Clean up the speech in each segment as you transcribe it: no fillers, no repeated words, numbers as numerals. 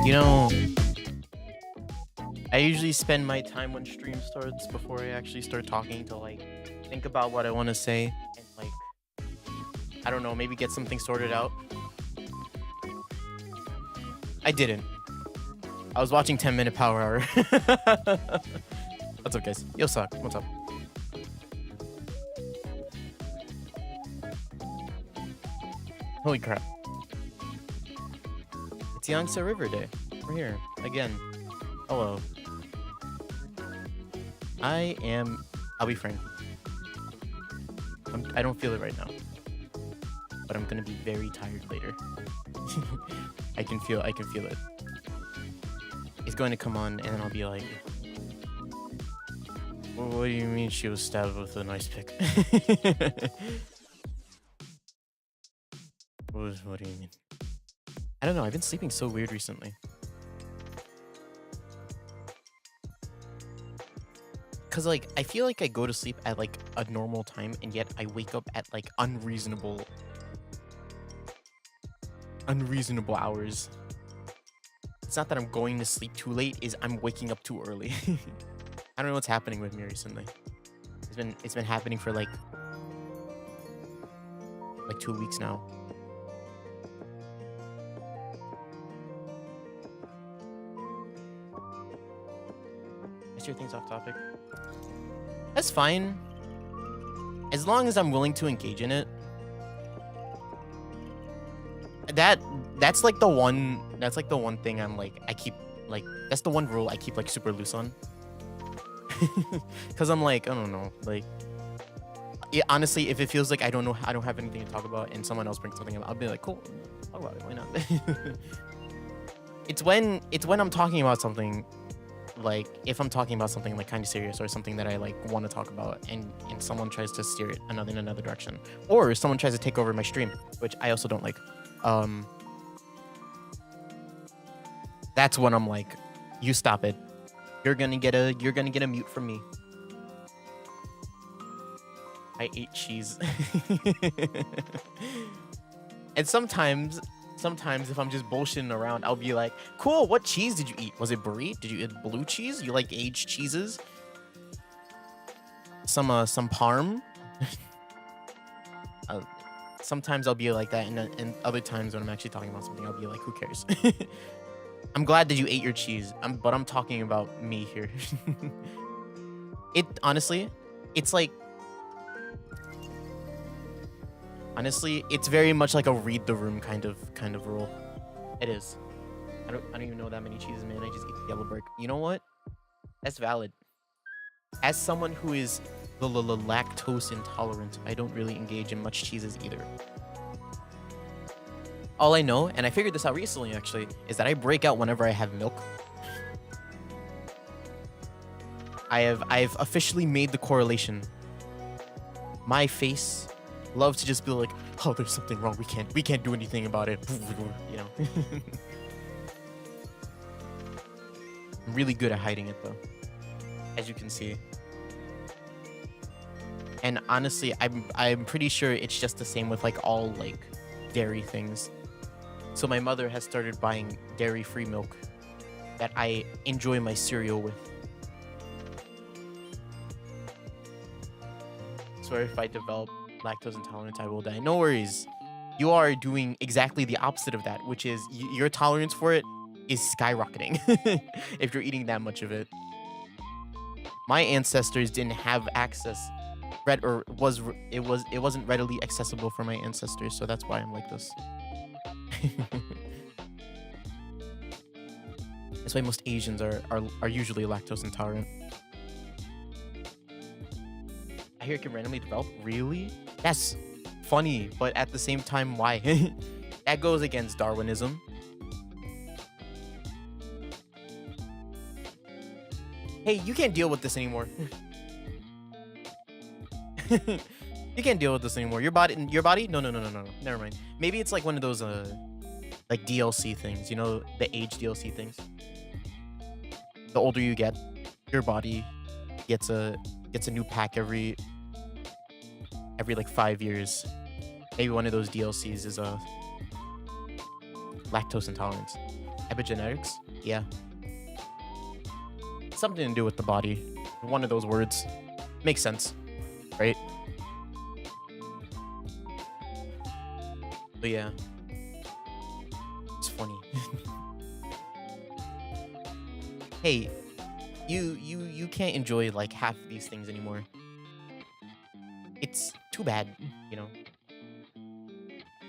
You know, I usually spend my time when stream starts before I actually start talking to like think about what I want to say and like I don't know, maybe get something sorted out. I didn't. I was watching 10-minute Power Hour. What's up, guys? Yo, suck. What's up? Holy crap. It's Yangtze River Day. We're here again. Hello. I'll be frank. I don't feel it right now. But I'm gonna be very tired later. I can feel it. It's going to come on and then I'll be like, what do you mean she was stabbed with a nice pick? What do you mean? I don't know, I've been sleeping so weird recently. Cause like I feel like I go to sleep at like a normal time and yet I wake up at like unreasonable hours. It's not that I'm going to sleep too late, is I'm waking up too early. I don't know what's happening with me recently. It's been happening for like 2 weeks now. I steer things off topic. That's fine. As long as I'm willing to engage in it. That's like the one thing I'm like I keep like that's the one rule I keep like super loose on. Cause I'm like, I don't know, like honestly, if it feels like I don't have anything to talk about and someone else brings something up, I'll be like, cool, talk about it, why not? It's when I'm talking about something, like if I'm talking about something like kind of serious or something that I like want to talk about and someone tries to steer it in another direction, or someone tries to take over my stream, which I also don't like. That's when I'm like, you stop it. You're gonna get a mute from me. I ate cheese. And sometimes if I'm just bullshitting around, I'll be like, cool, what cheese did you eat? Was it brie? Did you eat blue cheese? You like aged cheeses? Some parm? Sometimes I'll be like that, and other times when I'm actually talking about something, I'll be like, who cares? I'm glad that you ate your cheese, but I'm talking about me here. Honestly, it's very much like a read the room kind of rule. It is. I don't even know that many cheeses, man. I just eat the yellow brick. You know what? That's valid. As someone who is the lactose intolerant, I don't really engage in much cheeses either. All I know, and I figured this out recently actually, is that I break out whenever I have milk. I've officially made the correlation. My face loves to just be like, oh, there's something wrong. We can't do anything about it. You know. I'm really good at hiding it though, as you can see. And honestly, I'm pretty sure it's just the same with like all like dairy things. So my mother has started buying dairy-free milk that I enjoy my cereal with. So if I develop lactose intolerance, I will die. No worries. You are doing exactly the opposite of that, which is your tolerance for it is skyrocketing if you're eating that much of it. My ancestors didn't have access, it wasn't readily accessible for my ancestors, so that's why I'm like this. That's why most Asians are usually lactose intolerant. I hear it can randomly develop. Really? That's funny, but at the same time, why? That goes against Darwinism. Hey, you can't deal with this anymore. You can't deal with this anymore. Your body? No. Never mind. Maybe it's like one of those like DLC things, you know, the age DLC things. The older you get, your body gets a new pack every like 5 years. Maybe one of those DLCs is lactose intolerance. Epigenetics? Yeah. Something to do with the body. One of those words. Makes sense, right? But yeah. It's funny. Hey, you can't enjoy like half of these things anymore. It's too bad, you know.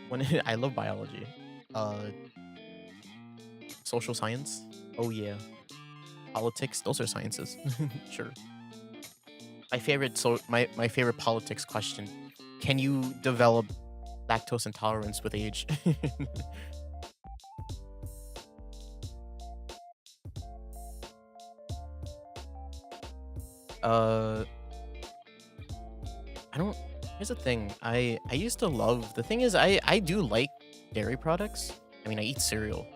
When I love biology. Social science? Oh yeah. Politics, those are sciences. Sure. My favorite politics question. Can you develop lactose intolerance with age? I don't. Here's the thing. I used to love. The thing is, I do like dairy products. I mean, I eat cereal,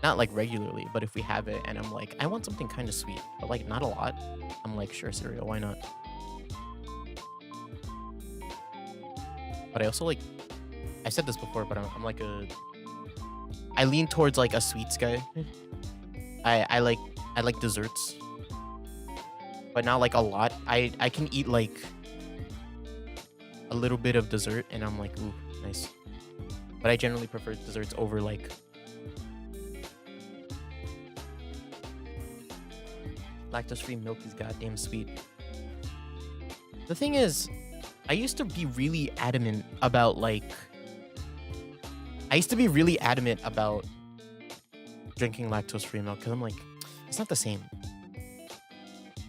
not like regularly, but if we have it, and I'm like, I want something kind of sweet, but like not a lot. I'm like, sure, cereal, why not? But I also like. I said this before, but I'm like a. I lean towards like a sweets guy. I like desserts, but not like a lot. I can eat like a little bit of dessert, and I'm like, ooh, nice. But I generally prefer desserts over like lactose-free milk is goddamn sweet. The thing is, I used to be really adamant about like. I used to be really adamant about drinking lactose-free milk because I'm like, it's not the same.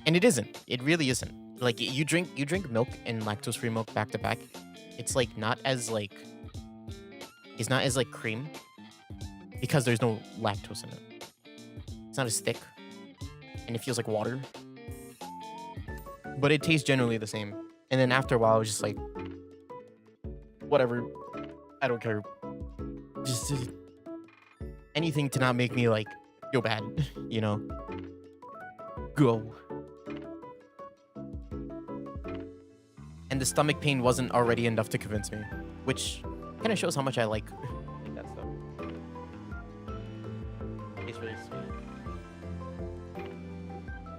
And it isn't. It really isn't. Like you drink milk and lactose-free milk back to back. It's like not as like it's not as like cream because there's no lactose in it. It's not as thick and it feels like water. But it tastes generally the same. And then after a while I was just like whatever. I don't care. Just anything to not make me like feel bad, you know. Go. And the stomach pain wasn't already enough to convince me, which kind of shows how much I like that stuff. It's really sweet.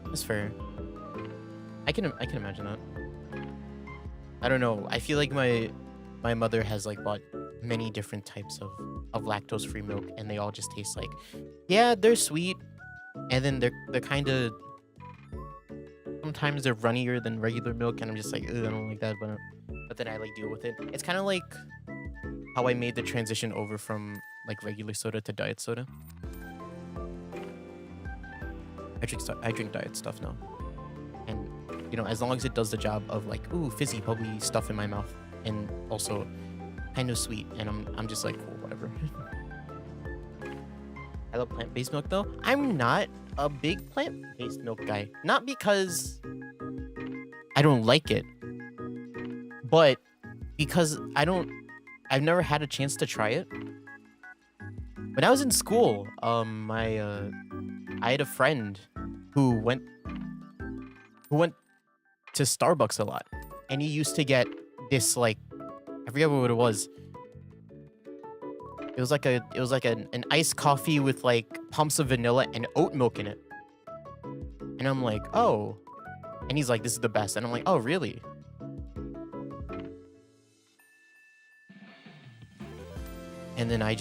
That's fair. I can imagine that. I don't know. I feel like my mother has like bought many different types of lactose-free milk, and they all just taste like, yeah, they're sweet, and then they're kind of. Sometimes they're runnier than regular milk, and I'm just like, I don't like that, but then I like deal with it. It's kind of like how I made the transition over from like regular soda to diet soda. I drink diet stuff now, and you know, as long as it does the job of like, ooh, fizzy, bubbly stuff in my mouth, and also kind of sweet, and I'm just like, cool, whatever. I love plant-based milk though. I'm not a big plant-based milk guy. Not because I don't like it, but because I've never had a chance to try it. When I was in school, I had a friend who went to Starbucks a lot, and he used to get this like, I forget what it was. It was like an iced coffee with like pumps of vanilla and oat milk in it. And I'm like, oh. And he's like, this is the best. And I'm like, oh, really? And then I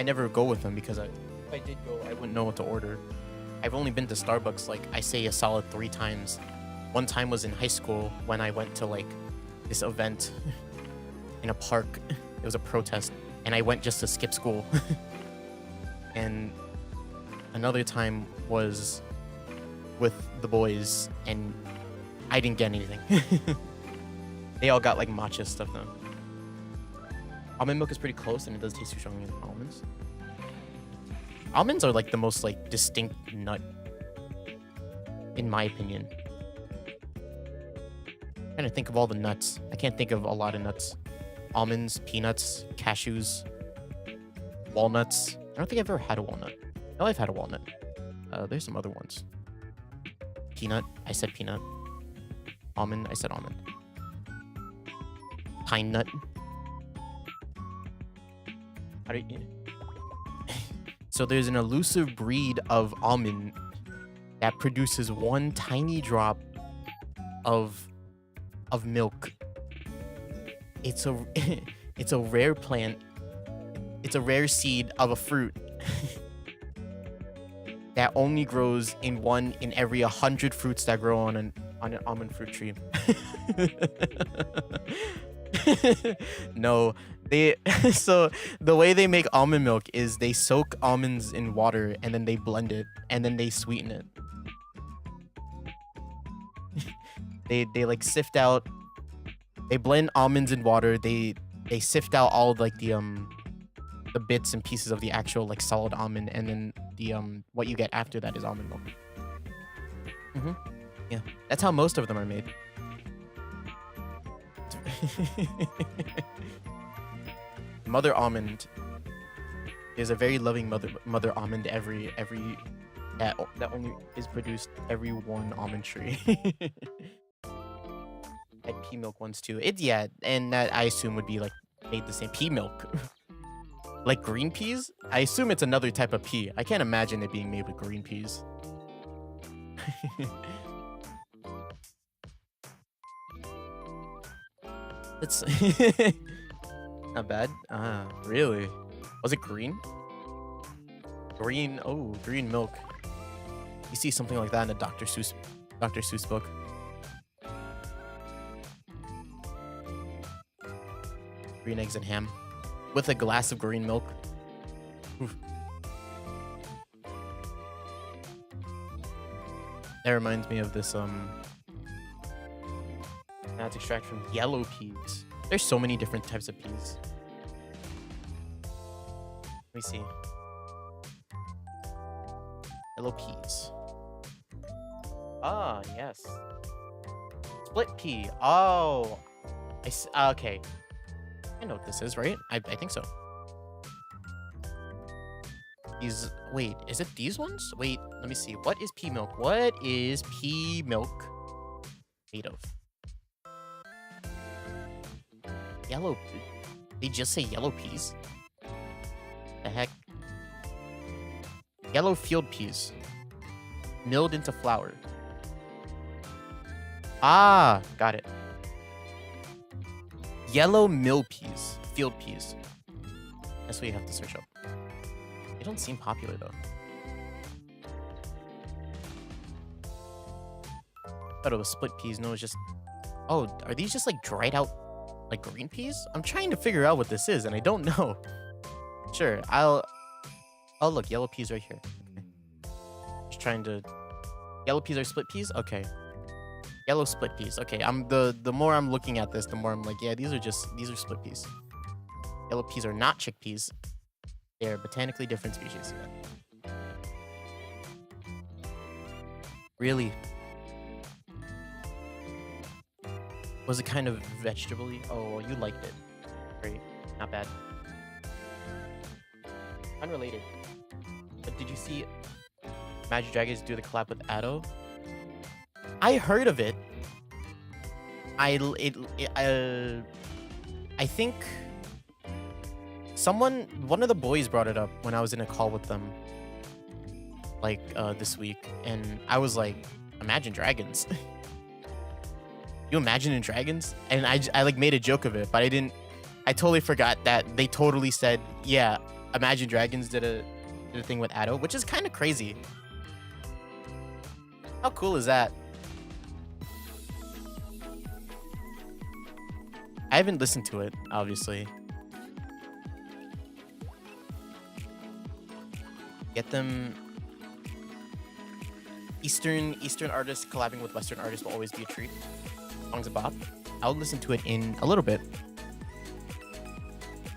never go with him because if I did go, I wouldn't know what to order. I've only been to Starbucks, like I say, a solid 3 times. One time was in high school when I went to like this event in a park. It was a protest, and I went just to skip school. And another time was with the boys, and I didn't get anything. They all got like matcha stuff now. Almond milk is pretty close, and it does taste too strong in almonds. Almonds are like the most like distinct nut, in my opinion. I'm trying to think of all the nuts. I can't think of a lot of nuts. Almonds, peanuts, cashews, walnuts. I don't think I've ever had a walnut. No, I've had a walnut. There's some other ones. Peanut. I said peanut. Almond. I said almond. Pine nut. How do you? So there's an elusive breed of almond that produces one tiny drop of milk. It's a it's a rare plant. It's a rare seed of a fruit that only grows in every 100 fruits that grow on an almond fruit tree. No, they so the way they make almond milk is they soak almonds in water and then they blend it and then they sweeten it. They like sift out, they blend almonds in water, they sift out all like the bits and pieces of the actual like solid almond, and then the what you get after that is almond milk. Yeah, that's how most of them are made. Mother almond is a very loving mother almond. Every that only is produced every one almond tree. And pea milk ones too. Yeah, and that I assume would be like made the same pea milk. Like green peas? I assume it's another type of pea. I can't imagine it being made with green peas. It's not bad. Ah, really? Was it green? Green, oh, green milk. You see something like that in a Dr. Seuss book. Green eggs and ham with a glass of green milk. Oof. That reminds me of this that's extracted from yellow peas. There's so many different types of peas. Let me see. Yellow peas. Ah, yes. Split pea. Oh, okay. I know what this is, right? I think so. Wait, is it these ones? Wait, let me see. What is pea milk? What is pea milk made of? Yellow. They just say yellow peas? The heck? Yellow field peas. Milled into flour. Ah, got it. Yellow mill peas. Field peas. That's what you have to search up. They don't seem popular though. Thought it was split peas. No, it's just... Oh, are these just like dried out like green peas? I'm trying to figure out what this is and I don't know. Sure, Oh, look, yellow peas right here. Okay. Just trying to... Yellow peas are split peas? Okay. Yellow split peas. Okay, the more I'm looking at this, the more I'm like, yeah, these are split peas. Yellow peas are not chickpeas. They're botanically different species. Really? Was it kind of vegetable-y? Oh, you liked it. Great. Not bad. Unrelated. But did you see Magic Dragons do the collab with Ado? I heard of it. I think one of the boys brought it up when I was in a call with them, like this week, and I was like, Imagine Dragons. You Imagine Dragons? And I like made a joke of it, but I totally forgot that they totally said, yeah, Imagine Dragons did a thing with Ado, which is kind of crazy. How cool is that? I haven't listened to it, obviously. Get them. Eastern artists collabing with Western artists will always be a treat. Songs of Bob. I'll listen to it in a little bit.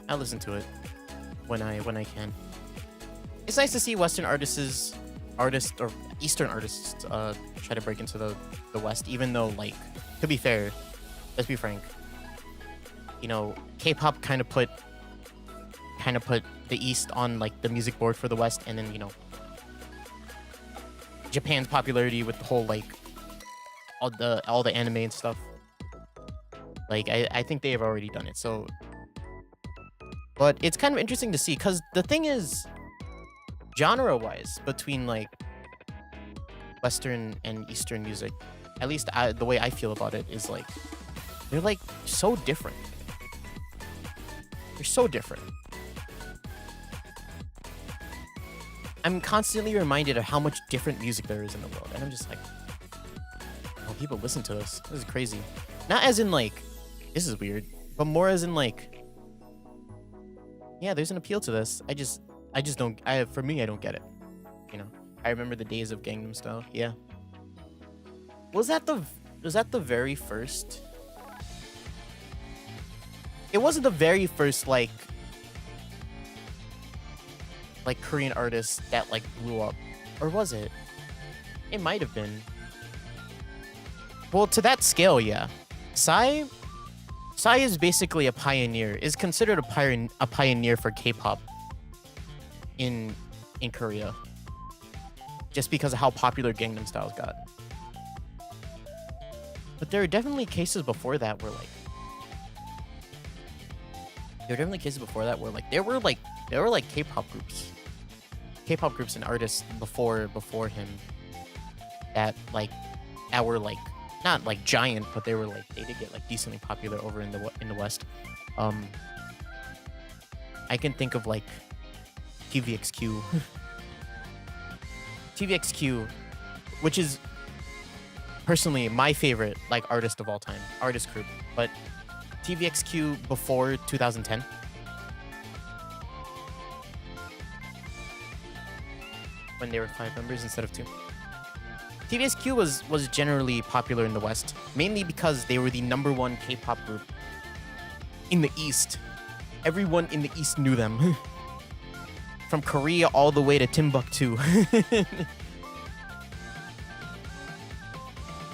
I'll listen to it when I can. It's nice to see Western or Eastern artists try to break into the West, even though, like, to be fair, let's be frank, you know, K-pop kind of put the East on like the music board for the West, and then, you know, Japan's popularity with the whole like all the anime and stuff. Like I think they have already done it. So, but it's kind of interesting to see, because the thing is, genre-wise between like Western and Eastern music, at least the way I feel about it is like they're like so different. They're so different. I'm constantly reminded of how much different music there is in the world, and I'm just like, oh, people listen to this. This is crazy. Not as in like, this is weird, but more as in like, yeah, there's an appeal to this. I just don't. For me, I don't get it. You know, I remember the days of Gangnam Style. Yeah. Was that the very first? It wasn't the very first like Korean artist that like blew up, or was it? It might have been. Well, to that scale, yeah. Psy is basically a pioneer. Is considered a pioneer for K-pop in Korea, just because of how popular Gangnam Styles got. But there are definitely cases before that where like there were like K-pop groups and artists before him that were like not like giant, but they did get like decently popular over in the West. I can think of like TVXQ, which is personally my favorite like artist of all time, artist group, but TVXQ before 2010. When they were 5 members instead of 2. TVXQ was generally popular in the West, mainly because they were the #1 K-pop group in the East. Everyone in the East knew them. From Korea all the way to Timbuktu.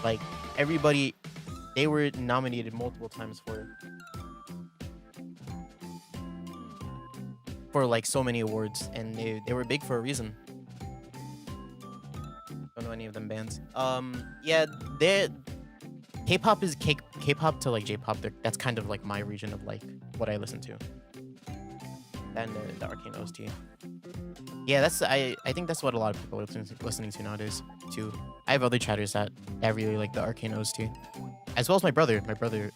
Like, everybody, they were nominated multiple times for like so many awards, and they were big for a reason. Don't know any of them bands. Yeah, K-pop is K-pop to like J-pop. That's kind of like my region of like what I listen to. And the Arcane OST. Yeah, I think that's what a lot of people are listening to nowadays too. I have other chatters that really like the Arcane OST, as well as my brother. My brother,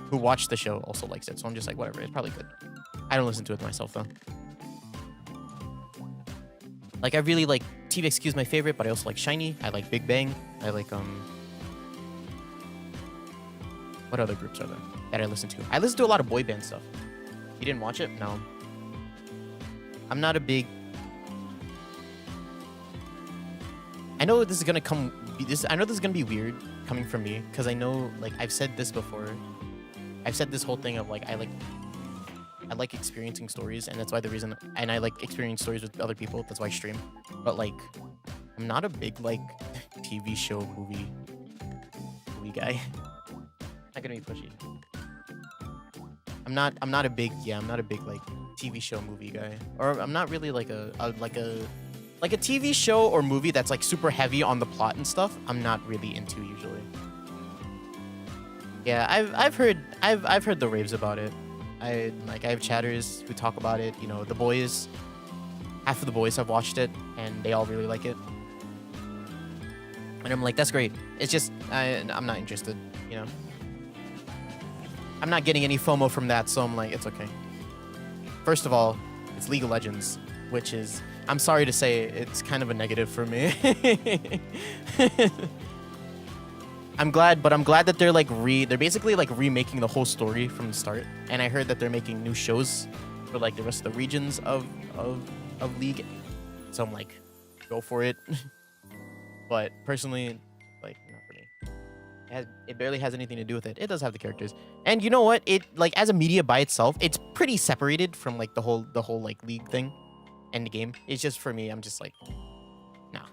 who watched the show, also likes it. So I'm just like, whatever. It's probably good. I don't listen to it myself though. Like, I really like TVXQ is my favorite, but I also like Shiny. I like Big Bang. I like what other groups are there that I listen to? I listen to a lot of boy band stuff. You didn't watch it? No. I'm not a big. I know this is gonna come. I know this is gonna be weird coming from me, because I know, like, I've said this before. I've said this whole thing of like I like experiencing stories, and that's why and I like experiencing stories with other people. That's why I stream. But like, I'm not a big like TV show movie guy. Not gonna be pushy. I'm not a big like TV show movie guy, or I'm not really like a TV show or movie that's like super heavy on the plot and stuff. I'm not really into usually. Yeah, I've heard the raves about it. I have chatters who talk about it. You know, the boys. Half of the boys have watched it, and they all really like it. And I'm like, that's great. It's just I'm not interested. You know, I'm not getting any FOMO from that, so I'm like, it's okay. First of all, it's League of Legends, which is, I'm sorry to say, it's kind of a negative for me. I'm glad that they're like they're basically like remaking the whole story from the start. And I heard that they're making new shows for like the rest of the regions of League. So I'm like, go for it. But personally, like, not for me. It barely has anything to do with it. It does have the characters. And you know what? It, like, as a media by itself, it's pretty separated from like the whole like League thing and the game. It's just, for me, I'm just like, nah.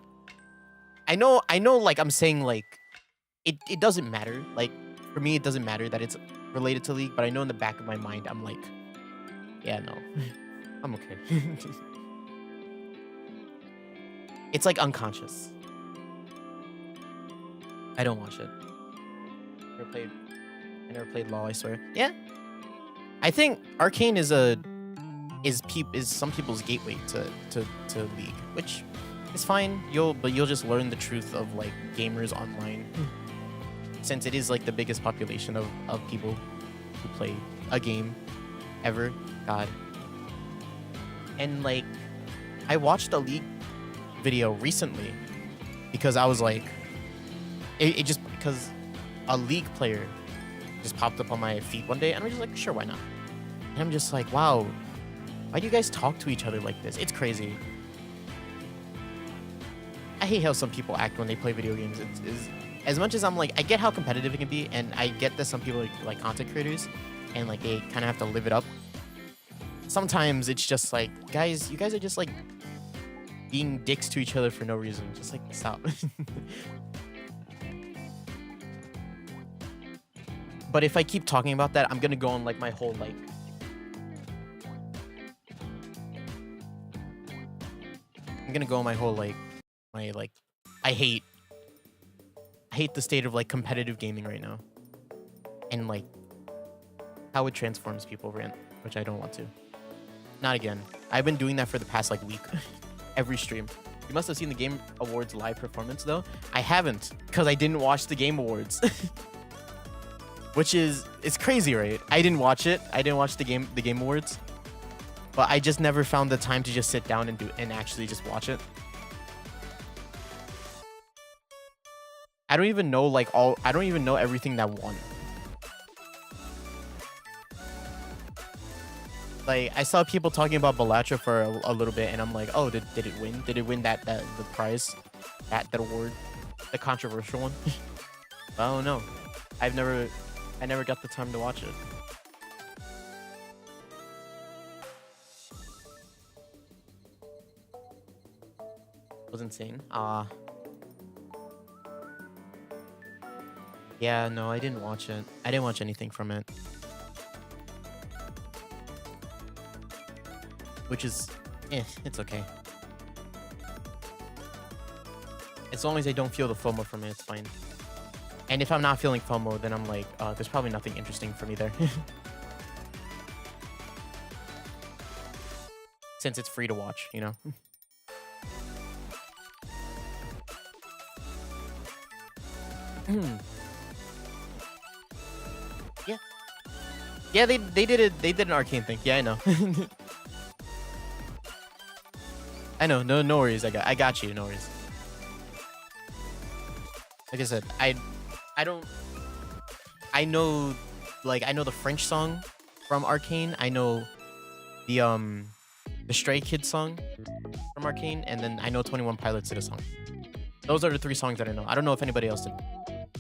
I know like I'm saying like it doesn't matter. Like, for me, it doesn't matter that it's related to League, but I know in the back of my mind, I'm like, yeah, no. I'm okay. It's like unconscious. I don't watch it. I never played LoL, I swear. Yeah. I think Arcane is a is some people's gateway to League, which is fine. But you'll just learn the truth of like gamers online, since it is like the biggest population of people who play a game ever. God. And like, I watched a League video recently because I was like, it just because a League player just popped up on my feed one day, and I'm just like, sure, why not? And I'm just like, wow, why do you guys talk to each other like this? It's crazy. I hate how some people act when they play video games. It's as much as I'm like, I get how competitive it can be, and I get that some people are like content creators, and like they kind of have to live it up. Sometimes it's just like, guys, you guys are just like being dicks to each other for no reason. Just like, stop. But if I keep talking about that, I'm gonna go on like my whole like, I hate the state of like competitive gaming right now, and like how it transforms people rant, which I don't want to. Not again. I've been doing that for the past like week. Every stream. You must have seen the Game Awards live performance though. I haven't, because I didn't watch the Game Awards. Which is, it's crazy, right? I didn't watch it. I didn't watch the Game Awards. But I just never found the time to just sit down and actually just watch it. I don't even know I don't even know everything that won. Like, I saw people talking about Bellatra for a little bit, and I'm like, oh, did it win? Did it win the prize? That award? The controversial one? I don't know. I never got the time to watch it. It was insane. Yeah, no, I didn't watch it. I didn't watch anything from it. Which is, it's okay. As long as I don't feel the FOMO from it, it's fine. And if I'm not feeling FOMO, then I'm like, there's probably nothing interesting for me there. Since it's free to watch, you know? Yeah. Yeah, they did it. They did an arcane thing. Yeah, I know. I know. No worries. I got you. No worries. Like I said, I know the French song from Arcane. I know the Stray Kids song from Arcane, and then I know 21 Pilots did a song. Those are the 3 songs that I know. I don't know if anybody else did.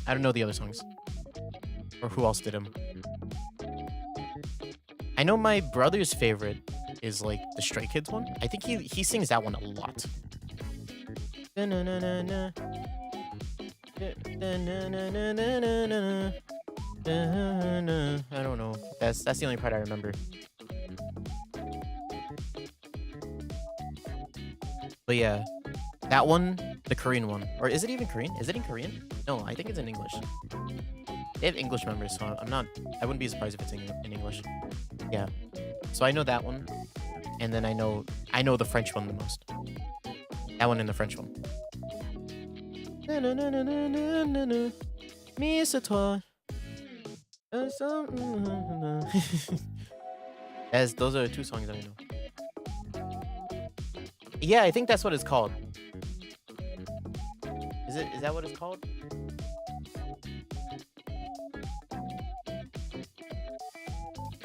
I don't know the other songs. Or who else did them. I know my brother's favorite is like the Stray Kids one. I think he sings that one a lot. I don't know. That's the only part I remember. But yeah, that one, the Korean one, or is it even Korean? Is it in Korean? No, I think it's in English. They have English members, so I wouldn't be surprised if it's in English. Yeah. So I know that one, and then I know the French one the most. That one and the French one. Me c'est toi. Those are the 2 songs that I know. Yeah, I think that's what it's called. Is that what it's called?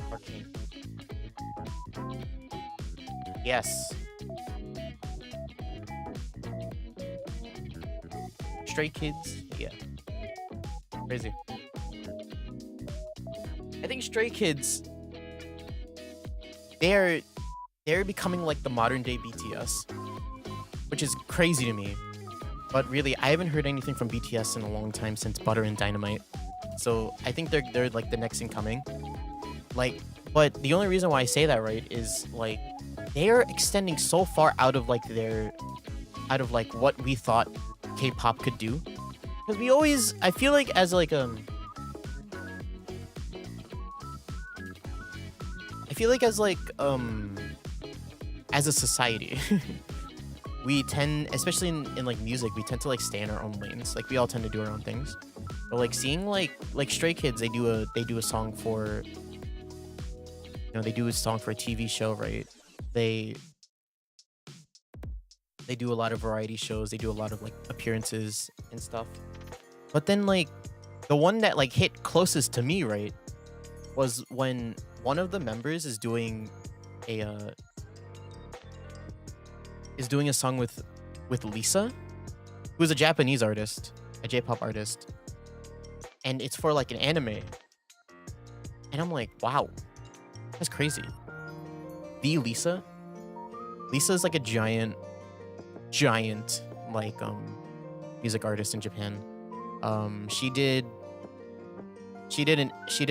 Arcane. Yes. Stray Kids, yeah. Crazy. I think Stray Kids, they're becoming like the modern day BTS, which is crazy to me. But really, I haven't heard anything from BTS in a long time since Butter and Dynamite. So I think they're like the next incoming. Like, but the only reason why I say that, right, is like they are extending so far out of like what we thought K-pop could do. Because I feel like as like as a society, we tend, especially in like music, we tend to like stay in our own lanes. Like we all tend to do our own things. But like seeing like Stray Kids, they do a song for, they do a song for a TV show, right? They do a lot of variety shows. They do a lot of like appearances and stuff. But then like the one that like hit closest to me, right, was when one of the members is doing a song with Lisa, who's a Japanese artist, a J-pop artist, and it's for like an anime. And I'm like, wow, that's crazy. Lisa is like a giant like music artist in Japan. She did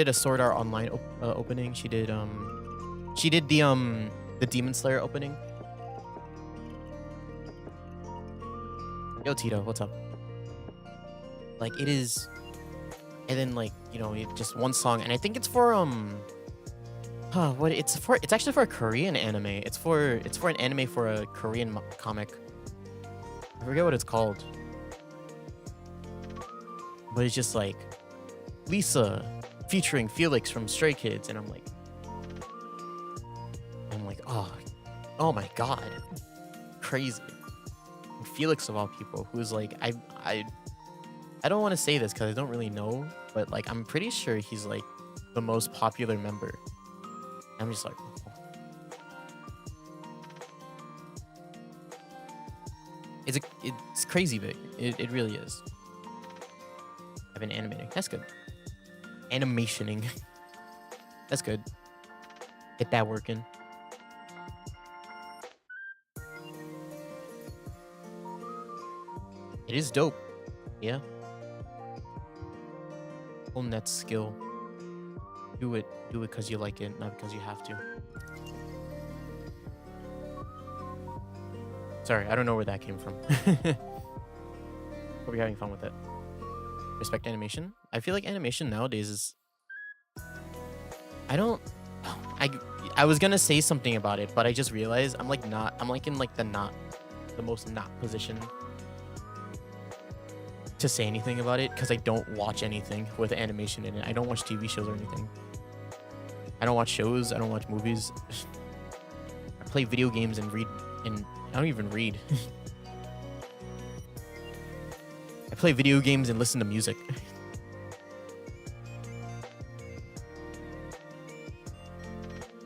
a Sword Art Online opening. She did the Demon Slayer opening. Yo Tito, what's up? Like it is, and then like just one song, and I think it's for it's actually for a Korean anime. It's for an anime for a Korean comic. I forget what it's called, but it's just like Lisa featuring Felix from Stray Kids, and I'm like, oh my god, crazy. And Felix of all people, who's like, I don't want to say this because I don't really know, but like I'm pretty sure he's like the most popular member. I'm just like, oh. It's crazy big. It really is. I've been animating. That's good. Animationing. That's good. Get that working. It is dope. Yeah. Hone that skill. Do it because you like it, not because you have to. Sorry, I don't know where that came from. Hope you're having fun with it. Respect animation. I feel like animation nowadays is... I was gonna say something about it, but I just realized I'm like in like the most not position to say anything about it, because I don't watch anything with animation in it. I don't watch TV shows or anything. I don't watch shows. I don't watch movies. I play video games and read, and I don't even read. I play video games and listen to music.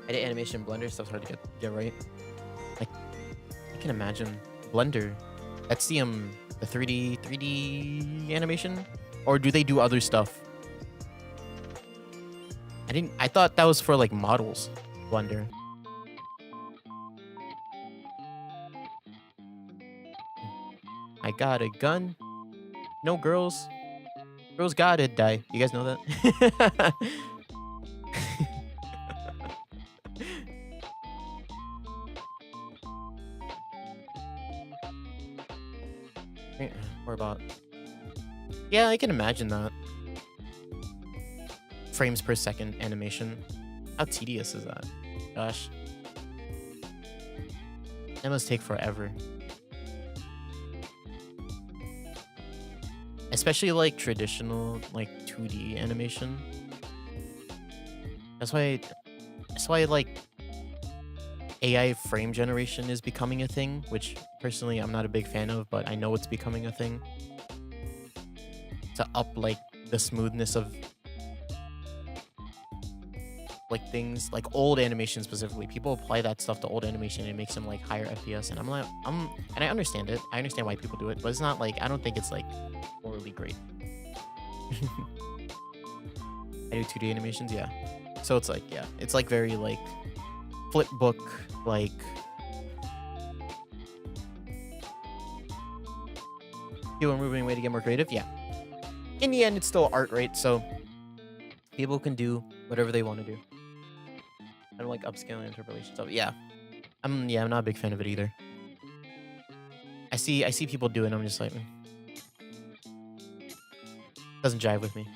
Edit animation in Blender, stuff's hard to get right. Like, I can imagine Blender. That's the 3D animation, or do they do other stuff? I thought that was for like models, Blender. I got a gun. No girls. Girls gotta die. You guys know that? More about... Yeah, I can imagine that. Frames per second animation. How tedious is that? Gosh. That must take forever. Especially like traditional like 2D animation. That's why like AI frame generation is becoming a thing, which personally I'm not a big fan of, but I know it's becoming a thing. To up like the smoothness of like things like old animation specifically. People apply that stuff to old animation and it makes them like higher FPS, and and I understand it. I understand why people do it, but it's not like, I don't think it's like morally great. I do 2D animations, yeah. So it's like, yeah, it's like very like flip book, like people are moving away to get more creative, yeah. In the end, it's still art, right? So people can do whatever they want to do. I don't like upscaling interpolation stuff. Yeah, I'm not a big fan of it either. I see people do it, and I'm just like, doesn't jive with me.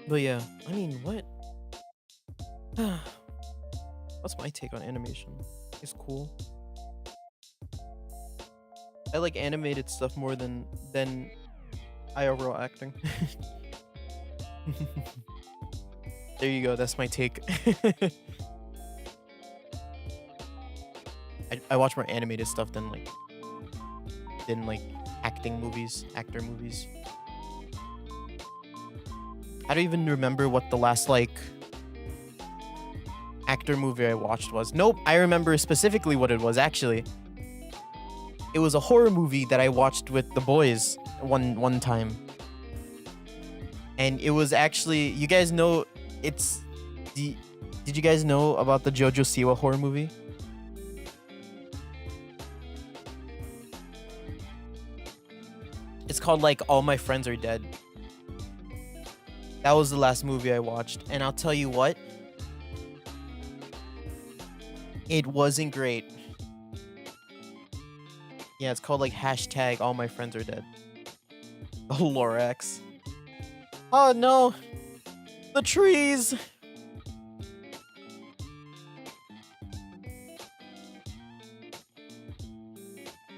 But yeah, I mean, what What's my take on animation? It's cool. I like animated stuff more than IRL acting. There you go. That's my take. I watch more animated stuff than like actor movies. I don't even remember what the last like actor movie I watched was. Nope, I remember specifically what it was actually. It was a horror movie that I watched with the boys one time. And it was actually, you guys know, did you guys know about the Jojo Siwa horror movie? It's called like All My Friends Are Dead. That was the last movie I watched, and I'll tell you what, it wasn't great. Yeah, it's called like hashtag All My Friends Are Dead. Oh, Lorax. Oh no, the trees.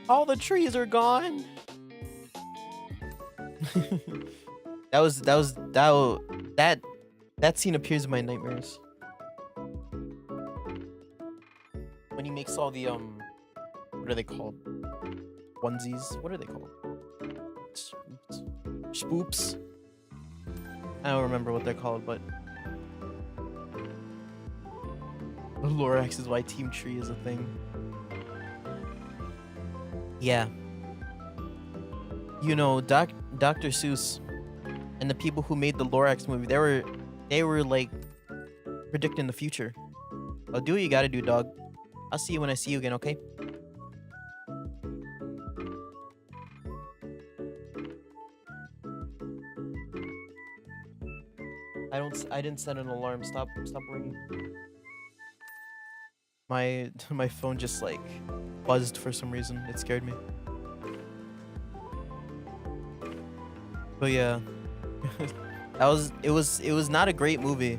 All the trees are gone. That scene appears in my nightmares. When he makes all the what are they called? Onesies? What are they called? Spoops? I don't remember what they're called, but Lorax is why Team Tree is a thing. Yeah. You know, Dr. Seuss and the people who made the Lorax movie, they were like predicting the future. Well, do what you gotta do, dog. I'll see you when I see you again, okay? I didn't set an alarm. Stop ringing. My phone just like buzzed for some reason. It scared me. But yeah. It was not a great movie.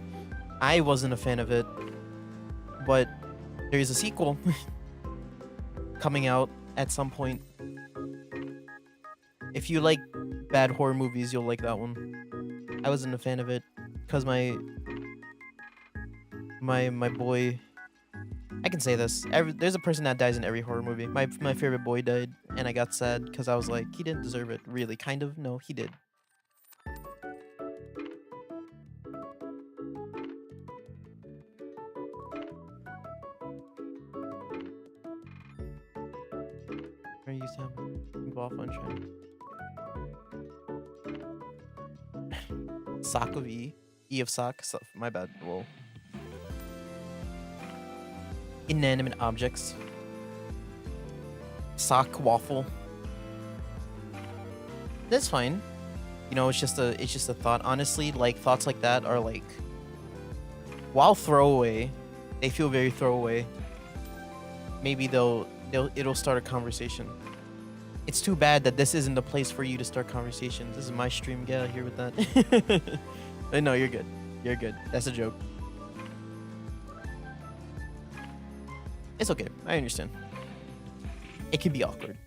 I wasn't a fan of it. But there's a sequel coming out at some point. If you like bad horror movies, you'll like that one. I wasn't a fan of it because my boy, I can say this. There's a person that dies in every horror movie. My favorite boy died, and I got sad because I was like, he didn't deserve it. Really, kind of. No, he did. I used to have waffle and try. Sock of E. E of sock. So, my bad. Whoa. Inanimate objects. Sock waffle. That's fine. You know, it's just a thought. Honestly, like thoughts like that are like, while throwaway, they feel very throwaway. Maybe it'll start a conversation. It's too bad that this isn't the place for you to start conversations. This is my stream. Get out of here with that. But no, you're good. You're good. That's a joke. It's okay. I understand. It can be awkward.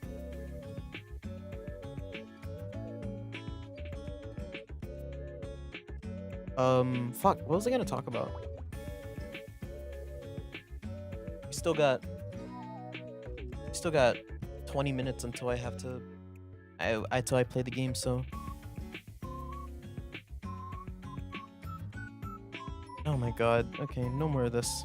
Fuck. What was I gonna talk about? We still got 20 minutes until I have to. Until I play the game. So. Oh my god. Okay, no more of this.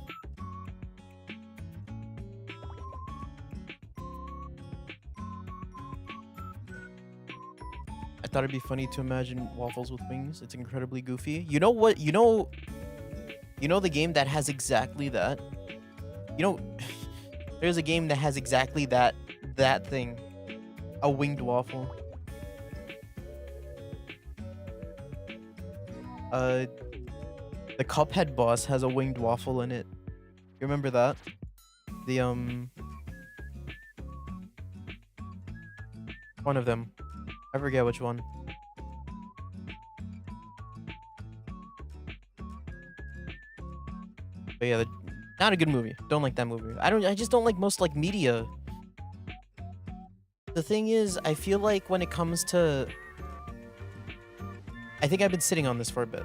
I thought it'd be funny to imagine waffles with wings. It's incredibly goofy. You know what? You know the game that has exactly that? You know, there's a game that has exactly that thing. A winged waffle. The Cuphead boss has a winged waffle in it. You remember that? The one of them. I forget which one. But yeah, not a good movie. Don't like that movie. I just don't like most like media. The thing is, I feel like when it comes to, I think I've been sitting on this for a bit.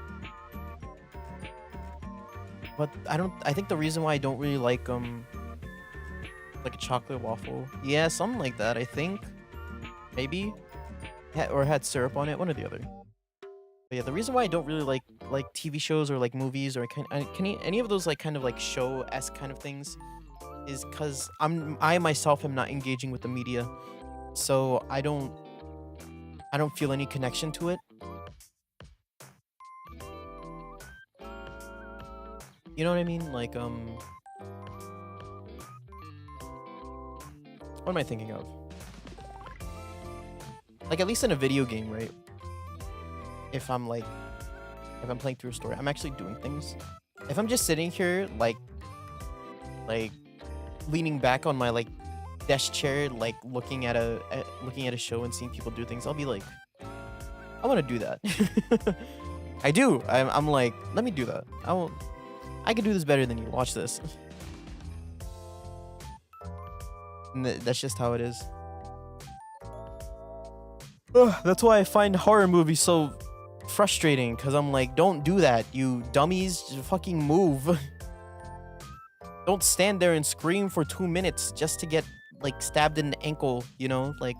But I think the reason why I don't really like like a chocolate waffle. Yeah, something like that, I think. Maybe. Or had syrup on it, one or the other. But yeah, the reason why I don't really like TV shows or like movies or any of those like kind of like show-esque kind of things is because I myself am not engaging with the media. So I don't feel any connection to it. You know what I mean? Like what am I thinking of? Like at least in a video game, right? If I'm playing through a story, I'm actually doing things. If I'm just sitting here like leaning back on my like desk chair, like looking at a show and seeing people do things, I'll be like, I want to do that. I do. I'm like, let me do that. I can do this better than you. Watch this. And that's just how it is. Ugh, that's why I find horror movies so frustrating, because I'm like, don't do that, you dummies. Just fucking move. Don't stand there and scream for 2 minutes just to get like stabbed in the ankle, you know? Like,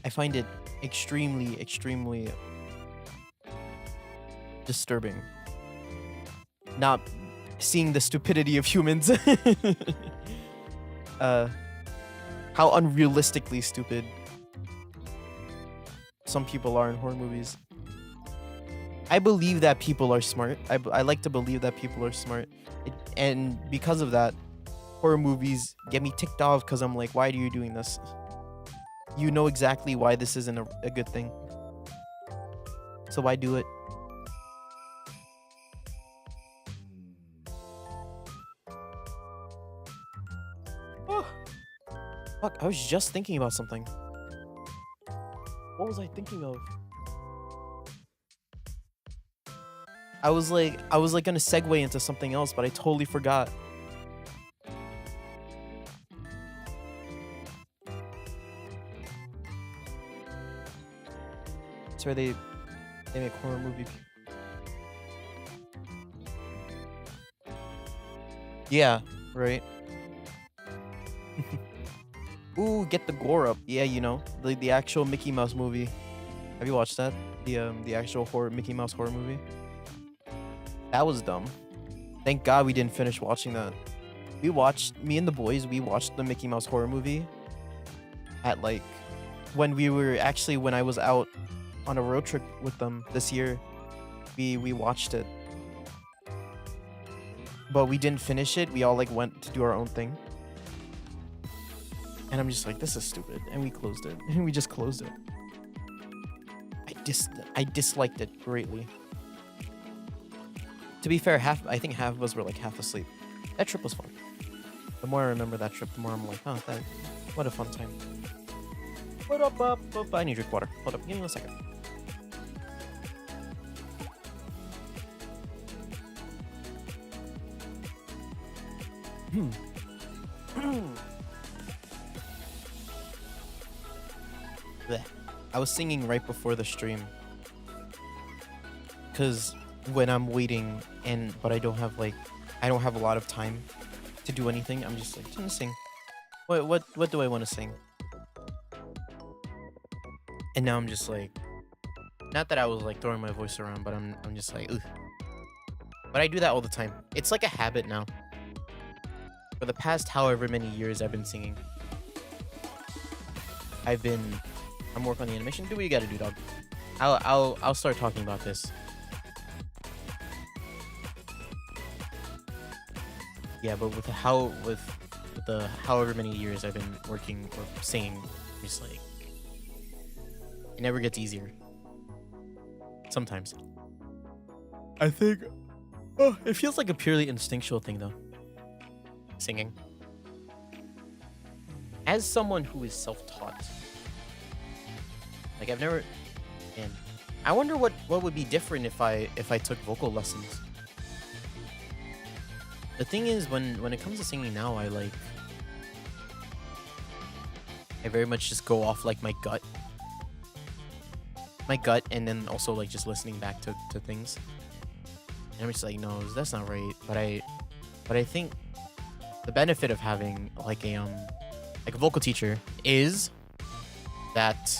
I find it extremely disturbing not seeing the stupidity of humans. How unrealistically stupid some people are in horror movies. I believe that people are smart. I like to believe that people are smart. And because of that, horror movies get me ticked off because I'm like, why are you doing this? You know exactly why this isn't a good thing. So why do it? Oh. Fuck, I was just thinking about something. What was I thinking of? I was like gonna segue into something else, but I totally forgot. It's where they make horror movie. Yeah, right. Ooh, get the gore up. Yeah, you know, the actual Mickey Mouse movie. Have you watched that? The actual horror Mickey Mouse horror movie. That was dumb. Thank God we didn't finish watching that. Me and the boys, we watched the Mickey Mouse horror movie at like when I was out on a road trip with them this year. We watched it. But we didn't finish it. We all like went to do our own thing. And I'm just like, this is stupid. And we closed it. And we just closed it. I disliked it greatly. To be fair, I think half of us were like half asleep. That trip was fun. The more I remember that trip, the more I'm like, oh, what a fun time. What up? I need to drink water. Hold up, give me 1 second. Blech. I was singing right before the stream. Cause when I'm waiting but I don't have a lot of time to do anything, I'm just like, I'm gonna sing. What do I want to sing? And now I'm just like, not that I was like throwing my voice around, but I'm just like, ugh. But I do that all the time. It's like a habit now. For the past however many years I've been singing. I'm working on the animation. Do what you gotta do, dog. I'll start talking about this. Yeah, but with the however many years I've been working or singing, I'm just like, it never gets easier. Sometimes. I think it feels like a purely instinctual thing though. Singing. As someone who is self-taught, like And I wonder what would be different if I took vocal lessons. The thing is, when it comes to singing now, I very much just go off like my gut, and then also like just listening back to things. And I'm just like, no, that's not right. But I think the benefit of having like a vocal teacher is that,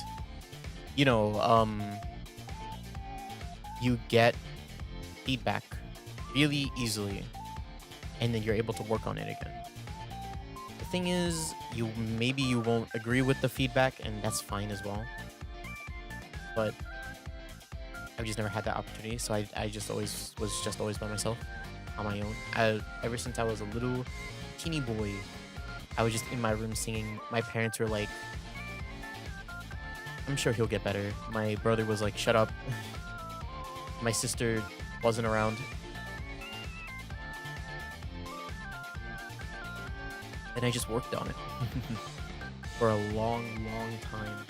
you know, you get feedback really easily, and then you're able to work on it again. The thing is, maybe you won't agree with the feedback, and that's fine as well. But I've just never had that opportunity, so I just always was by myself, on my own. Ever since I was a little teeny boy, I was just in my room singing. My parents were like, I'm sure he'll get better. My brother was like, shut up. My sister wasn't around. And I just worked on it for a long time.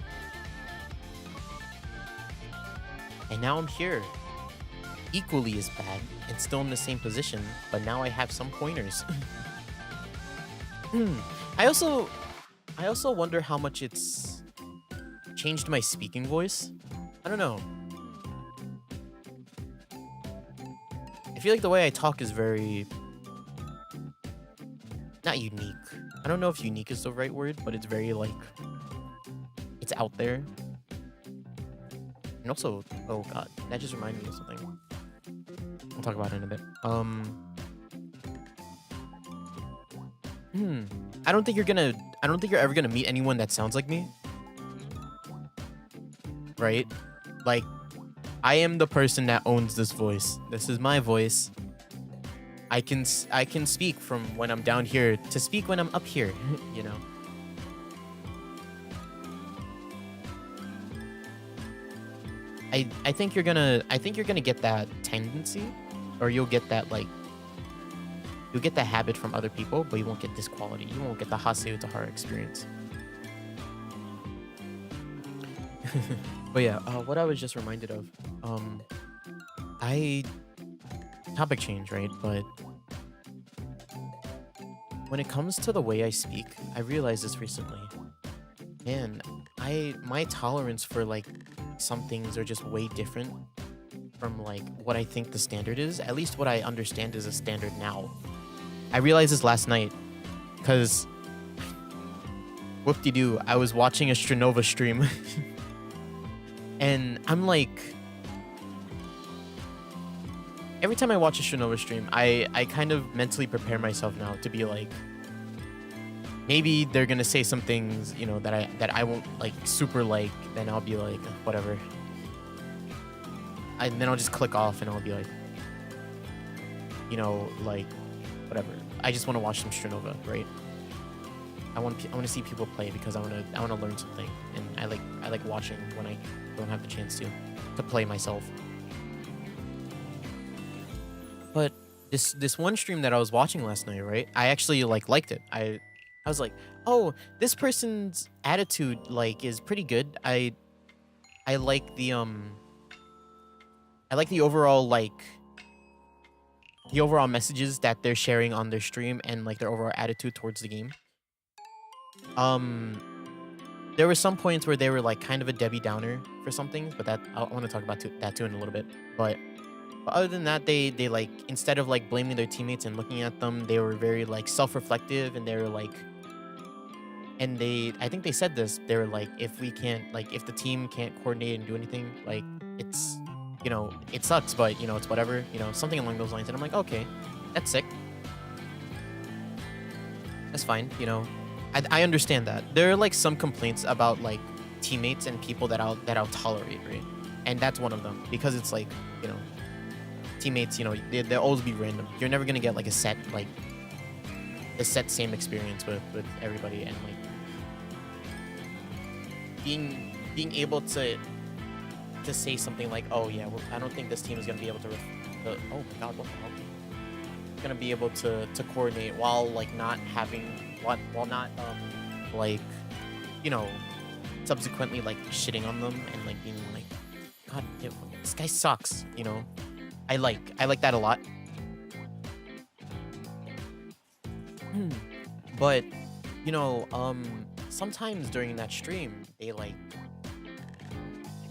And now I'm here, equally as bad and still in the same position, but now I have some pointers. I also wonder how much it's changed my speaking voice. I don't know. I feel like the way I talk is very not unique. I don't know if unique is the right word, but it's very like it's out there. And also, oh god, that just reminded me of something. We'll talk about it in a bit. I don't think you're ever gonna meet anyone that sounds like me. Right? Like, I am the person that owns this voice. This is my voice. I can speak from when I'm down here to speak when I'm up here, you know. I think you're gonna get that tendency, or you'll get that habit from other people, but you won't get this quality. You won't get the Hase Utahara experience. But yeah, what I was just reminded of, topic change, right? But when it comes to the way I speak, I realized this recently. Man, my tolerance for like some things are just way different from like what I think the standard is. At least what I understand is a standard now. I realized this last night because whoop-de-doo, I was watching a Stronova stream and I'm like, every time I watch a Stronova stream, I kind of mentally prepare myself now to be like, maybe they're gonna say some things, you know, that I won't like super like. Then I'll be like, whatever. And then I'll just click off and I'll be like, you know, like, whatever. I just want to watch some Stronova, right? I want to see people play because I want to learn something, and I like watching when I don't have the chance to play myself. But this one stream that I was watching last night, right? I actually liked it. I was like, oh, this person's attitude like is pretty good. I like the overall the overall messages that they're sharing on their stream, and like their overall attitude towards the game. There were some points where they were like kind of a Debbie Downer for some things, but that I want to talk about that too in a little bit. But other than that, they like, instead of like blaming their teammates and looking at them, they were very like self-reflective, and they were like, and I think they said this, they were like, if the team can't coordinate and do anything, like, it's, you know, it sucks, but, you know, it's whatever, you know, something along those lines. And I'm like, okay, that's sick. That's fine, you know. I understand that. There are like some complaints about like teammates and people that I'll tolerate, right? And that's one of them, because it's like, you know, teammates, you know, they'll always be random. You're never gonna get like a set same experience with everybody, and like being able to say something like, oh yeah, well, I don't think this team is gonna be able to oh my god, what the hell? Gonna be able to coordinate while like not like, you know, subsequently like shitting on them and like being like God, this guy sucks, you know. I like that a lot. But, you know, sometimes during that stream, they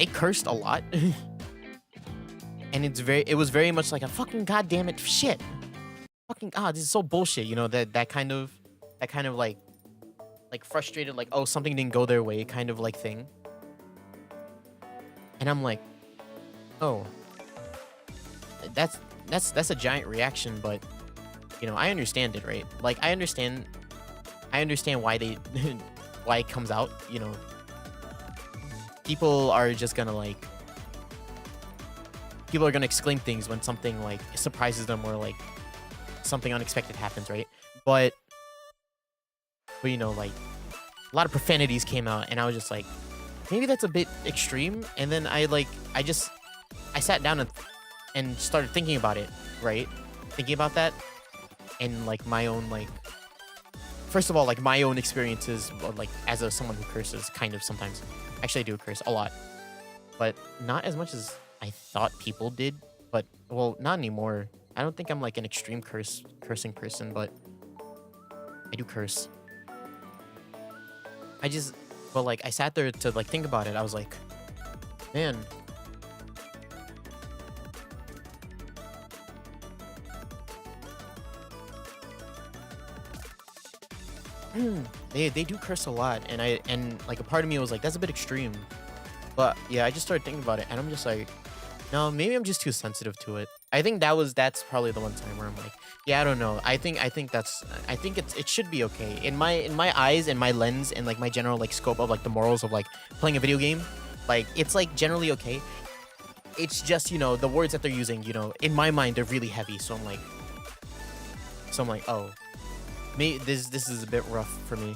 cursed a lot. And it was very much like a fucking goddamn it shit. Fucking this is so bullshit, you know, that kind of like frustrated, like, oh, something didn't go their way kind of like thing. And I'm like, oh, that's a giant reaction, but you know, I understand it, right? Like, I understand why they why it comes out, you know. People are gonna exclaim things when something like surprises them or like something unexpected happens, right? But you know, like, a lot of profanities came out, and I was just like, maybe that's a bit extreme. And then I sat down and started thinking about it, right? Thinking about that, and like my own, like, first of all, like my own experiences, like as someone who curses kind of sometimes. Actually, I do curse a lot, but not as much as I thought people did. But well, not anymore. I don't think I'm like an extreme cursing person, but I do curse. But like, I sat there to like think about it. I was like, man, they do curse a lot, and like a part of me was like, that's a bit extreme. But yeah, I just started thinking about it, and I'm just like, no, maybe I'm just too sensitive to it. I think that's probably the one time where I'm like, yeah, I don't know. I think it should be okay in my eyes and my lens and like my general like scope of like the morals of like playing a video game. Like, it's like generally okay. It's just, you know, the words that they're using, you know, in my mind they're really heavy. So I'm like, oh, maybe this is a bit rough for me.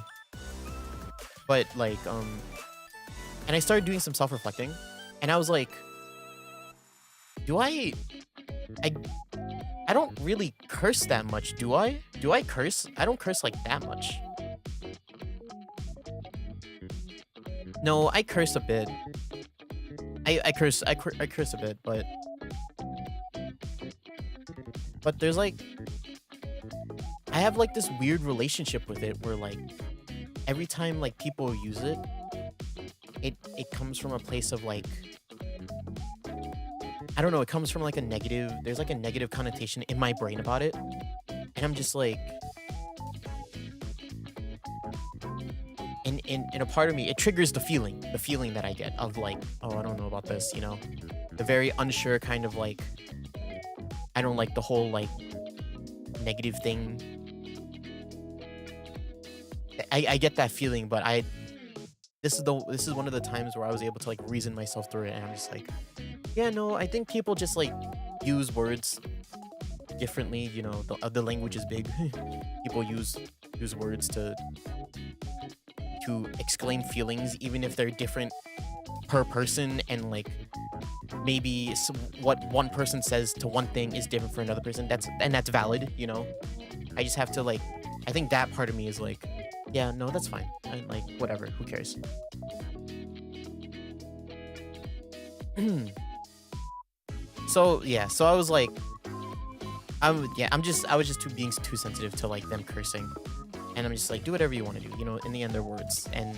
But like, and I started doing some self-reflecting, and I was like, I don't really curse that much, do I? Do I curse? I don't curse like that much. No, I curse a bit. I curse a bit, but there's like, I have like this weird relationship with it where like every time like people use it, it comes from a place of like, I don't know, it comes from like there's like a negative connotation in my brain about it. And I'm just like, in a part of me, it triggers the feeling that I get of like, oh, I don't know about this, you know, the very unsure kind of like, I don't like the whole like negative thing. I get that feeling, but this is one of the times where I was able to like reason myself through it, and I'm just like, yeah, no, I think people just like use words differently. You know, the language is big. People use words to exclaim feelings, even if they're different per person, and like maybe what one person says to one thing is different for another person. That's valid, you know. I just have to like, I think that part of me is like, yeah, no, that's fine. And like, whatever, who cares? So yeah, so I was like, I was just being too sensitive to like them cursing, and I'm just like, do whatever you want to do. You know, in the end, they're words, and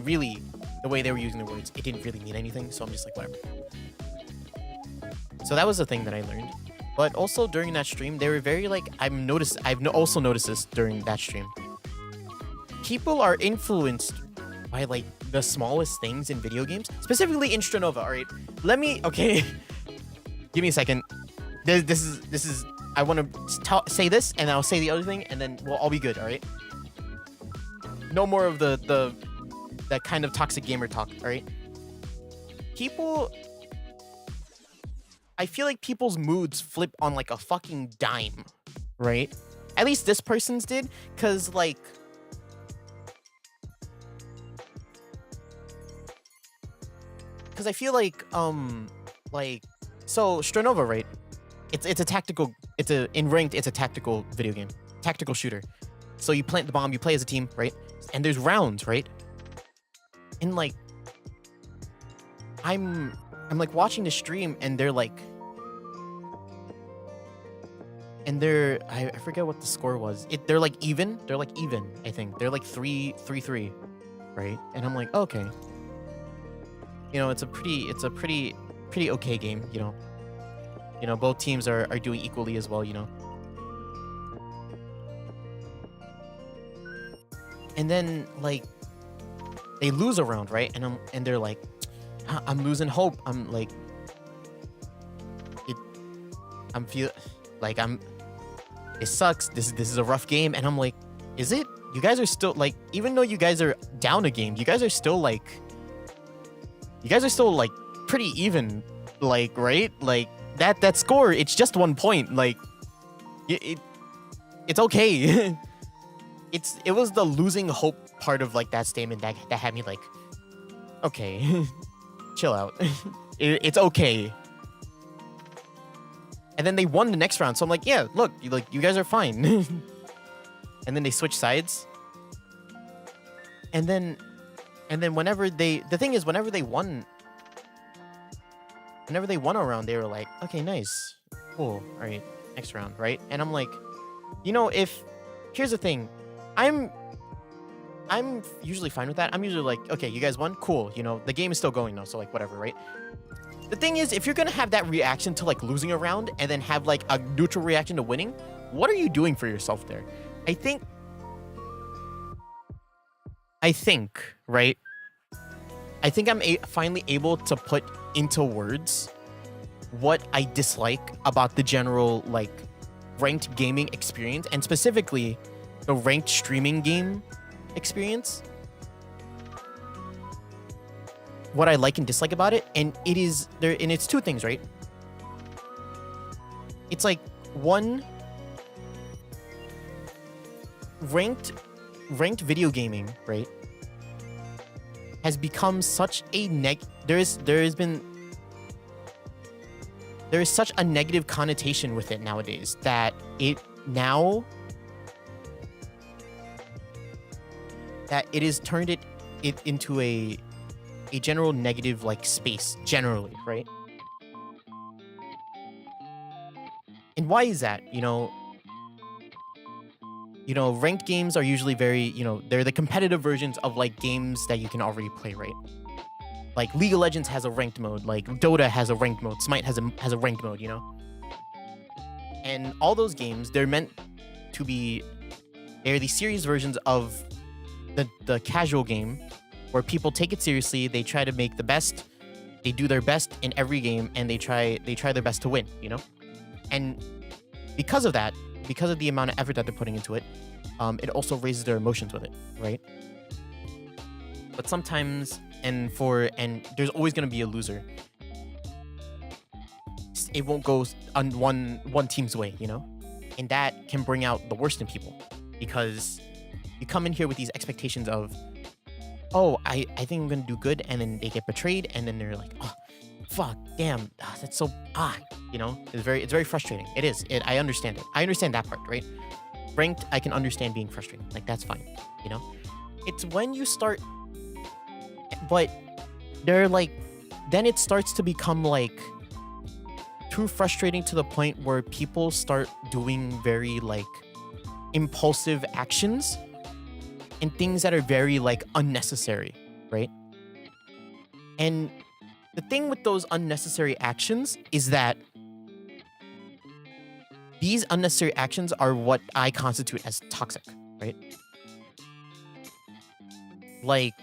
really, the way they were using the words, it didn't really mean anything. So I'm just like, whatever. So that was the thing that I learned. But also during that stream, they were very like, I've also noticed this during that stream. People are influenced by like the smallest things in video games, specifically in Stranova. All right, okay, give me a second. This is. I want to say this, and I'll say the other thing, and then we'll all be good. All right. No more of that kind of toxic gamer talk. All right. I feel like people's moods flip on like a fucking dime, right? At least this person's did, cause like. Because I feel like so Stranova, right? It's a tactical, in ranked, it's a tactical video game, tactical shooter. So you plant the bomb, you play as a team, right? And there's rounds, right? And like, I'm like watching the stream and they're like, I forget what the score was. They're like even. They're like even, I think. They're like 3-3, right? And I'm like, okay. You know, it's a pretty okay game, you know. You know, both teams are doing equally as well, you know. And then like they lose a round, right? And they're like, I'm losing hope. I'm like, it sucks. This is a rough game. And I'm like, is it? You guys are still like, even though you guys are down a game, you guys are still like pretty even, like, right? Like that score, it's just 1 point. Like it's okay. It was the losing hope part of like that statement that had me like, okay, chill out. It's okay. And then they won the next round, so I'm like, yeah, look, you guys are fine. And then they switch sides. And then whenever the thing is, whenever they won a round, they were like, okay, nice, cool, all right, next round, right? And I'm like, you know, here's the thing, I'm usually fine with that. I'm usually like, okay, you guys won, cool, you know, the game is still going though, so like whatever, right? The thing is, if you're gonna have that reaction to like losing a round and then have like a neutral reaction to winning, what are you doing for yourself there? I think, right? I think I'm finally able to put into words what I dislike about the general like ranked gaming experience, and specifically the ranked streaming game experience. What I like and dislike about it, and it's two things, right? It's like, one, ranked video gaming, right, has become such a there is such a negative connotation with it nowadays that it has turned it into a general negative like space generally, right? And why is that? You know, ranked games are usually very, you know, they're the competitive versions of like games that you can already play, right? Like League of Legends has a ranked mode, like Dota has a ranked mode, Smite has a ranked mode, you know? And all those games, they're meant to be, they're the serious versions of the casual game, where people take it seriously, they try to make the best, they do their best in every game, and they try their best to win, you know? And because of that, because of the amount of effort that they're putting into it, it also raises their emotions with it, right? But sometimes, and there's always going to be a loser. It won't go on one team's way, you know? And that can bring out the worst in people, because you come in here with these expectations of, oh, I think I'm gonna do good, and then they get betrayed, and then they're like, oh, fuck, damn, that's so, you know, it's very frustrating. It is. I understand it. I understand that part, right? Ranked, I can understand being frustrating. Like, that's fine, you know? It's when you start, but they're like, then it starts to become like too frustrating to the point where people start doing very like impulsive actions and things that are very like unnecessary, right? And the thing with those unnecessary actions is that these unnecessary actions are what I constitute as toxic, right? Like,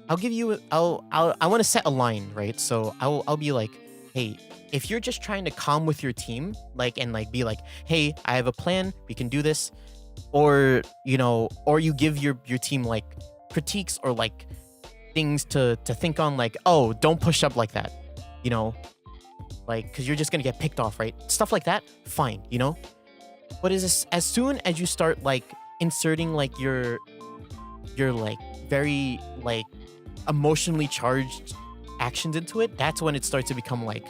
I want to set a line, right? So I'll be like, hey, if you're just trying to calm with your team, like, and like be like, hey, I have a plan, we can do this, or, you know, or you give your team like critiques or like things to think on, like, oh, don't push up like that, you know, like, because you're just gonna get picked off, right? Stuff like that, fine, you know. But as soon as you start like inserting like your like very like emotionally charged actions into it, that's when it starts to become like,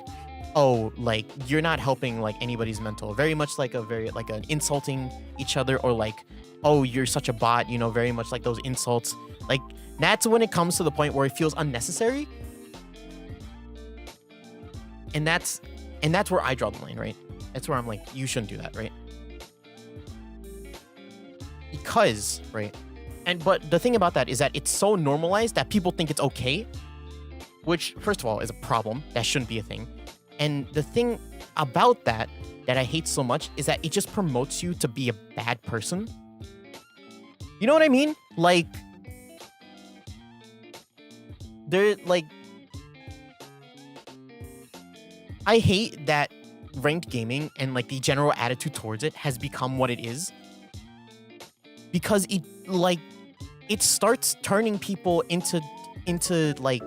oh, like, you're not helping like anybody's mental. Very much like an insulting each other, or like, oh, you're such a bot, you know, very much like those insults. Like, that's when it comes to the point where it feels unnecessary. And that's where I draw the line, right? That's where I'm like, you shouldn't do that, right? Because, right? But the thing about that is that it's so normalized that people think it's okay, which, first of all, is a problem. That shouldn't be a thing. And the thing about that I hate so much is that it just promotes you to be a bad person. You know what I mean? Like, I hate that ranked gaming and like the general attitude towards it has become what it is. Because it starts turning people into like,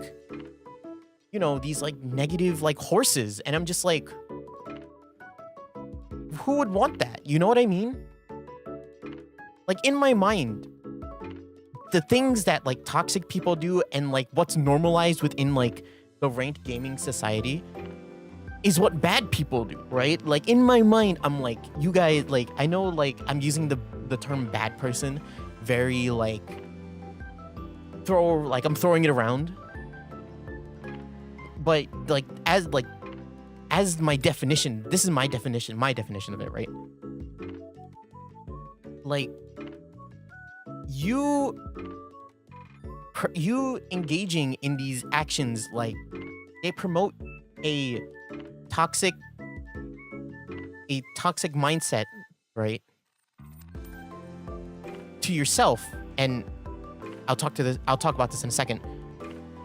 you know, these like negative like horses. And I'm just like, who would want that? You know what I mean? Like, in my mind, the things that like toxic people do and like what's normalized within like the ranked gaming society is what bad people do, right? Like, in my mind, I'm like, you guys, like, I know like I'm using the term bad person very like I'm throwing it around. But like as my definition, this is my definition of it, right? Like, you engaging in these actions, like, they promote a toxic mindset, right? To yourself. And I'll talk about this in a second.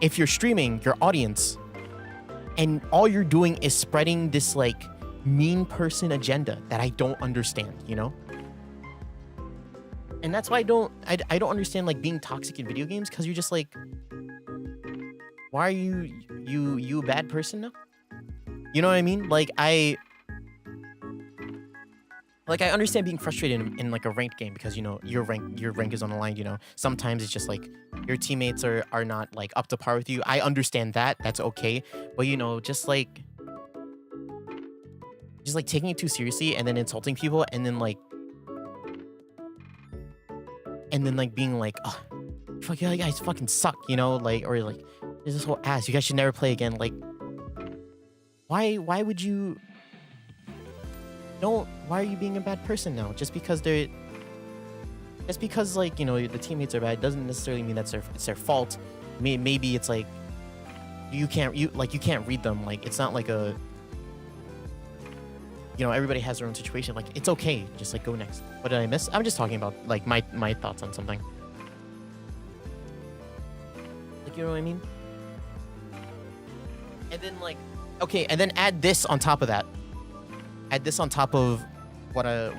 If you're streaming your audience and all you're doing is spreading this like mean person agenda that I don't understand, you know? And that's why I don't understand like being toxic in video games, because you're just like, why are you a bad person now? You know what I mean? Like, I understand being frustrated in like a ranked game, because, you know, your rank is on the line, you know. Sometimes it's just like your teammates are not like up to par with you. I understand that. That's okay. But, you know, just like taking it too seriously and then insulting people and then being like, oh, fuck, you guys fucking suck, you know, like, or like, there's this whole ass, you guys should never play again. Like, why would you? Why are you being a bad person now? Just because like, you know, the teammates are bad doesn't necessarily mean that's it's their fault. Maybe it's like you can't read them. Like, it's not like a, you know, everybody has their own situation. Like, it's okay. Just like, go next. What did I miss? I'm just talking about like my thoughts on something. Like, you know what I mean? And then like, okay, and then add this on top of that. Add this on top of what I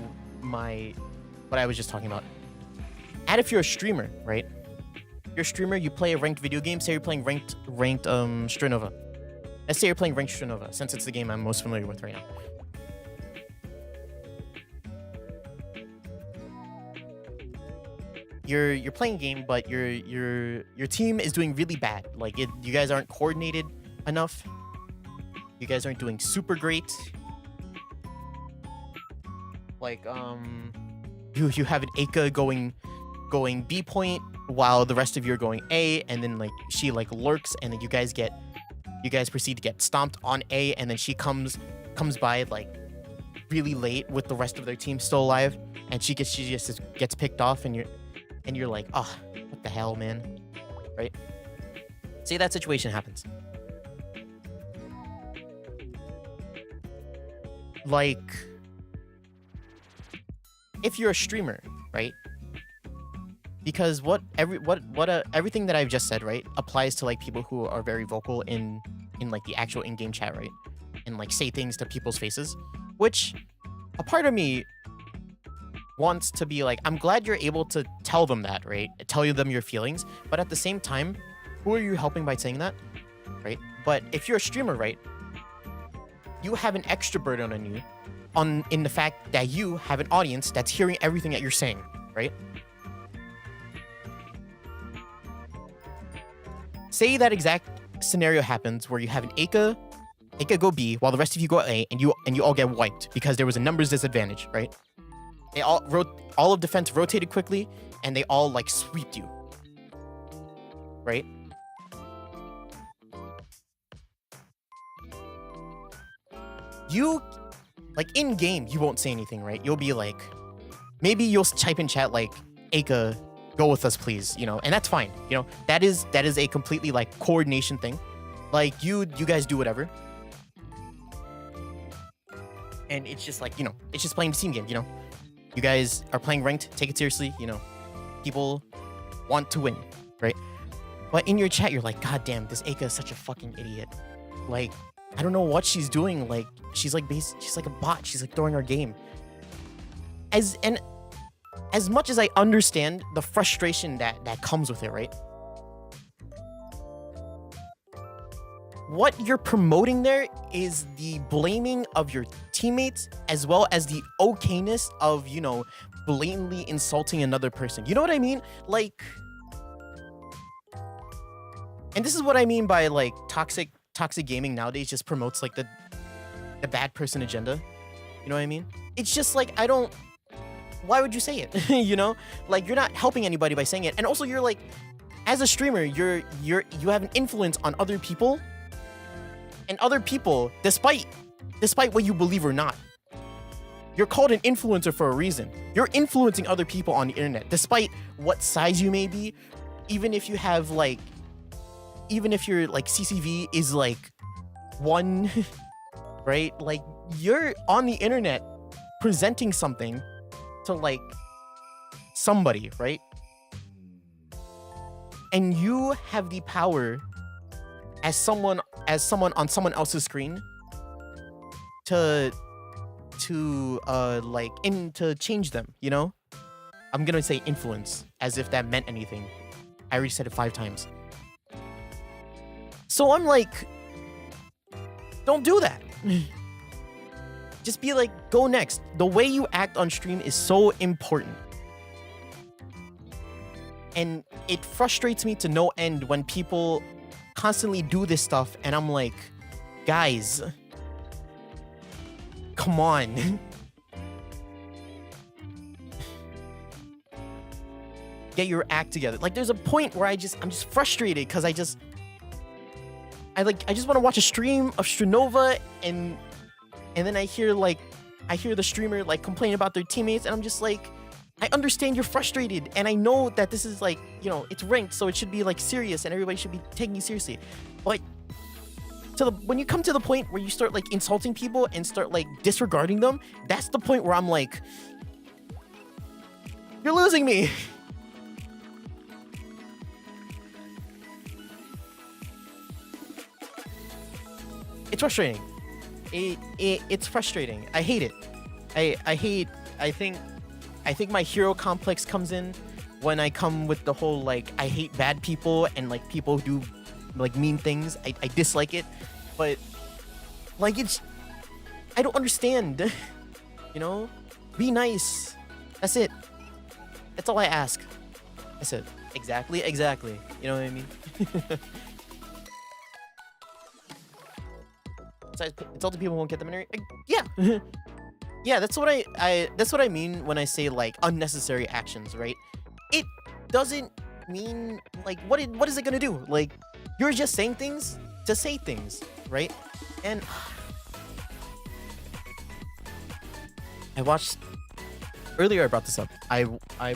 was just talking about. Add if you're a streamer, right? You're a streamer, you play a ranked video game. Say you're playing ranked Strinova. Let's say you're playing ranked Strinova, since it's the game I'm most familiar with right now. You're playing a game, but your team is doing really bad. Like, you guys aren't coordinated enough. You guys aren't doing super great. Like, you have an Aka going B point while the rest of you are going A, and then like she like lurks, and then you guys proceed to get stomped on A, and then she comes by like really late with the rest of their team still alive, and she just gets picked off, and you're like, oh, what the hell, man, right? Say that situation happens. Like, if you're a streamer, right? Because everything that I've just said, right, applies to like people who are very vocal in like the actual in-game chat, right? And like say things to people's faces, which a part of me wants to be like, I'm glad you're able to tell them that, right? Tell them your feelings, but at the same time, who are you helping by saying that, right? But if you're a streamer, right, you have an extra burden on you in the fact that you have an audience that's hearing everything that you're saying, right? Say that exact scenario happens where you have an Aka go B while the rest of you go A, and you all get wiped because there was a numbers disadvantage, right? They all of defense rotated quickly, and they all like sweeped you, right? you, like, in game, you won't say anything, right? You'll be like, maybe you'll type in chat like, Aka, go with us, please, you know, and that's fine. You know, that is a completely like coordination thing. Like you guys do whatever. And it's just like, you know, it's just playing the team game, you know. You guys are playing ranked, take it seriously, you know. People want to win, right? But in your chat, you're like, God damn, this Aka is such a fucking idiot. Like, I don't know what she's doing. Like, she's like a bot. She's like throwing our game. As much as I understand the frustration that comes with it, right? What you're promoting there is the blaming of your teammates as well as the okayness of, you know, blatantly insulting another person. You know what I mean? Like, and this is what I mean by like toxic gaming nowadays just promotes like the bad person agenda. You know what I mean? It's just like, why would you say it? You know, like you're not helping anybody by saying it. And also you're like, as a streamer, you have an influence on other people. And other people, despite what you believe or not, you're called an influencer for a reason. You're influencing other people on the internet, despite what size you may be. Even if you have like, even if your like CCV is like 1, right? Like you're on the internet presenting something to like somebody, right? And you have the power as someone on someone else's screen to change them, you know? I'm gonna say influence as if that meant anything. I already said it 5 times. So I'm like, don't do that. Just be like, go next. The way you act on stream is so important. And it frustrates me to no end when people constantly do this stuff and I'm like, guys, come on. Get your act together. Like there's a point where I'm just frustrated because I just want to watch a stream of Strenova and then I hear the streamer like complain about their teammates and I'm just like, I understand you're frustrated and I know that this is like, you know, it's ranked, so it should be like serious and everybody should be taking you seriously. But when you come to the point where you start like insulting people and start like disregarding them, that's the point where I'm like, you're losing me. It's frustrating. It's frustrating. I hate it. I think my hero complex comes in when I come with the whole like I hate bad people and like people who do like mean things. I dislike it, but like I don't understand. You know, be nice. That's it. That's all I ask. That's it. Exactly. You know what I mean? Insulting people won't get them in. Yeah. Yeah, that's what I mean when I say like unnecessary actions, right? It doesn't mean like what is it gonna do? Like you're just saying things to say things, right? And I watched earlier. I brought this up. I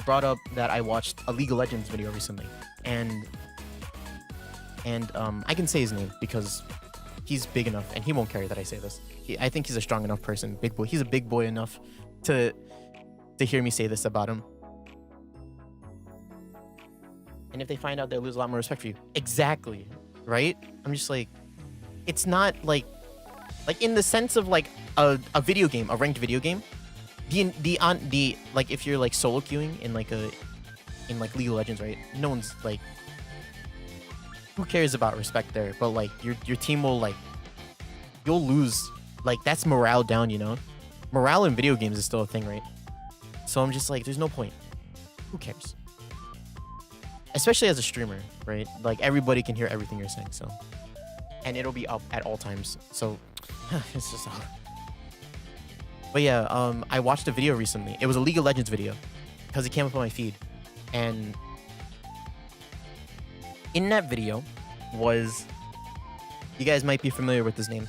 brought up that I watched a League of Legends video recently, and I can say his name because he's big enough, and he won't care that I say this. I think he's a strong enough person, big boy. He's a big boy enough to hear me say this about him. And if they find out, they'll lose a lot more respect for you. Exactly, right? I'm just like, it's not like in the sense of like a video game, a ranked video game. The like if you're like solo queuing in like League of Legends, right? No one's like, who cares about respect there? But like your team will like, you'll lose. Like that's morale down, you know? Morale in video games is still a thing, right? So I'm just like, there's no point. Who cares? Especially as a streamer, right? Like everybody can hear everything you're saying, so. And it'll be up at all times. So it's just But yeah, I watched a video recently. It was a League of Legends video because it came up on my feed. And in that video was, you guys might be familiar with his name,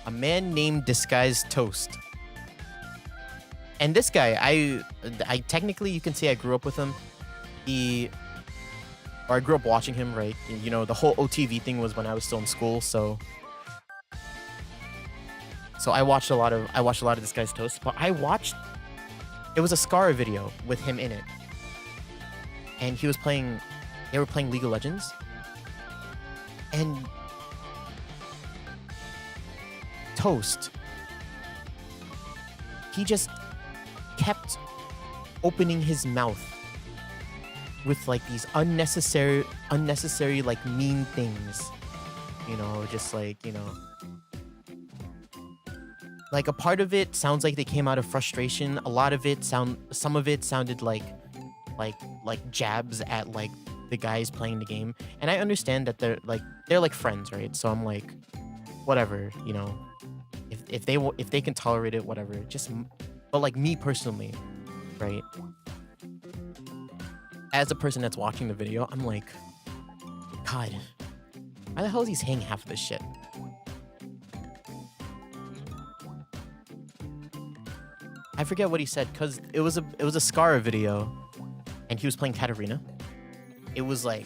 A man named Disguised Toast. And this guy, I technically, you can say I grew up with him. I grew up watching him, right? You know, the whole OTV thing was when I was still in school, so I watched a lot of Disguised Toast. But it was a Scar video with him in it, and they were playing League of Legends, and Toast, he just kept opening his mouth with like these unnecessary like mean things, you know, just like, you know, like a part of it sounds like they came out of frustration. A lot of it some of it sounded like jabs at like the guys playing the game. And I understand that they're like friends, right? So I'm like, whatever, you know, if they can tolerate it, whatever. But like me personally, right? As a person that's watching the video, I'm like, God, why the hell is he saying half of this shit? I forget what he said, because it was a Scar video, and he was playing Katarina. It was like,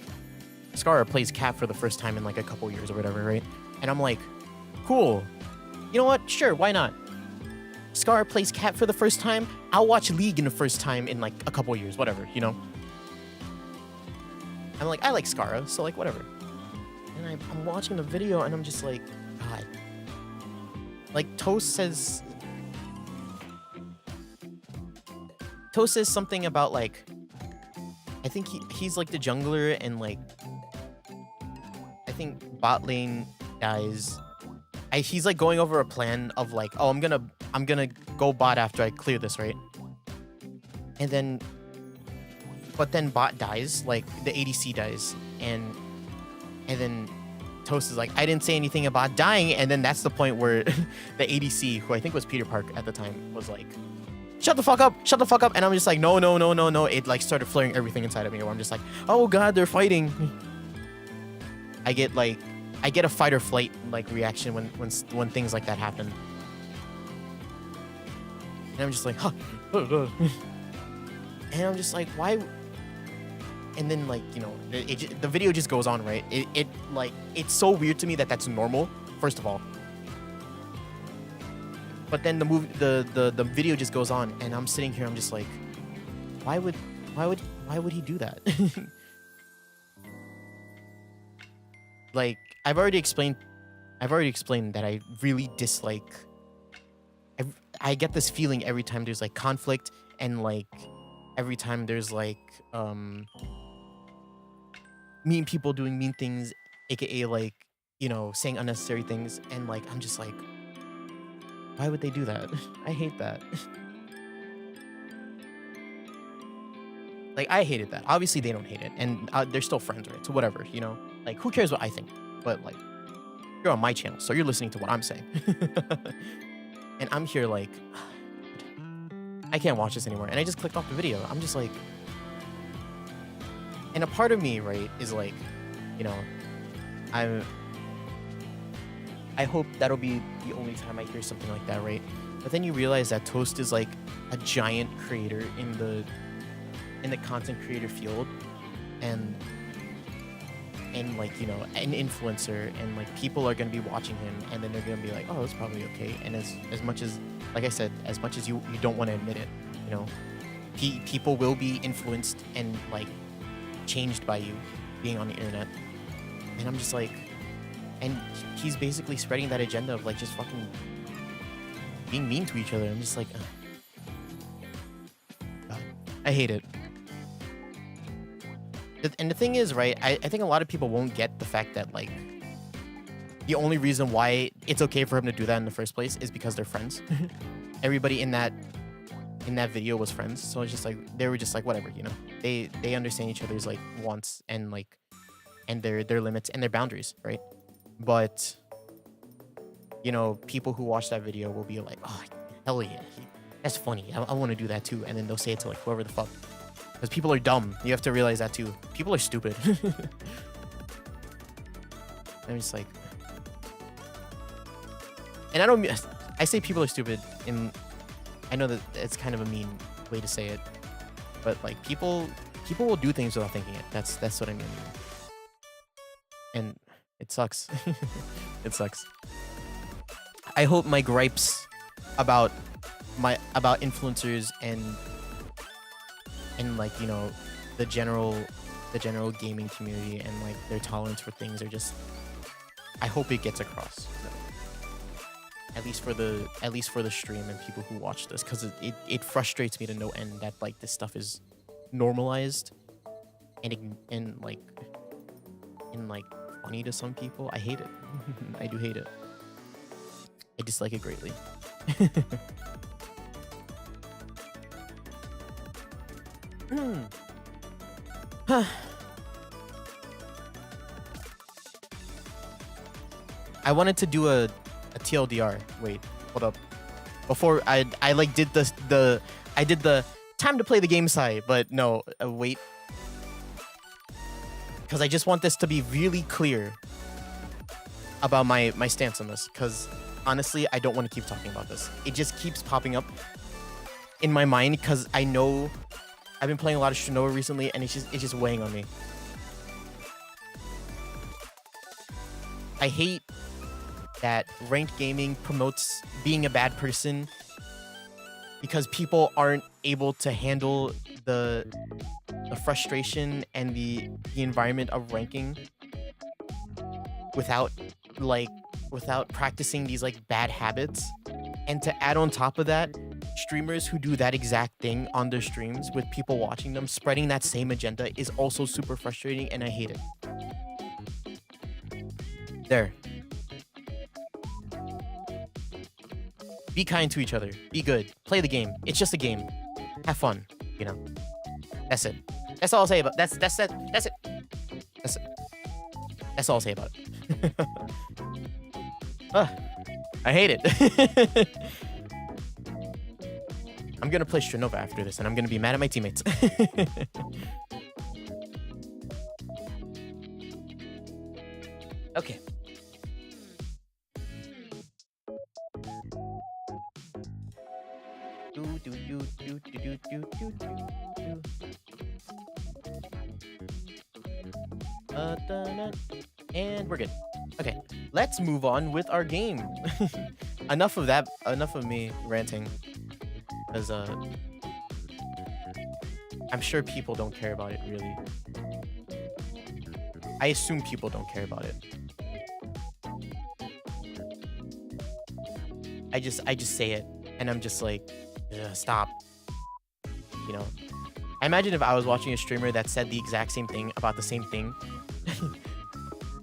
Scar plays Cat for the first time in like a couple years or whatever, right? And I'm like, cool. You know what? Sure, why not? Scar plays Cat for the first time. I'll watch League in the first time in like a couple years, whatever, you know? I'm like, I like Scara, so like, whatever. And I'm watching the video, and I'm just like, God. Like, Toast says something about, like, I think he's like the jungler, and like, I think bot lane dies. He's like going over a plan of like, oh, I'm gonna go bot after I clear this, right? And then, but then bot dies, like the ADC dies, and then Toast is like, I didn't say anything about dying, and then that's the point where the ADC, who I think was Peter Park at the time, was like, shut the fuck up, and I'm just like, no. It like started flaring everything inside of me, where I'm just like, oh God, they're fighting. I get a fight or flight like reaction when things like that happen, and I'm just like, huh. And I'm just like, why? And then, like, you know, the video just goes on, right? It's so weird to me that that's normal, first of all. But then the video just goes on, and I'm sitting here, I'm just like, why would he do that? Like, I've already explained that I really dislike. I get this feeling every time there's like conflict, and like every time there's like mean people doing mean things, aka like, you know, saying unnecessary things, and like I'm just like, why would they do that? I hate that. Like, I hated that. Obviously they don't hate it, and they're still friends, right? So whatever, you know, like, who cares what I think? But like, you're on my channel, so you're listening to what I'm saying. And I'm here like, I can't watch this anymore. And I just clicked off the video. I'm just like, and a part of me, right, is like, you know, I hope that'll be the only time I hear something like that, right? But then you realize that Toast is like a giant creator in the content creator field, and like, you know, an influencer, and like people are gonna be watching him, and then they're gonna be like, oh, it's probably okay. And as much as, like I said, as much as you don't want to admit it, you know, people will be influenced and like changed by you being on the internet. And I'm just like, and he's basically spreading that agenda of like just fucking being mean to each other. I'm just like, God, I hate it. And the thing is, right, I think a lot of people won't get the fact that like the only reason why it's okay for him to do that in the first place is because they're friends. Everybody in that video was friends, so it's just like they were just like, whatever, you know. They understand each other's like wants and like and their limits and their boundaries, right? But you know, people who watch that video will be like, oh, hell yeah, that's funny. I want to do that too. And then they'll say it to like whoever the fuck. Because people are dumb. You have to realize that too. People are stupid. I'm just like, and I don't. I say people are stupid, and I know that it's kind of a mean way to say it, but like people will do things without thinking it. That's what I mean. And it sucks. It sucks. I hope my gripes about influencers and like, you know, the general gaming community and like their tolerance for things are just, I hope it gets across. At least for the stream and people who watch this, because it frustrates me to no end that like this stuff is normalized and like funny to some people. I hate it. I do hate it. I dislike it greatly. I wanted to do a TLDR. Wait, hold up. Before I like did the time to play the game side, but no, wait. Because I just want this to be really clear about my stance on this. Because honestly, I don't want to keep talking about this. It just keeps popping up in my mind because I know I've been playing a lot of Shinoa recently, and it's just weighing on me. I hate that ranked gaming promotes being a bad person because people aren't able to handle the frustration and the environment of ranking without practicing these like bad habits. And to add on top of that, streamers who do that exact thing on their streams with people watching them spreading that same agenda is also super frustrating, and I hate it. There. Be kind to each other. Be good. Play the game. It's just a game. Have fun. You know. That's it. That's all I'll say about that's it. That's it. That's it. That's all I'll say about it. I hate it. I'm gonna play Shrinova after this, and I'm gonna be mad at my teammates. Okay. And we're good. Okay, let's move on with our game. Enough of that. Enough of me ranting. Because I'm sure people don't care about it, really. I assume people don't care about it. I just say it, and I'm just like, stop. You know, I imagine if I was watching a streamer that said the exact same thing about the same thing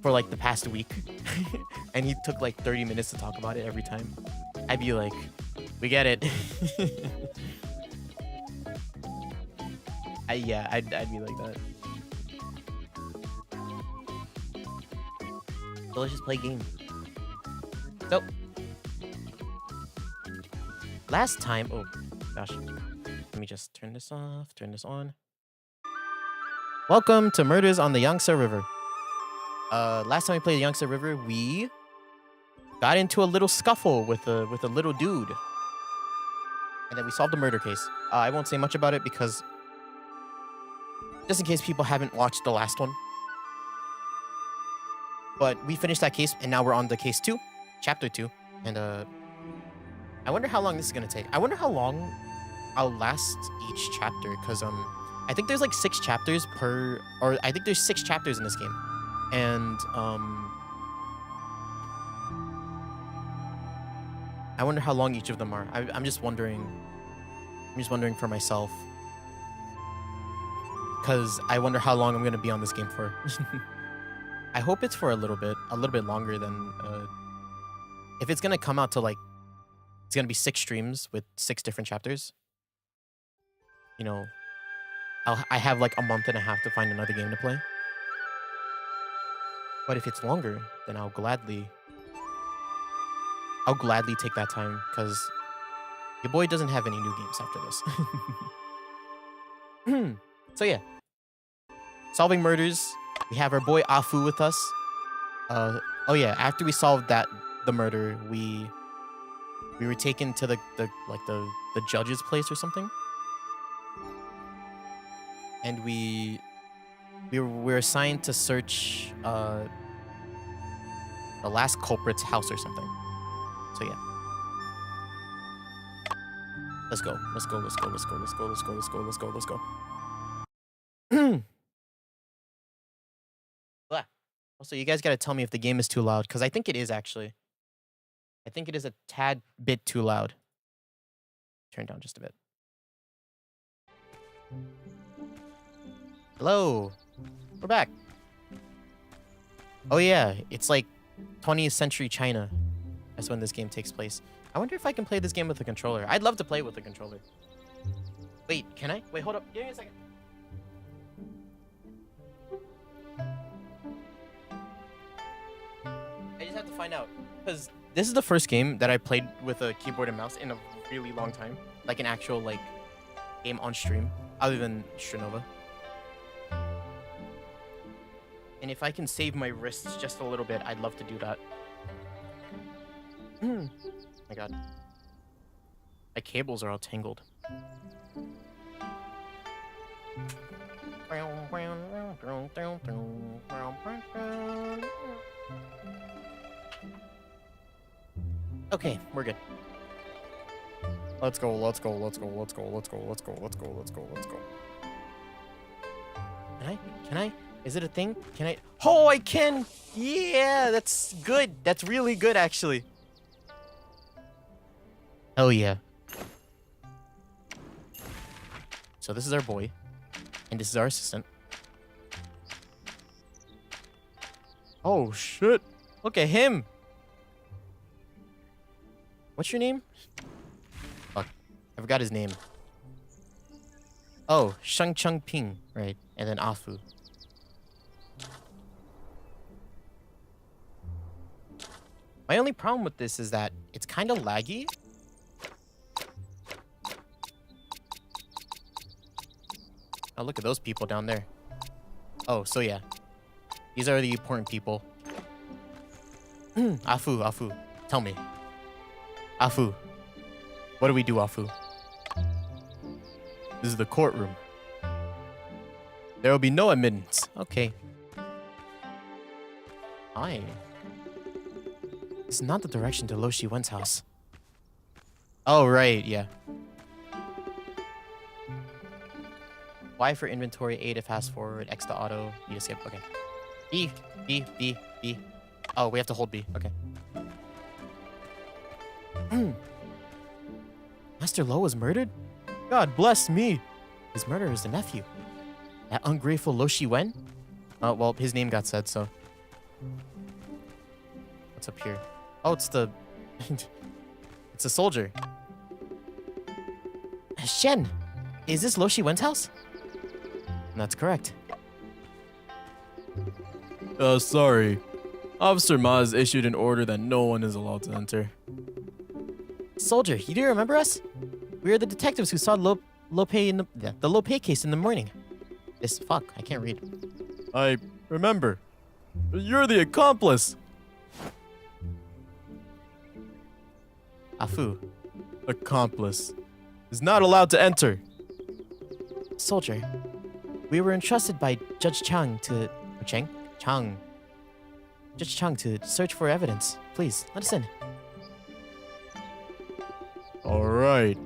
for like the past week, and he took like 30 minutes to talk about it every time, I'd be like, we get it. I'd be like that. So let's just play a game. So last time, oh gosh, let me just turn this off, turn this on. Welcome to Murders on the Yangtze River. Last time we played the Yangtze River, we got into a little scuffle with a little dude, and then we solved a murder case. I won't say much about it because just in case people haven't watched the last one. But we finished that case, and now we're on to case 2, chapter 2, and I wonder how long this is gonna take. I wonder how long I'll last each chapter, because I think there's like 6 chapters per, or I think there's 6 chapters in this game, and I wonder how long each of them are. I'm just wondering. I'm just wondering for myself, because I wonder how long I'm gonna be on this game for. I hope it's for a little bit longer than. If it's gonna come out to like, it's gonna be 6 streams with 6 different chapters. You know, I have like a month and a half to find another game to play. But if it's longer, then I'll gladly take that time, because your boy doesn't have any new games after this. So yeah, solving murders. We have our boy Afu with us. Oh yeah, after we solved the murder, we we were taken to the judge's place or something, and we were assigned to search the last culprit's house or something. So yeah. Let's go. Let's go. Let's go. Let's go. Let's go. Let's go. Let's go. Let's go. Let's go. Blah. Also, you guys gotta tell me if the game is too loud, because I think it is actually. I think it is a tad bit too loud. Turn down just a bit. Hello. We're back. Oh yeah, it's like 20th century China. That's when this game takes place. I wonder if I can play this game with a controller. I'd love to play with a controller. Wait, can I? Wait, hold up. Give me a second. I just have to find out. Because this is the first game that I played with a keyboard and mouse in a really long time. Like an actual, like, game on stream. Other than Strinova. And if I can save my wrists just a little bit, I'd love to do that. Oh my god. My cables are all tangled. Okay, we're good. Let's go, let's go, let's go, let's go, let's go, let's go, let's go, let's go, let's go. Can I? Is it a thing? Can I? Oh, I can! Yeah, that's good. That's really good, actually. Hell yeah. So this is our boy. And this is our assistant. Oh, shit. Look at him. What's your name? Fuck. I forgot his name. Oh, Shang Chung Ping. Right. And then Afu. My only problem with this is that it's kind of laggy. Oh, look at those people down there. Oh, so yeah. These are the important people. Afu, tell me. Afu. What do we do, Afu? This is the courtroom. There will be no admittance. Okay. Hi. This is not the direction to Lo Shi-wen's house. Oh, right, yeah. Y for inventory, A to fast forward, X to auto, B to skip. Okay. B. Oh, we have to hold B. Okay. Master Lo was murdered? God bless me. His murderer is the nephew. That ungrateful Lo Shi-wen? Oh, well, his name got said, so. What's up here? Oh, it's the... it's a soldier. Shen, is this Lo Shi-wen's house? That's correct. Sorry. Officer Ma has issued an order that no one is allowed to enter. Soldier, you do remember us? We are the detectives who saw Lope in the Lope case in the morning. Fuck, I can't read. I remember. You're the accomplice. Afu. Accomplice. Is not allowed to enter. Soldier. We were entrusted by Judge Chang to... Chang. Judge Chang to search for evidence. Please, let us in. Alright.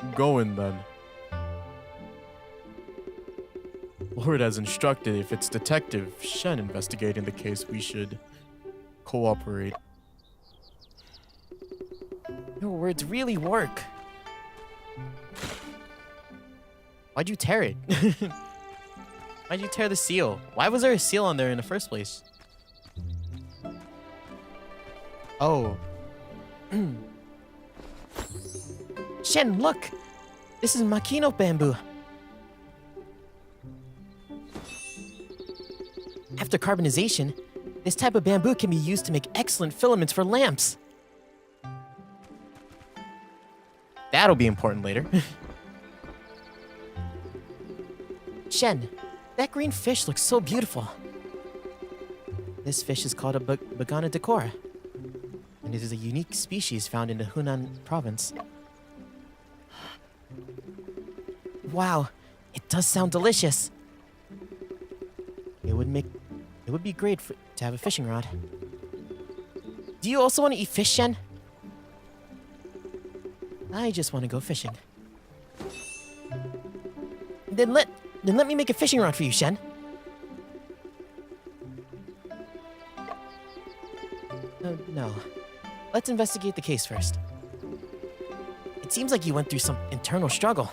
I'm going then. Lord has instructed if it's Detective Shen investigating the case, we should cooperate. Your words really work. Why'd you tear it? Why'd you tear the seal? Why was there a seal on there in the first place? Oh. Shen, look! This is Makino bamboo. After carbonization, this type of bamboo can be used to make excellent filaments for lamps. That'll be important later. Shen, that green fish looks so beautiful. This fish is called a Bagana decora. and it is a unique species found in the Hunan province. Wow, it does sound delicious. It would be great to have a fishing rod. Do you also want to eat fish, Shen? I just want to go fishing. Then let me make a fishing rod for you, Shen. No. Let's investigate the case first. It seems like you went through some internal struggle.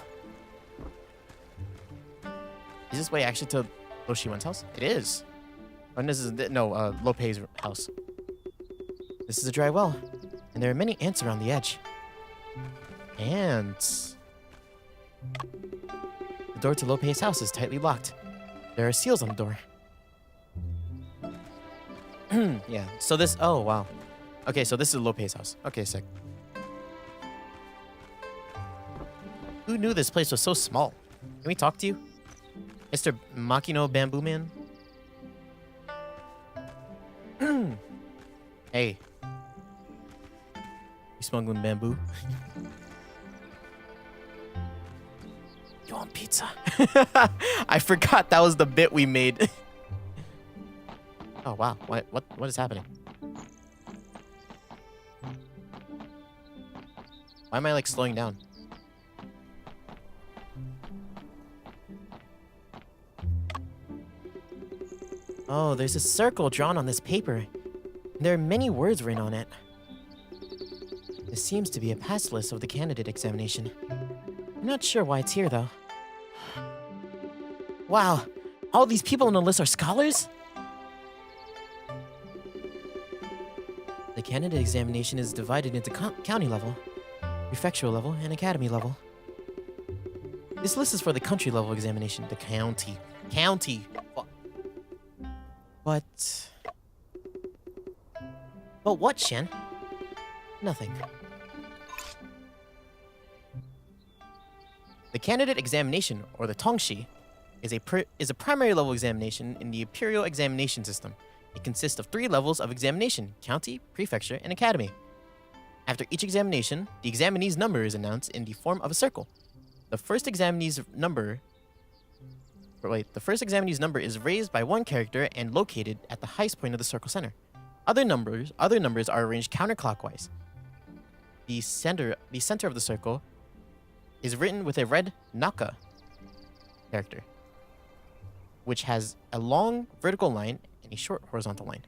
Is this way actually to Lo Shiwen's house? It is. Oh, this is Lopei's house. This is a dry well, and there are many ants around the edge. Ants. The door to Lopei's house is tightly locked. There are seals on the door. Yeah. So this. Oh wow. Okay, so this is Lopei's house. Okay, sick. Who knew this place was so small? Can we talk to you, Mr. Makino Bamboo Man? Hey. You smuggling bamboo? You want pizza? I forgot that was the bit we made. Oh wow, what is happening? Why am I like slowing down? Oh, there's a circle drawn on this paper. There are many words written on it. This seems to be a pass list of the candidate examination. I'm not sure why it's here, though. Wow, all these people on the list are scholars? The candidate examination is divided into county level, prefectural level, and academy level. This list is for the country level examination. The county. But what, Shen? Nothing. The candidate examination, or the Tongshi, is a primary level examination in the imperial examination system. It consists of 3 levels of examination: county, prefecture, and academy. After each examination, the examinee's number is announced in the form of a circle. The first examinee's number is raised by 1 character and located at the highest point of the circle center. Other numbers are arranged counterclockwise. The center of the circle is written with a red Naka character, which has a long vertical line and a short horizontal line.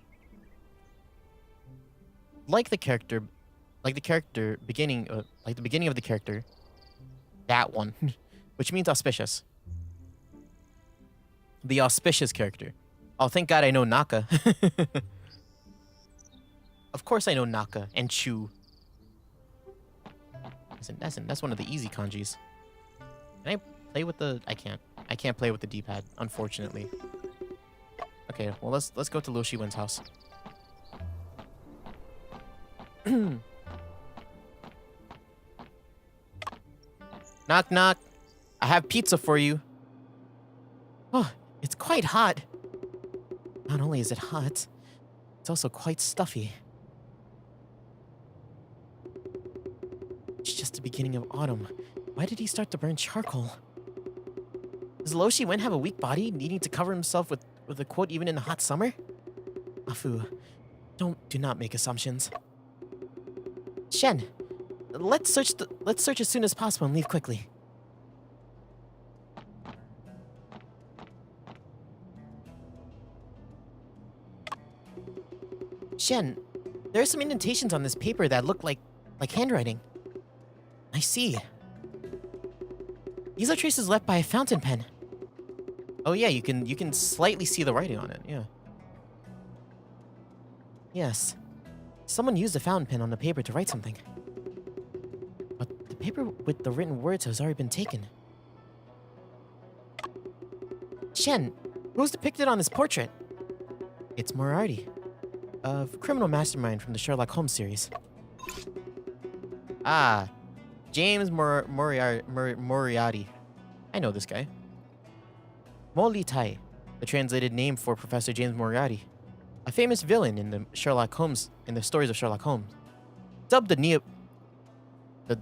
Like the beginning of the character, that one, which means auspicious. The auspicious character. Oh, thank God I know Naka. Of course I know Naka and Chu. That's one of the easy kanjis. Can I play with the... I can't play with the D-pad, unfortunately. Okay, well let's go to Lo Shiwen's house. Knock knock. I have pizza for you. Oh, it's quite hot. Not only is it hot, it's also quite stuffy. It's just the beginning of autumn. Why did he start to burn charcoal? Does Lo Shiwen have a weak body, needing to cover himself with a quote even in the hot summer? Afu, do not make assumptions. Shen, let's search as soon as possible and leave quickly. Shen, there are some indentations on this paper that look like handwriting. I see. These are traces left by a fountain pen. Oh yeah, you can slightly see the writing on it, yeah. Yes. Someone used a fountain pen on the paper to write something. But the paper with the written words has already been taken. Shen, who's depicted on this portrait? It's Moriarty, a criminal mastermind from the Sherlock Holmes series. Ah, James Moriarty. I know this guy. MAULED, the translated name for Professor James Moriarty, a famous villain in the stories of Sherlock Holmes. dubbed I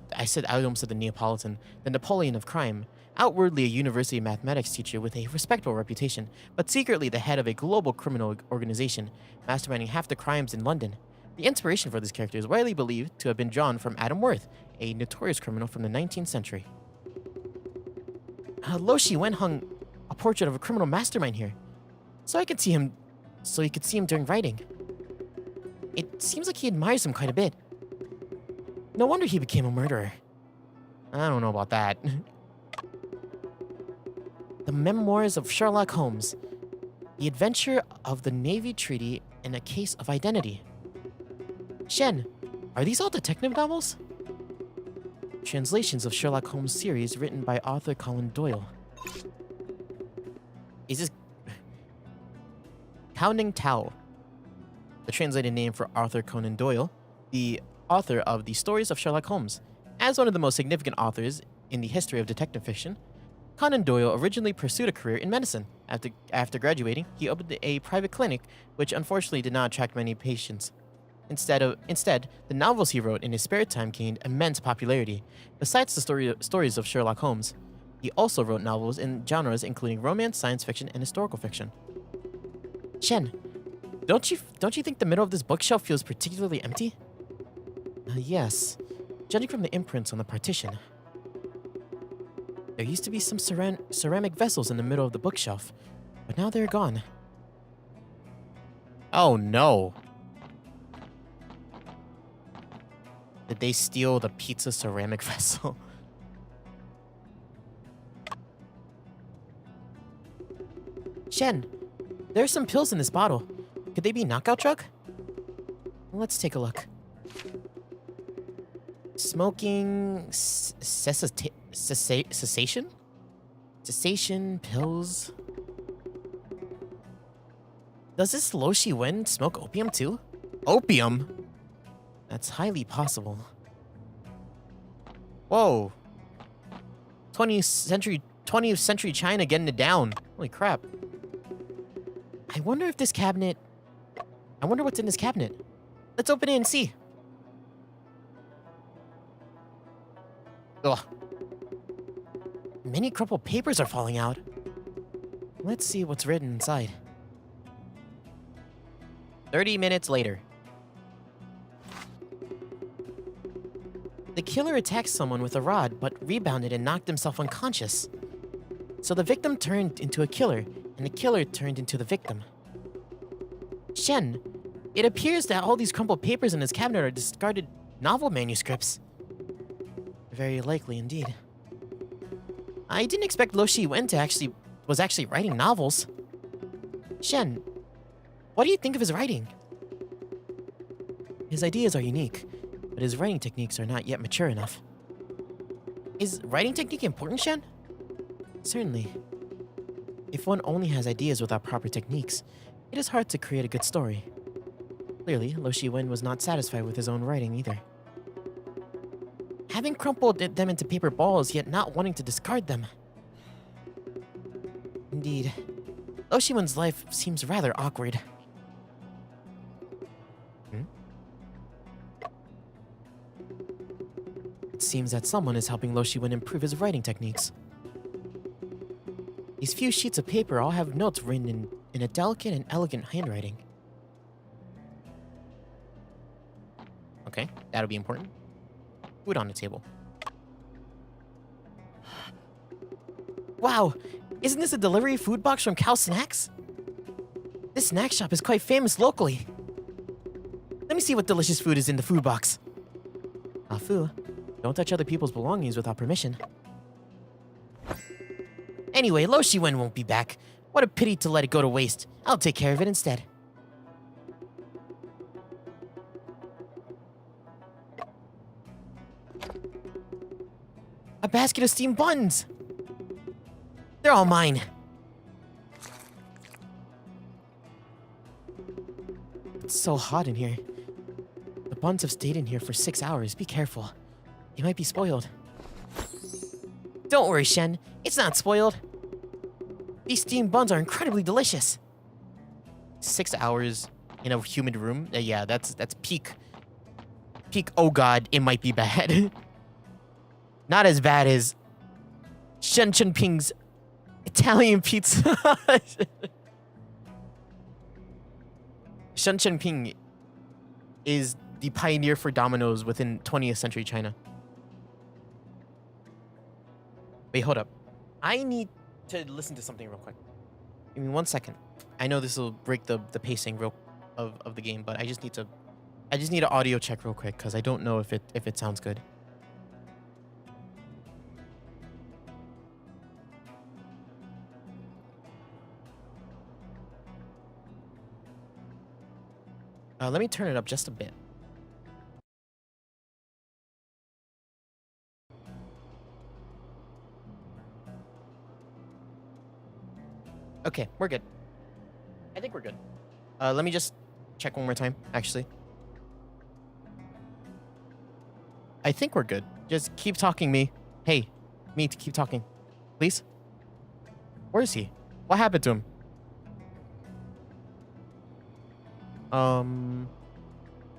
almost said the Neapolitan, the Napoleon of crime. Outwardly a university mathematics teacher with a respectable reputation, but secretly the head of a global criminal organization, masterminding half the crimes in London. The inspiration for this character is widely believed to have been drawn from Adam Worth, a notorious criminal from the 19th century. Lo Shi-wen hung a portrait of a criminal mastermind here, so you could see him during writing. It seems like he admires him quite a bit. No wonder he became a murderer. I don't know about that. The Memoirs of Sherlock Holmes. The Adventure of the Navy Treaty and a Case of Identity. Shen, are these all detective novels? Translations of Sherlock Holmes series written by author Conan Doyle. Is this... Counting Tao, the translated name for Arthur Conan Doyle, the author of the stories of Sherlock Holmes. As one of the most significant authors in the history of detective fiction, Conan Doyle originally pursued a career in medicine. After graduating, he opened a private clinic, which unfortunately did not attract many patients. Instead, the novels he wrote in his spare time gained immense popularity. Besides the stories of Sherlock Holmes, he also wrote novels in genres including romance, science fiction, and historical fiction. Shen, don't you think the middle of this bookshelf feels particularly empty? Yes, judging from the imprints on the partition. There used to be some ceramic vessels in the middle of the bookshelf, but now they're gone. Oh no. Did they steal the pizza ceramic vessel? Shen, there are some pills in this bottle. Could they be knockout drug? Let's take a look. Smoking cessation? Cessation pills. Does this Lo Shi-wen smoke opium too? Opium? That's highly possible. Whoa. 20th century China getting it down. Holy crap. I wonder what's in this cabinet. Let's open it and see. Ugh. Many crumpled papers are falling out. Let's see what's written inside. 30 minutes later. The killer attacked someone with a rod, but rebounded and knocked himself unconscious. So the victim turned into a killer, and the killer turned into the victim. Shen, it appears that all these crumpled papers in this cabinet are discarded novel manuscripts. Very likely indeed. I didn't expect Lo Shi-wen was actually writing novels. Shen, what do you think of his writing? His ideas are unique, but his writing techniques are not yet mature enough. Is writing technique important, Shen? Certainly. If one only has ideas without proper techniques, it is hard to create a good story. Clearly, Lo Shi-wen was not satisfied with his own writing either. Having crumpled them into paper balls, yet not wanting to discard them. Indeed, Lo Shi-wen's life seems rather awkward. It seems that someone is helping Lo Shi-wen improve his writing techniques. These few sheets of paper all have notes written in a delicate and elegant handwriting. Okay, that'll be important. Food on the table. Wow, isn't this a delivery food box from Cow Snacks? This snack shop is quite famous locally. Let me see what delicious food is in the food box. Afu, don't touch other people's belongings without permission. Anyway, Lo Shi-wen won't be back. What a pity to let it go to waste. I'll take care of it instead. A basket of steamed buns! They're all mine. It's so hot in here. The buns have stayed in here for 6 hours. Be careful. They might be spoiled. Don't worry, Shen. It's not spoiled. These steamed buns are incredibly delicious. 6 hours in a humid room? Yeah, that's peak. peek. Oh god, it might be bad. Not as bad as Shen Ping's Italian pizza. Shen Ping is the pioneer for Domino's within 20th century China. Wait, hold up. I need to listen to something real quick. Give me 1 second. I know this will break the pacing of the game, but I just need an audio check real quick because I don't know if it sounds good. Let me turn it up just a bit. Okay, we're good. I think we're good. Let me just check one more time, actually. I think we're good. Just keep talking, me. Hey, me, keep talking. Please? Where is he? What happened to him?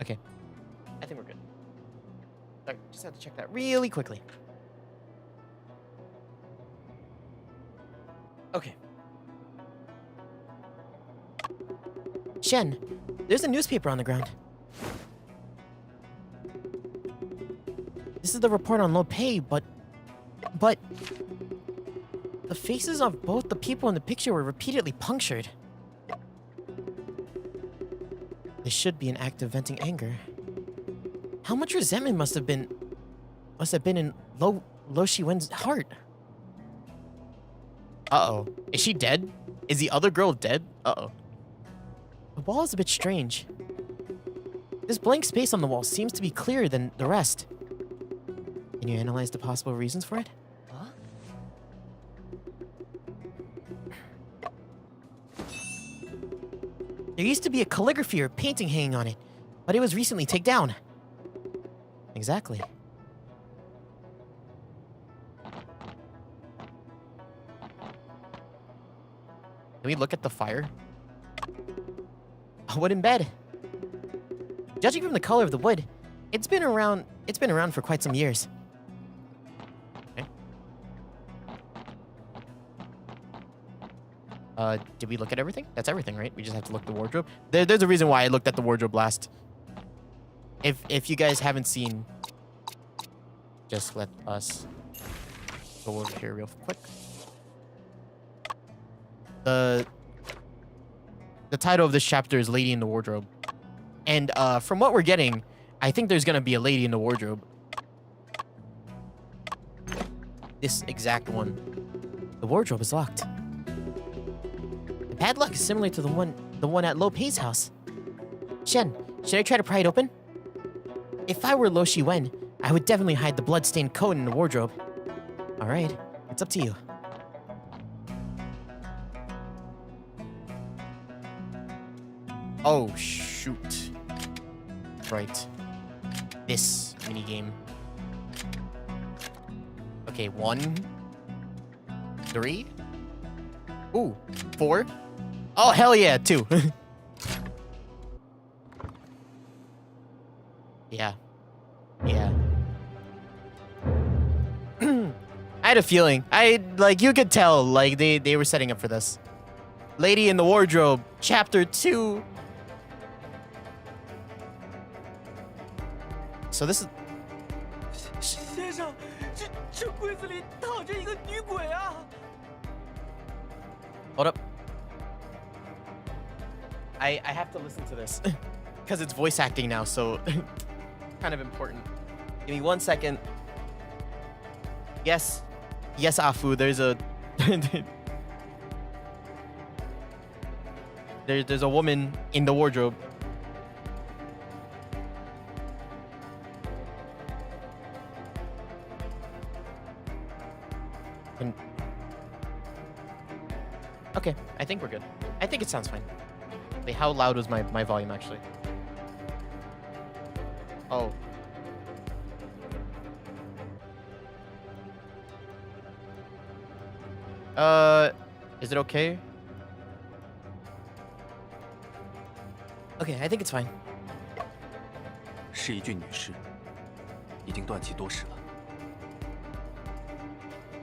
Okay. I think we're good. Sorry, just have to check that really quickly. Okay. Shen, there's a newspaper on the ground. This is the report on low pay, but the faces of both the people in the picture were repeatedly punctured. This should be an act of venting anger. How much resentment must have been in Lo Shiwen's heart? Uh-oh. Is she dead? Is the other girl dead? Uh-oh. The wall is a bit strange. This blank space on the wall seems to be clearer than the rest. Can you analyze the possible reasons for it? Huh? There used to be a calligraphy or painting hanging on it, but it was recently taken down. Exactly. Can we look at the fire? A wooden bed. Judging from the color of the wood, it's been around for quite some years. Okay. Did we look at everything? That's everything, right? We just have to look at the wardrobe. There's a reason why I looked at the wardrobe last. If you guys haven't seen, just let us go over here real quick. The title of this chapter is Lady in the Wardrobe. And from what we're getting, I think there's gonna be a lady in the wardrobe. This exact one. The wardrobe is locked. The padlock is similar to the one at Lo Pei's house. Shen, should I try to pry it open? If I were Lo Shiwen, I would definitely hide the blood-stained coat in the wardrobe. Alright, it's up to you. Oh, shoot. Right. This minigame. Okay, 1, 3. Ooh, 4. Oh, hell yeah, 2. Yeah. Yeah. I had a feeling. You could tell, they were setting up for this. Lady in the Wardrobe, Chapter 2. So this is... Hold up. I have to listen to this. Because it's voice acting now, so... kind of important. Give me 1 second. Yes. Yes, Afu, there's a... there's a woman in the wardrobe. Okay, I think we're good. I think it sounds fine. Wait, how loud was my volume actually? Oh. Is it okay? Okay, I think it's fine. 是一具女尸，已经断气多时了。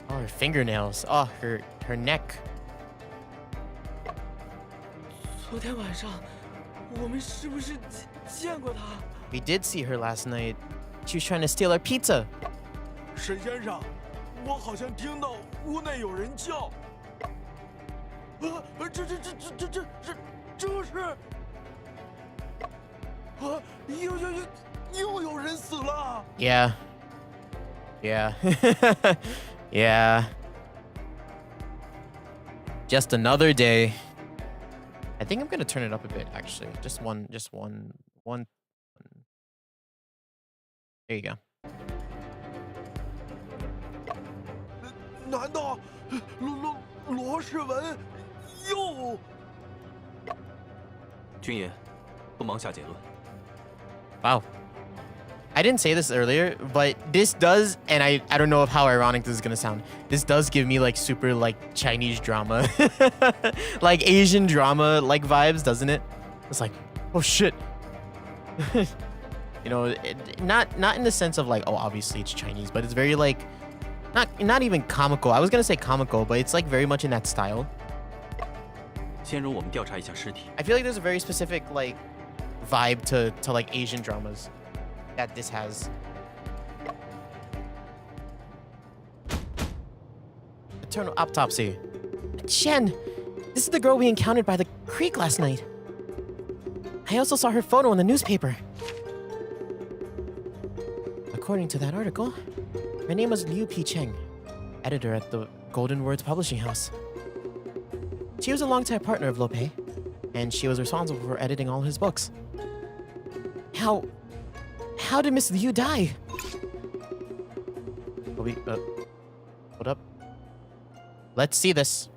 Oh, her fingernails. Oh, her neck. 昨天晚上，我们是不是见过她？ We did see her last night. She was trying to steal our pizza. 沈先生，我好像听到屋内有人叫。这是啊，又有人死了。Yeah. Yeah. Yeah. Just another day. I think I'm gonna turn it up a bit, actually. Just one. There you go. 难道罗世文又？君爷，不忙下结论。 Wow. I didn't say this earlier, but this does, and I don't know how ironic this is gonna sound. This does give me like super like Chinese drama, like Asian drama like vibes, doesn't it? It's like, oh shit. You know, not in the sense of like, oh, obviously it's Chinese, but it's very like, not even comical. I was gonna say comical, but it's like very much in that style. 先容我们调查一下尸体。 I feel like there's a very specific like vibe to like Asian dramas that this has. Eternal autopsy. Shen, this is the girl we encountered by the creek last night. I also saw her photo in the newspaper. According to that article, her name was Liu P. Cheng, editor at the Golden Words Publishing House. She was a longtime partner of Lope, and she was responsible for editing all his books. How did Miss Liu die? Hold up. Let's see this.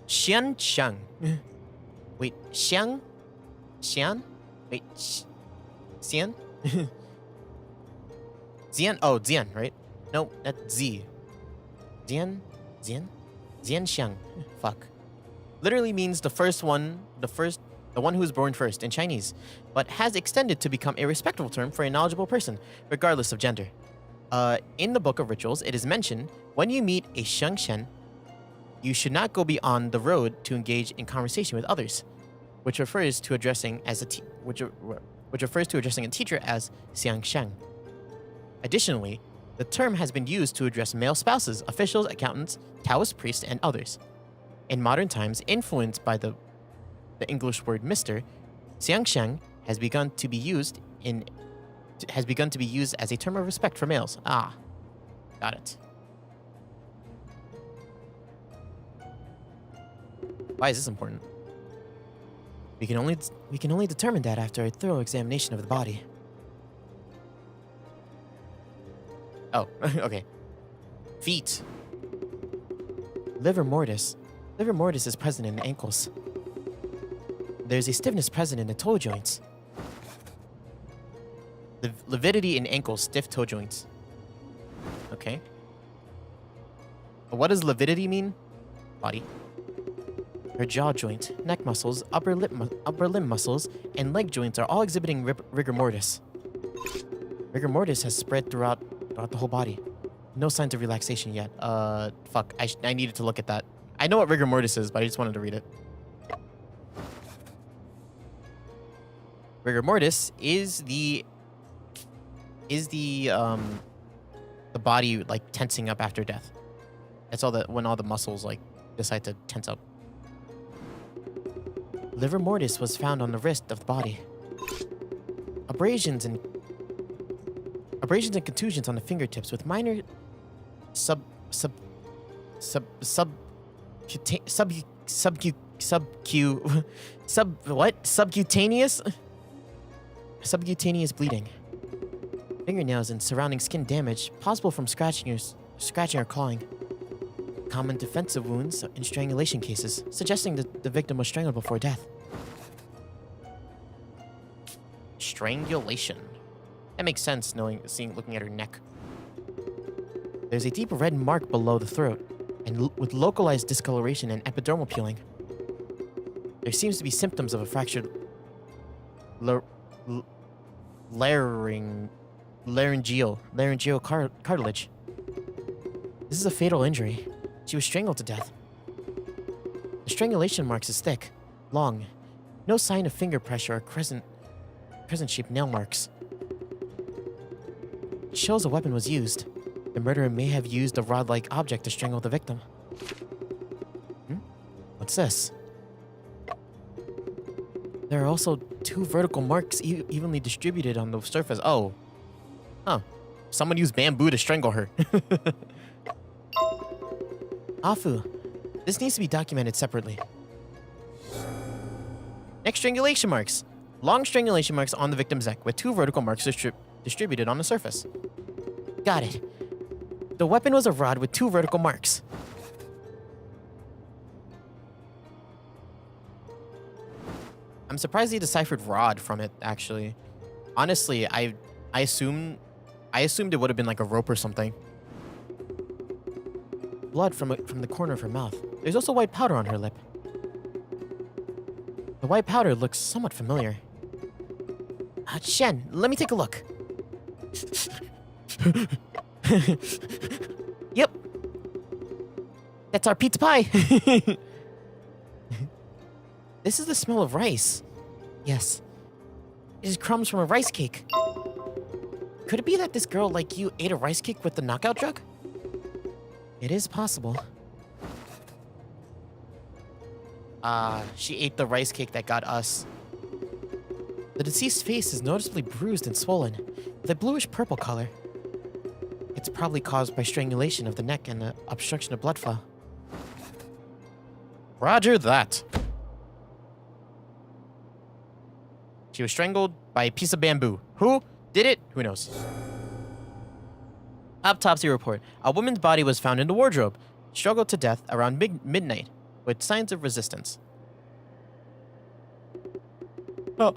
Xian Xiang. Wait, Xiang? Xian? Wait, Xian? Zian? Oh, Zian, right? No, that's Z. Zian? Zian Xiang. Fuck. Literally means the one who was born first in Chinese, but has extended to become a respectable term for a knowledgeable person, regardless of gender. In the Book of Rituals, it is mentioned when you meet a Xiangshen, you should not go beyond the road to engage in conversation with others, which refers to addressing a teacher as Xiangsheng. Additionally, the term has been used to address male spouses, officials, accountants, Taoist priests, and others. In modern times, influenced by the English word Mr., Xiangsheng has begun to be used as a term of respect for males. Ah, got it. Why is this important? We can only determine that after a thorough examination of the body. Oh, okay. Feet. Livor mortis. Livor mortis is present in the ankles. There's a stiffness present in the toe joints. The lividity in ankles, stiff toe joints. Okay. What does lividity mean? Body. Her jaw joint, neck muscles, upper limb muscles, and leg joints are all exhibiting rigor mortis. Rigor mortis has spread throughout the whole body. No signs of relaxation yet. Fuck. I needed to look at that. I know what rigor mortis is, but I just wanted to read it. Rigor mortis is the body like tensing up after death. That's when all the muscles like decide to tense up. Livor mortis was found on the wrist of the body. Abrasions and contusions on the fingertips with minor subcutaneous bleeding. Fingernails and surrounding skin damage, possible from scratching or clawing. Common defensive wounds in strangulation cases, suggesting that the victim was strangled before death. Strangulation. That makes sense, looking at her neck. There's a deep red mark below the throat, and with localized discoloration and epidermal peeling. There seems to be symptoms of a fractured laryngeal cartilage. This is a fatal injury. She was strangled to death. The strangulation marks is thick, long, no sign of finger pressure or crescent-shaped nail marks. It shows a weapon was used. The murderer may have used a rod-like object to strangle the victim. What's this? There are also 2 vertical marks evenly distributed on the surface. Oh. Huh. Someone used bamboo to strangle her. Afu, this needs to be documented separately. Next, strangulation marks. Long strangulation marks on the victim's neck with 2 vertical marks distributed on the surface. Got it. The weapon was a rod with 2 vertical marks. I'm surprised he deciphered rod from it, actually. Honestly, I assumed it would have been like a rope or something. Blood from the corner of her mouth. There's also white powder on her lip. The white powder looks somewhat familiar. Shen, let me take a look. Yep. That's our pizza pie. This is the smell of rice. Yes. It is crumbs from a rice cake. Could it be that this girl like you ate a rice cake with the knockout drug? It is possible. She ate the rice cake that got us. The deceased's face is noticeably bruised and swollen, with a bluish-purple color. It's probably caused by strangulation of the neck and the obstruction of blood flow. Roger that. She was strangled by a piece of bamboo. Who did it? Who knows? Autopsy report. A woman's body was found in the wardrobe, struggled to death around midnight, with signs of resistance. How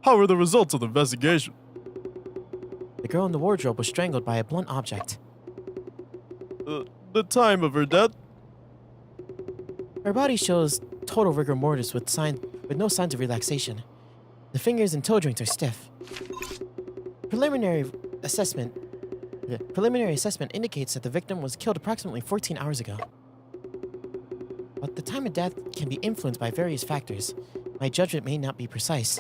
are the results of the investigation? The girl in the wardrobe was strangled by a blunt object. The time of her death? Her body shows total rigor mortis with no signs of relaxation. The fingers and toe joints are stiff. Preliminary assessment indicates that the victim was killed approximately 14 hours ago. But the time of death can be influenced by various factors. My judgment may not be precise.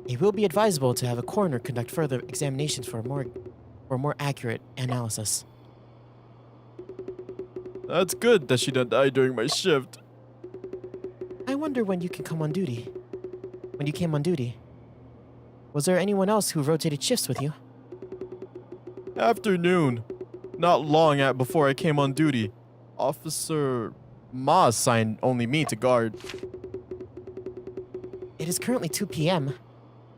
It will be advisable to have a coroner conduct further examinations for a more accurate analysis. That's good that she didn't die during my shift. I wonder when you can come on duty. When you came on duty. Was there anyone else who rotated shifts with you? Afternoon. Not long before I came on duty. Officer Ma assigned only me to guard. It is currently 2 p.m.,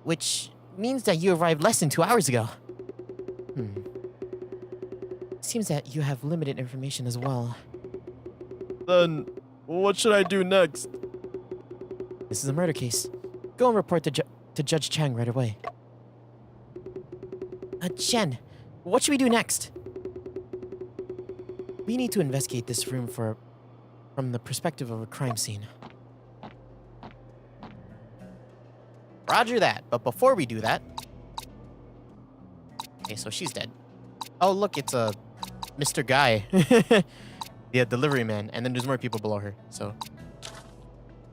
which means that you arrived less than 2 hours ago. Seems that you have limited information as well. Then, what should I do next? This is a murder case. Go and report to Judge Chang right away. Chen, what should we do next? We need to investigate this room from the perspective of a crime scene. Roger that, but before we do that... Okay, so she's dead. Oh, look, it's a Mr. Guy. The delivery man, and then there's more people below her, so...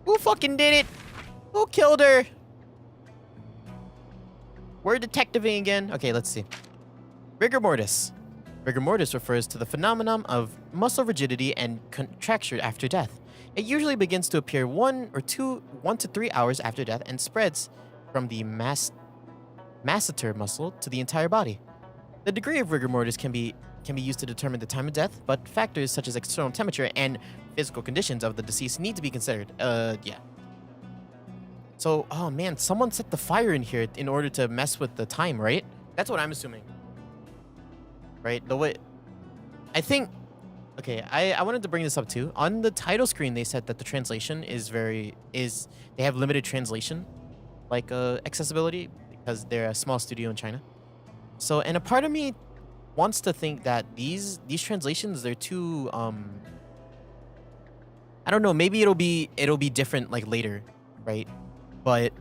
Who fucking did it? Who killed her? We're detectiving again. Okay, let's see. Rigor mortis. Rigor mortis refers to the phenomenon of muscle rigidity and contracture after death. It usually begins to appear 1 to 3 hours after death and spreads from the masseter muscle to the entire body. The degree of rigor mortis can be used to determine the time of death, but factors such as external temperature and physical conditions of the deceased need to be considered. Yeah. So, oh man, someone set the fire in here in order to mess with the time, right? That's what I'm assuming. Right? The way... I think... Okay, I wanted to bring this up too. On the title screen, they said that the translation they have limited translation, like accessibility, because they're a small studio in China. So, and a part of me wants to think that these translations, they're too, I don't know, maybe it'll be different like later, right? But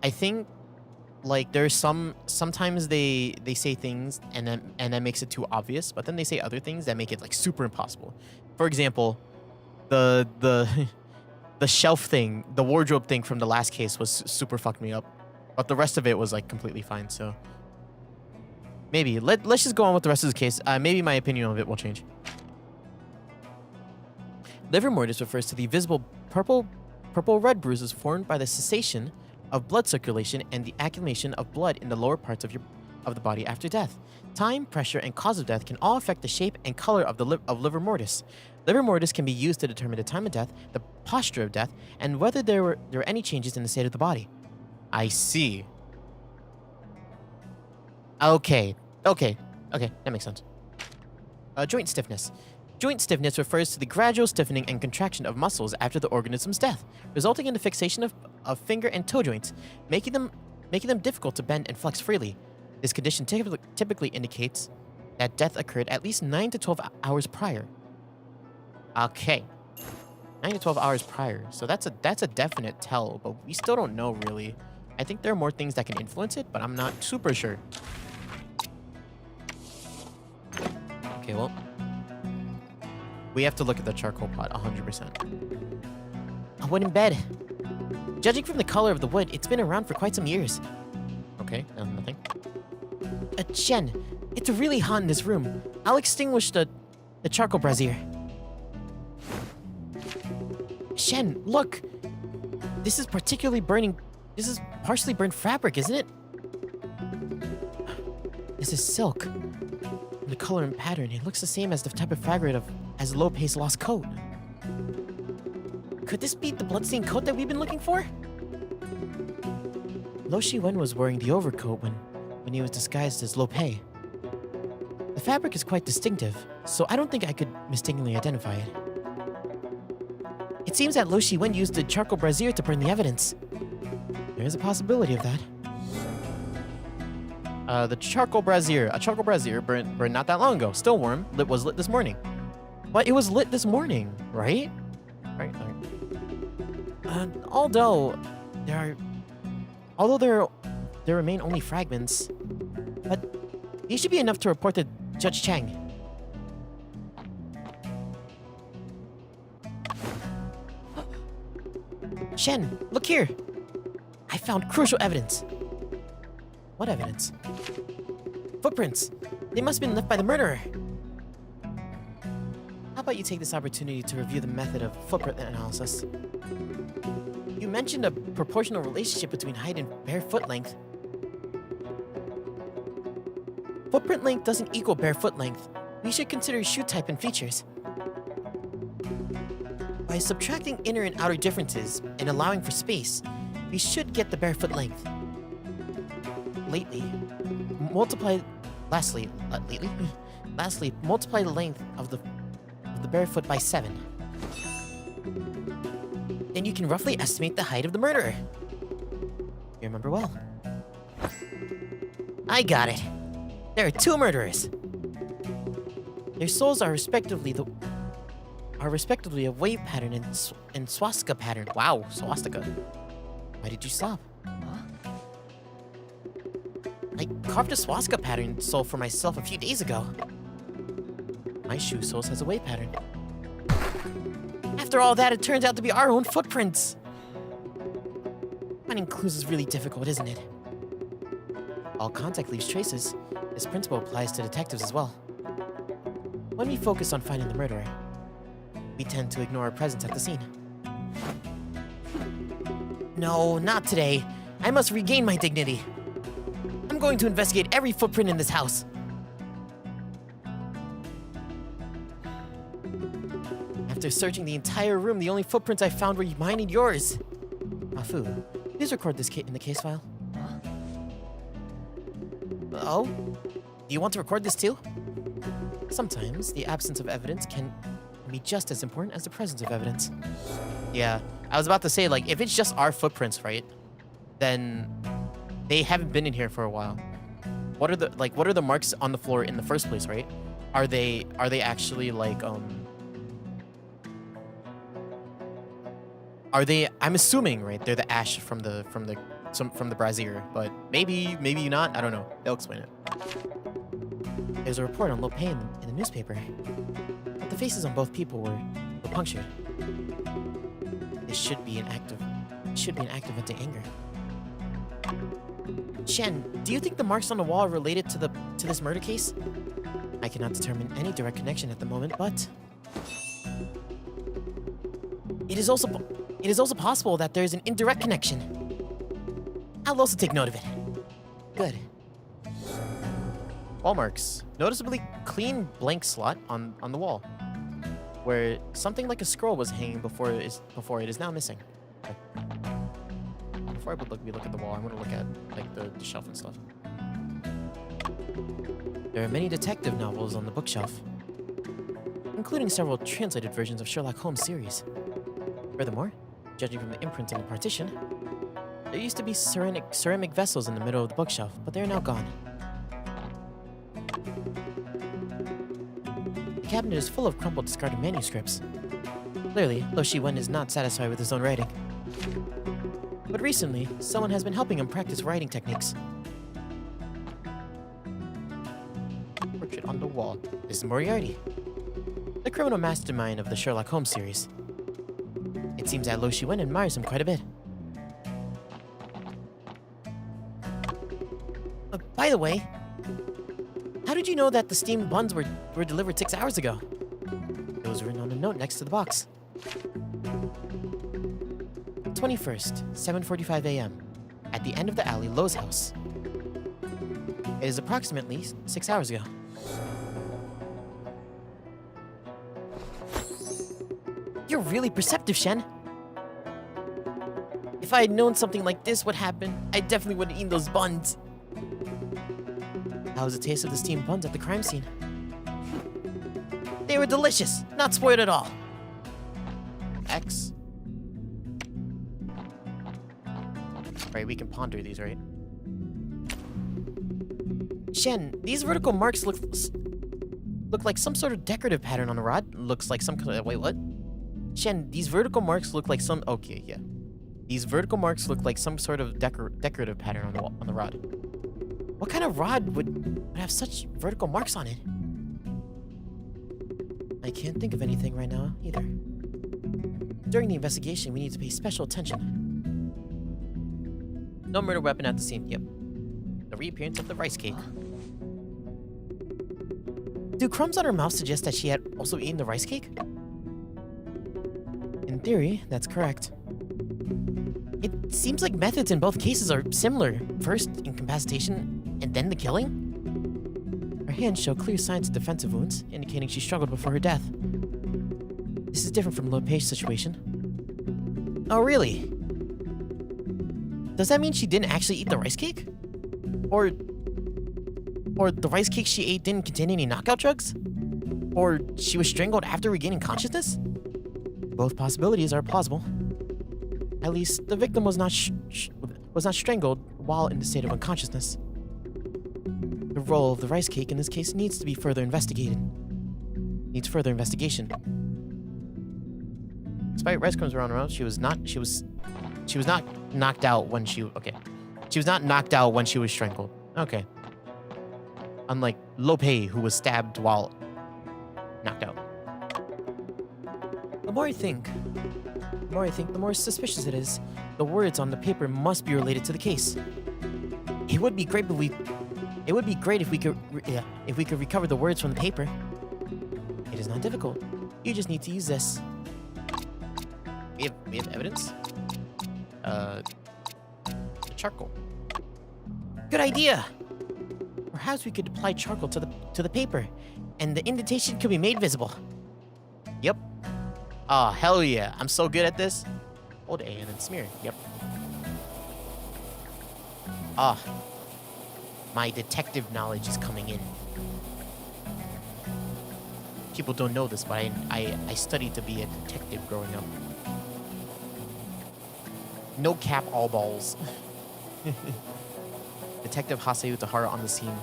I think like there's sometimes they say things and that makes it too obvious, but then they say other things that make it like super impossible. For example, the the shelf thing, the wardrobe thing from the last case was super fucked me up, but the rest of it was like completely fine. So maybe let's just go on with the rest of the case. Maybe my opinion of it will change. Livor mortis refers to the visible purple-red bruises formed by the cessation of blood circulation and the accumulation of blood in the lower parts of the body after death. Time, pressure, and cause of death can all affect the shape and color of livor mortis. Livor mortis can be used to determine the time of death, the posture of death, and whether there were any changes in the state of the body. I see. Okay, that makes sense. Joint stiffness. Joint stiffness refers to the gradual stiffening and contraction of muscles after the organism's death, resulting in the fixation of finger and toe joints, making them difficult to bend and flex freely. This condition typically indicates that death occurred at least 9 to 12 hours prior. Okay. 9 to 12 hours prior. So that's a definite tell, but we still don't know really. I think there are more things that can influence it, but I'm not super sure. Okay, well, we have to look at the charcoal pot 100%. A wooden bed. Judging from the color of the wood, it's been around for quite some years. Okay, nothing. Shen, it's really hot in this room. I'll extinguish the charcoal brazier. Shen, look! This is partially burned fabric, isn't it? This is silk. The color and pattern, it looks the same as the type of fabric as Lo Pei's lost coat. Could this be the bloodstained coat that we've been looking for? Lo Shiwen was wearing the overcoat when he was disguised as Lo Pei. The fabric is quite distinctive, so I don't think I could mistakenly identify it. It seems that Lo Shiwen used the charcoal brazier to burn the evidence. There is a possibility of that. The charcoal brazier. A charcoal brazier burned not that long ago. Still warm. Was lit this morning. But it was lit this morning, right? Right. Although there remain only fragments, but these should be enough to report to Judge Chang. Shen, look here! I found crucial evidence. What evidence? Footprints. They must have been left by the murderer. How about you take this opportunity to review the method of footprint analysis? You mentioned a proportional relationship between height and bare foot length. Footprint length doesn't equal bare foot length. We should consider shoe type and features. By subtracting inner and outer differences and allowing for space, we should get the bare foot length. Lastly, multiply the length of the bare foot by 7. Then you can roughly estimate the height of the murderer. You remember well. I got it. There are 2 murderers. Their souls are respectively a wave pattern and swastika pattern. Wow, swastika. Why did you stop? I carved a swastika pattern soul for myself a few days ago. My shoe soles has a wave pattern. After all that, it turns out to be our own footprints. Finding clues is really difficult, isn't it? All contact leaves traces. This principle applies to detectives as well. When we focus on finding the murderer, we tend to ignore our presence at the scene. No, not today. I must regain my dignity. I'm going to investigate every footprint in this house. After searching the entire room, the only footprints I found were mine and yours. Mafu, please record this in the case file. Oh? Do you want to record this too? Sometimes the absence of evidence can be just as important as the presence of evidence. Yeah, I was about to say, like, if it's just our footprints, right? Then they haven't been in here for a while. What are the marks on the floor in the first place, right? Are they actually like I'm assuming, right? They're the ash from the some from the brazier, but maybe not. I don't know. They'll explain it. There's a report on low pay in the newspaper, but the faces on both people were punctured. This should be an act of venting anger. Shen, do you think the marks on the wall are related to this murder case? I cannot determine any direct connection at the moment, but it is also possible that there is an indirect connection. I'll also take note of it. Good. Wall marks. Noticeably clean blank slot on the wall, where something like a scroll was hanging before it is now missing. Okay. Before we look at the wall, I want to look at like the shelf and stuff. There are many detective novels on the bookshelf, including several translated versions of Sherlock Holmes series. Furthermore, judging from the imprint on the partition, there used to be ceramic vessels in the middle of the bookshelf, but they are now gone. The cabinet is full of crumpled, discarded manuscripts. Clearly, Lo Shi-wen is not satisfied with his own writing. But recently, someone has been helping him practice writing techniques. Portrait on the wall. This is Moriarty, the criminal mastermind of the Sherlock Holmes series. It seems that Lo Shi-wen admires him quite a bit. By the way, how did you know that the steamed buns were delivered 6 hours ago? It was written on a note next to the box. 21st, 7:45 a.m. At the end of the alley, Lo's house. It is approximately 6 hours ago. You're really perceptive, Shen. If I had known something like this would happen, I definitely would have eaten those buns. How was the taste of the steamed buns at the crime scene? They were delicious, not spoiled at all. X. Right, we can ponder these, right? Shen, these vertical marks look like some sort of decorative pattern on the rod. Looks like some kind of... Wait, what? Shen, these vertical marks look like some... Okay, yeah. These vertical marks look like some sort of decorative pattern on the rod. What kind of rod would have such vertical marks on it? I can't think of anything right now, either. During the investigation, we need to pay special attention. No murder weapon at the scene. Yep. The reappearance of the rice cake. Do crumbs on her mouth suggest that she had also eaten the rice cake? In theory, that's correct. It seems like methods in both cases are similar. First, incapacitation, and then the killing? Her hands show clear signs of defensive wounds, indicating she struggled before her death. This is different from Lo Pei's situation. Oh, really? Does that mean she didn't actually eat the rice cake? Or the rice cake she ate didn't contain any knockout drugs? Or she was strangled after regaining consciousness? Both possibilities are plausible. At least, the victim was not strangled while in the state of unconsciousness. The role of the rice cake in this case needs to be further investigated. Needs further investigation. Despite rice crumbs around, she was not knocked out when she... Okay. She was not knocked out when she was strangled. Okay. Unlike Lo Pei, who was stabbed while knocked out. The more I think, the more suspicious it is. The words on the paper must be related to the case. It would be great if we could recover the words from the paper. It is not difficult. You just need to use this. We have evidence. Charcoal. Good idea. Perhaps we could apply charcoal to the paper, and the indentation could be made visible. Yep. Oh, hell yeah. I'm so good at this. Hold A and then smear. Yep. Ah. My detective knowledge is coming in. People don't know this, but I studied to be a detective growing up. No cap, all balls. Detective Hase Utahara on the scene.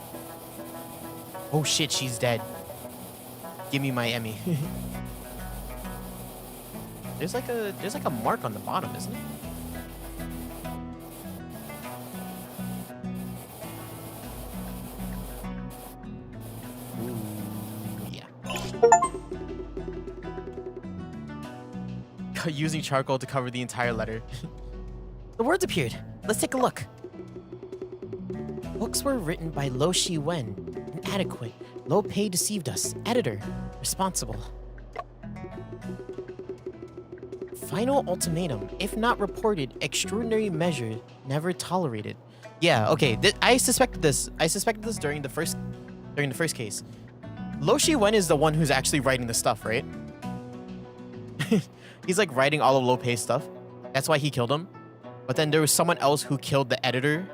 Oh shit, she's dead. Give me my Emmy. There's like a mark on the bottom, isn't it? using charcoal to cover the entire letter. The words appeared. Let's take a look. Books were written by Lo Shi Wen. Inadequate. Low pay deceived us. Editor. Responsible. Final ultimatum. If not reported, extraordinary measure never tolerated. Yeah, okay. I suspected this. I suspected this during the first case. Lo Shi Wen is the one who's actually writing the stuff, right? He's like writing all of Lo Pei's stuff. That's why he killed him. But then there was someone else who killed the editor,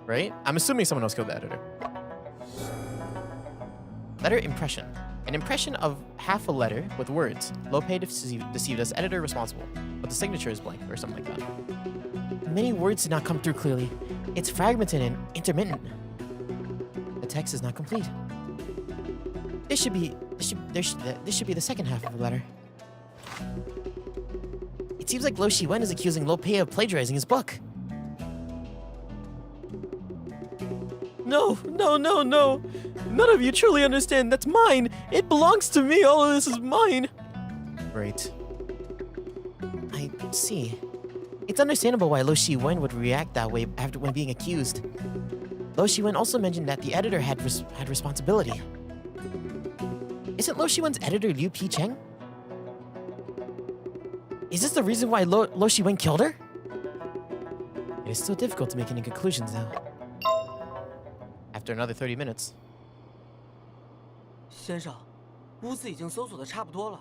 right? I'm assuming someone else killed the editor. Letter impression. An impression of half a letter with words. Lo Pei deceived us. Editor responsible. But the signature is blank or something like that. Many words did not come through clearly. It's fragmented and intermittent. The text is not complete. This should be the second half of the letter. It seems like Lo Shi Wen is accusing Lo Pei of plagiarizing his book. No. None of you truly understand. That's mine. It belongs to me. All of this is mine. Right. I see. It's understandable why Lo Shi Wen would react that way when being accused. Lo Shi Wen also mentioned that the editor had responsibility. Isn't Lo Shi Wen's editor Liu Pi Cheng? Is this the reason why Lo Shi Wen killed her? It is still difficult to make any conclusions now. After another 30 minutes. 先生，屋子已经搜索的差不多了。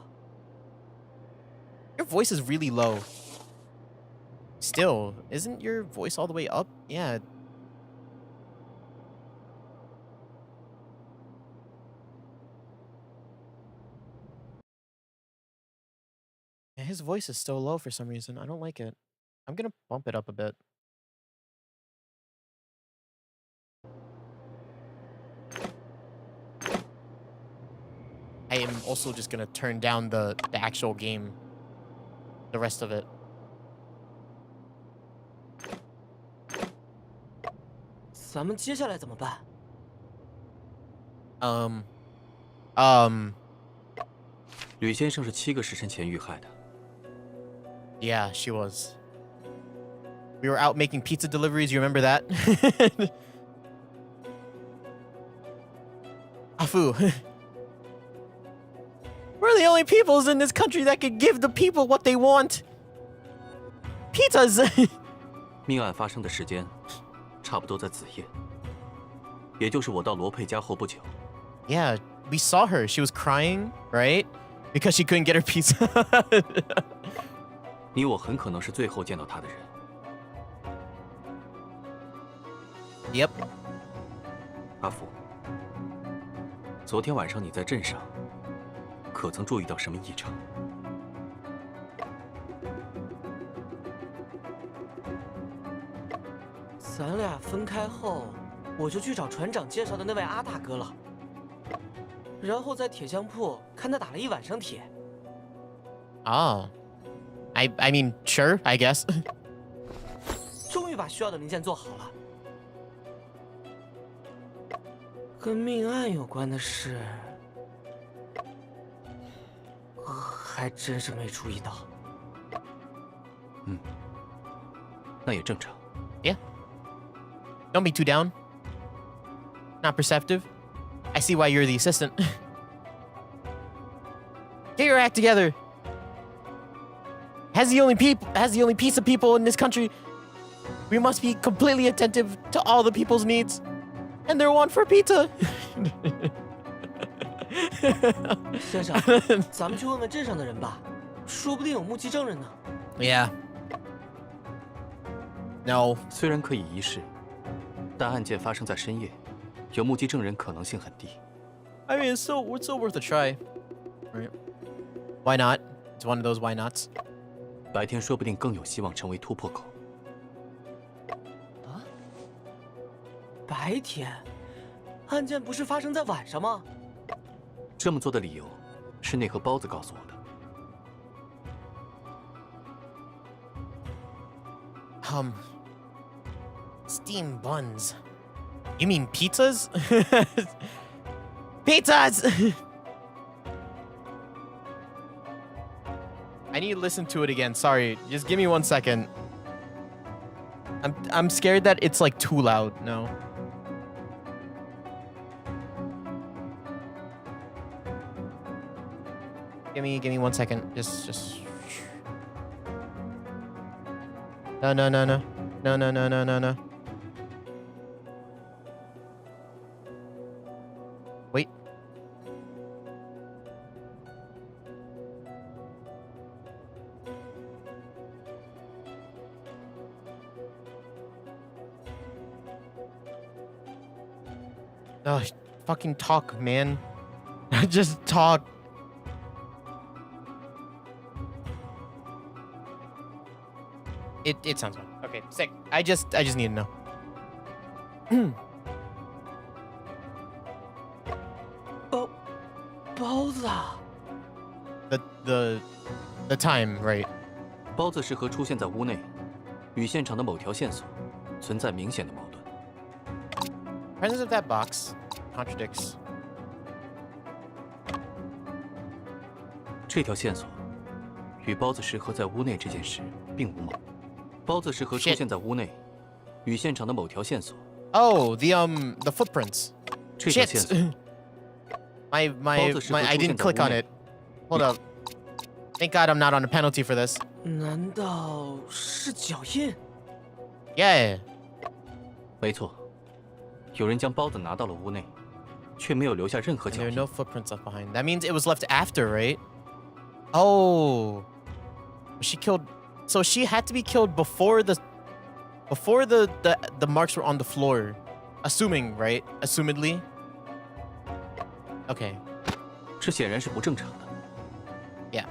Your voice is really low. Still, isn't your voice all the way up? Yeah. His voice is still low for some reason. I don't like it. I'm gonna bump it up a bit. I am also just gonna turn down the actual game. The rest of it. 咱们接下来怎么办？ 吕先生是7个时辰前遇害的。 Yeah, she was. We were out making pizza deliveries. You remember that? Afu. We're the only peoples in this country that can give the people what they want. Pizzas. 命案发生的时间，差不多在子夜，也就是我到罗佩家后不久。 Yeah, we saw her. She was crying, right? Because she couldn't get her pizza. 你我很可能是最后见到她的人。 Yep. 阿福，昨天晚上你在镇上，可曾注意到什么异常？ 咱俩分开后，我就去找船长介绍的那位阿大哥了。然后在铁匠铺看他打了一晚上铁。 Ah. I mean, sure, I guess. 终于把需要的零件做好了。跟命案有关的事，还真是没注意到。那也正常。 Yeah. Don't be too down. Not perceptive. I see why you're the assistant. Get your act together. As the only piece of people in this country, we must be completely attentive to all the people's needs and their want for pizza. 先生，咱们去问问镇上的人吧，说不定有目击证人呢。Yeah. No. 虽然可以一试，但案件发生在深夜，有目击证人可能性很低。 I mean, it's still worth a try. Right. Why not? It's one of those why nots. 白天说不定更有希望成为突破口。啊？白天？案件不是发生在晚上吗？这么做的理由，是那盒包子告诉我的。 Steam buns. You mean pizzas? Pizzas! I need to listen to it again. Sorry, just give me 1 second. I'm scared that it's like too loud. No. Give me 1 second. Just. No. Wait. Oh, fucking talk, man. Just talk. It sounds fine. Okay, sick. I just need to know.包子。The time, right? 包子适合出现在屋内，与现场的某条线索存在明显的矛盾。Presence of that box contradicts. 这条线索与包子适合在屋内这件事并无矛盾。包子适合出现在屋内，与现场的某条线索。Oh, the footprints. 这条线索。My I didn't click on it. Hold up. Thank God I'm not on a penalty for this. 难道是脚印？ Yeah. 没错，有人将包子拿到了屋内，却没有留下任何脚 There are 印。 no footprints left behind. That means it was left after, right? Oh. She killed. So she had to be killed before the marks were on the floor. Assuming, right? Assumedly. Okay. 这显然是不正常的。 Yeah.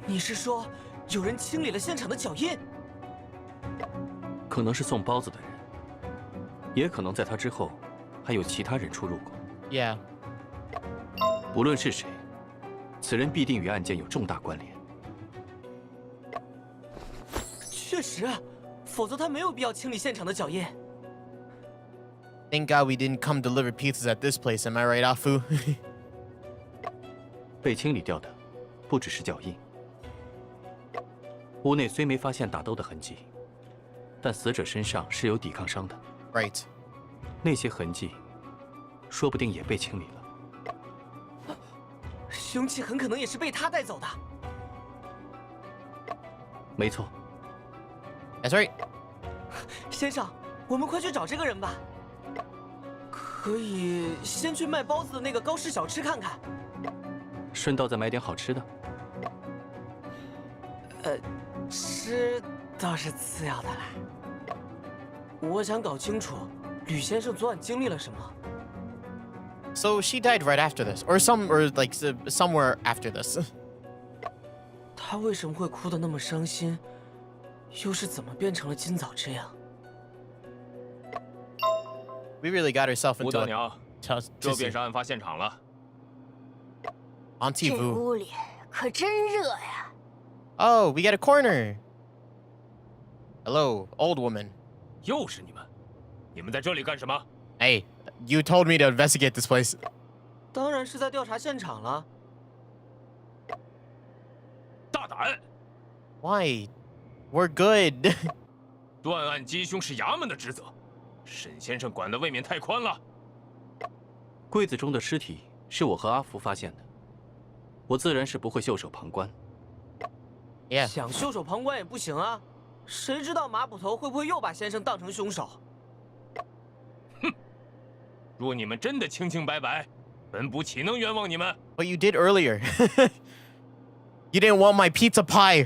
你是说有人清理了现场的脚印？可能是送包子的人，也可能在他之后还有其他人出入过。 Yeah. 无论是谁，此人必定与案件有重大关联。确实，否则他没有必要清理现场的脚印。 Thank God we didn't come deliver pizzas at this place. Am I right, Afu? 被清理掉的不只是脚印。屋内虽没发现打斗的痕迹，但死者身上是有抵抗伤的。 Right. 那些痕迹，说不定也被清理了。凶器很可能也是被他带走的。没错。 That's right. 先生，我们快去找这个人吧。可以先去卖包子的那个高氏小吃看看。顺道再买点好吃的。吃倒是次要的啦。我想搞清楚吕先生昨晚经历了什么。 So she died right after this, or somewhere after this. 他为什么会哭得那么伤心？又是怎么变成了今早这样？ We really got ourselves 吴 into 大 a 娘，这便是案发现场了。 Auntie 这 Vu. 屋里可真热呀！ Oh, we got a corner. Hello, old woman. 又是你们，你们在这里干什么？ Hey, you told me to investigate this place. 当然是在调查现场了。大胆！ Why? We're good. 断案缉凶是衙门的职责，沈先生管得未免太宽了。柜子中的尸体是我和阿福发现的，我自然是不会袖手旁观。 Yeah. 想袖手旁观也不行啊！谁知道马捕头会不会又把先生当成凶手？若你们真的清清白白，本部岂能冤枉你们？ What you did earlier. You didn't want my pizza pie.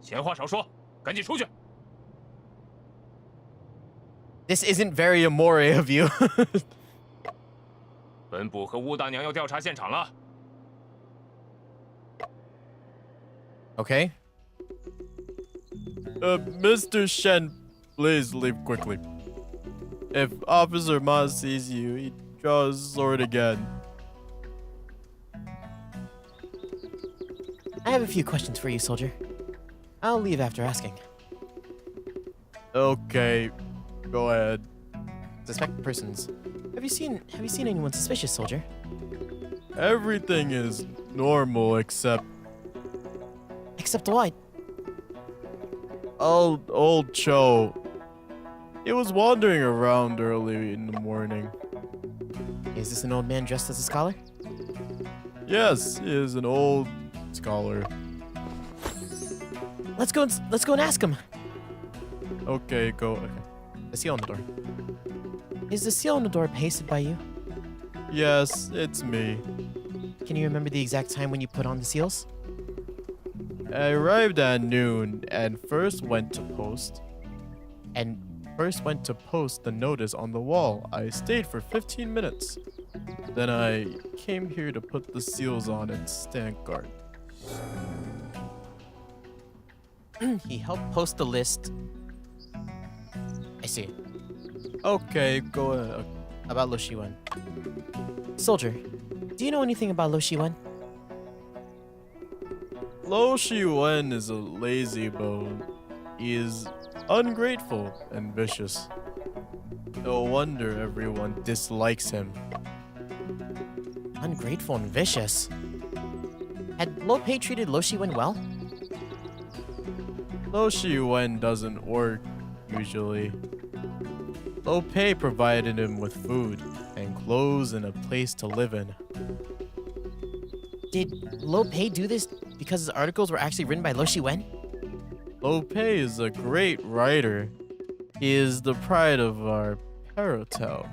闲话少说，赶紧出去！ This isn't very amore of you. 本部和乌大娘要调查现场了。 Okay. Mr. Shen, please leave quickly. If Officer Ma sees you, he draws his sword again. I have a few questions for you, soldier. I'll leave after asking. Okay, go ahead. Suspected persons. Have you seen anyone suspicious, soldier? Everything is normal, except Except what? old Cho. He was wandering around early in the morning. Is this an old man dressed as a scholar? Yes, he is an old scholar. Let's go and ask him. Okay, go. Okay. The seal on the door. Is the seal on the door pasted by you? Yes, it's me. Can you remember the exact time when you put on the seals? I arrived at noon and first went to post the notice on the wall. I stayed for 15 minutes. Then I came here to put the seals on and stand guard. He helped post the list. I see. Okay, go ahead. About Lo Shiwen. Soldier, do you know anything about Lo Shiwen? Lo Shiwen is a lazy bone. He is ungrateful and vicious. No wonder everyone dislikes him. Ungrateful and vicious. Had Lo Pei treated Lo Shiwen well? Lo Shiwen doesn't work, usually. Lo Pei provided him with food and clothes and a place to live in. Did Lo Pei do this because his articles were actually written by Lo Shiwen? Lo Pei is a great writer. He is the pride of our Paratel.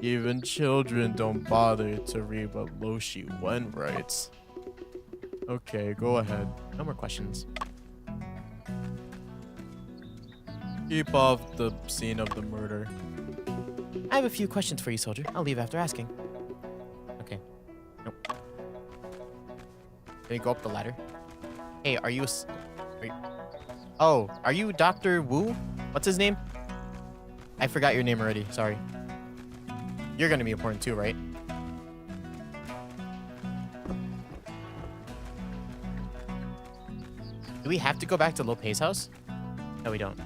Even children don't bother to read what Lo Shiwen writes. Okay, go ahead. No more questions. Keep off the scene of the murder. I have a few questions for you, soldier. I'll leave after asking. Okay. Nope. Can we go up the ladder? Hey, are you Oh, are you Dr. Wu? What's his name? I forgot your name already. Sorry. You're gonna be important too, right? Do we have to go back to Lo Pei's house? No, we don't.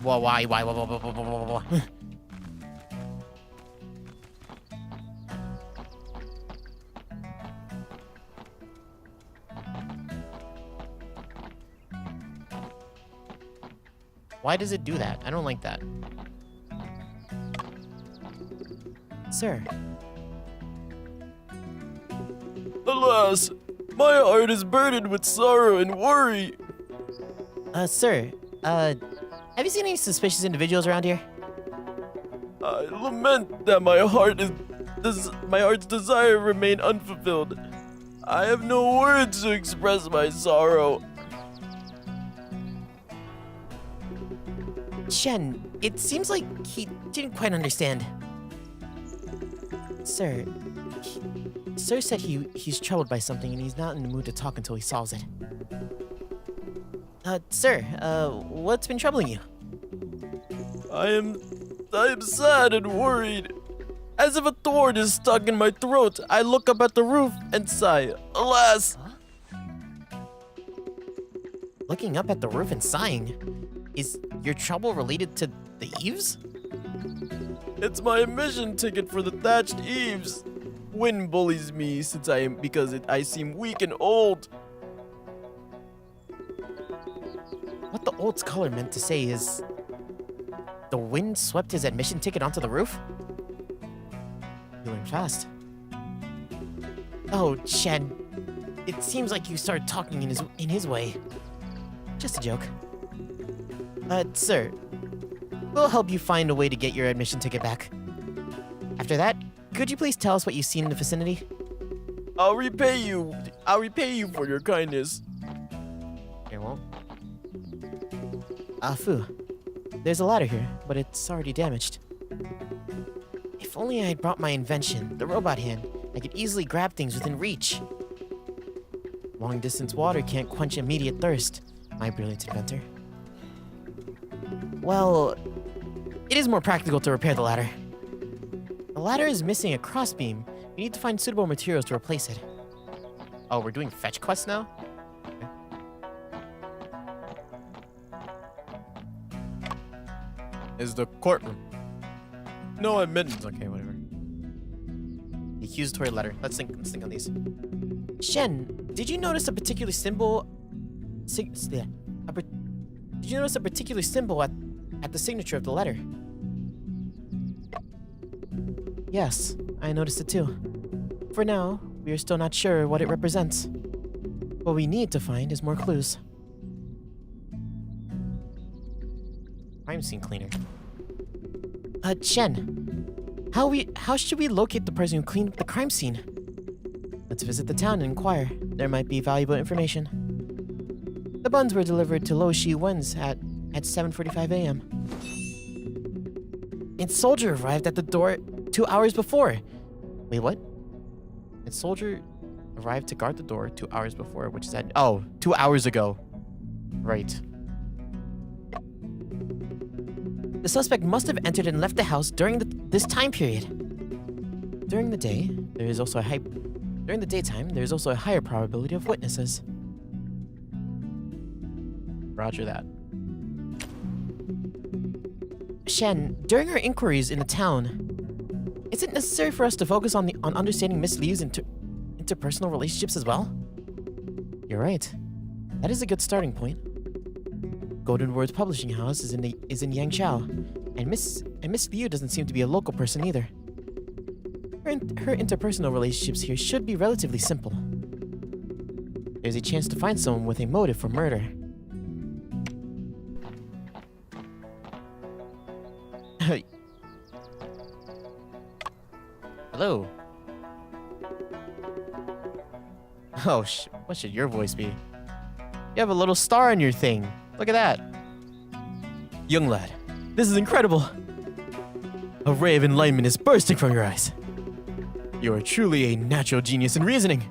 Why? Why does it do that? I don't like that. Sir. Alas, my heart is burdened with sorrow and worry. Sir, have you seen any suspicious individuals around here? I lament that my heart's desire remain unfulfilled. I have no words to express my sorrow. Shen, it seems like he didn't quite understand. Sir, Sir said he's troubled by something and he's not in the mood to talk until he solves it. Sir, what's been troubling you? I am sad and worried. As if a thorn is stuck in my throat, I look up at the roof and sigh. Alas! Huh? Looking up at the roof and sighing? Is your trouble related to the eaves? It's my admission ticket for the thatched eaves. Wind bullies me because I seem weak and old. What the old scholar meant to say is... the wind swept his admission ticket onto the roof? You learn fast. Oh, Shen. It seems like you started talking in his way. Just a joke. Sir. We'll help you find a way to get your admission ticket back. After that, could you please tell us what you've seen in the vicinity? I'll repay you for your kindness. I won't. Fu. There's a ladder here, but it's already damaged. If only I had brought my invention, the robot hand, I could easily grab things within reach. Long-distance water can't quench immediate thirst, my brilliant inventor. Well, it is more practical to repair the ladder. The ladder is missing a crossbeam. We need to find suitable materials to replace it. Oh, we're doing fetch quests now? Okay. is the courtroom. No admittance. Okay, whatever. The accusatory letter. Let's think on these. Shen, did you notice a particular symbol? Did you notice a particular symbol at the signature of the letter? Yes, I noticed it too. For now, we are still not sure what it represents. What we need to find is more clues. Crime scene cleaner. Shen, how should we locate the person who cleaned up the crime scene? Let's visit the town and inquire. There might be valuable information. The buns were delivered to Lo Shi Wen's at 7:45 a.m. A soldier arrived at the door 2 hours before. Wait, what? A soldier arrived to guard the door 2 hours before, which is at 2 hours ago. Right. The suspect must have entered and left the house during this time period. During the daytime, there is also a higher probability of witnesses. Roger that. Shen, during our inquiries in the town, is it necessary for us to focus on understanding Miss Liu's interpersonal relationships as well? You're right. That is a good starting point. Golden Words Publishing House is in Yangzhou, and Miss Liu doesn't seem to be a local person either. Her interpersonal relationships here should be relatively simple. There's a chance to find someone with a motive for murder. Hello. Oh, what should your voice be? You have a little star on your thing. Look at that. Young lad, this is incredible. A ray of enlightenment is bursting from your eyes. You are truly a natural genius in reasoning.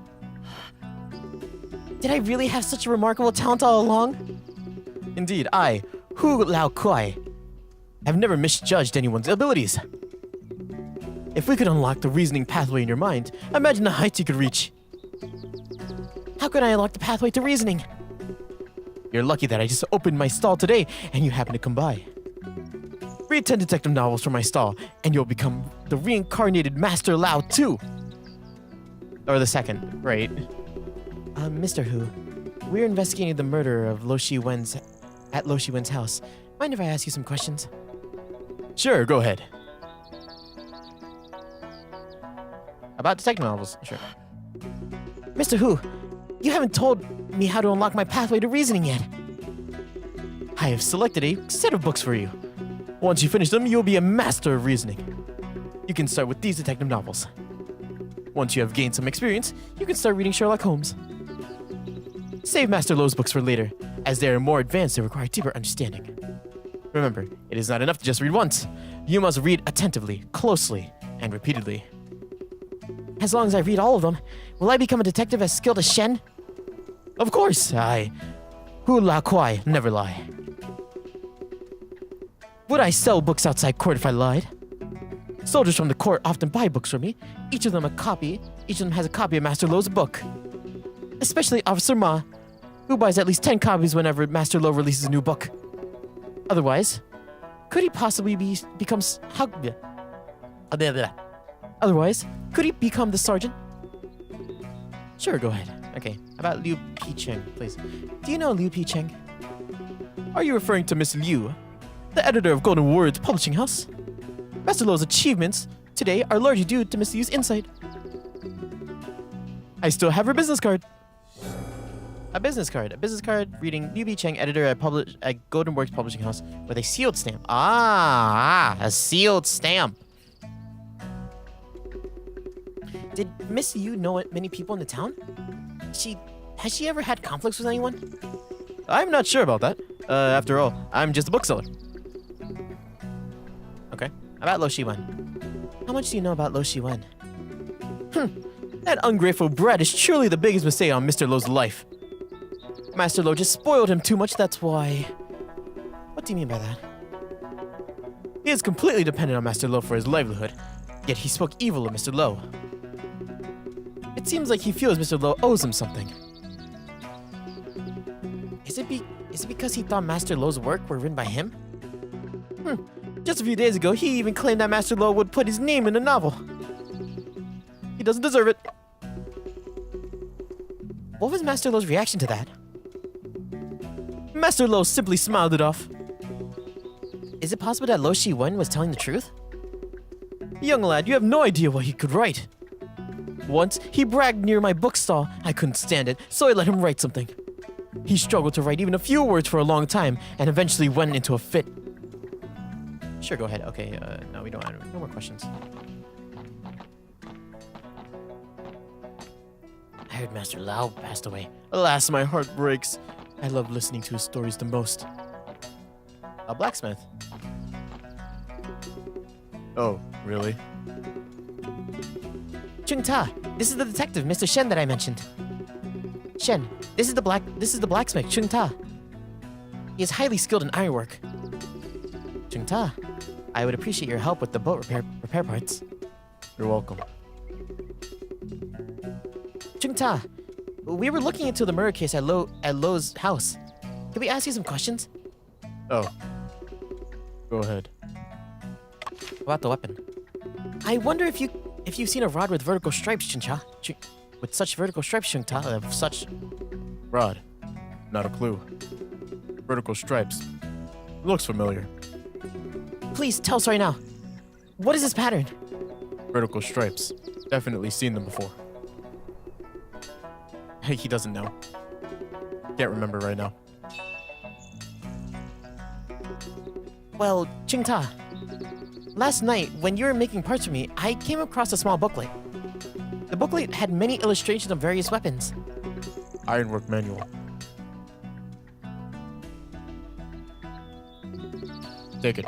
Did I really have such a remarkable talent all along? Indeed, I, Hu Lao Kuai, have never misjudged anyone's abilities. If we could unlock the reasoning pathway in your mind, imagine the heights you could reach. How could I unlock the pathway to reasoning? You're lucky that I just opened my stall today and you happened to come by. Read 10 detective novels from my stall and you'll become the reincarnated Master Lao too. Or the second, right? Mr. Hu, we're investigating the murder of Lo Shi Wen's at Lo Shi Wen's house. Mind if I ask you some questions? Sure, go ahead. About detective novels, sure. Mr. Hu, you haven't told me how to unlock my pathway to reasoning yet. I have selected a set of books for you. Once you finish them, you'll be a master of reasoning. You can start with these detective novels. Once you have gained some experience, you can start reading Sherlock Holmes. Save Master Lo's books for later, as they are more advanced and require deeper understanding. Remember, it is not enough to just read once. You must read attentively, closely, and repeatedly. As long as I read all of them, will I become a detective as skilled as Shen? Of course, Hu La Kuai never lie. Would I sell books outside court if I lied? Soldiers from the court often buy books from me. Each of them has a copy of Master Lo's book. Especially Officer Ma, who buys at least 10 copies whenever Master Lo releases a new book. Otherwise, could he possibly become the sergeant? Sure, go ahead. Okay, about Liu Picheng, please. Do you know Liu Picheng? Are you referring to Miss Liu, the editor of Golden Words Publishing House? Master Lo's achievements today are largely due to Miss Liu's insight. I still have her business card. A business card reading Liu Picheng, editor at Golden Works Publishing House, with a sealed stamp. A sealed stamp. Did Miss Liu know many people in the town? Has she ever had conflicts with anyone? I'm not sure about that. After all, I'm just a bookseller. Okay. About Lo Shi Wen. How much do you know about Lo Shi Wen? That ungrateful brat is truly the biggest mistake on Mr. Lo's life. Master Lo just spoiled him too much, that's why... What do you mean by that? He is completely dependent on Master Lo for his livelihood, yet he spoke evil of Mr. Lo. It seems like he feels Mr. Lo owes him something. Is it because he thought Master Lo's work were written by him? Just a few days ago, he even claimed that Master Lo would put his name in the novel. He doesn't deserve it. What was Master Lo's reaction to that? Master Lo simply smiled it off. Is it possible that Lo Shi-wen was telling the truth? Young lad, you have no idea what he could write. Once, he bragged near my bookstall. I couldn't stand it, so I let him write something. He struggled to write even a few words for a long time, and eventually went into a fit. Sure, go ahead. Okay, no, we don't have no more questions. I heard Master Lao passed away. Alas, my heart breaks. I love listening to his stories the most. A blacksmith. Oh, really? Chung-ta, this is the detective, Mr. Shen, that I mentioned. Shen, this is the blacksmith, Chung-ta. He is highly skilled in ironwork. Chung-ta, I would appreciate your help with the boat repair parts. You're welcome. Chung-ta, we were looking into the murder case at Lo's house. Can we ask you some questions? Oh. Go ahead. About the weapon. I wonder if you've seen a rod with vertical stripes, Chung-cha. With such vertical stripes, Chung-ta, of such... Rod. Not a clue. Vertical stripes. Looks familiar. Please, tell us right now. What is this pattern? Vertical stripes. Definitely seen them before. He doesn't know. Can't remember right now. Well, Chung-ta, last night, when you were making parts for me, I came across a small booklet. The booklet had many illustrations of various weapons. Ironwork manual. Take it.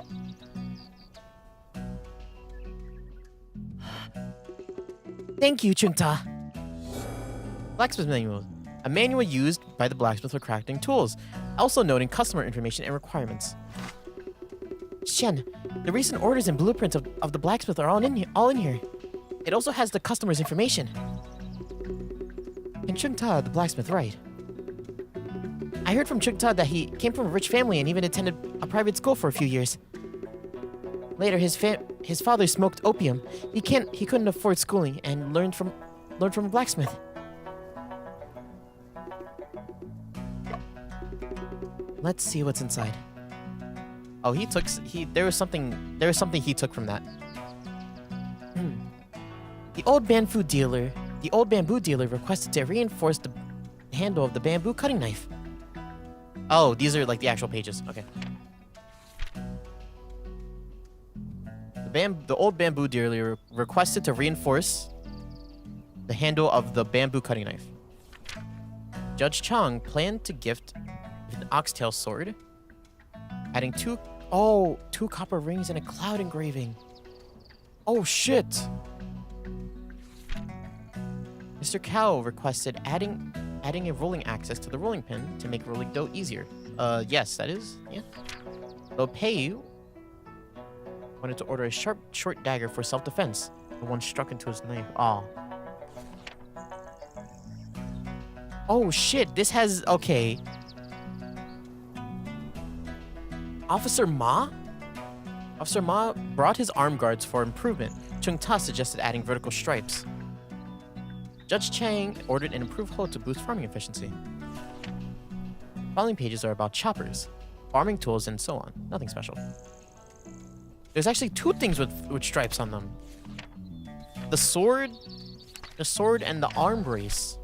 Thank you, Chung-ta. Blacksmith manual. A manual used by the blacksmith for crafting tools, also noting customer information and requirements. Shen, the recent orders and blueprints of the blacksmith are all in here. It also has the customer's information. And Chung-ta, the blacksmith, right? I heard from Chung-ta that he came from a rich family and even attended a private school for a few years. Later, his father smoked opium. He couldn't afford schooling and learned from a blacksmith. Let's see what's inside. Oh, there was something he took from that. The old bamboo dealer requested to reinforce the handle of the bamboo cutting knife. Oh, these are like the actual pages. Okay. The old bamboo dealer requested to reinforce the handle of the bamboo cutting knife. Judge Chang planned to gift an oxtail sword, adding two copper rings and a cloud engraving. Oh shit! Mr. Cow requested adding a rolling axis to the rolling pin to make rolling dough easier. Yes, that is, yeah. Lopei wanted to order a sharp, short dagger for self-defense. The one struck into his knife. Aw. Oh shit, this has, okay. Officer Ma brought his arm guards for improvement. Chung-ta suggested adding vertical stripes. Judge Chang ordered an improved hoe to boost farming efficiency. Following pages are about choppers, farming tools, and so on. Nothing special. There's actually two things with stripes on them. The sword and the arm brace.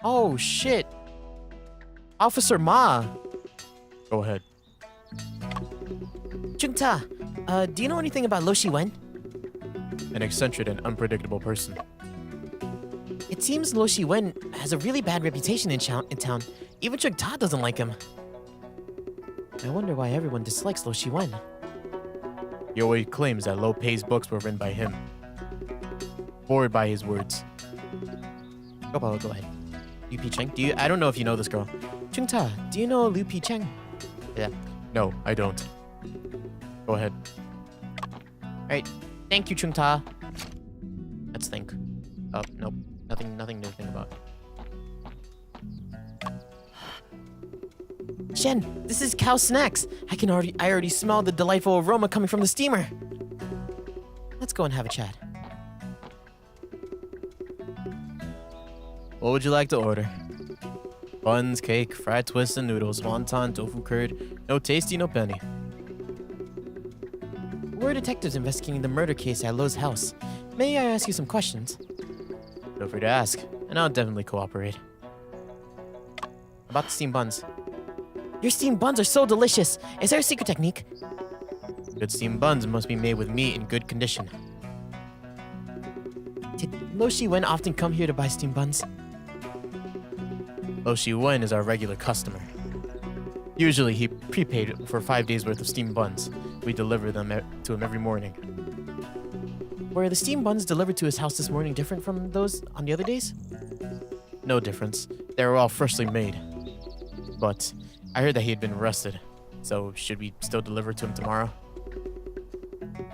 Oh shit. Officer Ma. Go ahead. Chung-ta, do you know anything about Lo Shi-wen? An eccentric and unpredictable person. It seems Lo Shi-wen has a really bad reputation in town. Even Chung-ta doesn't like him. I wonder why everyone dislikes Lo Shi-wen. He always claims that Lo Pei's books were written by him. Forward by his words. Go ahead. Liu Pi Cheng, I don't know if you know this girl. Chung-ta, do you know Liu Pi Cheng? Yeah. No, I don't. Go ahead. Alright. Thank you, Chung-ta. Let's think. Oh, nope. Nothing to think about. Shen, this is Cow Snacks. I already smell the delightful aroma coming from the steamer. Let's go and have a chat. What would you like to order? Buns, cake, fried twist and noodles, wonton, tofu curd. No tasty, no penny. We're detectives investigating the murder case at Lo's house. May I ask you some questions? Feel free to ask, and I'll definitely cooperate. About the steamed buns. Your steamed buns are so delicious. Is there a secret technique? Good steamed buns must be made with meat in good condition. Did Lo Shiwen often come here to buy steamed buns? Lo Shiwen is our regular customer. Usually he prepaid for 5 days worth of steamed buns. We deliver them to him every morning. Were the steamed buns delivered to his house this morning different from those on the other days? No difference. They were all freshly made. But I heard that he had been arrested. So should we still deliver to him tomorrow?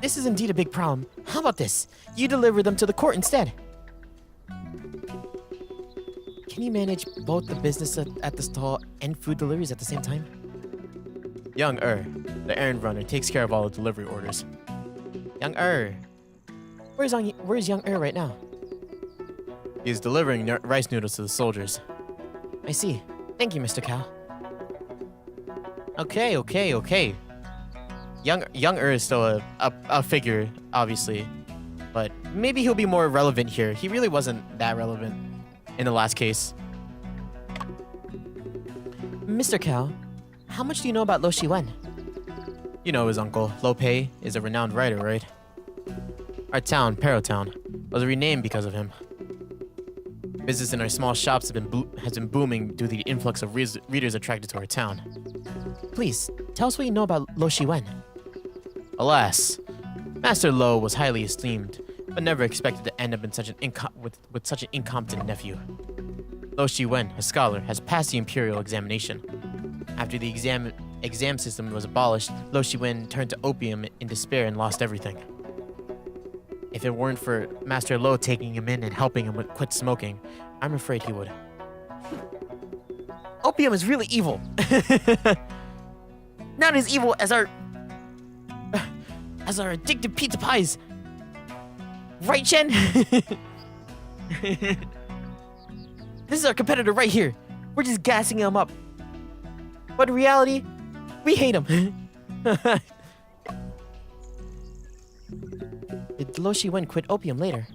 This is indeed a big problem. How about this? You deliver them to the court instead. Can you manage both the business at the stall and food deliveries at the same time? Young the errand runner, takes care of all the delivery orders. Young where's Young right now? He's delivering rice noodles to the soldiers. I see. Thank you, Mr. Cow. Okay. Young is still a figure, obviously. But maybe he'll be more relevant here. He really wasn't that relevant in the last case. Mr. Cow, how much do you know about Lo Shiwen? You know his uncle, Lo Pei, is a renowned writer, right? Our town, Town, was renamed because of him. Business in our small shops has been booming due to the influx of readers attracted to our town. Please, tell us what you know about Lo Shiwen. Alas, Master Lo was highly esteemed, but never expected to end up in such with such an incompetent nephew. Lo Shiwen, a scholar, has passed the imperial examination. After the exam system was abolished, Lo Shiwen turned to opium in despair and lost everything. If it weren't for Master Lo taking him in and helping him quit smoking, I'm afraid he would. Opium is really evil. Not as evil as our addictive pizza pies. Right, Chen? This is our competitor right here. We're just gassing him up. But in reality, we hate him. Did Lo Shiwen quit opium later?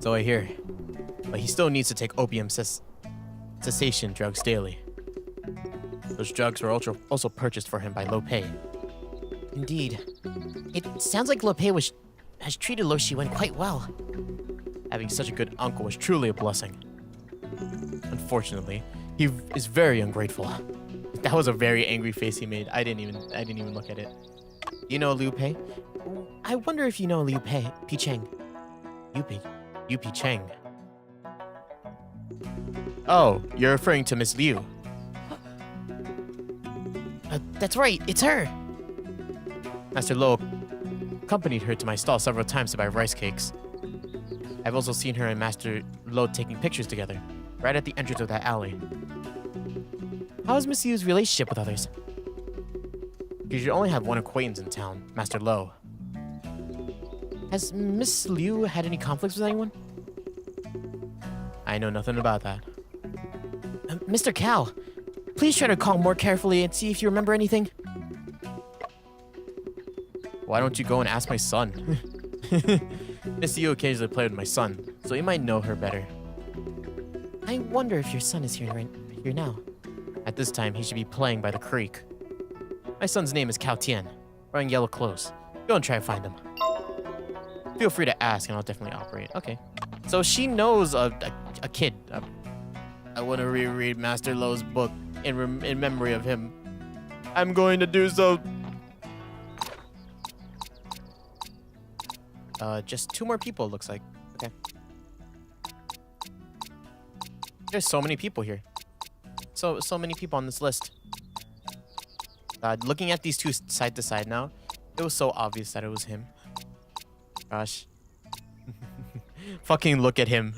So I hear. But he still needs to take opium cessation drugs daily. Those drugs were also purchased for him by Lo Pei. Indeed. It sounds like Lo Pei has treated Lo Shiwen quite well. Having such a good uncle was truly a blessing. Unfortunately, he is very ungrateful. That was a very angry face he made. I didn't even look at it. You know Liu Pei? I wonder if you know Liu Pi Cheng. Yu Pi Cheng. Oh, you're referring to Miss Liu. That's right, it's her. Master Lo accompanied her to my stall several times to buy rice cakes. I've also seen her and Master Lo taking pictures together, right at the entrance of that alley. How is Miss Liu's relationship with others? You should only have one acquaintance in town, Master Lo. Has Miss Liu had any conflicts with anyone? I know nothing about that. Mr. Cow, please try to call more carefully and see if you remember anything. Why don't you go and ask my son? Miss Liu occasionally played with my son, so he might know her better. I wonder if your son is here now. At this time, he should be playing by the creek. My son's name is Cao Tian, wearing yellow clothes. Go and try to find him. Feel free to ask, and I'll definitely operate. Okay. So she knows a kid. I want to reread Master Lo's book in memory of him. I'm going to do so. Just 2 more people, looks like. Okay. There's so many people here. So many people on this list. Looking at these two side to side now, it was so obvious that it was him. Gosh. Fucking look at him.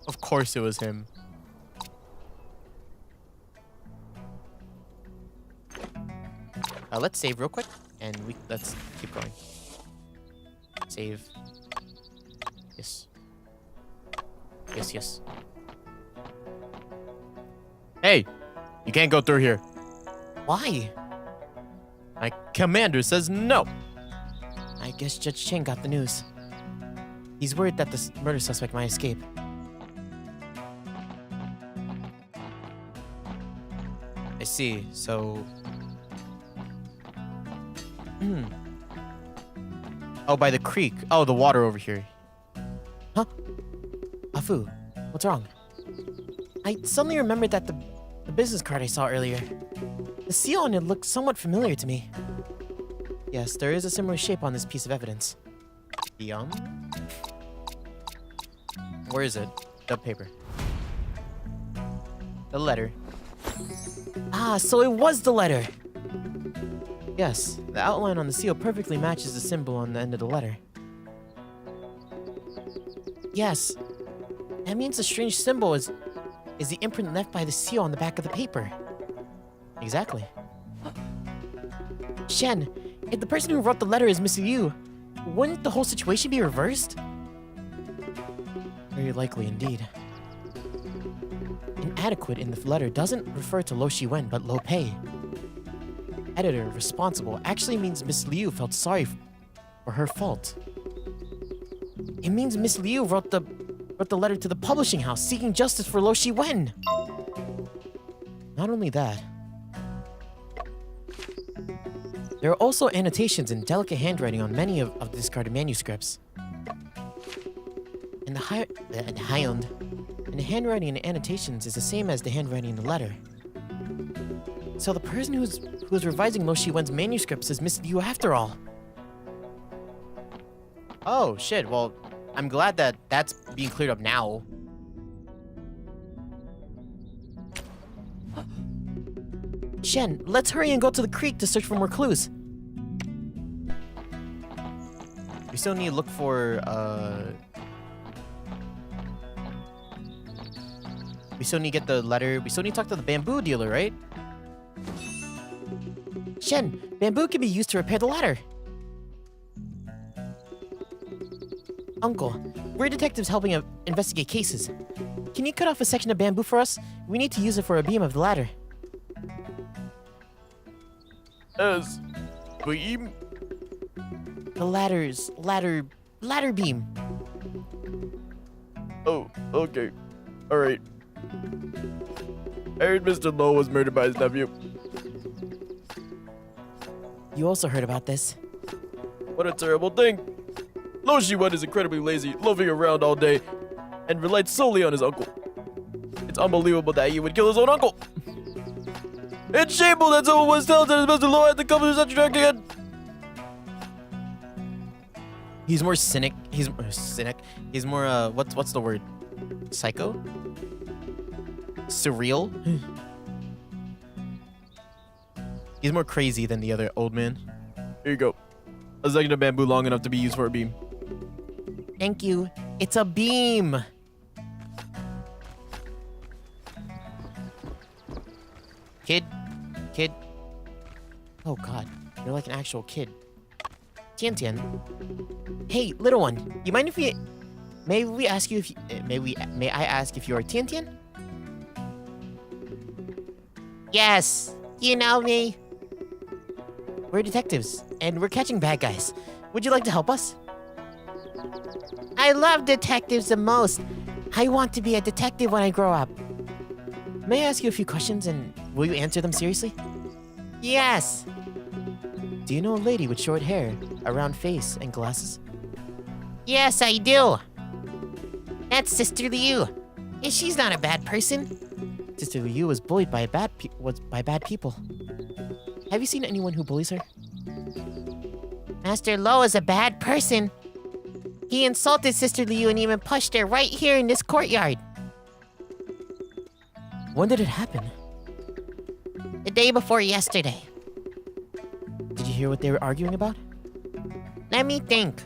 Of course it was him. Let's save real quick, and let's keep going. Save. Yes. Yes, yes. Hey, you can't go through here. Why? My commander says no. I guess Judge Chen got the news. He's worried that the murder suspect might escape. I see, so... Oh, by the creek. Oh, the water over here. Huh? Afu, what's wrong? I suddenly remembered that the business card I saw earlier. The seal on it looked somewhat familiar to me. Yes, there is a similar shape on this piece of evidence. Where is it? The paper. The letter. Ah, so it was the letter! Yes, the outline on the seal perfectly matches the symbol on the end of the letter. Yes, that means the strange symbol is the imprint left by the seal on the back of the paper. Exactly. Shen, if the person who wrote the letter is Miss Liu, wouldn't the whole situation be reversed? Very likely indeed. Inadequate in the letter doesn't refer to Lo Shiwen, but Lo Pei. Editor responsible actually means Miss Liu felt sorry for her fault. It means Miss Liu wrote the letter to the publishing house seeking justice for Lo Shiwen. Not only that, there are also annotations in delicate handwriting on many of the discarded manuscripts. And the handwriting in the annotations is the same as the handwriting in the letter. So the person who was revising Lo Shiwen's manuscripts is Miss Liu after all. Oh, shit. Well, I'm glad that that's being cleared up now. Shen, let's hurry and go to the creek to search for more clues. We still need to look for, we still need to get the letter. We still need to talk to the bamboo dealer, right? Shen, bamboo can be used to repair the ladder. Uncle, we're detectives helping investigate cases. Can you cut off a section of bamboo for us? We need to use it for a beam of the ladder. As beam? The ladder beam. Oh, okay. Alright. I heard Mr. Lo was murdered by his nephew. You also heard about this. What a terrible thing. Lo Shiwen is incredibly lazy, loafing around all day, and relied solely on his uncle. It's unbelievable that he would kill his own uncle. It's shameful that someone was talented as Mr. Lo had to come to such a dark end. He's more cynic. He's more what's the word? Psycho? Surreal? He's more crazy than the other old man. Here you go. A section of bamboo long enough to be used for a beam. Thank you. It's a beam. Kid. Oh god, you're like an actual kid. Tian Tian. Hey, little one. You mind if may I ask if you are Tian Tian? Yes. You know me. We're detectives, and we're catching bad guys. Would you like to help us? I love detectives the most. I want to be a detective when I grow up. May I ask you a few questions, and will you answer them seriously? Yes. Do you know a lady with short hair, a round face, and glasses? Yes, I do. That's Sister Liu. And she's not a bad person. Sister Liu was bullied by bad people. Have you seen anyone who bullies her? Master Lo is a bad person. He insulted Sister Liu and even pushed her right here in this courtyard. When did it happen? The day before yesterday. Did you hear what they were arguing about? Let me think.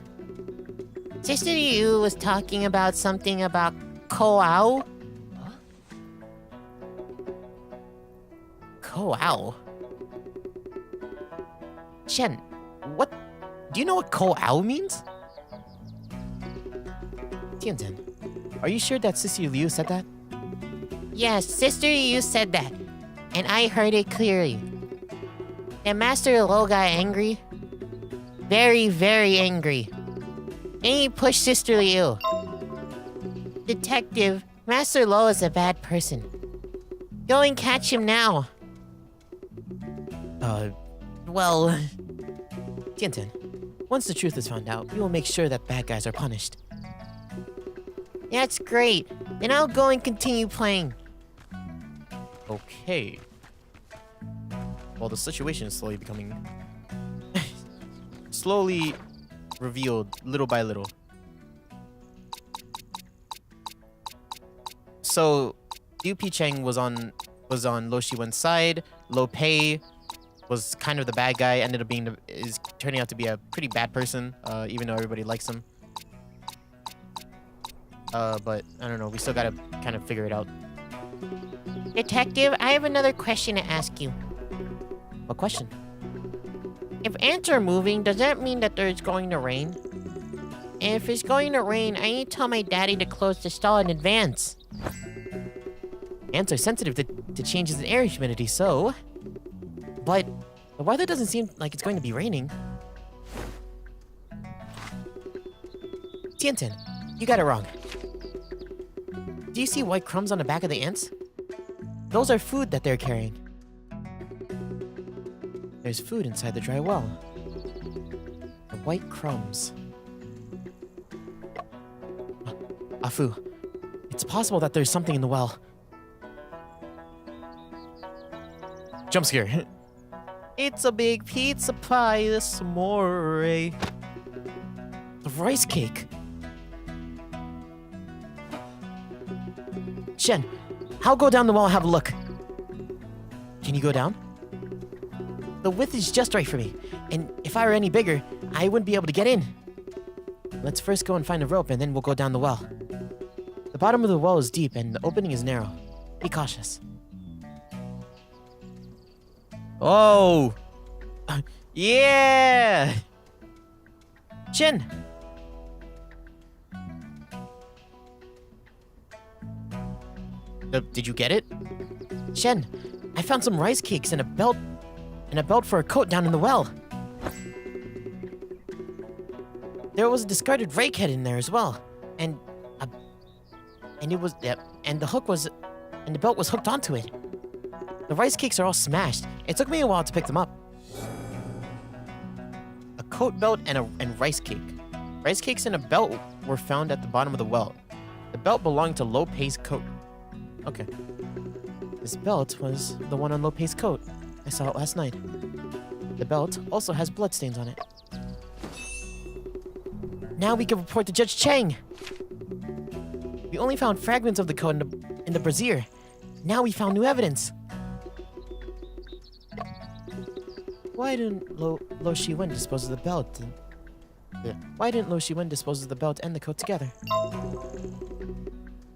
Sister Liu was talking about something about Koao. Huh? Koao? Shen, what? Do you know what Ko-Ao means? Tiantian, are you sure that Sister Liu said that? Yes, Sister Liu said that, and I heard it clearly. And Master Lo got angry. Very, very angry. And he pushed Sister Liu. Detective, Master Lo is a bad person. Go and catch him now. Well... Tiantian, once the truth is found out, we will make sure that bad guys are punished. That's great. Then I'll go and continue playing. Okay. Well, the situation is slowly becoming... slowly revealed, little by little. So, Liu Picheng was on Lo Shiwen's side. Lo Pei was kind of the bad guy, ended up is turning out to be a pretty bad person, even though everybody likes him. But I don't know, we still gotta kind of figure it out. Detective, I have another question to ask you. What question? If ants are moving, does that mean that there's going to rain? And if it's going to rain, I need to tell my daddy to close the stall in advance. Ants are sensitive to changes in air humidity, so... But the weather doesn't seem like it's going to be raining. Tiantian, you got it wrong. Do you see white crumbs on the back of the ants? Those are food that they're carrying. There's food inside the dry well. The white crumbs. Afu, it's possible that there's something in the well. Jump scare. It's a big pizza pie this morning. The rice cake. Shen, I'll go down the wall and have a look. Can you go down? The width is just right for me, and if I were any bigger, I wouldn't be able to get in. Let's first go and find a rope, and then we'll go down the well. The bottom of the well is deep, and the opening is narrow. Be cautious. Oh! Yeah! Shen! Did you get it? Shen, I found some rice cakes and a belt for a coat down in the well. There was a discarded rake head in there as well, and the belt was hooked onto it. The rice cakes are all smashed. It took me a while to pick them up. A coat belt and rice cake. Rice cakes and a belt were found at the bottom of the well. The belt belonged to Lo Pei's coat. Okay. This belt was the one on Lo Pei's coat. I saw it last night. The belt also has bloodstains on it. Now we can report to Judge Chang. We only found fragments of the coat in the brazier. Now we found new evidence. Why didn't Lo Shiwen dispose of the belt? Why didn't Lo Shiwen dispose of the belt and the coat together?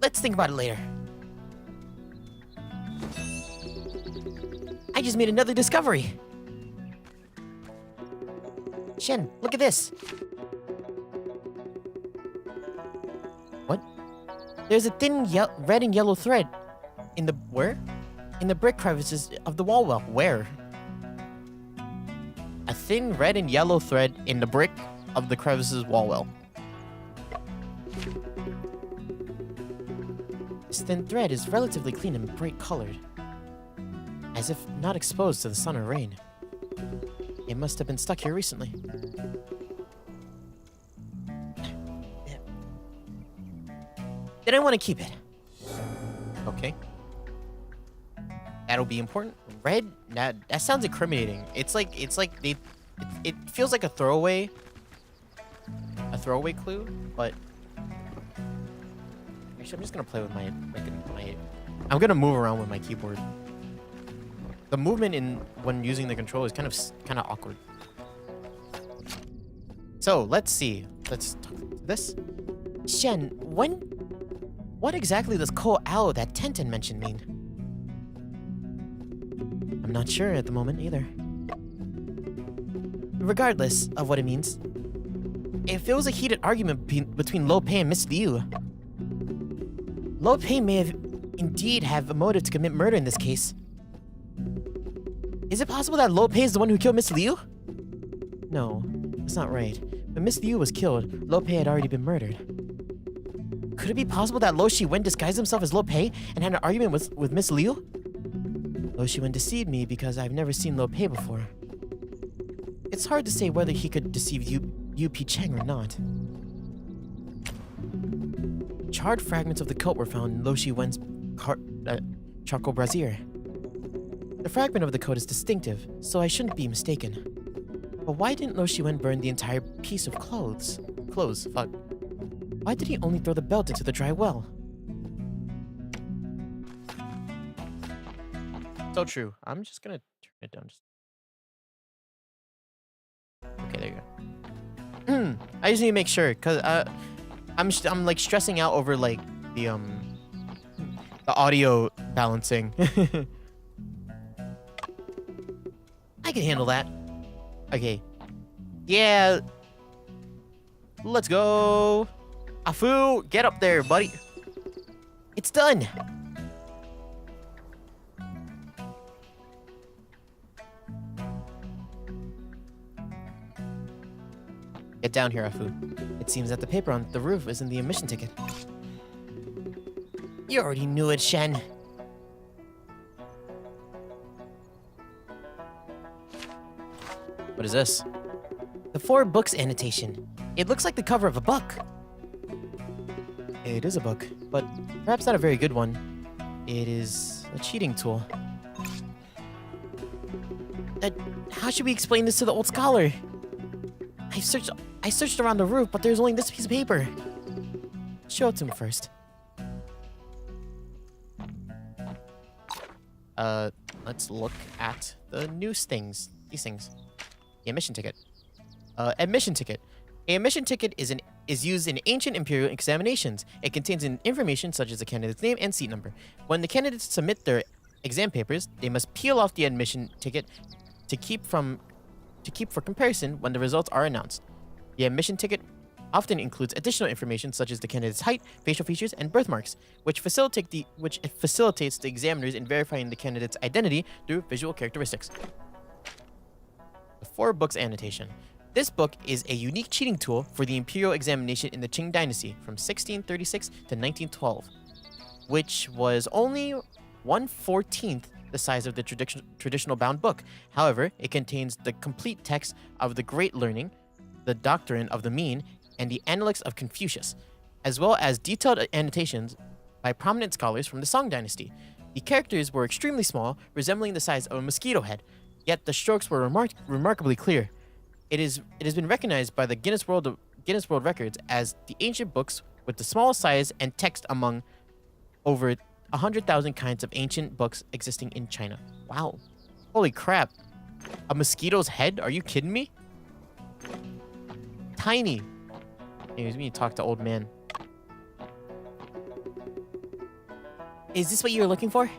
Let's think about it later. I just made another discovery. Shen, look at this. What? There's a thin red and yellow thread in the where? In the brick crevices of the wall well. Where? A thin red and yellow thread in the brick of the crevices wall well. This thin thread is relatively clean and bright colored, as if not exposed to the sun or rain. It must have been stuck here recently. Then I want to keep it. Okay. That'll be important. Red? That sounds incriminating. It feels like a throwaway clue, but actually I'm just gonna play with my I'm gonna move around with my keyboard. The movement when using the controller is kind of awkward. So let's see. Let's talk to this. Shen, what exactly does Ko-Ao that Tenten mentioned mean? I'm not sure at the moment either. Regardless of what it means, if it was a heated argument between Lo Pei and Miss Liu, Lo Pei may have indeed have a motive to commit murder in this case. Is it possible that Lo Pei is the one who killed Miss Liu? No, that's not right. When Miss Liu was killed, Lo Pei had already been murdered. Could it be possible that Lo Shiwen disguised himself as Lo Pei and had an argument with Miss Liu? Lo Shiwen deceived me because I've never seen Lo Pei before. It's hard to say whether he could deceive Yu Pi Cheng or not. Charred fragments of the coat were found in Lo Shiwen's charcoal brazier. The fragment of the coat is distinctive, so I shouldn't be mistaken. But why didn't Lo Shiwen burn the entire piece of clothes? Fuck. Why did he only throw the belt into the dry well? So true. I'm just gonna turn it down. Okay, there you go. I just need to make sure, cause I'm like stressing out over like the audio balancing. I can handle that. Okay. Yeah. Let's go. Afu, get up there, buddy. It's done. Get down here, Afu. It seems that the paper on the roof isn't the admission ticket. You already knew it, Shen. What is this? The 4 books annotation. It looks like the cover of a book. It is a book, but perhaps not a very good one. It is a cheating tool. How should we explain this to the old scholar? I searched around the roof, but there's only this piece of paper. Show it to him first. Let's look at the news things. These things. The admission ticket. Admission ticket. A admission ticket is used in ancient imperial examinations. It contains information such as the candidate's name and seat number. When the candidates submit their exam papers, they must peel off the admission ticket to keep for comparison when the results are announced. The admission ticket often includes additional information such as the candidate's height, facial features, and birthmarks, which facilitates the examiners in verifying the candidate's identity through visual characteristics. The 4 books annotation. This book is a unique cheating tool for the imperial examination in the Qing dynasty from 1636 to 1912, which was only 1/14 the size of the traditional bound book. However, it contains the complete text of the Great Learning, the Doctrine of the Mean, and the Analects of Confucius, as well as detailed annotations by prominent scholars from the Song dynasty. The characters were extremely small, resembling the size of a mosquito head, yet the strokes were remarkably clear. It has been recognized by the Guinness World Records as the ancient books with the smallest size and text among over 100,000 kinds of ancient books existing in China. Wow. Holy crap. A mosquito's head? Are you kidding me? Tiny. Anyways, we need to talk to old man. Is this what you were looking for?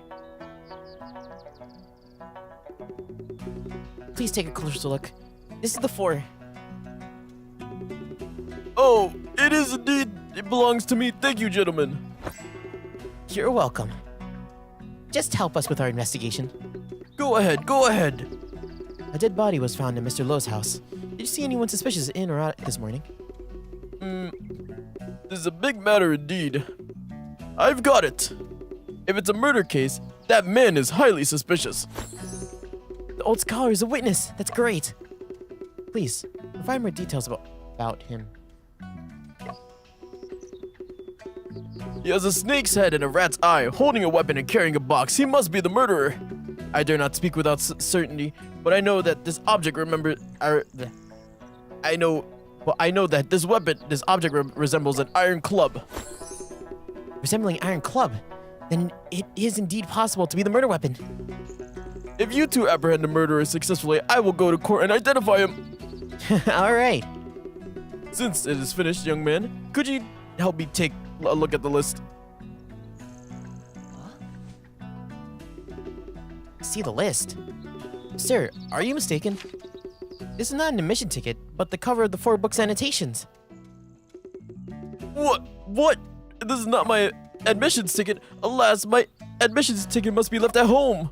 Please take a closer look. This is the 4. Oh, it is indeed. It belongs to me. Thank you, gentlemen. You're welcome. Just help us with our investigation. Go ahead, go ahead. A dead body was found in Mr. Lowe's house. Did you see anyone suspicious in or out this morning? This is a big matter indeed. I've got it. If it's a murder case, that man is highly suspicious. The old scholar is a witness. That's great. Please, provide more details about him. He has a snake's head and a rat's eye, holding a weapon and carrying a box. He must be the murderer. I dare not speak without certainty, but I know that this object resembles an iron club. Resembling iron club? Then it is indeed possible to be the murder weapon. If you two apprehend the murderer successfully, I will go to court and identify him. All right. Since it is finished, young man, could you help me take a look at the list? See the list. Sir, are you mistaken? This is not an admission ticket, but the cover of the 4 books annotations. What? This is not my admissions ticket. Alas, my admissions ticket must be left at home.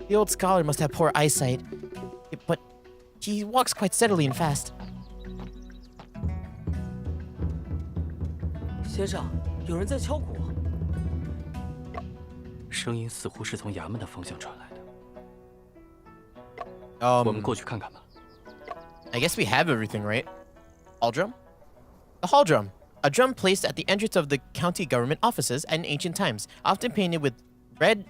The old scholar must have poor eyesight, but he walks quite steadily and fast. 先生，有人在敲鼓。声音似乎是从衙门的方向传来的。我们过去看看吧。 I guess we have everything, right? Hall drum? The hall drum. A drum placed at the entrance of the county government offices in ancient times, often painted red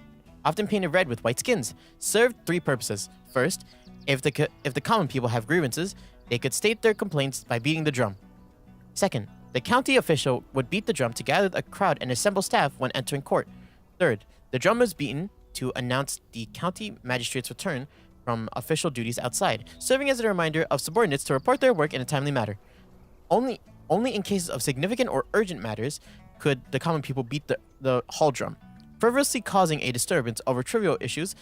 with white skins, served 3 purposes. First, if the common people have grievances, they could state their complaints by beating the drum. Second, the county official would beat the drum to gather a crowd and assemble staff when entering court. Third, the drum was beaten to announce the county magistrate's return from official duties outside, serving as a reminder of subordinates to report their work in a timely manner. Only in cases of significant or urgent matters could the common people beat the hall drum. Frivolously causing a disturbance over trivial issues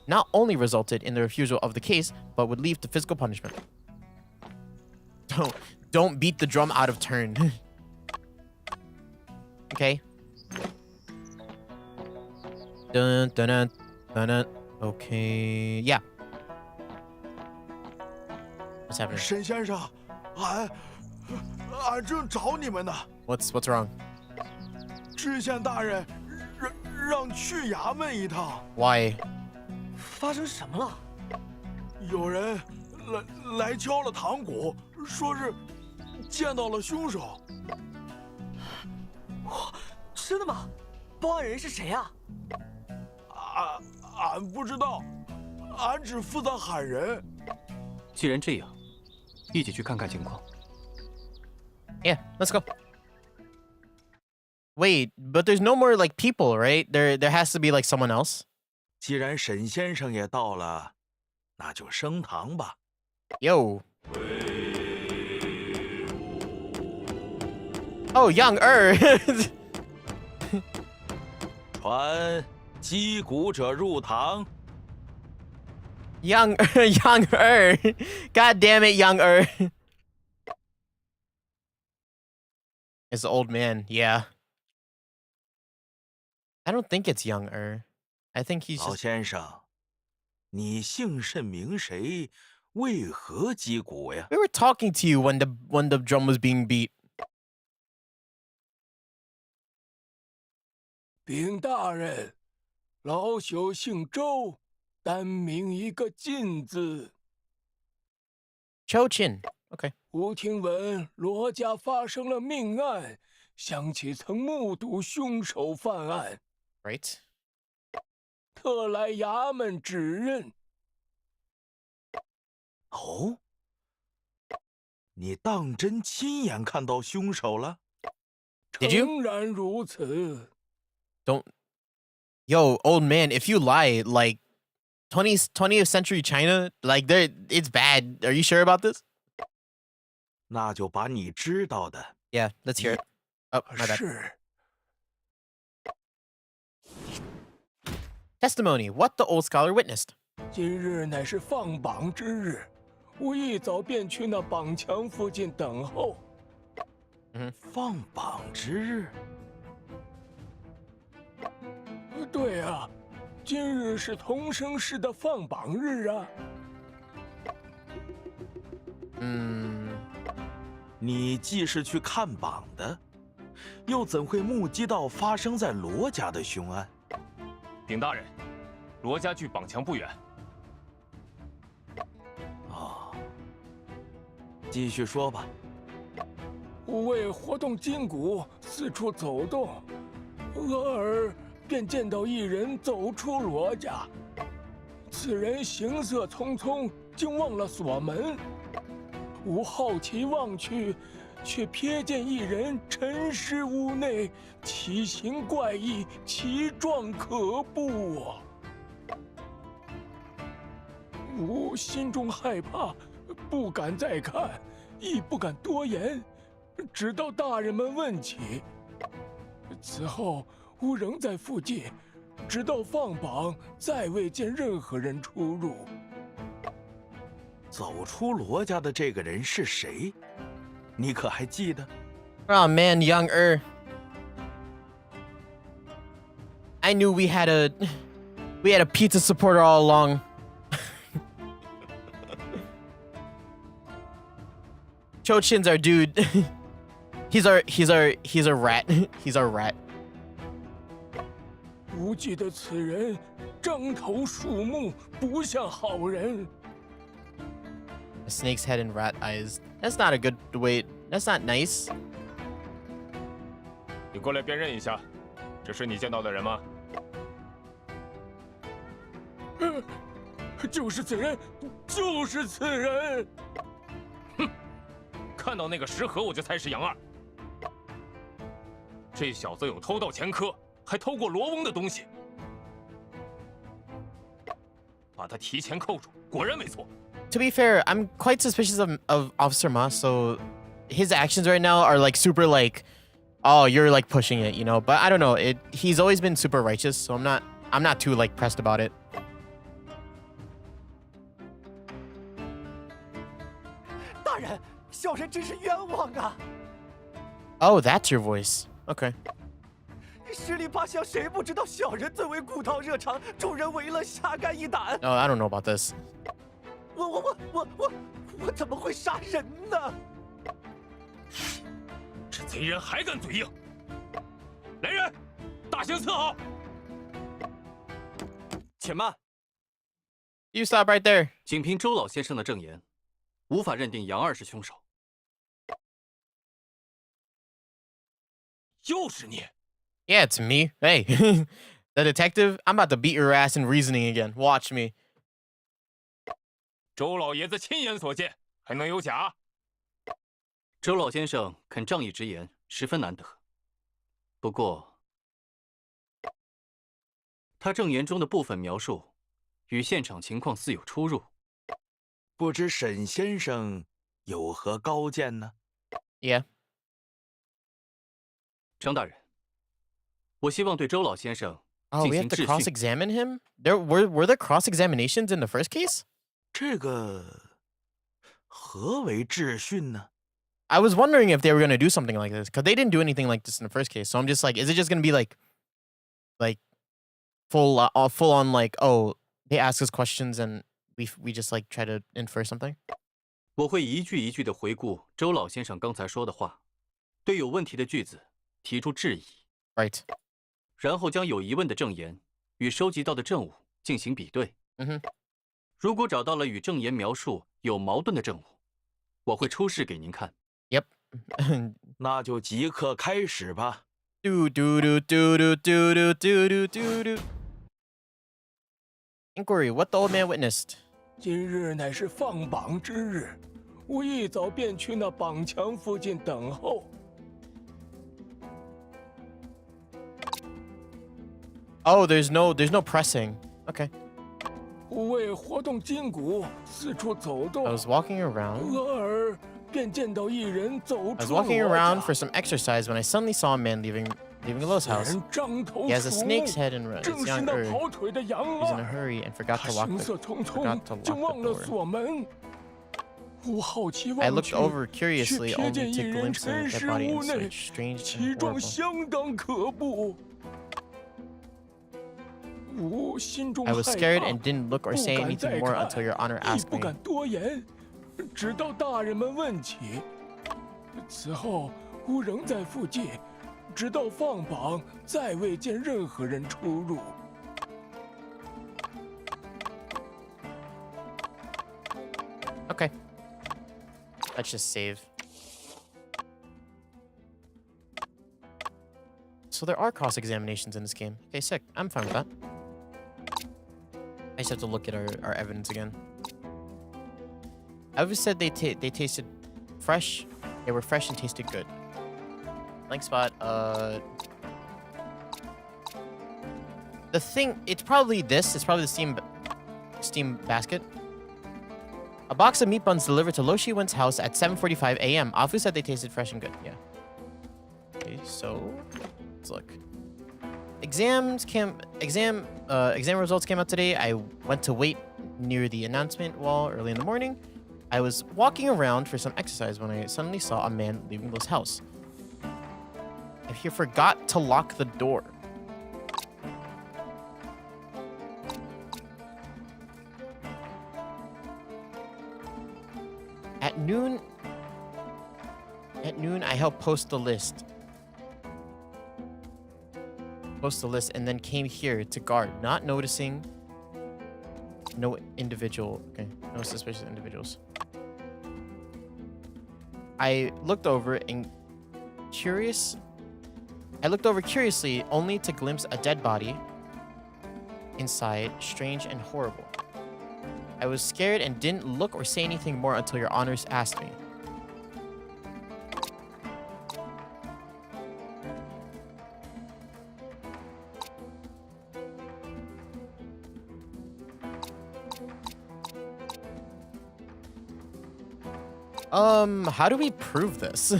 not only resulted in the refusal of the case, but would lead to physical punishment. Don't beat the drum out of turn. Okay. Dun, dun, dun, dun, dun. Okay. Yeah. What's happening? 沈先生，俺正找你们呢。What's wrong? 知县大人让去衙门一趟。 Why? 发生什么了？有人来敲了堂鼓，说是见到了凶手。真的吗？报案人是谁呀？俺不知道，俺只负责喊人。既然这样，一起去看看情况。 Yeah, let's go. Wait, but there's no more like people, right? There has to be like someone else. 既然沈先生也到了，那就升堂吧。 Yo. Oh, young Er. 传击鼓者入堂。 young Er. God damn it, young Er. It's the old man, yeah. I don't think it's young Er. I think he's 老 just... 先生，你姓甚名谁？为何击鼓呀？ We were talking to you when the drum was being beat. 禀大人，老朽姓周，单名一个进字。 Cho Chin. Okay. 吾听闻罗家发生了命案，想起曾目睹凶手犯案， Right. 特来衙门指认。哦，你当真亲眼看到凶手了？ Did you? 诚然如此。 Don't... Yo, old man, if you lie, like 20th century China, like it's bad. Are you sure about this? 那就把你知道的。 Yeah, let's hear it. Oh, my bad. 是。 Testimony, what the old scholar witnessed. 今日乃是放榜之日，吾一早便去那榜墙附近等候。放榜之日，对啊，今日是同生市的放榜日啊。你既是去看榜的，又怎会目击到发生在罗家的凶案？ 禀大人，罗家距榜墙不远。哦，继续说吧。吾为活动筋骨，四处走动，偶尔便见到一人走出罗家。此人行色匆匆，竟忘了锁门。吾好奇望去，却瞥见一人沉尸屋内，奇形怪异，奇状可怖啊！吾心中害怕，不敢再看，亦不敢多言，直到大人们问起。此后，吾仍在附近，直到放榜，再未见任何人出入。走出罗家的这个人是谁？你可还记得？ Oh man, young I knew we had a pizza supporter all along. Chochin's our dude. he's our rat. He's our rat. 无忌的此人獐头鼠目，不像好人。 A snake's head and rat eyes. That's not a good way. That's not nice. 你过来辨认一下，这是你见到的人吗？就是此人，就是此人。哼，看到那个食盒我就猜是杨二。这小子有偷盗前科，还偷过罗翁的东西，把他提前扣住，果然没错。 To be fair, I'm quite suspicious of Officer Ma, so his actions right now are like super like, oh, you're like pushing it, you know. But I don't know. He's always been super righteous, so I'm not too like pressed about it. 大人，小人真是冤枉啊！ Oh, that's your voice. Okay. 十里八乡谁不知道小人最为古道热肠，众人为乐侠肝义胆。 Oh, I don't know about this. 我怎么会杀人呢？这贼人还敢嘴硬！来人，大刑伺候！且慢， You stop right there. 仅凭周老先生的证言，无法认定杨二是凶手。又是你！ Yeah, it's me. Hey, the detective. I'm about to beat your ass in reasoning again. Watch me. 周老爷子亲眼所见，还能有假？周老先生肯仗义直言，十分难得。不过，他证言中的部分描述与现场情况似有出入。不知沈先生有何高见呢？ Yeah. 张大人，我希望对周老先生 Oh, 进 we 行 have to 质询。 cross-examine him. Were there cross-examinations in the first case? 这个何为质询呢？ I was wondering if they were gonna do something like this because they didn't do anything like this in the first case. So I'm just like, is it just gonna be like full on like, oh, they ask us questions and we just like try to infer something? 我会一句一句地回顾周老先生刚才说的话，对有问题的句子提出质疑， Right. 然后将有疑问的证言与收集到的证物进行比对。如果找到了与证言描述有矛盾的证物，我会出示给您看。 Yep. 那就即刻开始吧。 do do do do do do do do do do. Inquiry: What the old man witnessed? 今日乃是放榜之日，我一早便去那榜墙附近等候。 Oh, there's no pressing. Okay. 吾为活动筋骨，四处走动。 I was walking around. 俄而便见到一人走 I was 出 walking 罗 around 家 for some exercise when I suddenly saw a man leaving Lo's house. 人獐头 He has a 鼠 snake's 目， head and 正 his 是 young 那 Ur. 跑腿的杨 He's in a 二。 hurry and forgot 他 to lock 行色 the 匆 forgot 匆， to 竟 lock 忘 the 了 door. 锁门。吾好奇 I 望 looked 去， over 却 curiously, 瞥 only 见一 to 人 glimpse a 沉 dead 尸 body 屋 in 内， such strange 其 and 状 horrible. 相当可怖。吾心中 I 害 was scared 怕， and didn't look or 不 say 敢 anything 再 more 看， until Your Honor 亦 asked 不 me. 敢多言，直到大人们问起。此后，吾仍在附近，直到放榜，再未见任何人出入。 Okay. Let's just save. So there are cross-examinations in this game. Okay, sick. I'm fine with that. I just have to look at our evidence again. I always said they tasted fresh. They were fresh and tasted good. Blank spot. The thing, it's probably this. It's probably the steam basket. A box of meat buns delivered to Lo Shiwen's house at 7:45 a.m. Afu said they tasted fresh and good. Yeah. Okay, so let's look. exam results came out today. I went to wait near the announcement wall early in the morning. I was walking around for some exercise when I suddenly saw a man leaving this house. He forgot to lock the door. At noon, I helped post the list. And then came here to guard, not noticing no suspicious individuals. I looked over curiously, only to glimpse a dead body inside, strange and horrible. I was scared and didn't look or say anything more until your honors asked me. How do we prove this?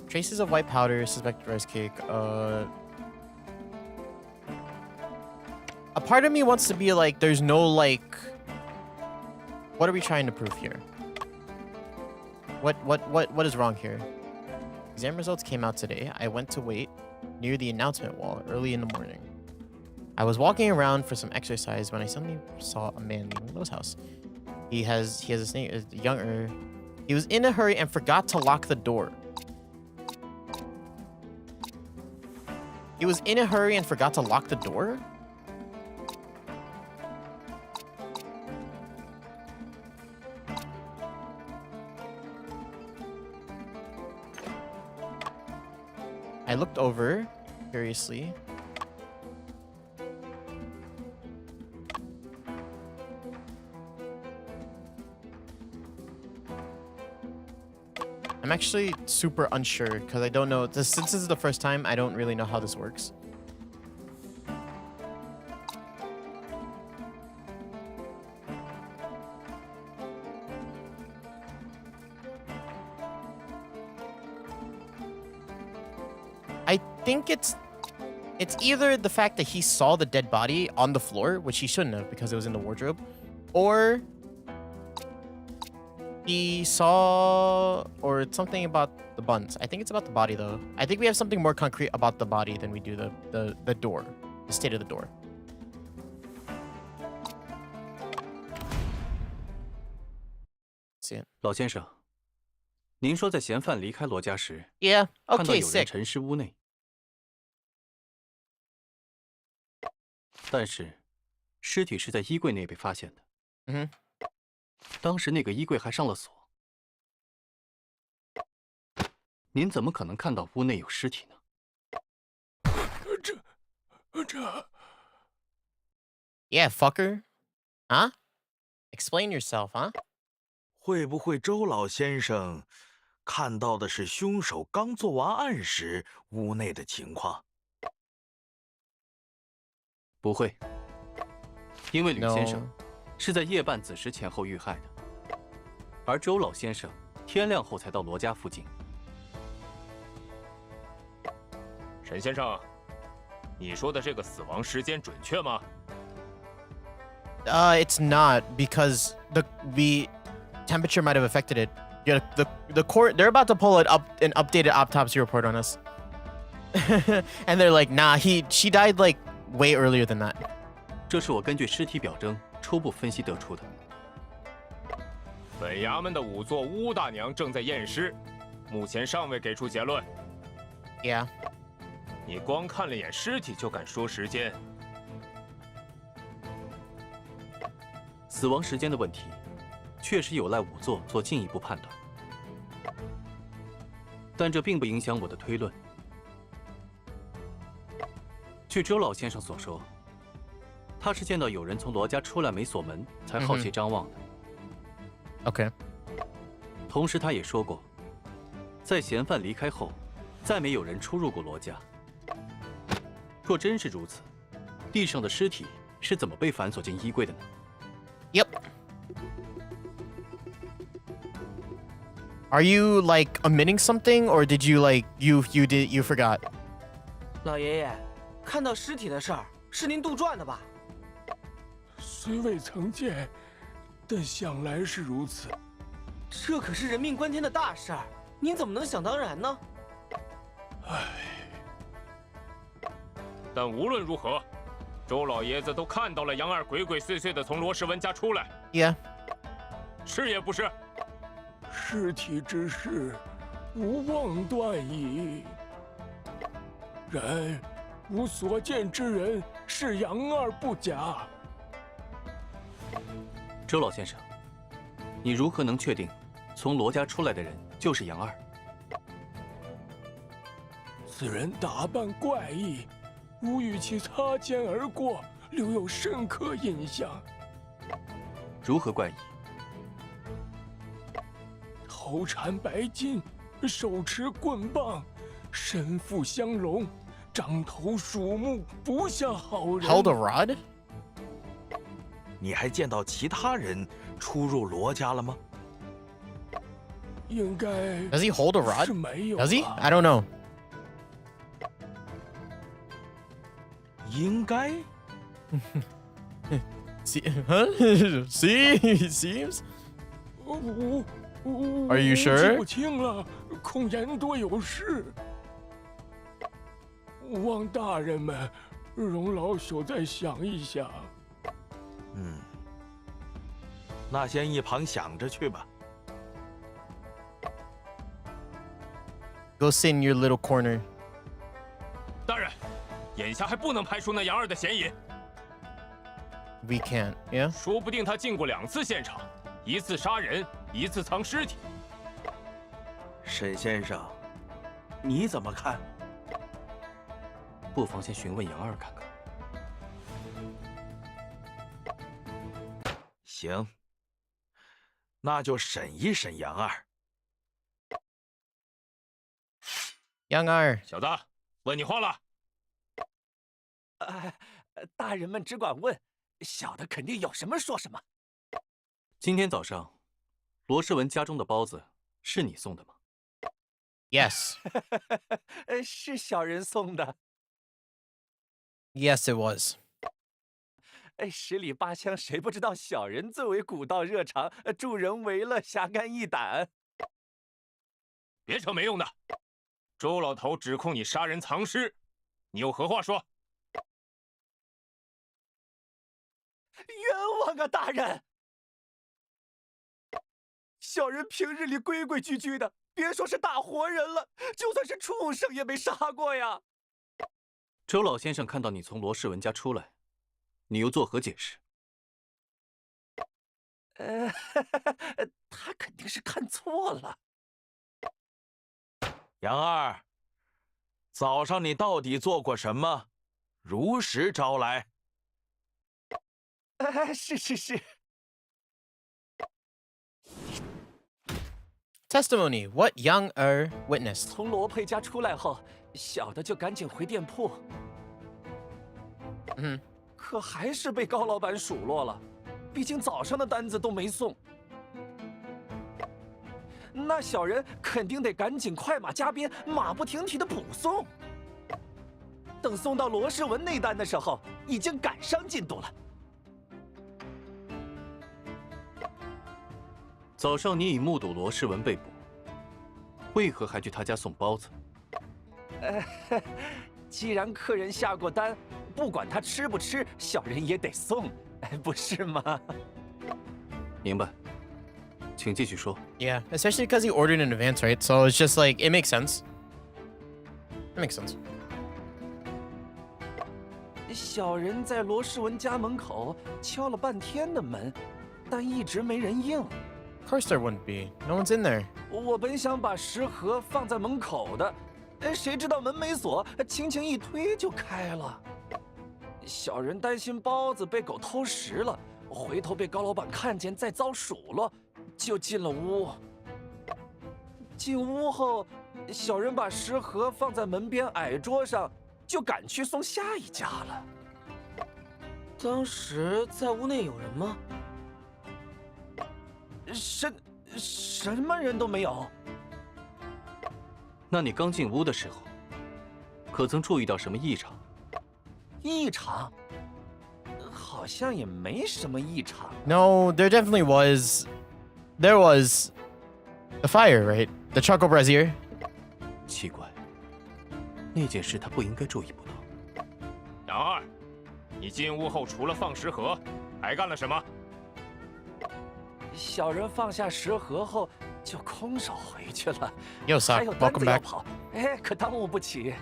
Traces of white powder, suspected rice cake. A part of me wants to be like, there's no like, what are we trying to prove here? What is wrong here? Exam results came out today. I went to wait near the announcement wall early in the morning. I was walking around for some exercise when I suddenly saw a man leaving Lowe's house. He has his name is younger. He was in a hurry and forgot to lock the door. He was in a hurry and forgot to lock the door? I looked over curiously. I'm actually super unsure because I don't know. Since this is the first time, I don't really know how this works. I think it's either the fact that he saw the dead body on the floor, which he shouldn't have because it was in the wardrobe, or he saw, or it's something about the buns. I think it's about the body though. I think we have something more concrete about the body than we do the door, the state of the door. See it. 老先生，您说在嫌犯离开罗家时， Yeah. 看到 Okay. 有人 Sick. 沉尸屋内，但是尸体是在衣柜内被发现的。嗯哼。 当时那个衣柜还上了锁，您怎么可能看到屋内有尸体呢？这 Yeah, fucker. Huh? Explain yourself, huh? 会不会周老先生看到的是凶手刚做完案时屋内的情况？不会，因为吕 No. 先生是在夜半子时前后遇害的，而周老先生天亮后才到罗家附近。沈先生，你说的这个死亡时间准确吗？ It's not because the temperature might have affected it. Yeah, the court, they're about to pull an updated autopsy report on us. And they're like, nah, she died like way earlier than that. 这是我根据尸体表征初步分析得出的。本衙门的仵作乌大娘正在验尸，目前尚未给出结论。 Yeah. 你光看了眼尸体就敢说时间？ 死亡时间的问题，确实有赖仵作做进一步判断，但这并不影响我的推论。据周老先生所说，他是见到有人从罗家出来没锁门，才好奇张望的。Okay. 同时，他也说过，在嫌犯离开后，再没有人出入过罗家。若真是如此，地上的尸体是怎么被反锁进衣柜的呢？ Yep. Are you like omitting something, or did you like you forgot? 老爷爷，看到尸体的事儿是您杜撰的吧？虽未曾见，但想来是如此。这可是人命关天的大事儿，您怎么能想当然呢？但无论如何，周老爷子都看到了杨二鬼鬼祟祟的从罗世文家出来， Yeah. 是也不是？尸体之事，无妄断矣。然吾所见之人是杨二不假。周老先生，你如何能确定从罗家出来的人就是杨二？此人打扮怪异，吾与其擦肩而过，留有深刻印象。如何怪异？头缠白巾，手持棍棒，身负香笼，张头鼠目，不像好人。 Held a rod? 你还见到其他人出入罗家了吗？应该 Does he hold a 是 rod? 没有 Does he? 吧 I don't know. 应该。See, huh? See, he seems. 我 Are you 记 sure? 不清了，恐言多有失。望大人们容老朽再想一想。那先一旁想着去吧。 Go sit in your little corner. 大人，眼下还不能排除那杨二的嫌疑， We can't. Yeah. 说不定他进过2次现场，一次杀人，一次藏尸体。沈先生，你怎么看？不妨先询问杨二看看。行，那就审一审杨二。 Young R. 小子，问你话了。大人们只管问，小的肯定有什么说什么。今天早上，罗世文家中的包子是你送的吗？ Yes. 是小人送的。 Yes, it was. 十里八乡谁不知道小人最为古道热肠，助人为乐，侠肝义胆。别扯没用的。周老头指控你杀人藏尸，你有何话说？冤枉啊，大人！小人平日里规规矩矩的，别说是大活人了，就算是畜生也没杀过呀。周老先生看到你从罗世文家出来，你又作何解释？他肯定是看错了。 杨二，早上你到底做过什么？如实招来。是。 Testimony. What Young Er witnessed. 从罗佩家出来后，小的就赶紧回店铺。可还是被高老板数落了，毕竟早上的单子都没送。 那小人肯定得赶紧快马加鞭、马不停蹄的补送。等送到罗世文那单的时候，已经赶上进度了。早上你已目睹罗世文被捕，为何还去他家送包子？既然客人下过单，不管他吃不吃，小人也得送，不是吗？明白，请继续说。 Yeah, especially because he ordered in advance, right? So it's just like, it makes sense. It makes sense. 小人在罗世文家门口敲了半天的门，但一直没人应。 Of course there wouldn't be. No one's in there. 我本想把食盒放在门口的，谁知道门没锁，轻轻一推就开了。小人担心包子被狗偷食了，回头被高老板看见再遭数落，就进了屋。进屋后，小人把食盒放在门边矮桌上，就赶去送下一家了。当时在屋内有人吗？什么人都没有。那你刚进屋的时候，可曾注意到什么异常？异常？好像也没什么异常。No, there definitely was. There was the fire, right? The charcoal brazier. 奇怪，那件事他不应该注意不到。杨二，你进屋后除了放食盒，还干了什么？小人放下食盒后就空手回去了。 Yo, 还 Sock, 有单 welcome 子要 back. 跑，哎，可耽误不起。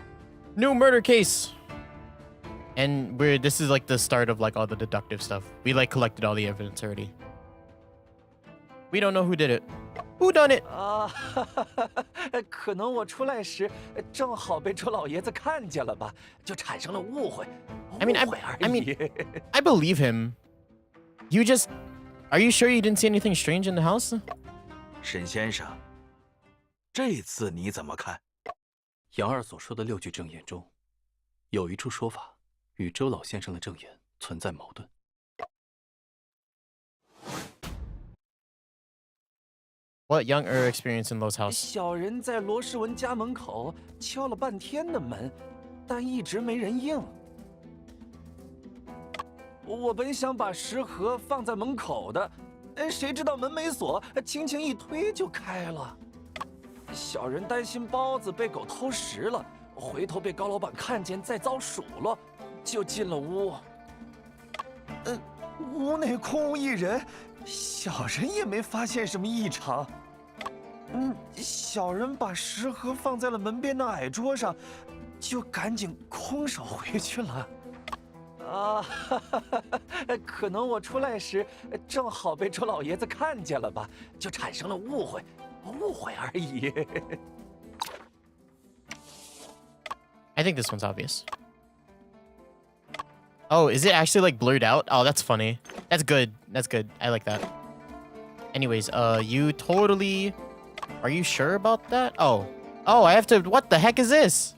New murder case. And this is like the start of like all the deductive stuff. We like collected all the evidence already. We don't know who did it. Who done it? 啊，可能我出来时正好被周老爷子看见了吧，就产生了误会。 I mean, 误会而已。 I believe him. You just... Are you sure you didn't see anything strange in the house? 沈先生，这次你怎么看？杨二所说的6句证言中，有一处说法与周老先生的证言存在矛盾。 What young experienced in Lo's house? 小人在罗世文家门口敲了半天的门，但一直没人应。我本想把食盒放在门口的，谁知道门没锁，轻轻一推就开了。小人担心包子被狗偷食了，回头被高老板看见再遭数落，就进了屋。屋内空无一人。 小人也没发现什么异常。小人把食盒放在了门边的矮桌上，就赶紧空手回去了。啊，可能我出来时正好被周老爷子看见了吧，就产生了误会而已。I think this one's obvious. Oh, is it actually like blurred out? Oh, that's funny. That's good. That's good. I like that. Anyways, you totally... Are you sure about that? Oh. Oh, I have to... What the heck is this?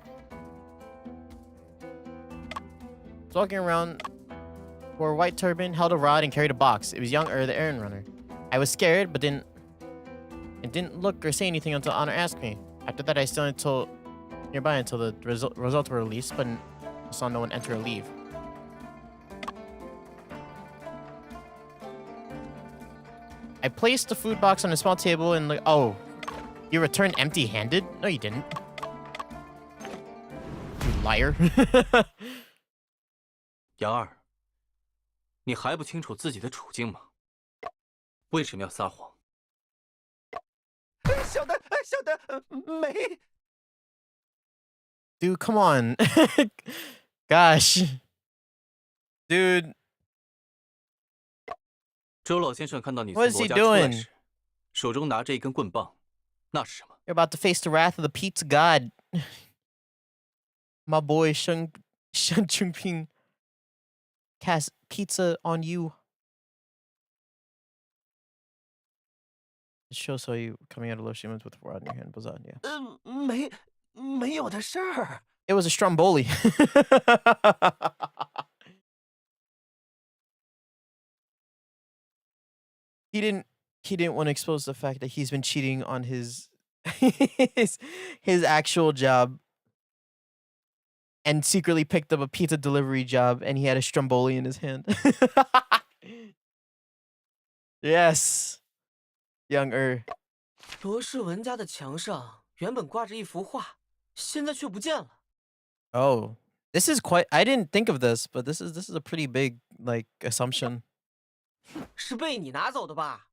Walking around, wore a white turban, held a rod, and carried a box. It was young the errand runner. I was scared, but didn't look or say anything until Honor asked me. After that, I stood nearby until the results were released, but saw no one enter or leave. I placed the food box on a small table and like, oh, you returned empty-handed? No, you didn't. You liar. 杨二，你还不清楚自己的处境吗？为什么要撒谎？小的没。 Dude, come on. Gosh. Dude. 周老先生看到你从 What is 罗 he 家出来 doing? 时，手中拿着一根棍棒，那是什么？ You're about to face the wrath of the pizza god. My boy Sheng Chungping cast pizza on you. It shows how you coming out of Los Humans with a rod in your hand. Was on, yeah. 没有的事儿。 It was a Stromboli. He didn't want to expose the fact that he's been cheating on his his actual job and secretly picked up a pizza delivery job and he had a Stromboli in his hand. Yes. Young 罗世文家的墙上原本挂着一幅画，现在却不见了。 Oh, this is quite... I didn't think of this, but this is a pretty big, like, assumption. 是被你拿走的吧？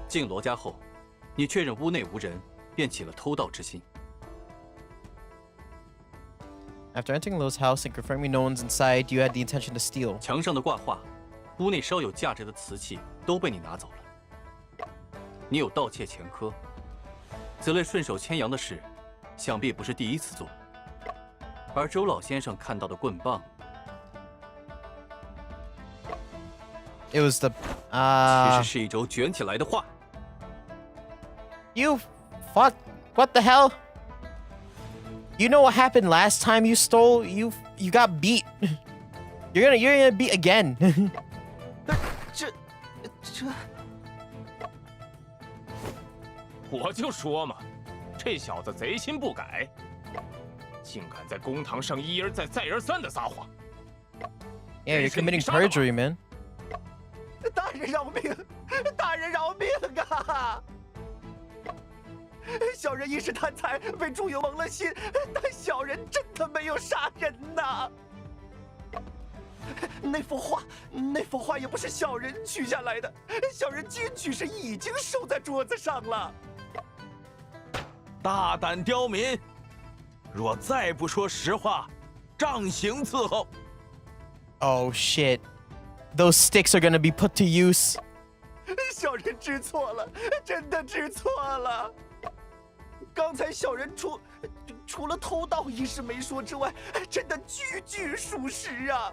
进罗家后，你确认屋内无人，便起了偷盗之心。 After entering Lo's house and confirming no one's inside, you had the intention to steal. 墙上的挂画，屋内稍有价值的瓷器都被你拿走了。你有盗窃前科，此类顺手牵羊的事，想必不是第一次做。而周老先生看到的棍棒， It was the 其实是一轴卷起来的画。 You fuck... What the hell? You know what happened last time you stole? You got beat. You're gonna beat again. 我就说嘛，这小子贼心不改，竟敢在公堂上一而再、再而三的撒谎。 Yeah, you're committing perjury, man. 大人饶命！大人饶命啊！小人一时贪财，被猪油蒙了心，但小人真的没有杀人呐。那幅画也不是小人取下来的，小人进去时已经收在桌子上了。大胆刁民！若再不说实话，杖刑伺候。 Oh shit. Those sticks are gonna be put to use. 小人知错了，真的知错了。刚才小人除了偷盗一事没说之外，真的句句属实啊。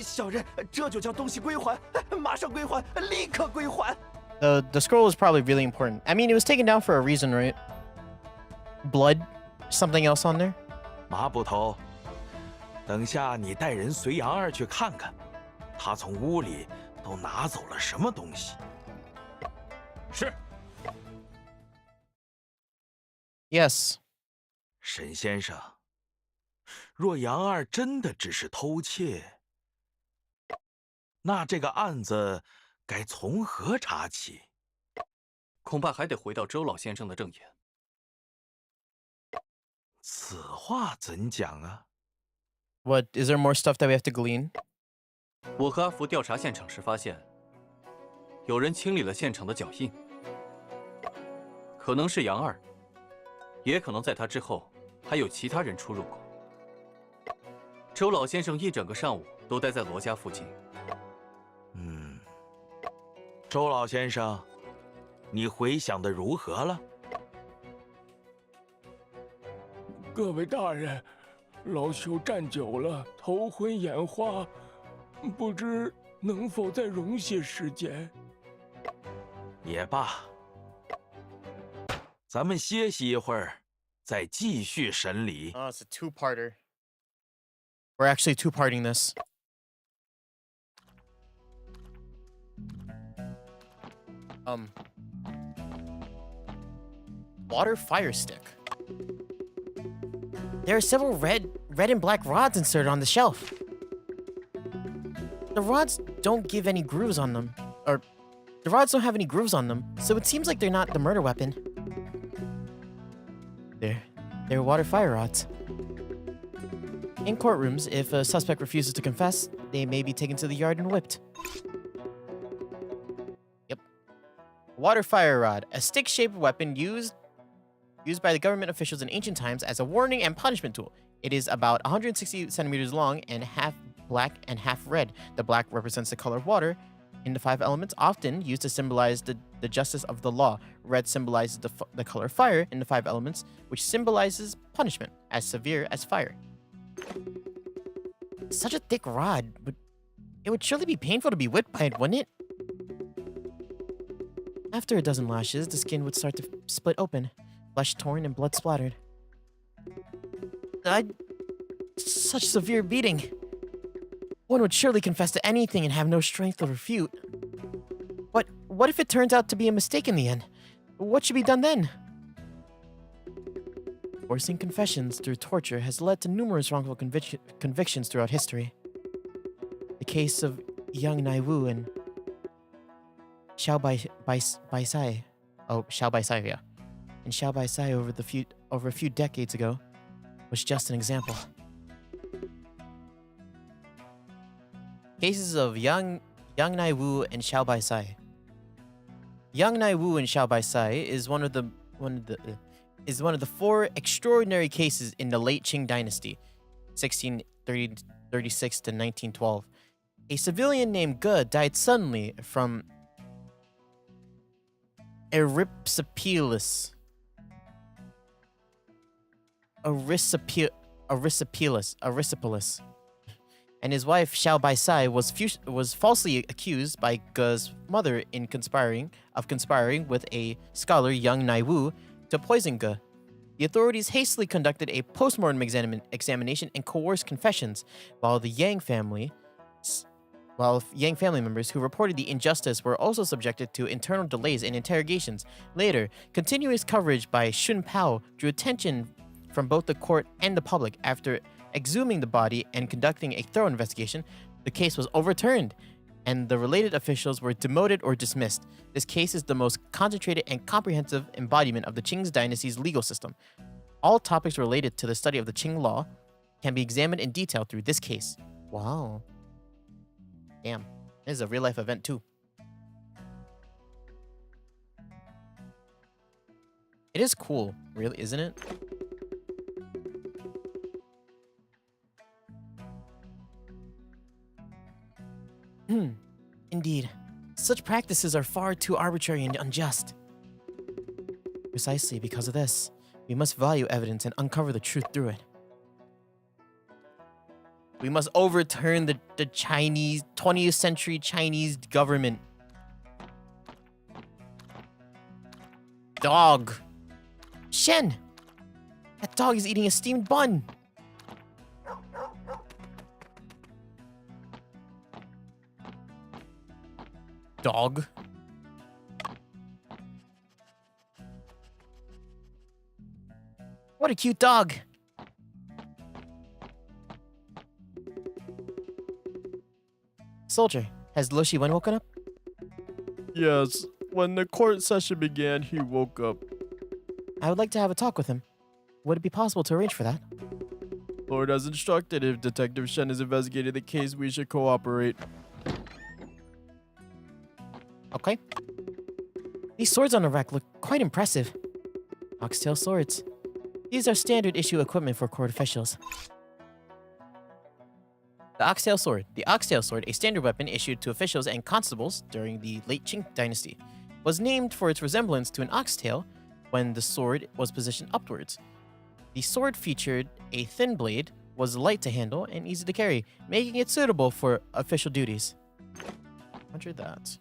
小人这就将东西归还，马上归还，立刻归还。The scroll is probably really important. I mean, it was taken down for a reason, right? Blood? Something else on there? 麻布头，等下你带人随杨二去看看，他从屋里都拿走了什么东西。是。 Yes. 沈先生，若杨二真的只是偷窃，那这个案子该从何查起？恐怕还得回到周老先生的证言。此话怎讲啊？ What, is there more stuff that we have to glean? 我和阿福调查现场时发现，有人清理了现场的脚印，可能是杨二，也可能在他之后还有其他人出入过。周老先生一整个上午都待在罗家附近。周老先生，你回想的如何了？各位大人，老朽站久了，头昏眼花，不知能否再容些时间？也罢，咱们歇息一会儿，再继续审理。 Oh, it's a two-parter. We're actually two-parting this. Water fire stick. There are several red and black rods inserted on the shelf. The rods don't give any grooves on them, or the rods don't have any grooves on them, so it seems like they're not the murder weapon. They're water fire rods. In courtrooms, if a suspect refuses to confess, they may be taken to the yard and whipped. Yep. Water fire rod, a stick-shaped weapon used by the government officials in ancient times as a warning and punishment tool. It is about 160 centimeters long and half black and half red. The black represents the color of water in the 5 elements, often used to symbolize the justice of the law. Red symbolizes the color of fire in the 5 elements, which symbolizes punishment, as severe as fire. Such a thick rod, but it would surely be painful to be whipped by it, wouldn't it? After a dozen lashes, the skin would start to split open, flesh torn and blood splattered. Such severe beating. One would surely confess to anything and have no strength to refute. But what if it turns out to be a mistake in the end? What should be done then? Forcing confessions through torture has led to numerous wrongful convictions throughout history. The case of Yangtze River and Xiao Baisai. Oh, Xiao Baisai, yeah. And Xiao Baisai over a few decades ago was just an example. Cases of Yangtze River and Xiao Baisai. Yangtze River and Xiao Baisai is one of the 4 extraordinary cases in the late Qing dynasty, 1636 to 1912. A civilian named Ge died suddenly from erysipelas, and his wife Xiao Baisai was falsely accused by Ge's mother of conspiring with a scholar Yang Naiwu to poison Ge. The authorities hastily conducted a postmortem examination and coerced confessions, while the Yang family while Yang family members who reported the injustice were also subjected to internal delays in interrogations. Later, continuous coverage by Shun Pao drew attention from both the court and the public. After exhuming the body and conducting a thorough investigation, the case was overturned, and the related officials were demoted or dismissed. This case is the most concentrated and comprehensive embodiment of the Qing dynasty's legal system. All topics related to the study of the Qing law can be examined in detail through this case. Wow. Damn. This is a real-life event, too. It is cool, really, isn't it? Indeed. Such practices are far too arbitrary and unjust. Precisely because of this, we must value evidence and uncover the truth through it. We must overturn the Chinese, 20th century Chinese government. Dog. Shen! That dog is eating a steamed bun. Dog. What a cute dog. Soldier, has Lo Shiwen woken up? Yes, when the court session began, he woke up. I would like to have a talk with him. Would it be possible to arrange for that? Lord has instructed if Detective Shen is investigating the case, we should cooperate. Okay. These swords on the rack look quite impressive. Oxtail swords. These are standard issue equipment for court officials. The Oxtail Sword. The Oxtail Sword, a standard weapon issued to officials and constables during the late Qing dynasty, was named for its resemblance to an oxtail when the sword was positioned upwards. The sword featured a thin blade, was light to handle, and easy to carry, making it suitable for official duties. 100 that.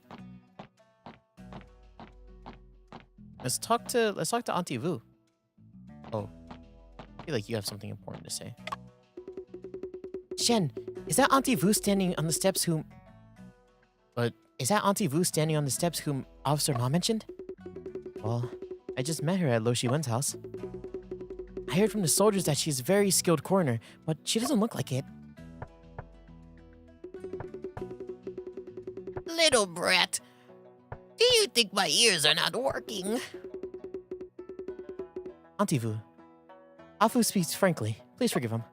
Let's talk to Auntie Vu. Oh, I feel like you have something important to say. Shen, is that Auntie Vu standing on the steps whom... Is that Auntie Vu standing on the steps whom Officer Ma mentioned? Well, I just met her at Lo Shiwen's house. I heard from the soldiers that she's a very skilled coroner, but she doesn't look like it. Little brat, do you think my ears are not working? Auntie Vu, Afu speaks frankly. Please forgive him.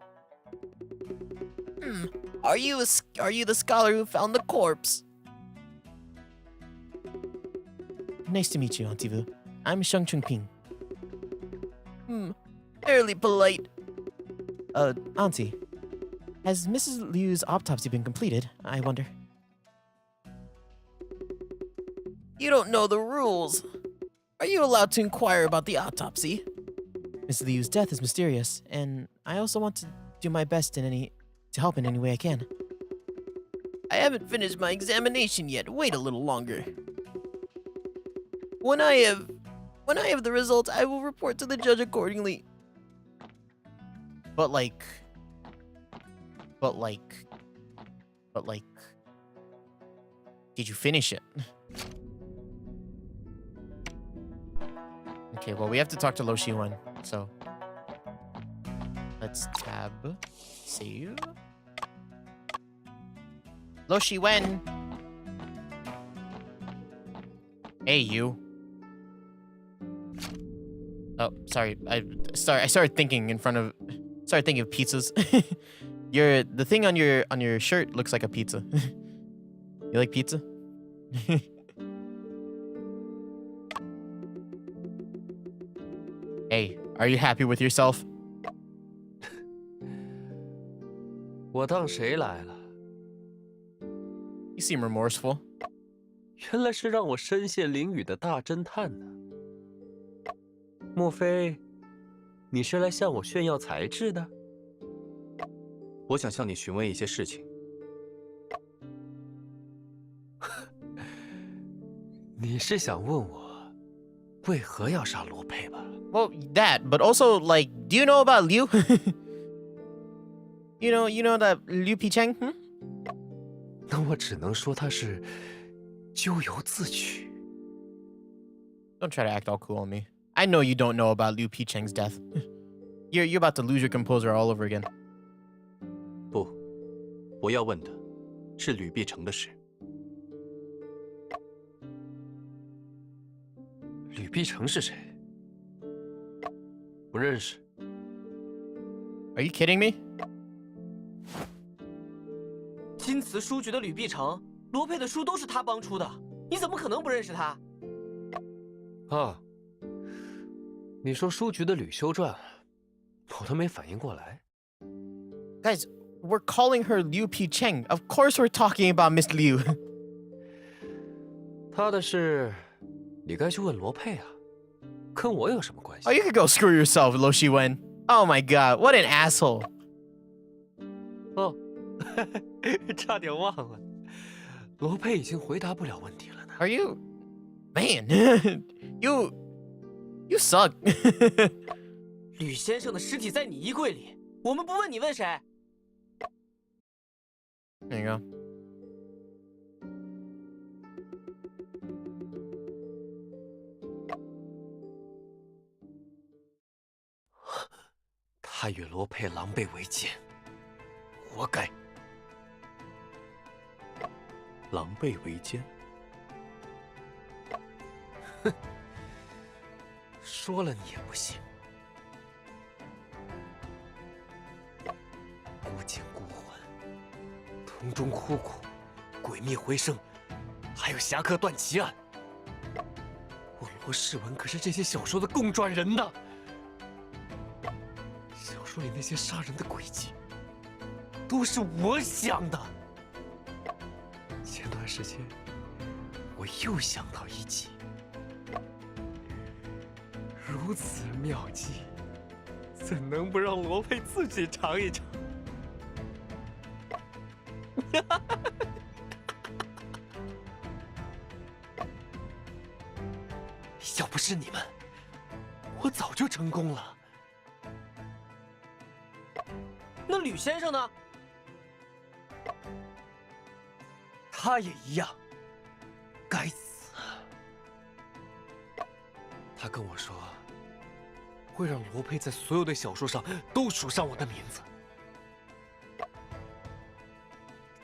Are you the scholar who found the corpse? Nice to meet you, Auntie Vu. I'm Sheng Chungping. Fairly polite. Auntie, has Mrs. Liu's autopsy been completed, I wonder? You don't know the rules. Are you allowed to inquire about the autopsy? Miss Liu's death is mysterious, and I also want to do my best to help in any way I can. I haven't finished my examination yet. Wait a little longer. When I have the results, I will report to the judge accordingly. But did you finish it? Okay, well, we have to talk to Lo Shiwen, so let's tab, save. Lo Shiwen! Hey, you. Oh, sorry. I started thinking of pizzas. The thing on your shirt looks like a pizza. You like pizza? Hey, are you happy with yourself? 我当谁来了？ You seem remorseful. 原来是让我身陷囹圄的大侦探呢。莫非你是来向我炫耀才智的？我想向你询问一些事情。你是想问我为何要杀罗佩吧？ Well, that, but also, like, do you know about Liu? you know that Liu Picheng? 那我只能说他是咎由自取。Don't try to act all cool on me. I know you don't know about Liu Picheng's death. You're about to lose your composure all over again. 不，我要问的是吕碧城的事。吕碧城是谁？不认识。Are you kidding me? 金瓷书局的吕碧城，罗佩的书都是他帮出的，你怎么可能不认识他？啊，你说书局的吕修传，我都没反应过来。Guys, we're calling her Liu Picheng. Of course we're talking about Miss Liu. 他的事，你该去问罗佩啊，跟我有什么关系？ Oh, you could go screw yourself, Lo Shiwen. Oh my god, what an asshole. 哦，差点忘了，罗佩已经回答不了问题了呢。Are you... Man, you suck. 吕先生的尸体在你衣柜里，我们不问你问谁？ There you go. 他与罗佩狼狈为奸，活该。狼狈为奸？哼，说了你也不信。孤奸孤魂，同中枯骨，鬼灭回声，还有侠客段奇案。我罗世文可是这些小说的共撰人呢。小说里那些杀人的轨迹，都是我想的。前段时间，我又想到一集，如此妙计，怎能不让罗佩自己尝一尝？要不是你们，我早就成功了。那吕先生呢？他也一样，该死！他跟我说，会让罗佩在所有的小说上都署上我的名字。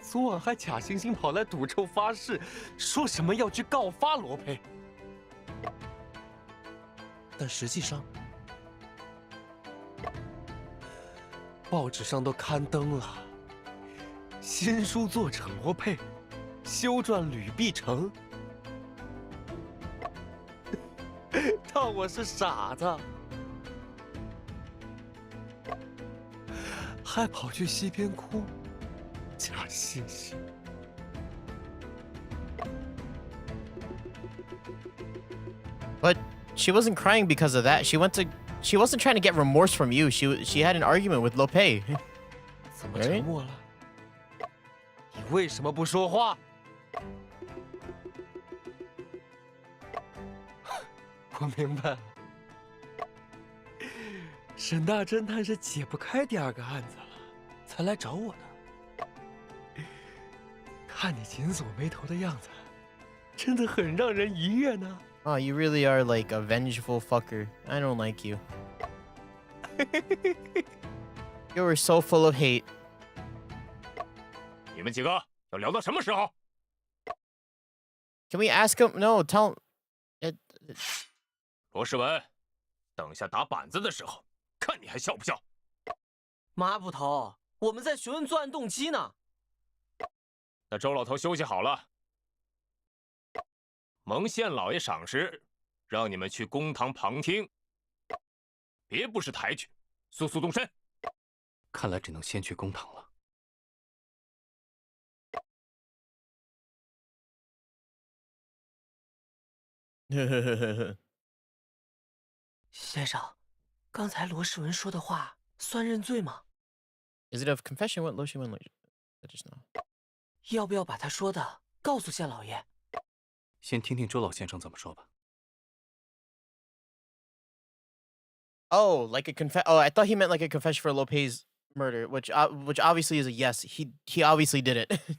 昨晚还假惺惺跑来赌咒发誓，说什么要去告发罗佩。但实际上，报纸上都刊登了新书作者罗佩修撰吕碧城，当我是傻子，还跑去西边哭，假惺惺。But she wasn't crying because of that. She wasn't trying to get remorse from you. She had an argument with Lope. 怎么沉默了？你为什么不说话？我明白了，沈大侦探是解不开第二个案子了，才来找我的。看你紧锁眉头的样子，真的很让人愉悦呢。Oh, you really are like a vengeful fucker. I don't like you. You were so full of hate. 你们几个要聊到什么时候？ Can we ask him? No, tell him. 罗世文，等下打板子的时候，看你还笑不笑？马捕头，我们在询问作案动机呢。那周老头休息好了，蒙县老爷赏识，让你们去公堂旁听，别不识抬举，速速动身。看来只能先去公堂了。先生，刚才罗世文说的话算认罪吗？ Is it a confession? What Loshi went? I just know. 要不要把他说的告诉县老爷？先听听周老先生怎么说吧。Oh, like a confess. Oh, I thought he meant like a confession for Lope's murder, which obviously is a yes. He obviously did it.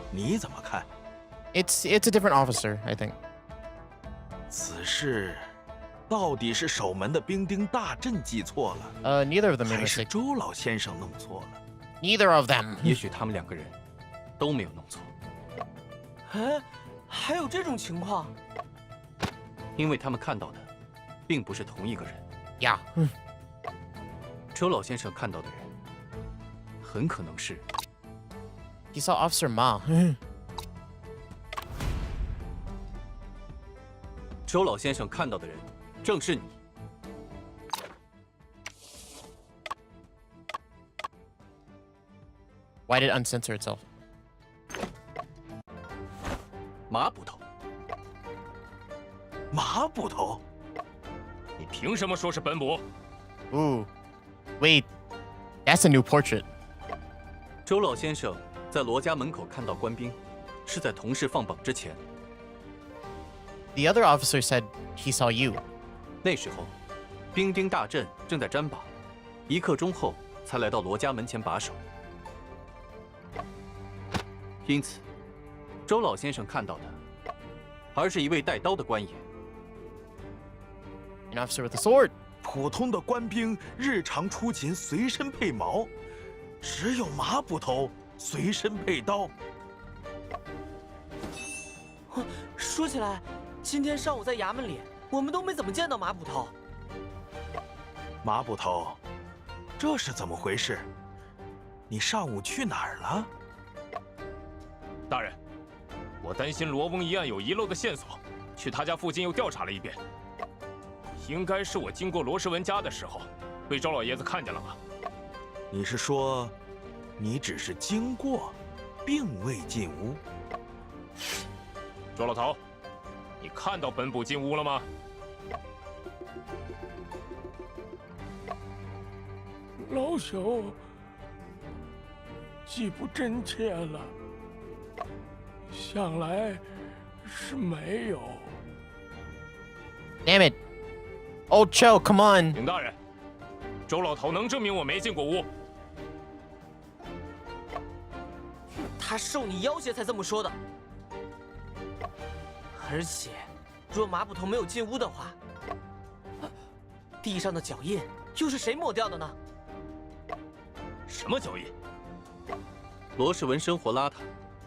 你怎么看？ It's a different officer, I think. 此事到底是守门的兵丁大阵记错了， Neither of them made a 还是 mistake. 周老先生弄错了？ Neither of them. 也许他们2个人都没有弄错，哎，还有这种情况？因为他们看到的并不是同一个人。 Yeah. 周老先生看到的人，很可能是 He saw Officer Ma. 周老先生看到的人，正是你。 Why did it uncensor itself? 马捕头，马捕头，你凭什么说是本捕？ Ooh. Wait. That's a new portrait. 周老先生在罗家门口看到官兵，是在同事放榜之前。 The other officer said he saw you. 那时候，兵丁大阵正在占靶，1刻钟后才来到罗家门前把守。因此，周老先生看到的，而是一位带刀的官爷。 An officer with a sword. 普通的官兵日常出勤随身配矛，只有马捕头随身配刀。说起来，今天上午在衙门里，我们都没怎么见到马捕头。马捕头，这是怎么回事？你上午去哪儿了？大人，我担心罗翁一案有遗漏的线索，去他家附近又调查了一遍。应该是我经过罗世文家的时候，被周老爷子看见了吧？你是说，你只是经过，并未进屋？周老头，你看到本捕进屋了吗？老朽记不真切了，想来是没有。 Damn it. Old Cho, come on. 禀大人，周老头能证明我没进过屋。他受你要挟才这么说的。而且，若马捕头没有进屋的话，地上的脚印又是谁抹掉的呢？什么脚印？罗世文生活邋遢，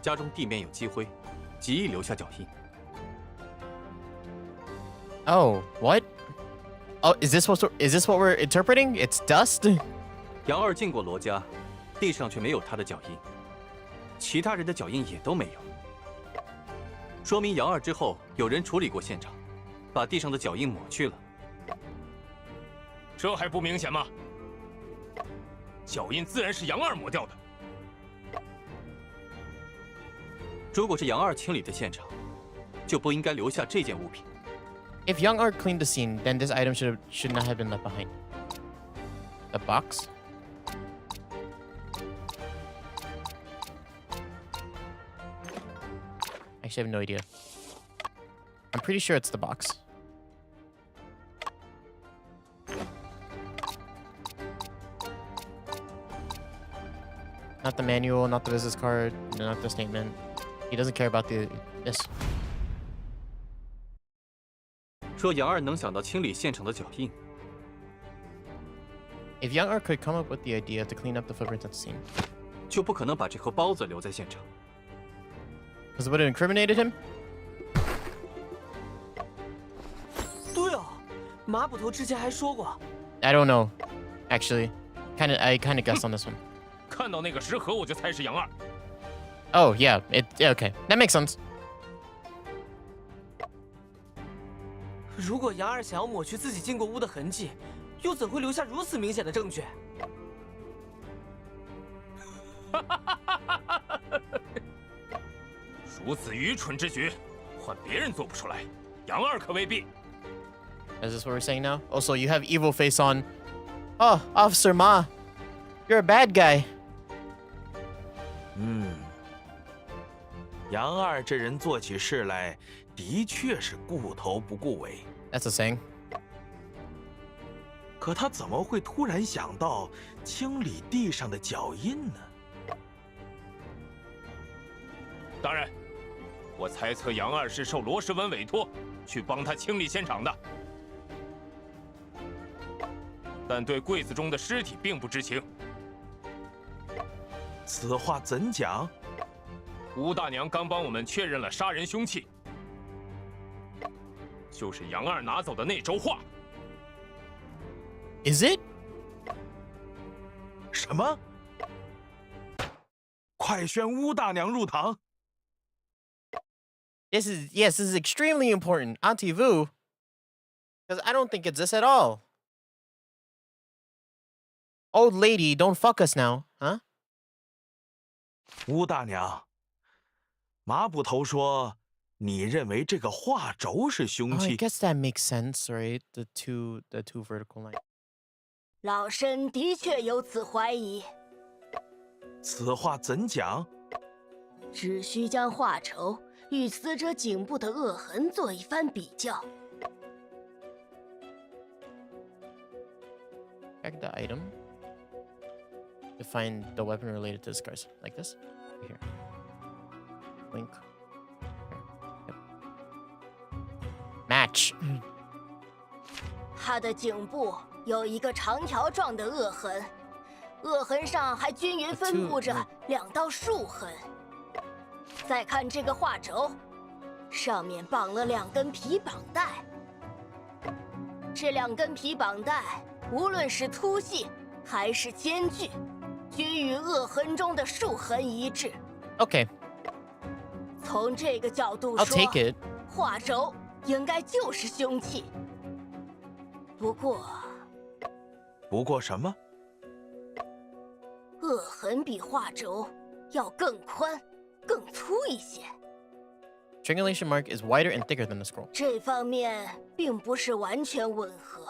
家中地面有积灰，极易留下脚印。 Oh, what? Oh, is this what we're interpreting? It's dust? 杨二进过罗家，地上却没有他的脚印，其他人的脚印也都没有，说明杨二之后有人处理过现场，把地上的脚印抹去了。这还不明显吗？脚印自然是杨二抹掉的。如果是杨二清理的现场，就不应该留下这件物品。 If Young Art cleaned the scene, then this item should not have been left behind. The box? Actually, I have no idea. I'm pretty sure it's the box. Not the manual, not the business card, not the statement. He doesn't care about this. 说杨二能想到清理现场的脚印， If Young Art could come up with the idea to clean up the footprints at the scene, 就不可能把这盒包子留在现场。 because it would have incriminated him. 对哦，马捕头之前还说过， I don't know. Actually, I kind of guessed on this one. 看到那个食盒，我就猜是杨二。 Oh yeah, okay. That makes sense. 如果杨二想要抹去自己进过屋的痕迹，又怎会留下如此明显的证据？如此愚蠢之举，换别人做不出来，杨二可未必。 Is this what we're saying now? Also, you have evil face on. Oh, Officer Ma, you're a bad guy. 杨二这人做起事来，的确是顾头不顾尾。 That's a saying. 可他怎么会突然想到清理地上的脚印呢？当然，我猜测杨二是受罗时文委托去帮他清理现场的，但对柜子中的尸体并不知情。此话怎讲？吴大娘刚帮我们确认了杀人凶器，就是杨二拿走的那周画。 Is it? 什么？快宣乌大娘入堂！ This is extremely important. Auntie Vu. Because I don't think it's this at all. Old lady, don't fuck us now, huh? 乌大娘，马捕头说，你认为这个画轴是凶 Oh, I 器？ guess that makes sense, right? The two vertical lines. 老身的确有此怀疑，此话怎讲？只需将画轴与死者颈部的扼痕做一番比较。 Check the item to find the weapon related to the scars. Like this. Right here. Link. Here. Yep. Match. 他的颈部有一个长条状的扼痕，扼痕上还均匀分布着2道竖痕。再看这个画轴，上面绑了2根皮绑带。这2根皮绑带，无论是粗细还是间距，均与扼痕中的竖痕一致。Okay. 从这个角度 I'll 说， take it. 画轴应该就是凶器。不过什么？扼痕比画轴要更宽、更粗一些。Strangulation mark is wider and thicker than the scroll. 这方面并不是完全吻合。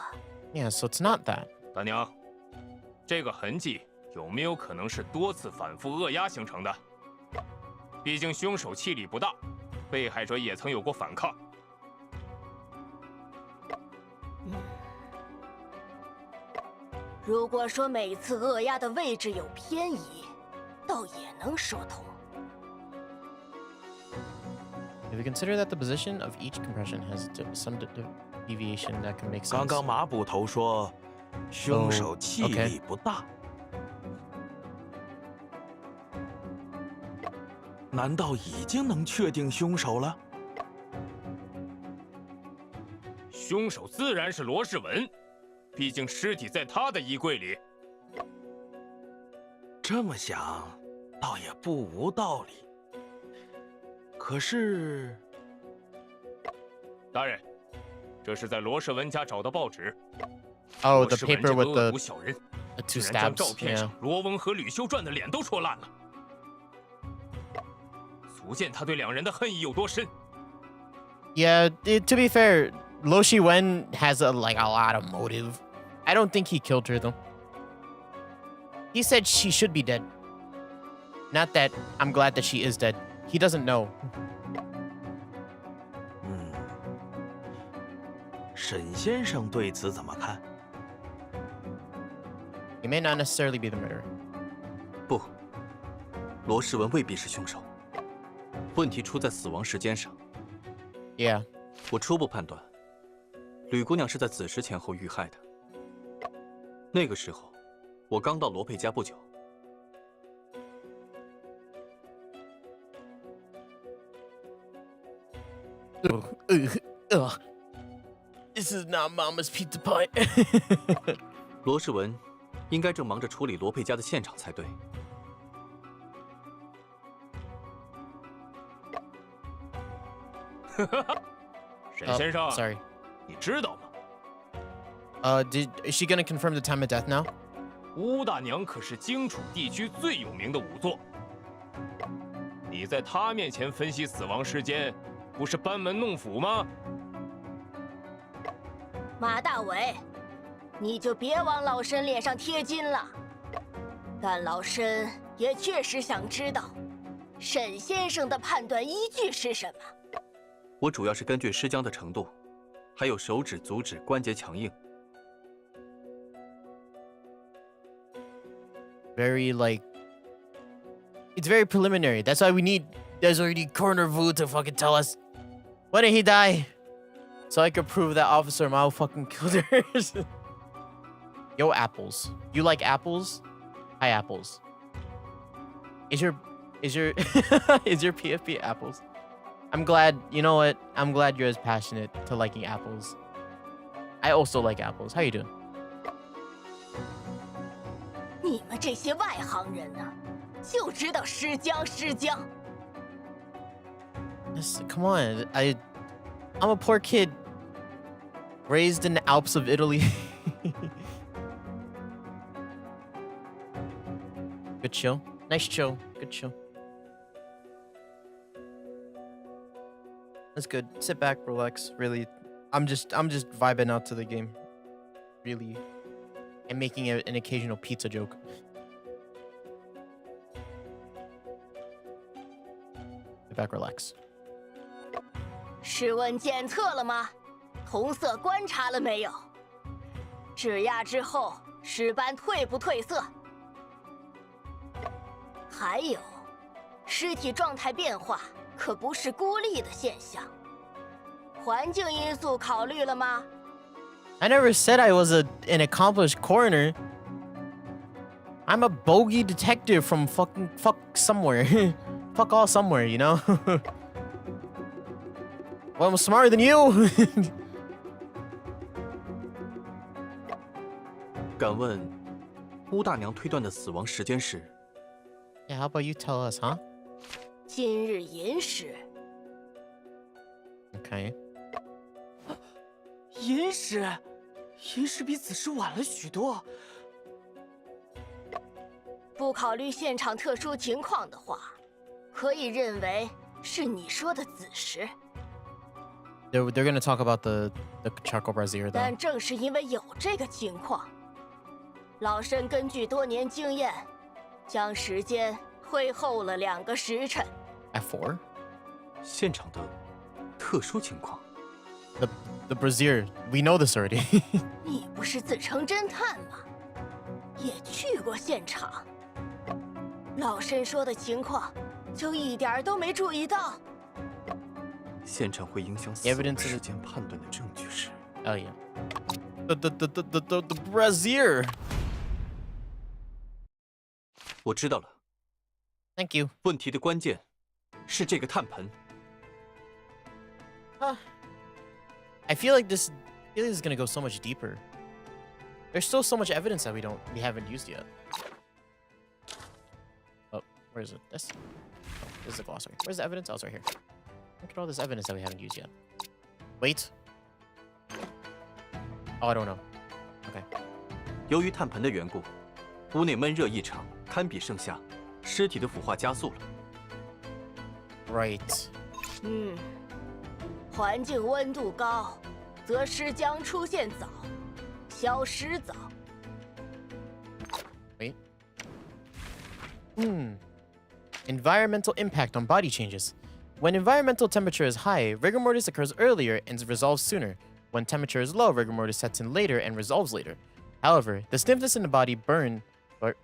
Yeah, so it's not that. 大娘，这个痕迹有没有可能是多次反复扼压形成的？毕竟凶手气力不大，被害者也曾有过反抗。如果说每次扼压的位置有偏移，倒也能说通。 If we consider that the position of each compression has some deviation, that can make sense. 刚刚马捕头说，凶手气力不大。难道已经能确定凶手了？凶手自然是罗世文，毕竟尸体在他的衣柜里。这么想，倒也不无道理。可是，大人，这是在罗世文家找的报纸。 Oh, the 罗世文 paper 这个 with 恶 the 毒小人， two 竟然将 stabs. 照片 Yeah. 上罗翁和吕修传的脸都戳烂了，足见他对两人的恨意有多深。 Yeah, to be fair, Lo Shiwen has a lot of motive. I don't think he killed her though. He said she should be dead. Not that I'm glad that she is dead. He doesn't know. 沈先生对此怎么看？ He may not necessarily be the murderer. 不，罗世文未必是凶手。问题出在死亡时间上。 Yeah. 我初步判断，吕姑娘是在子时前后遇害的。那个时候，我刚到罗佩家不久。 Ugh. This is not Mama's pizza pie. 罗世文应该正忙着处理罗佩家的现场才对。沈先生 sorry. 你知道吗？ Is she gonna confirm the time of death now? 乌大娘可是荆楚地区最有名的仵作，你在她面前分析死亡时间，不是班门弄斧吗？ 马大伟，你就别往老身脸上贴金了。但老身也确实想知道，沈先生的判断依据是什么？我主要是根据尸僵的程度，还有手指、足趾关节强硬。 Very it's very preliminary. That's why we need There's already Cornervu to fucking tell us. When did he die? So I could prove that Officer Mao fucking killed her. Yo, apples. You like apples? Hi, apples. Is your is your PFP apples? I'm glad. You know what? I'm glad you're as passionate to liking apples. I also like apples. How you doing? 你们这些外行人呢，就知道尸僵尸僵。Come on, I'm a poor kid, raised in the Alps of Italy. Good chill, nice chill, good chill. That's good. Sit back, relax. Really, I'm just vibing out to the game. Really, and making an occasional pizza joke. Sit back, relax. 室温检测了吗？同色观察了没有？指压之后，尸斑褪不褪色？还有，尸体状态变化可不是孤立的现象。环境因素考虑了吗？ I never said I was an accomplished coroner. I'm a bogey detective from fuck somewhere. Fuck all somewhere, you know? Well, I'm smarter than you. 敢问，巫大娘推断的死亡时间是？ Yeah, how about you tell us, huh? 今日寅时。 Okay. 寅时，寅时比子时晚了许多。不考虑现场特殊情况的话，可以认为是你说的子时。 They're gonna talk about the charcoal brazier though. 但正是因为有这个情况，老申根据多年经验，将时间推后了2个时辰。At 4? 现场的特殊情况。 The brazier, we know this already. 你不是自称侦探吗？也去过现场。老申说的情况，就一点儿都没注意到。现场会影响死亡时间判断的证据是。Oh yeah. The brazier. 我知道了。Thank you. 问题的关键是这个炭盆。I feel like this is gonna go so much deeper. There's still so much evidence that we haven't used yet. Oh, where is it? This? Oh, this is the glossary. Where's the evidence? Oh, it's right here. Look at all this evidence that we haven't used yet. Wait. Oh, I don't know. Okay. 由于炭盆的缘故，屋内闷热异常，堪比盛夏，尸体的腐化加速了。Right. 环境温度高，则尸僵出现早，消失早。Wait. Environmental impact on body changes. When environmental temperature is high, rigor mortis occurs earlier and resolves sooner. When temperature is low, rigor mortis sets in later and resolves later. However, the stiffness in the body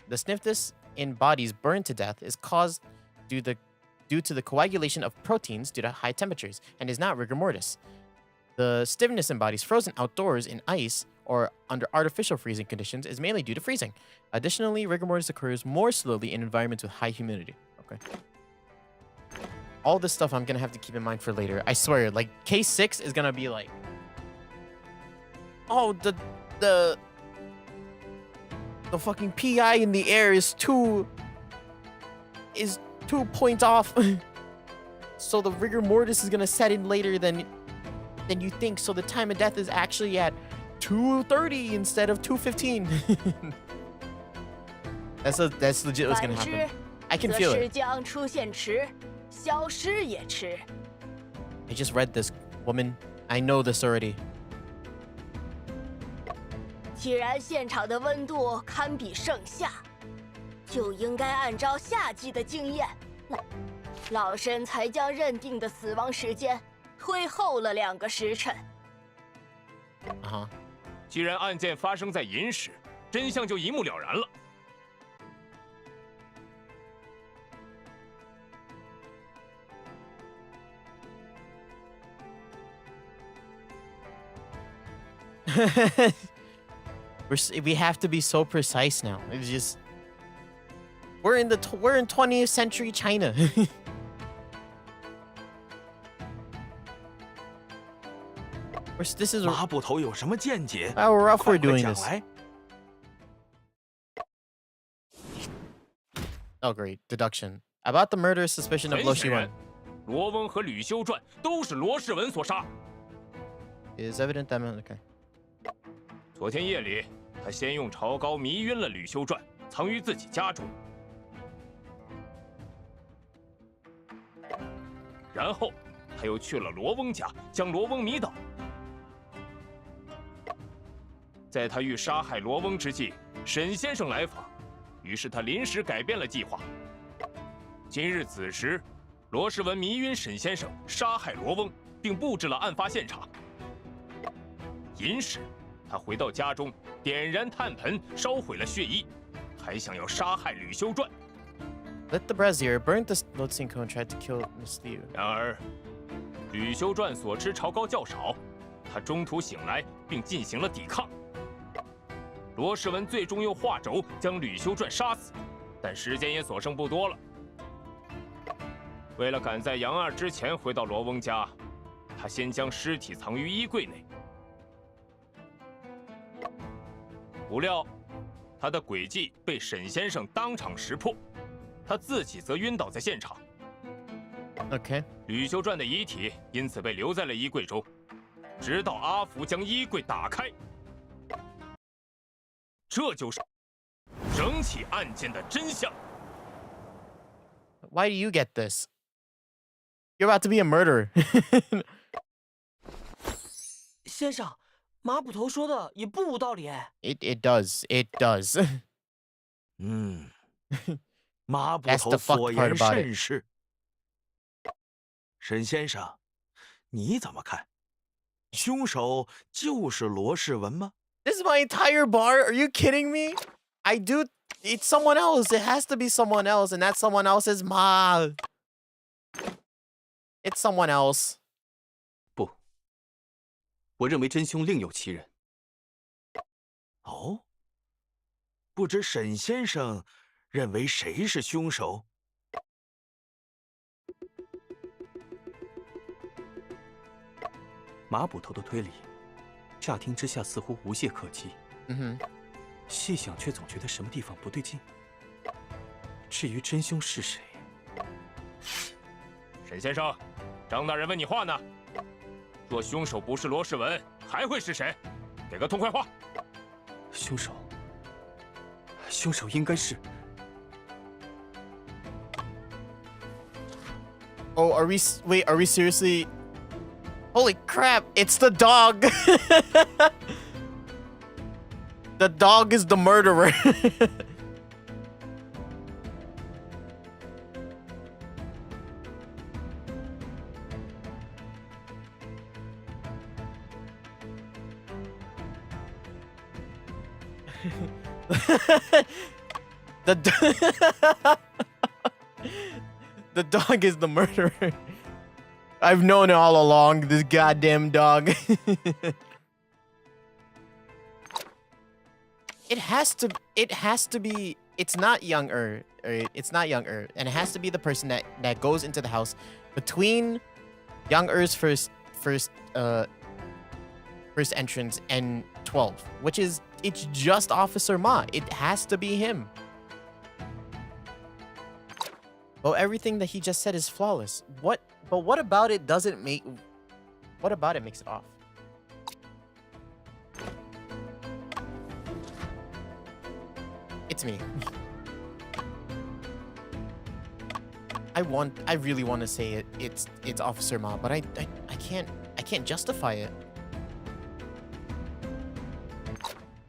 the stiffness in bodies burned to death is caused due to the coagulation of proteins due to high temperatures and is not rigor mortis. The stiffness in bodies frozen outdoors in ice or under artificial freezing conditions is mainly due to freezing. Additionally, rigor mortis occurs more slowly in environments with high humidity. Okay. All this stuff I'm gonna have to keep in mind for later. I swear, like case 6 is gonna be like, oh, the fucking PI in the air is 2 points off. So the rigor mortis is gonna set in later than you think. So the time of death is actually at 2:30 instead of 2:15. That's legit what's gonna happen. I can feel it. 将出现迟，消失也迟。 I just read this, woman. I know this already. 既然现场的温度堪比盛夏，就应该按照夏季的经验，老申才将认定的死亡时间推后了2个时辰。既然案件发生在寅时，真相就一目了然了。We have to be so precise now. It's just we're in 20th century China. This is 马捕头有什么见解？ how rough 快 we're 快 doing 讲 this. 来。 Oh, great. Deduction. About the murder suspicion of 很 Lo 显然 Shiwen. 罗翁和吕修传都是罗世文所杀。 It is evident that okay. 昨天夜里，他先用潮膏迷晕了吕修传，藏于自己家中，然后他又去了罗翁家，将罗翁迷倒。在他欲杀害罗翁之际，沈先生来访，于是他临时改变了计划。今日子时，罗世文迷晕沈先生，杀害罗翁，并布置了案发现场。寅时，他回到家中，点燃炭盆，烧毁了血衣，还想要杀害吕修传。 Lit the brazier, burnt the loadsing cone, tried to kill Miss Liu. 然而，吕修传所吃潮膏较少，他中途醒来并进行了抵抗。罗世文最终用画轴将吕修传杀死，但时间也所剩不多了。为了赶在杨二之前回到罗翁家，他先将尸体藏于衣柜内。不料，他的诡计被沈先生当场识破，他自己则晕倒在现场。 Okay. 吕修传的遗体因此被留在了衣柜中，直到阿福将衣柜打开。这就是整起案件的真相。 Why do you get this? You're about to be a murderer. 先生，马捕头说的也不无道理。It does. It does. 嗯，马捕 That's 头 the fucked 所 part 言 about it. 甚是。沈先生，你怎么看？凶手就是罗世文吗？ This is my entire bar? Are you kidding me? I do. It's someone else. It has to be someone else, and that someone else is Ma. It's someone else. 不，我认为真凶另有其人。哦，不知沈先生认为谁是凶手？马捕头的推理，乍听之下似乎无懈可击。细想却总觉得什么地方不对劲。至于真凶是谁，沈先生，张大人问你话呢。若凶手不是罗世文，还会是谁？给个痛快话。凶手应该是…… Oh, are we? Wait, are we seriously? Holy crap! It's the dog. The dog is the murderer. The dog is the murderer. I've known it all along, this goddamn dog. It has to be, it's not Young-er, it's not Young-er, and it has to be the person that goes into the house between Young-er's first entrance and 12, which is, it's just Officer Ma. It has to be him. Well, everything that he just said is flawless. But what about it doesn't make... What about it makes it off? It's me. I really want to say it's Officer Ma, but I can't justify it.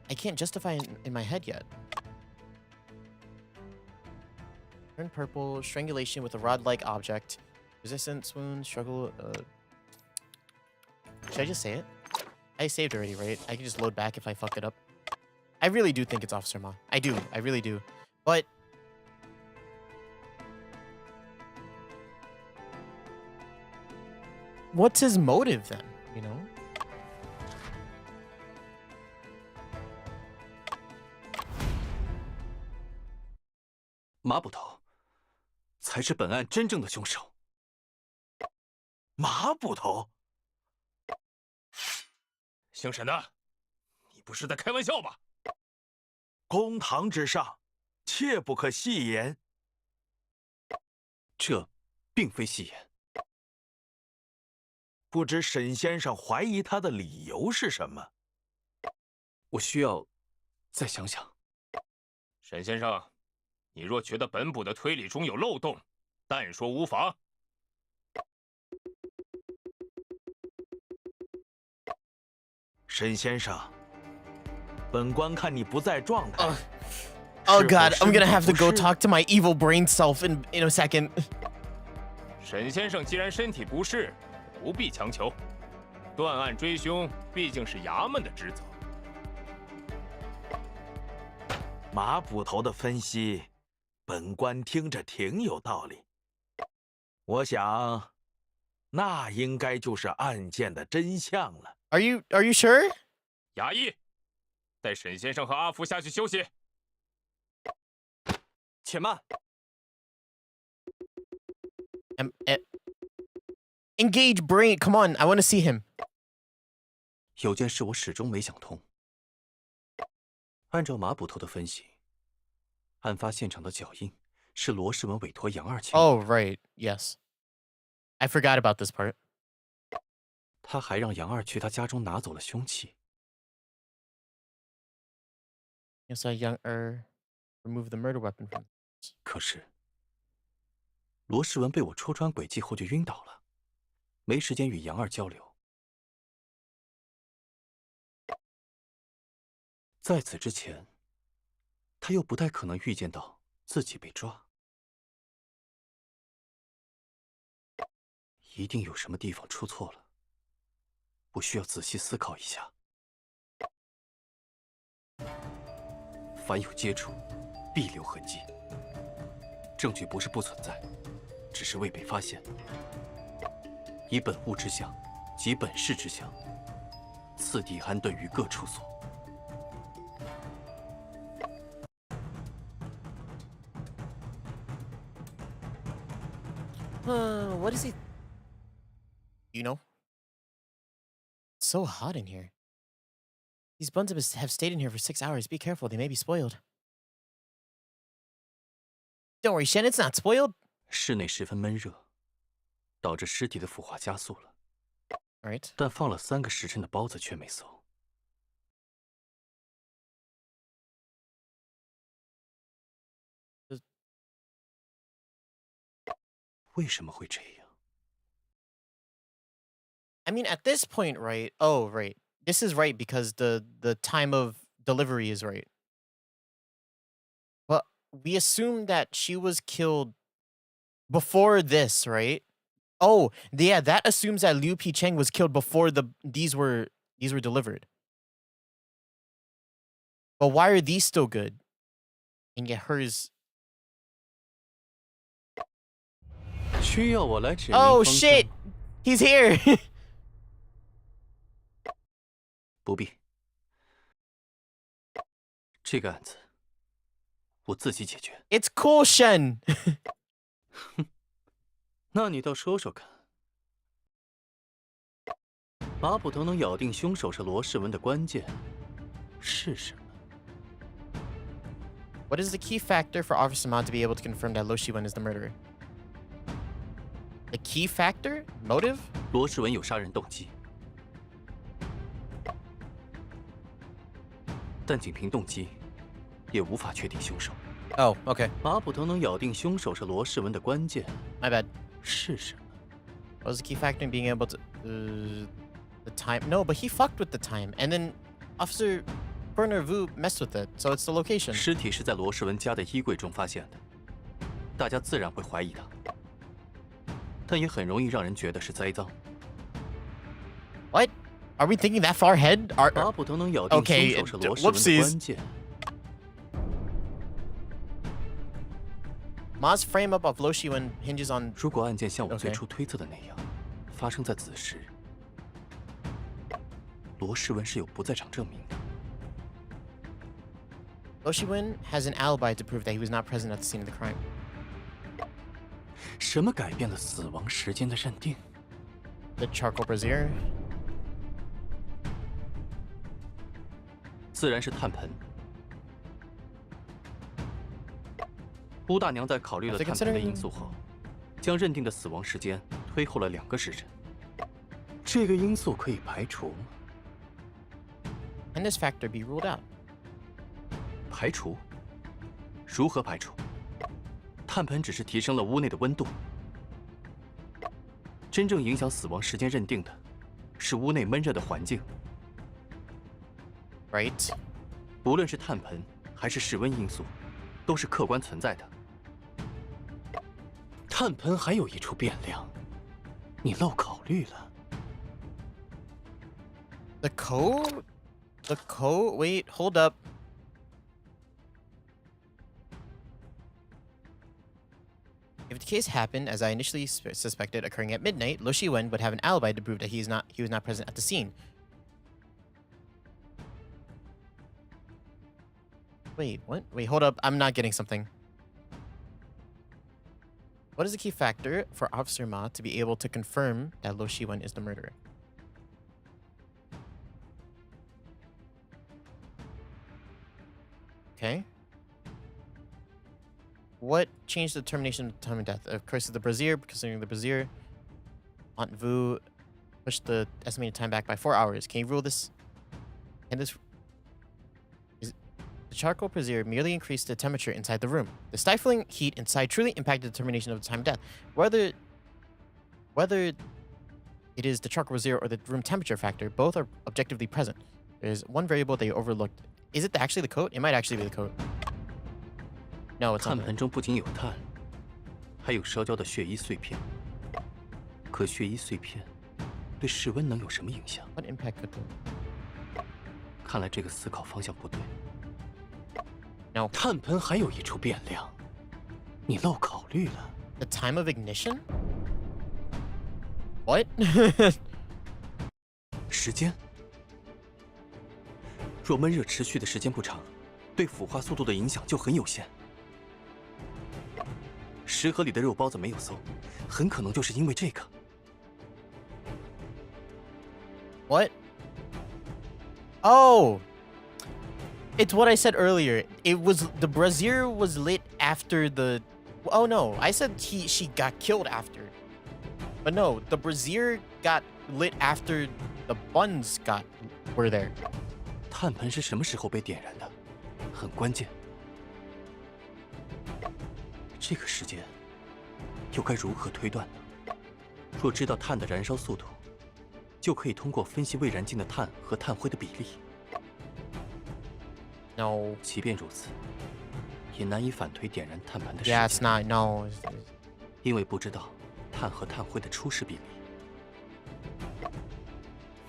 I can't justify it in my head yet. Turn purple, strangulation with a rod-like object. Resistance, wound, struggle, Should I just say it? I saved already, right? I can just load back if I fuck it up. I really do think it's Officer Ma. I do. I really do. But... what's his motive then, you know? 马捕头才是本案真正的凶手。马捕头，姓沈的，你不是在开玩笑吧？公堂之上，切不可戏言。这并非戏言。不知沈先生怀疑他的理由是什么？我需要再想想。沈先生，你若觉得本部的推理中有漏洞，但说无妨。沈先生，本官看你不在状态。Oh God, I'm gonna have to 是否 go talk to my evil brain self in a second. 沈先生既然身体不适，不必强求。断案追凶毕竟是衙门的职责。马捕头的分析，本官听着挺有道理。我想，那应该就是案件的真相了。Are you sure? 衙役，带沈先生和阿福下去休息。且慢。Engage brain. Come on, I want to see him. 有件事我始终没想通。按照马捕头的分析，案发现场的脚印是罗世文委托杨二清。Oh right, yes. I forgot about this part. 他还让杨二去他家中拿走了凶器。Yes, I young remove the murder weapon from. 可是，罗世文被我戳穿诡计后就晕倒了，没时间与杨二交流。在此之前，他又不太可能预见到自己被抓，一定有什么地方出错了。我需要仔细思考一下。凡有接触，必留痕迹。证据不是不存在，只是未被发现。以本物之相及本事之相，次第安顿于各处所。What is he? You know? It's so hot in here. These buns have stayed in here for 6 hours. Be careful, they may be spoiled. Don't worry, Shen, it's not spoiled. 室内十分闷热，导致尸体的腐化加速了。Right. 但放了3个时辰的包子却没馊。为什么会这样？ I mean, at this point, right? Oh, right. This is right because the time of delivery is right. But we assume that she was killed before this, right? Oh, yeah, that assumes that Liu Picheng was killed before these were delivered. But why are these still good? And yet hers. 需要我来指明 Oh 方向 shit! He's here. 不必。这个案子我自己解决。 It's cool, Shen. 那你倒说说看，马捕头能咬定凶手是罗世文的关键是什么？ What is the key factor for Officer Ma to be able to confirm that Lo Shiwen is the murderer? The key factor? Motive? 罗世文有杀人动机，但仅凭动机也无法确定凶手。 Oh, okay. 马捕头能咬定凶手是罗世文的关键 My bad. 是什么？ What was the key factor in being able to... the time? No, but he fucked with the time. And then Officer Berner Vu messed with it. So it's the location. 尸体是在罗世文家的衣柜中发现的，大家自然会怀疑他，但也很容易让人觉得是栽赃。 What? Are we thinking that far ahead? 马捕头能咬定凶 Okay, 手是罗世文的 whoopsies. 关键。 Ma's frame up of Lo Shiwen hinges on... 如果案件像我最 Okay. 初推测的那样，发生在此时，罗世文是有不在场证明的。Lo Shiwen has an alibi to prove that he was not present at the scene of the crime. 什么改变了死亡时间的认定？ The charcoal brazier. 自然是炭盆。乌大娘在考虑了 After 炭盆的 considering- 因素后，将认定的死亡时间推后了2个时辰。这个因素可以排除吗？ Can this factor be ruled out? 排除？如何排除？炭盆只是提升了屋内的温度，真正影响死亡时间认定的，是屋内闷热的环境。 Right. 无论是炭盆还是室温因素，都是客观存在的。炭盆还有一处变量，你漏考虑了。 The code? The code? Wait, hold up. If the case happened, as I initially suspected, occurring at midnight, Lo Shiwen would have an alibi to prove that he was not present at the scene. Wait, what? Wait, hold up. I'm not getting something. What is the key factor for Officer Ma to be able to confirm that Lo Shiwen is the murderer? Okay. What changed the determination of time of death? Of course, it's the brazier, considering the brazier. Aunt Vu pushed the estimated time back by 4 hours. Can you rule this? Can this... The charcoal brazier merely increased the temperature inside the room. The stifling heat inside truly impacted the determination of the time of death. Whether it is the charcoal brazier or the room temperature factor, both are objectively present. There's one variable they overlooked. Is it actually the coat? It might actually be the coat. No, it's 炭 not. 盆中不仅有碳，还有烧焦的血衣碎片。可血衣碎片对室温能有什么影响？ What impact could the... 看来这个思考方向不对。 No. 炭盆还有一处变量，你漏考虑了。 The time of ignition? What? 时间。若闷热持续的时间不长，对腐化速度的影响就很有限。食盒里的肉包子没有馊，很可能就是因为这个。 What? Oh! It's what I said earlier. It was... The brazier was lit after the... Oh no, I said she got killed after. But no, the brazier got lit after the buns were there. 炭盆是什么时候被点燃的？很关键。这个时间又该如何推断呢？若知道碳的燃烧速度，就可以通过分析未燃尽的碳和炭灰的比例。 No. 即便如此，也难以反推点燃炭盆的时 Yeah, 间。 it's not. No. 因为不知道碳和炭灰的初始比例。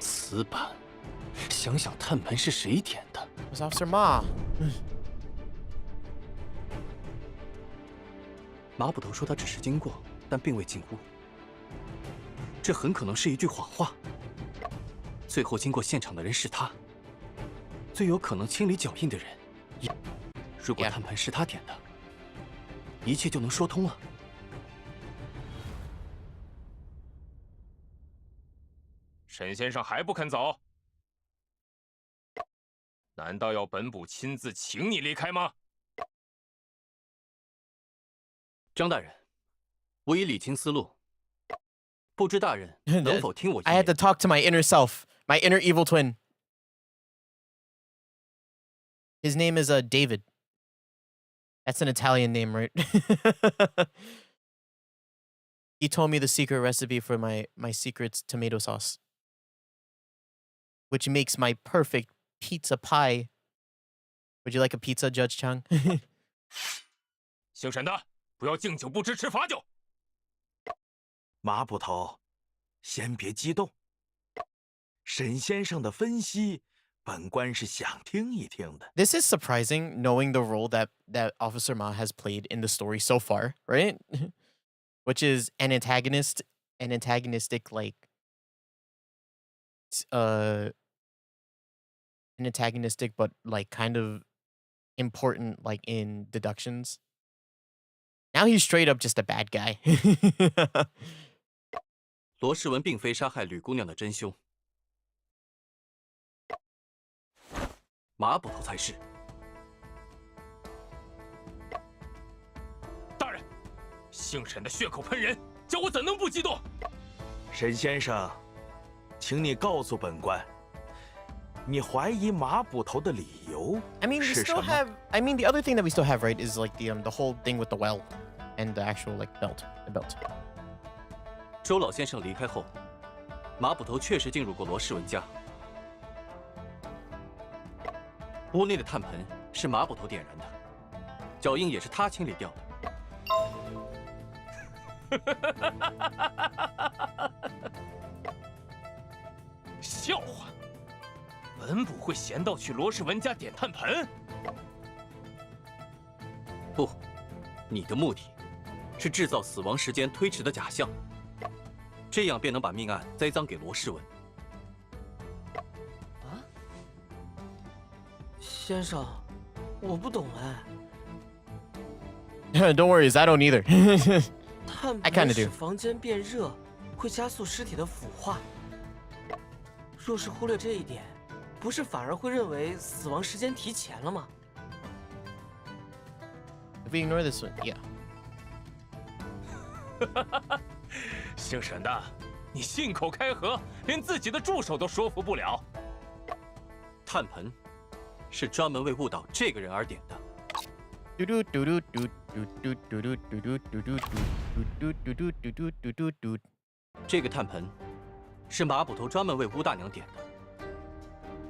瓷板，想想炭盆是谁点的？ It was Officer Ma. 马捕头说他只是经过，但并未进屋。这很可能是一句谎话。最后经过现场的人是他，最有可能清理脚印的人。如果 Yeah. 炭盆是他点的，一切就能说通了。沈先生还不肯走？难道要本捕亲自请你离开吗？张大人，我已理清思路，不知大人能否听我一 I had to 言？ talk to my inner self, my inner evil twin. His name is David. That's an Italian name, right? He told me the secret recipe for my secret tomato sauce, which makes my perfect pizza pie. Would you like a pizza, Judge Chang? 姓沈的，不要敬酒不吃吃罚酒。马捕头，先别激动。沈先生的分析，本官是想听一听的。 This is surprising, knowing the role that Officer Ma has played in the story so far, right? Which is an antagonistic, like, an antagonistic, but like kind of important like in deductions. Now he's straight up just a bad guy. 罗世文并非杀害吕姑娘的真凶，马捕头才是。大人，姓沈的血口喷人，叫我怎能不激动？沈先生，请你告诉本官，你怀疑马捕头的理由 I mean, we 是什 still 么？ have. I mean, the other thing that we still have, right, is like the whole thing with the well, and the actual like belt, the belt. 周老先生离开后，马捕头确实进入过罗世文家。屋内的炭盆是马捕头点燃的，脚印也是他清理掉的。笑话！本捕会闲到去罗世文家点炭盆？不，你的目的是制造死亡时间推迟的假象，这样便能把命案栽赃给罗世文。啊，先生，我不懂哎。Don't worry, I don't either. 炭 I kinda 盆使 do. 房间变热，会加速尸体的腐化。若是忽略这一点，不是反而会认为死亡时间提前了吗？ If we ignore this one, yeah. 姓沈的，你信口开河，连自己的助手都说服不了。炭盆是专门为误导这个人而点的。这个炭盆是马捕头专门为乌大娘点的。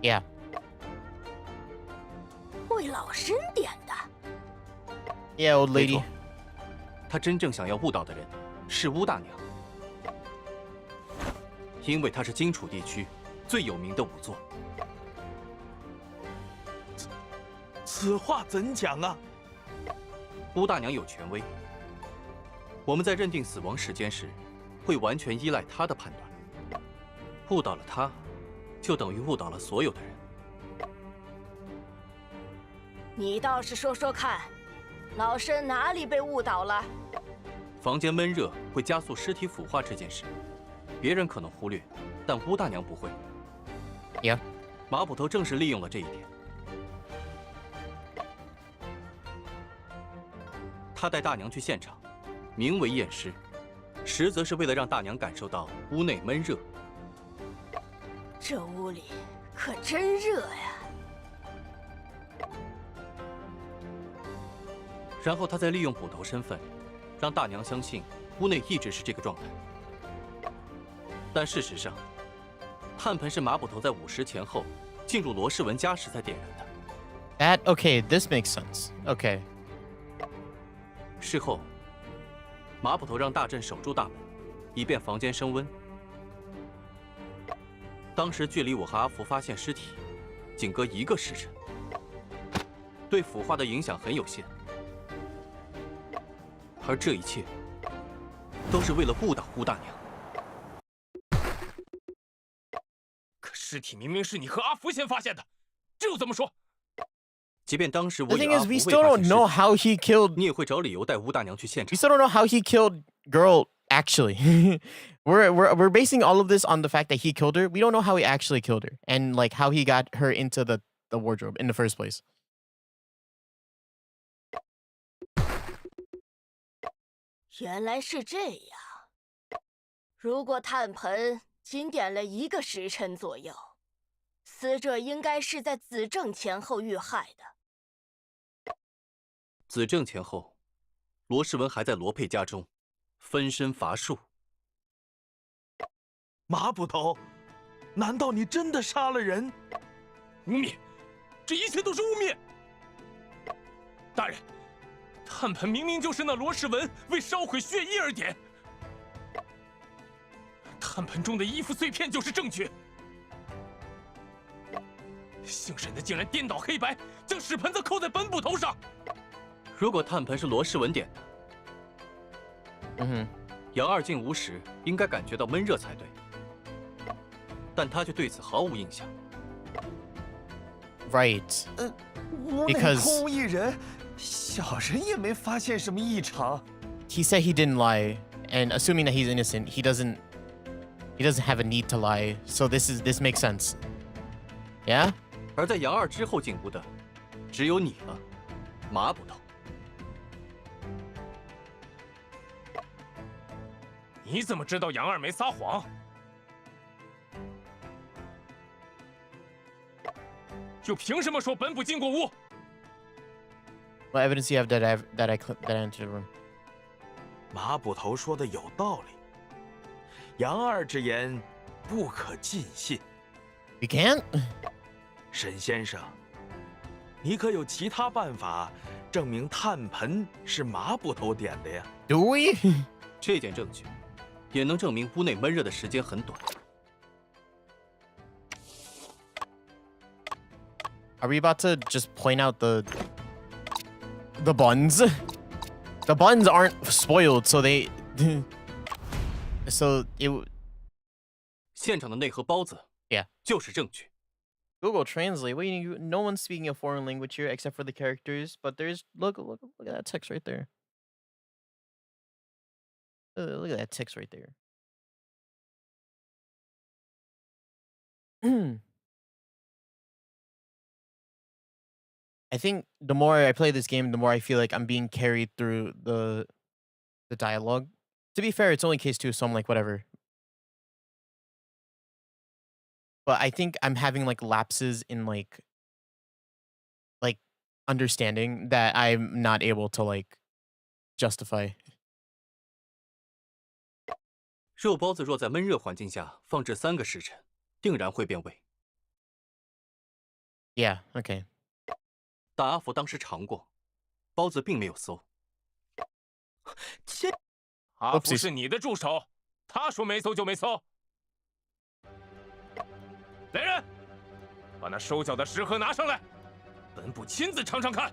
Yeah. 为老身点的。 Yeah, old 没 lady. 错，他真正想要误导的人是乌大娘，因为她是荆楚地区最有名的仵作。此话怎讲啊？乌大娘有权威，我们在认定死亡时间时，会完全依赖她的判断。误导了她，就等于误导了所有的人。你倒是说说看，老身哪里被误导了？房间闷热会加速尸体腐化这件事，别人可能忽略，但乌大娘不会。Yeah. 马捕头正是利用了这一点。他带大娘去现场，名为验尸，实则是为了让大娘感受到屋内闷热。这屋里可真热呀！然后他再利用捕头身份，让大娘相信屋内一直是这个状态。但事实上，炭盆是马捕头在午时前后进入罗世文家时才点燃的。 That okay, this makes sense. Okay. 事后，马捕头让大阵守住大门，以便房间升温。当时距离我和阿福发现尸体，仅隔1个时辰，对腐化的影响很有限。而这一切，都是为了误导乌大娘。可尸体明明是你和阿福先发现的，这又怎么说？ 即便当时我 The 与 thing 阿 is, 福 we 未 still 发 don't 现尸 know 体， how he killed. 你也会找理由带乌大娘去现 We 场。 still don't know how he killed girl actually. we're basing all of this on the fact that he killed her. We don't know how he actually killed her and like how he got her into the wardrobe in the first place. 原来是这样。如果炭盆仅点了1个时辰左右，死者应该是在子正前后遇害的。子正前后，罗世文还在罗佩家中分身乏术。马捕头，难道你真的杀了人？污蔑！这一切都是污蔑！大人，炭盆明明就是那罗世文为烧毁血衣而点，炭盆中的衣服碎片就是证据。姓沈的竟然颠倒黑白，将屎盆子扣在本捕头上。如果炭盆是罗世文点的，杨二进无时应该感觉到闷热才对，但他却对此毫无印象。 Right. 屋内 Because- 空无一人，小人也没发现什么异常。 He said he didn't lie, and assuming that he's innocent, he doesn't have a need to lie. So this makes sense. Yeah? 而在杨二之后进屋的，只有你了，马捕头。你怎么知道杨二没撒谎？就凭什么说本捕进过屋？ What evidence do you have that I entered the room? 马捕头说的有道理，杨二之言不可尽信。 You can't? 沈先生，你可有其他办法证明炭盆是马捕头点的呀？ Do we? 这件证据也能证明屋内闷热的时间很短。 Are we about to just point out the buns? The buns aren't spoiled, so they so it 现场的那盒包子， Yeah. 就是证据。 Google Translate. Wait, no one's speaking a foreign language here except for the characters, but there's look at that text right there. Look at that text right there. I think the more I play this game, the more I feel like I'm being carried through the dialogue. To be fair, it's only case 2, so I'm like, whatever. But I think I'm having like lapses in like understanding that I'm not able to like justify. 肉包子若在闷热环境下放置3个时辰，定然会变味。 Yeah, okay. 大阿福当时尝过，包子并没有馊。阿福是你的助手，他说没馊就没馊。来人，把那收缴的食盒拿上来，本捕亲自尝尝看。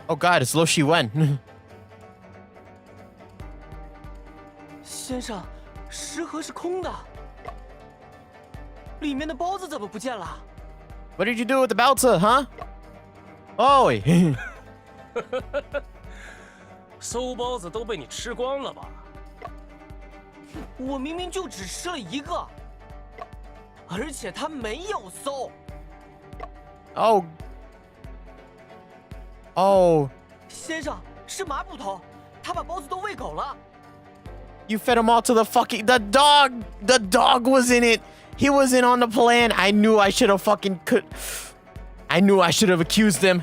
Oh God, it's Lo Shi Wen. 先生，食盒是空的，里面的包子怎么不见了？ What did you do with the Baozi, huh? Oh. 馊包子都被你吃光了吧？我明明就只吃了1个，而且它没有馊。 Oh. Oh. 先生，是马捕头，他把包子都喂狗了。 You fed him all to the fucking the dog was in it. He wasn't on the plan. I knew I should have accused them.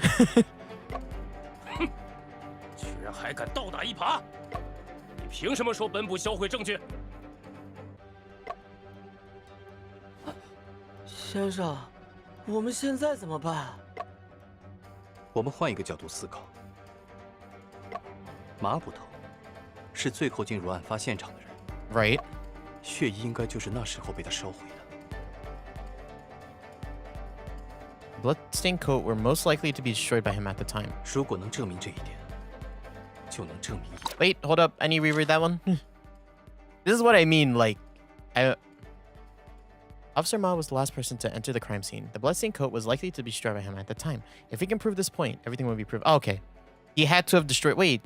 居然还敢倒打一耙！你凭什么说本捕销毁证据？先生，我们现在怎么办？我们换一个角度思考，马捕头是最后进入案发现场的人 Right. 血衣应该就是那时候被他烧毁的。 Bloodstained coat were most likely to be destroyed by him at the time. 如果能证明这一点，就能证明一点。 Wait, hold up. I need to reread that one. This is what I mean. Like, Officer Ma was the last person to enter the crime scene. The bloodstained coat was likely to be destroyed by him at the time. If we can prove this point, everything will be proved. Oh, okay. He had to have destroyed. Wait.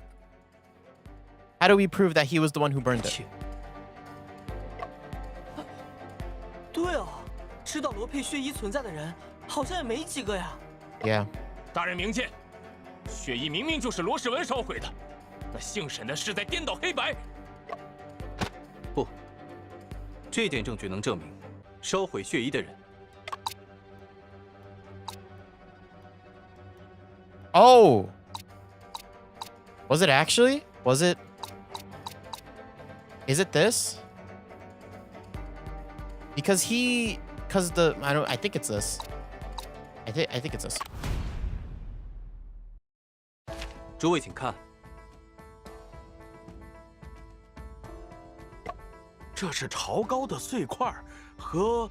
How do we prove that he was the one who burned it? 对哦，知道罗佩血衣存在的人好像也没几个呀。Yeah. 大人明鉴，血衣明明就是罗世文烧毁的，那姓沈的是在颠倒黑白。不，这点证据能证明，烧毁血衣的人 Oh. Was it actually? Was it? Is it this? Because I think it's this. I think it's this. 诸位请看，这是朝高的碎块和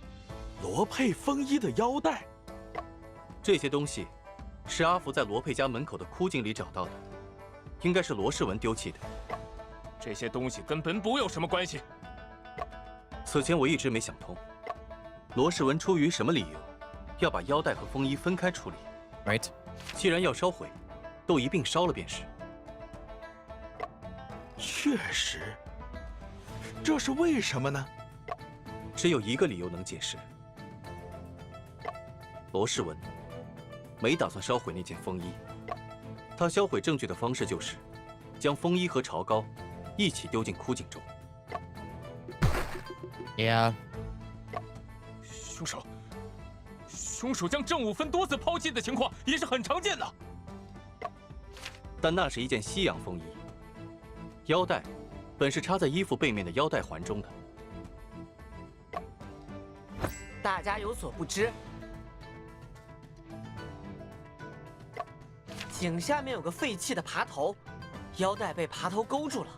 罗佩风衣的腰带。这些东西是阿福在罗佩家门口的枯井里找到的，应该是罗世文丢弃的。这些东西跟本捕有什么关系？此前我一直没想通，罗世文出于什么理由，要把腰带和风衣分开处理 Right？ 既然要烧毁，都一并烧了便是。确实，这是为什么呢？只有一个理由能解释：罗世文没打算烧毁那件风衣，他销毁证据的方式就是将风衣和潮膏一起丢进枯井中。Yeah。凶手将证物分多次抛弃的情况也是很常见的。但那是一件西洋风衣，腰带本是插在衣服背面的腰带环中的。大家有所不知，井下面有个废弃的爬头，腰带被爬头勾住了。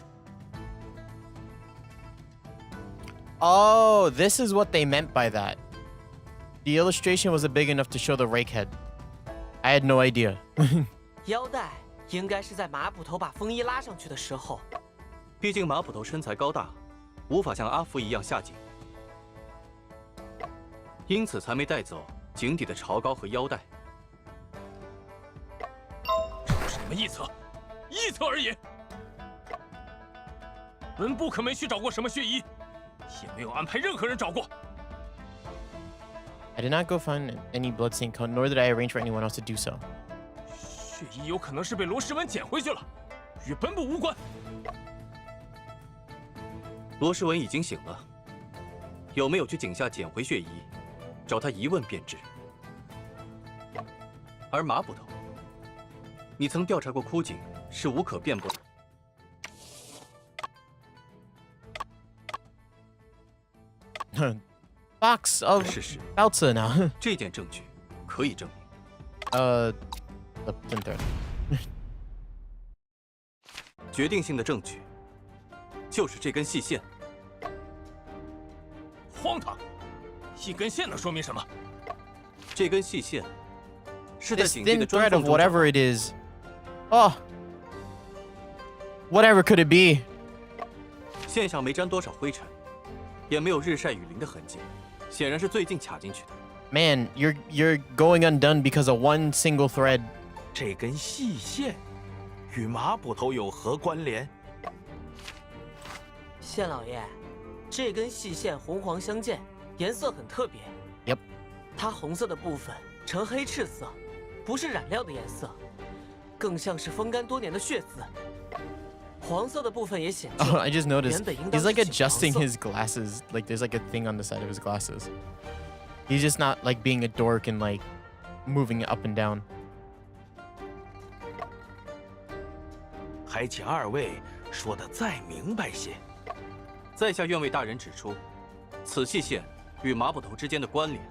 Oh, this is what they meant by that. The illustration wasn't big enough to show the rake head. I had no idea. 腰带应该是在马捕头把风衣拉上去的时候。毕竟马捕头身材高大，无法像阿福一样下井，因此才没带走井底的潮膏和腰带。这是你们臆测，臆测而已。本部可没去找过什么血衣，也没有安排任何人找过。 I did not go find any bloodstained coat, nor did I arrange for anyone else to do so. 血衣有可能是被罗世文捡回去了，与本部无关。罗世文已经醒了，有没有去井下捡回血衣，找他一问便知。而马捕头，你曾调查过枯井，是无可辩驳的。Box of 事实 Bautza now. 这件证据可以证明。The printer. 决定性的证据就是这根细线。荒唐！一根线能说明什么？这根细线是在 This 井壁 thin 的砖 thread 缝 of 中找 whatever it is. Oh. Whatever could it be? 线上没沾多少灰尘，也没有日晒雨淋的痕迹，显然是最近卡进去的。Man, you're going undone because of one single thread. 这根细线与马捕头有何关联？县老爷，这根细线红黄相间，颜色很特别。 Yep. 它红色的部分呈黑赤色，不是染料的颜色，更像是风干多年的血渍。黄色的部分也显著。Oh, I just noticed 原本应当 he's like 是浅黄 adjusting 色 his glasses. Like there's like a thing on the side of his glasses. He's just not like being a dork and like moving it up and down. 还请二位说得再明白些。在下愿为大人指出，此细线与马捕头之间的关联。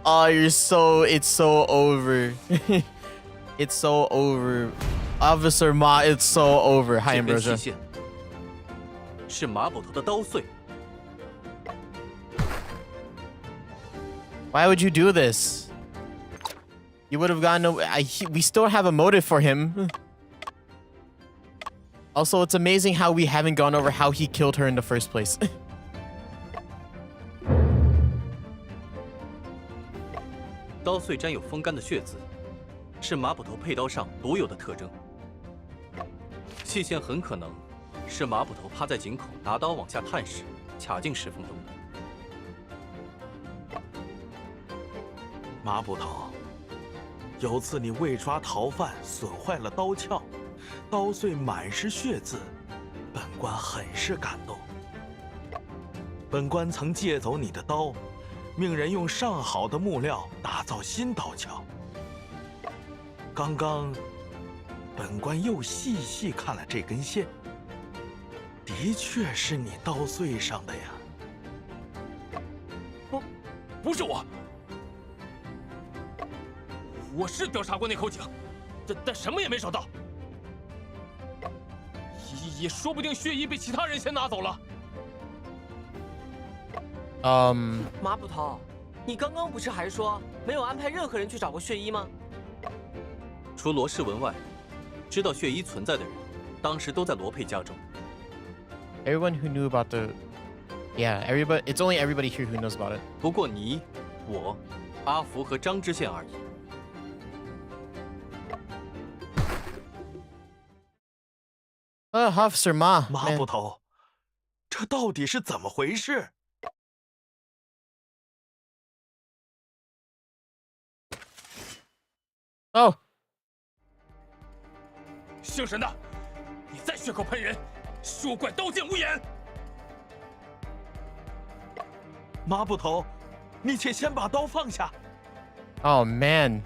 Oh, it's so over. It's so over. Officer Ma, it's so over. Hi, 这根 Ambrosia. 细线是马捕头的刀穗。 Why would you do this? You would have gotten away. We still have a motive for him. Also, it's amazing how we haven't gone over how he killed her in the first place. 刀穗沾有风干的血渍，是马捕头佩刀上独有的特征。细线很可能是马捕头趴在井口拿刀往下探时卡进石缝中的。马捕头，有次你为抓逃犯损坏了刀鞘，刀穗满是血渍，本官很是感动。本官曾借走你的刀，命人用上好的木料打造新刀鞘。刚刚，本官又细细看了这根线，的确是你刀穗上的呀。不是我，我是调查过那口井，但什么也没找到，也说不定血衣被其他人先拿走了。马捕头，你刚刚不是还说没有安排任何人去找过血衣吗？除罗世文外，知道血衣存在的人，当时都在罗佩家中。Everyone who knew about the, yeah, everybody. It's only everybody here who knows about it. 不过你、我、阿福和张知县而已。Officer Ma. 麻布头，这到底是怎么回事？ Oh. 姓沈的，你再血口喷人，休怪刀剑无眼。麻布头，你且先把刀放下。 Oh man.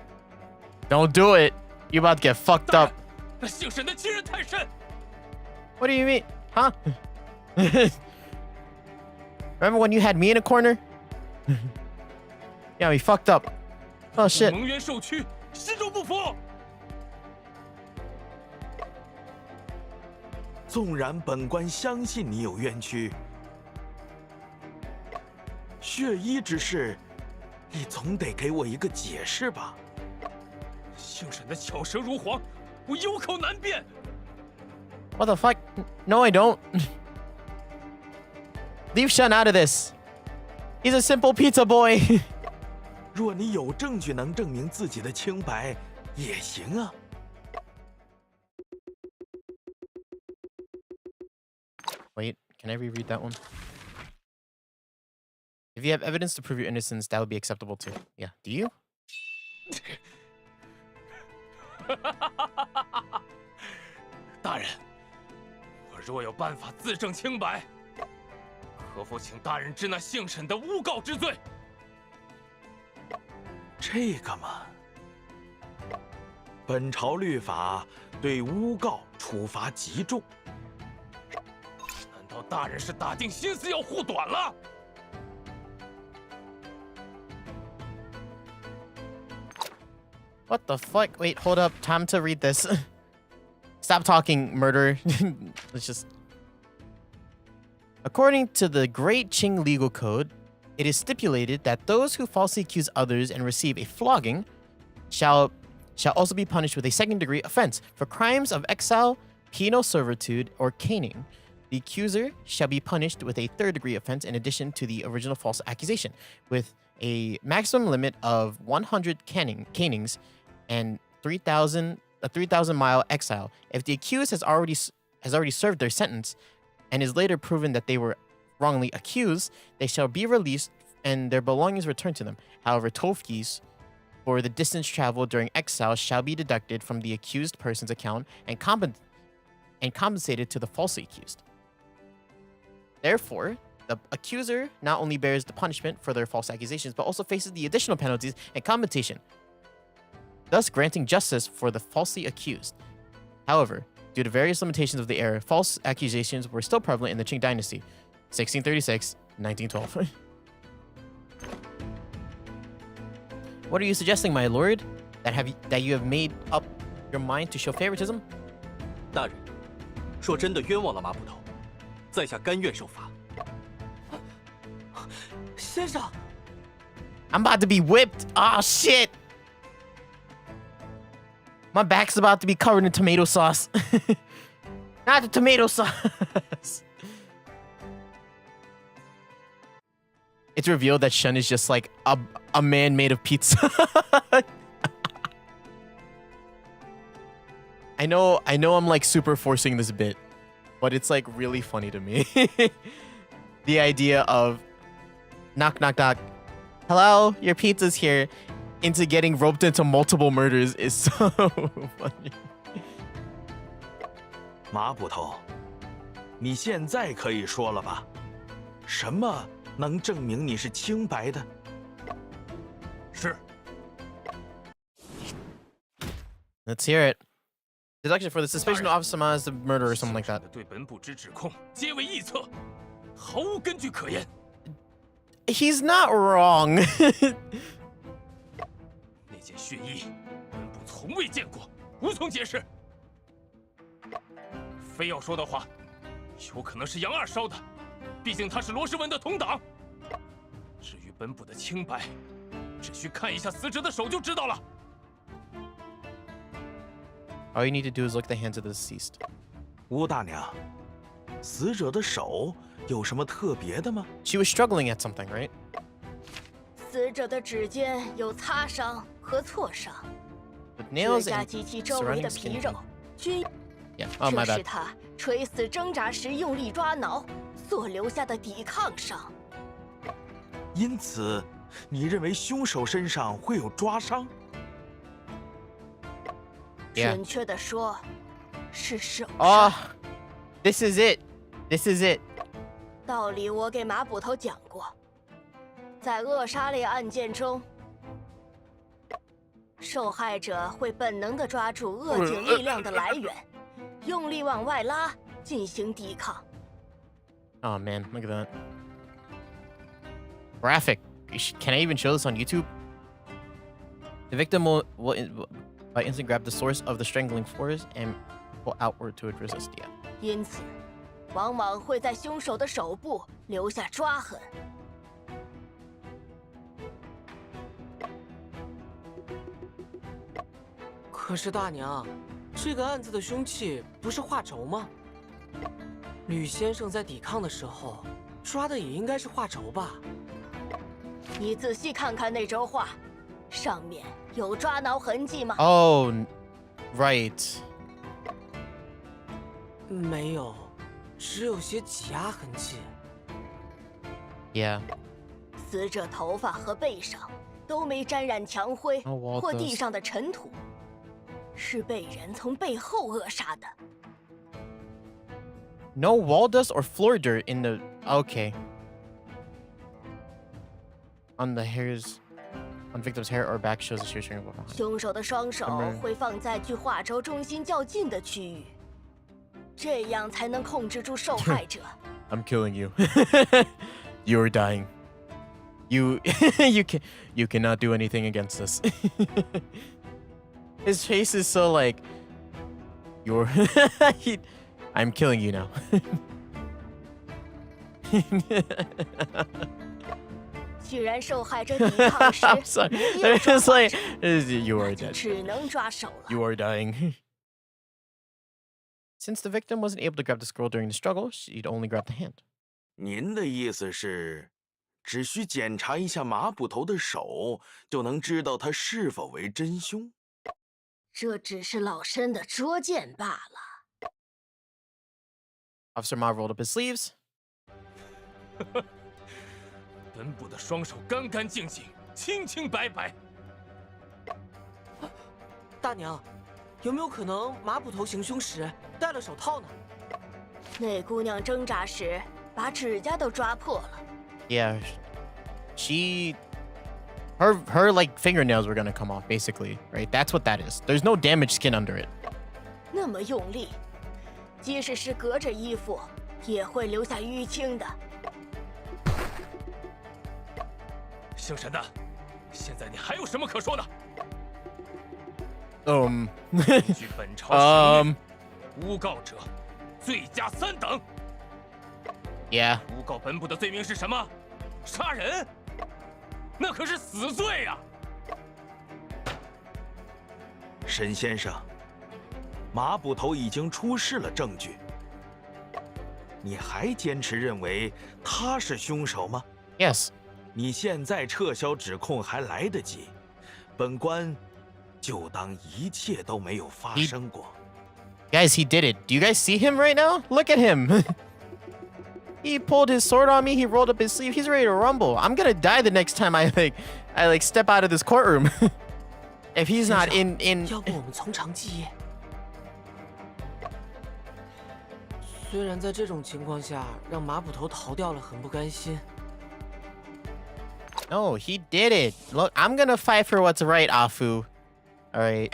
Don't do it. You about to get fucked up. 那姓沈的欺人太甚。 What do you mean? Huh? Remember when you had me in a corner? Yeah, we fucked up. Oh shit. 蒙冤受屈，心中不服。纵然本官相信你有冤屈，血衣之事，你总得给我一个解释吧？姓沈的巧舌如簧，我有口难辩。 What the fuck? No, I don't. Leave Shun out of this. He's a simple pizza boy. 若你有证据能证明自己的清白，也行啊。 Wait, can I reread that one? If you have evidence to prove your innocence, that would be acceptable too. Yeah, do you? 大人，我若有办法自证清白，可否请大人治那姓沈的诬告之罪？这个嘛，本朝律法对诬告处罚极重。 难道大人是打定心思要护短了？ What the fuck? Wait, hold up. Time to read this. Stop talking, murderer. Let's just... According to the Great Qing Legal Code, it is stipulated that those who falsely accuse others and receive a flogging shall also be punished with a second-degree offense for crimes of exile, penal servitude, or caning. The accuser shall be punished with a third-degree offense in addition to the original false accusation, with a maximum limit of 100 canings and a 3,000-mile exile. If the accused has already served their sentence and is later proven that they were wrongly accused, they shall be released and their belongings returned to them. However, toll fees for the distance traveled during exile shall be deducted from the accused person's account and compensated to the falsely accused. Therefore, the accuser not only bears the punishment for their false accusations, but also faces the additional penalties and compensation, thus granting justice for the falsely accused. However, due to various limitations of the era, false accusations were still prevalent in the Qing dynasty, 1636, 1912. What are you suggesting, my lord? That you have made up your mind to show favoritism? 大人，若真的冤枉了马捕头，在下甘愿受罚。先生， I'm about to be whipped. Oh shit. My back's about to be covered in tomato sauce. Not the tomato sauce. It's revealed that Shun is just like a man made of pizza. I know I'm like super forcing this bit, but it's like really funny to me. The idea of knock, knock, knock. Hello, your pizza's here. Into getting roped into multiple murders is so funny. 马捕头，你现在可以说了吧？什么能证明你是清白的？是。 Let's hear it. Deduction for the suspicion of Officer Ma as the murderer or something like that. 对本部之指控皆为臆测，毫无根据可言。 He's not wrong. 那件血衣，本部从未见过，无从解释。非要说的话，有可能是杨二烧的，毕竟他是罗时文的同党。至于本部的清白，只需看一下死者的手就知道了。 All you need to do is look at the hands of the deceased. 吴大娘，死者的手有什么特别的吗？ She was struggling at something, right? 死者的指尖有擦伤和挫伤， With 指 nails 甲 and 及其周围的 surrounding 皮 skin. 肉均 Yeah. Oh, my 这是 bad. 他垂死挣扎时用力抓挠所留下的抵抗伤。因此，你认为凶手身上会有抓伤？ Yeah. 准确的说，是手伤。 Oh, this is it. This is it. 道理我给马捕头讲过，在扼杀类案件中，受害者会本能地抓住扼颈力量的来源，用力往外拉，进行抵抗。 Oh man, look at that. Graphic. Can I even show this on YouTube? The victim will by instant grab the source of the strangling force and pull outward to resist. Yeah. 因此，往往会在凶手的手部留下抓痕。可是大娘，这个案子的凶器不是画轴吗？吕先生在抵抗的时候抓的也应该是画轴吧？你仔细看看那轴画，上面有抓挠痕迹吗？ Oh, right. 没有，只有些挤压痕迹。 Yeah. 死者头发和背上都没沾染墙灰 Oh, 或地上的尘土，是被人从背后扼杀的。 No wall dust or floor dirt in the. Okay. On the hairs, on victim's hair or back shows a shear string of behind. 凶手的双手会放在距画轴中心较近的区域，这样才能控制住受害者。 I'm killing you. You are dying. You you cannot do anything against this. His face is so like you're I'm killing you now. 居然受害者抵抗时 I'm sorry. 没有抓 It's 画 like 轴， you are 那就 dead. 只能抓手了。 You are dying. Since the victim wasn't able to grab the scroll during the struggle, she'd only grab the hand. 您的意思是，只需检查一下马捕头的手，就能知道他是否为真凶？这只是老身的拙见罢了。 Officer Ma rolled up his sleeves. 本部的双手干干净净、清清白白。大娘，有没有可能马捕头行凶时戴了手套呢？那姑娘挣扎时把指甲都抓破了。 Yeah, her like fingernails were gonna come off, basically, right? That's what that is. There's no damaged skin under it. 那么用力，即使是隔着衣服，也会留下淤青的。 姓沈的，现在你还有什么可说的？据本朝刑律，诬告者罪加3等。 Yeah. 诬告本部的罪名是什么？杀人？那可是死罪呀！沈先生，马捕头已经出示了证据，你还坚持认为他是凶手吗？ Yes. 你现在撤销指控还来得及，本官就当一切都没有发生过。 Guys, he did it. Do you guys see him right now? Look at him. He pulled his sword on me. He rolled up his sleeve. He's ready to rumble. I'm gonna die the next time I step out of this courtroom. If he's not in. 要不我们从长计议？虽然在这种情况下让马捕头逃掉了很不甘心。 No, he did it. Look, I'm gonna fight for what's right, Afu. All right.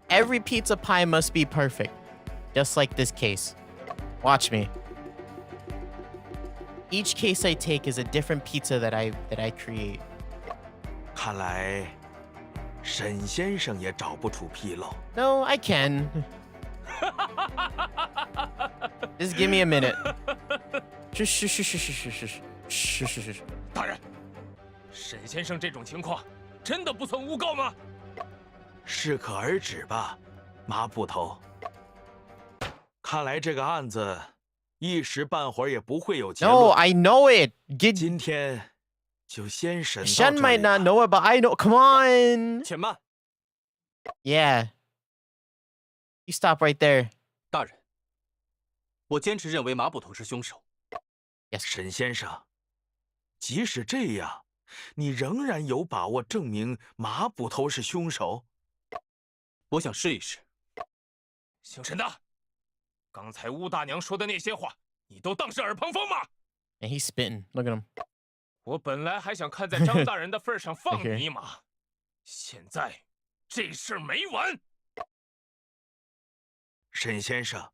Every pizza pie must be perfect, just like this case. Watch me. Each case I take is a different pizza that I create. 看来，沈先生也找不出纰漏。 No, I can. Just give me a minute. 大人，沈先生这种情况真的不算诬告吗？适可而止吧，马捕头。看来这个案子一时半会儿也不会有结 No, 论。 I know it. 今天就先审到 Shen 这 might 里 not 吧。 know it, but I know. Come on. 且慢， Yeah. You stop right there. 大人，我坚持认为马捕头是凶手。 Yes. 沈先生，即使这样，你仍然有把握证明马捕头是凶手？我想试一试。沈大，刚才乌大娘说的那些话，你都当是耳旁风吗？ And he's spitting. Look at him. 我本来还想看在张大人的份上放你一马，现在这事儿没完。沈先生，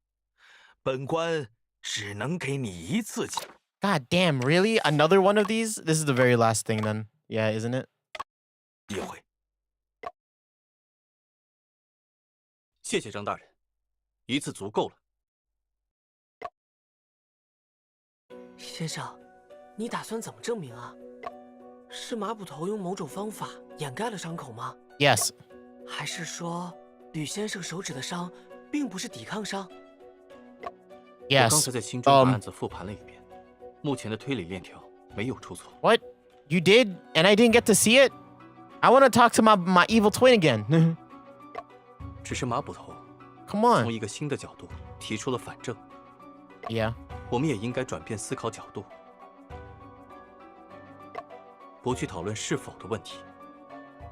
本官只能给你一次机会。 God damn, really? Another one of these? This is the very last thing then. Yeah, isn't it? 谢谢张大人，一次足够了。先生，你打算怎么证明啊？是马捕头用某种方法掩盖了伤口吗？ Yes. 还是说吕先生手指的伤并不是抵抗伤？ 我 Yes. 刚才在心中把案子复盘了一遍，目前的推理链条没有出错。 What? You did? And I didn't get to see it? I want to talk to my evil twin again. 只是马捕头 Come on. 从一个新的角度提出了反证， Yeah. 我们也应该转变思考角度，不去讨论是否的问题，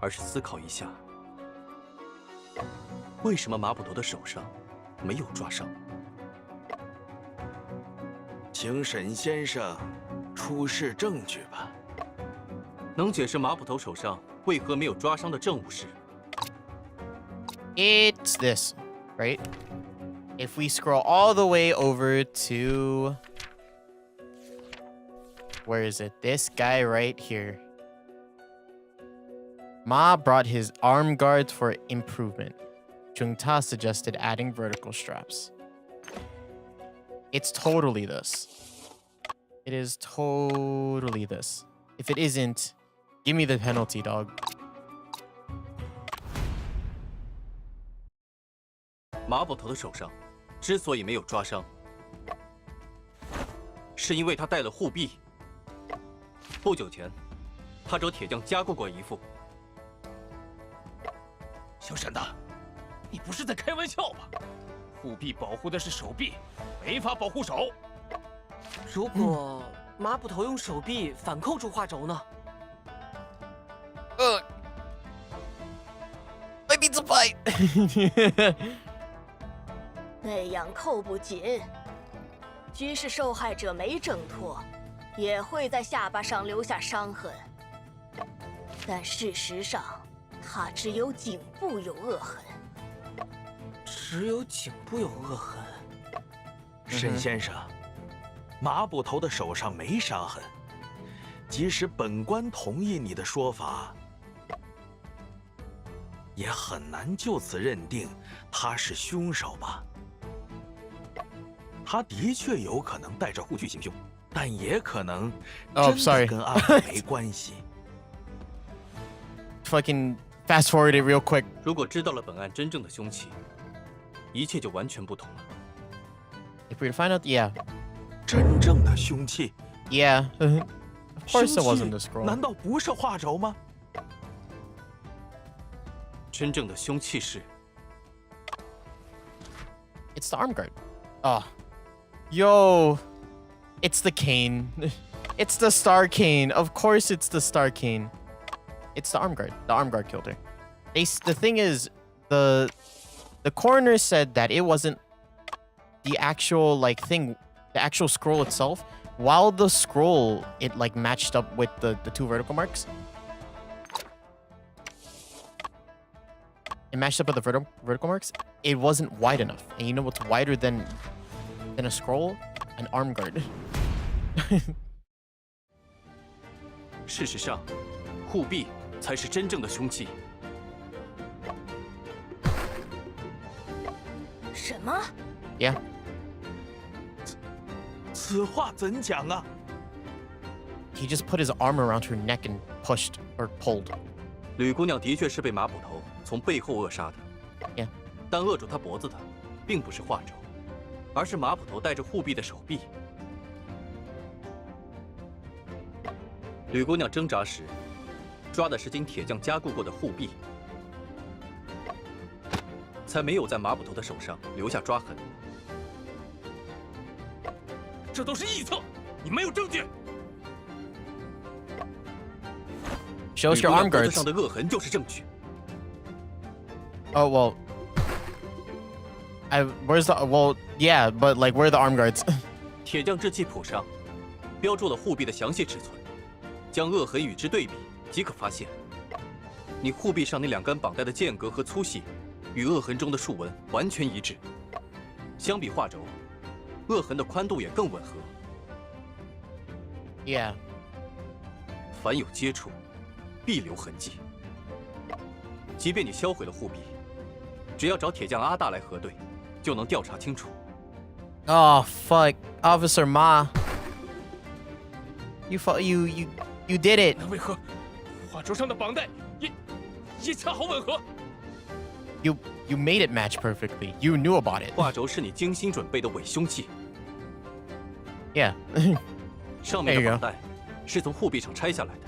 而是思考一下，为什么马捕头的手上没有抓伤？ 请沈先生出示证据吧。能解释马捕头手上为何没有抓伤的证物是？ It's this, right? If we scroll all the way over to... Where is it? This guy right here. Ma brought his arm guards for improvement. Jungta suggested adding vertical straps. It's totally this. It is totally this. If it isn't, give me the penalty, dog. 马捕头的手上之所以没有抓伤，是因为他带了护臂。不久前，他找铁匠加固过一副。小沈大，你不是在开玩笑吧？护臂保护的是手臂，没法保护手。如果马捕头用手臂反扣住画轴呢？ I need to fight. 那样扣不紧，即使受害者没挣脱，也会在下巴上留下伤痕。但事实上，他只有颈部有恶痕。只有颈部有恶痕。沈先生，马捕头的手上没伤痕，即使本官同意你的说法，也很难就此认定他是凶手吧？他的确有可能带着护具行凶，但也可能真的跟案子没关系。Fucking fast forward it real quick. 如果知道了本案真正的凶器，一切就完全不同了。 If we find out, yeah. 真正的凶器 Yeah. Of course it wasn't the 凶器 scroll. 难道不是画轴吗？真正的凶器是 It's the arm guard. Oh. Yo. It's the cane. It's the star cane. Of course it's the star cane. It's the arm guard. The arm guard killed her. The thing is, the coroner said that it wasn't the actual thing, the actual scroll itself. While the scroll, it matched up with the two vertical marks. It matched up with the vertical marks. It wasn't wide enough. And you know what's wider than a scroll? An arm guard. 事实上，护臂才是真正的凶器。什么？ Yeah. 此话怎讲啊？ He just put his arm around her neck and pushed or pulled. 吕姑娘的确是被马捕头从背后扼杀的。 Yeah. 但扼住她脖子的，并不是画轴，而是马捕头带着护臂的手臂。吕姑娘挣扎时，抓的是经铁匠加固过的护臂，才没有在马捕头的手上留下抓痕。这都是臆测，你没有证据。 Show us your arm 脖子 guards. 上的恶痕就是证据。 Oh well. Where's the well? Yeah, but like where are the arm guards? 铁匠制器谱上标注了护臂的详细尺寸，将恶痕与之对比，即可发现，你护臂上那2根绑带的间隔和粗细，与恶痕中的竖纹完全一致。相比画轴，恶痕的宽度也更吻合。 Yeah. 凡有接触，必留痕迹。即便你销毁了护臂，只要找铁匠阿大来核对，就能调查清楚。 Oh fuck, Officer Ma. You did it. 那为何画轴上的绑带也恰好吻合？ You made it match perfectly. You knew about it. 画轴是你精心准备的伪凶器， Yeah. 上面 There 的 you 绑带是从护臂上拆下来的。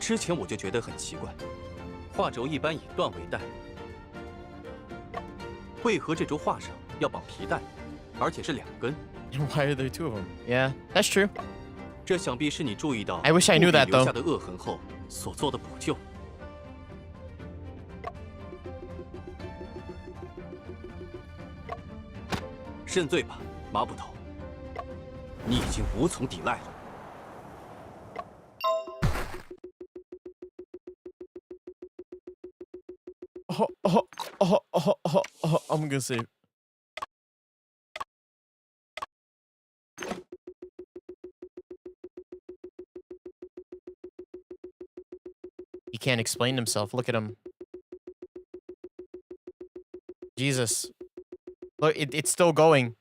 之前我就觉得很奇怪，画轴一般以缎为带，为何这轴画上要绑皮带，而且是2根？ Why are there 2 of them? Yeah, that's true. 这想必是你注意到 I wish I knew that 护臂留 though. 下的恶痕后所做的补救。认罪吧，马捕头，你已经无从抵赖了。 I'm gonna say. He can't explain himself. Look at him. Jesus. Look, it's still going.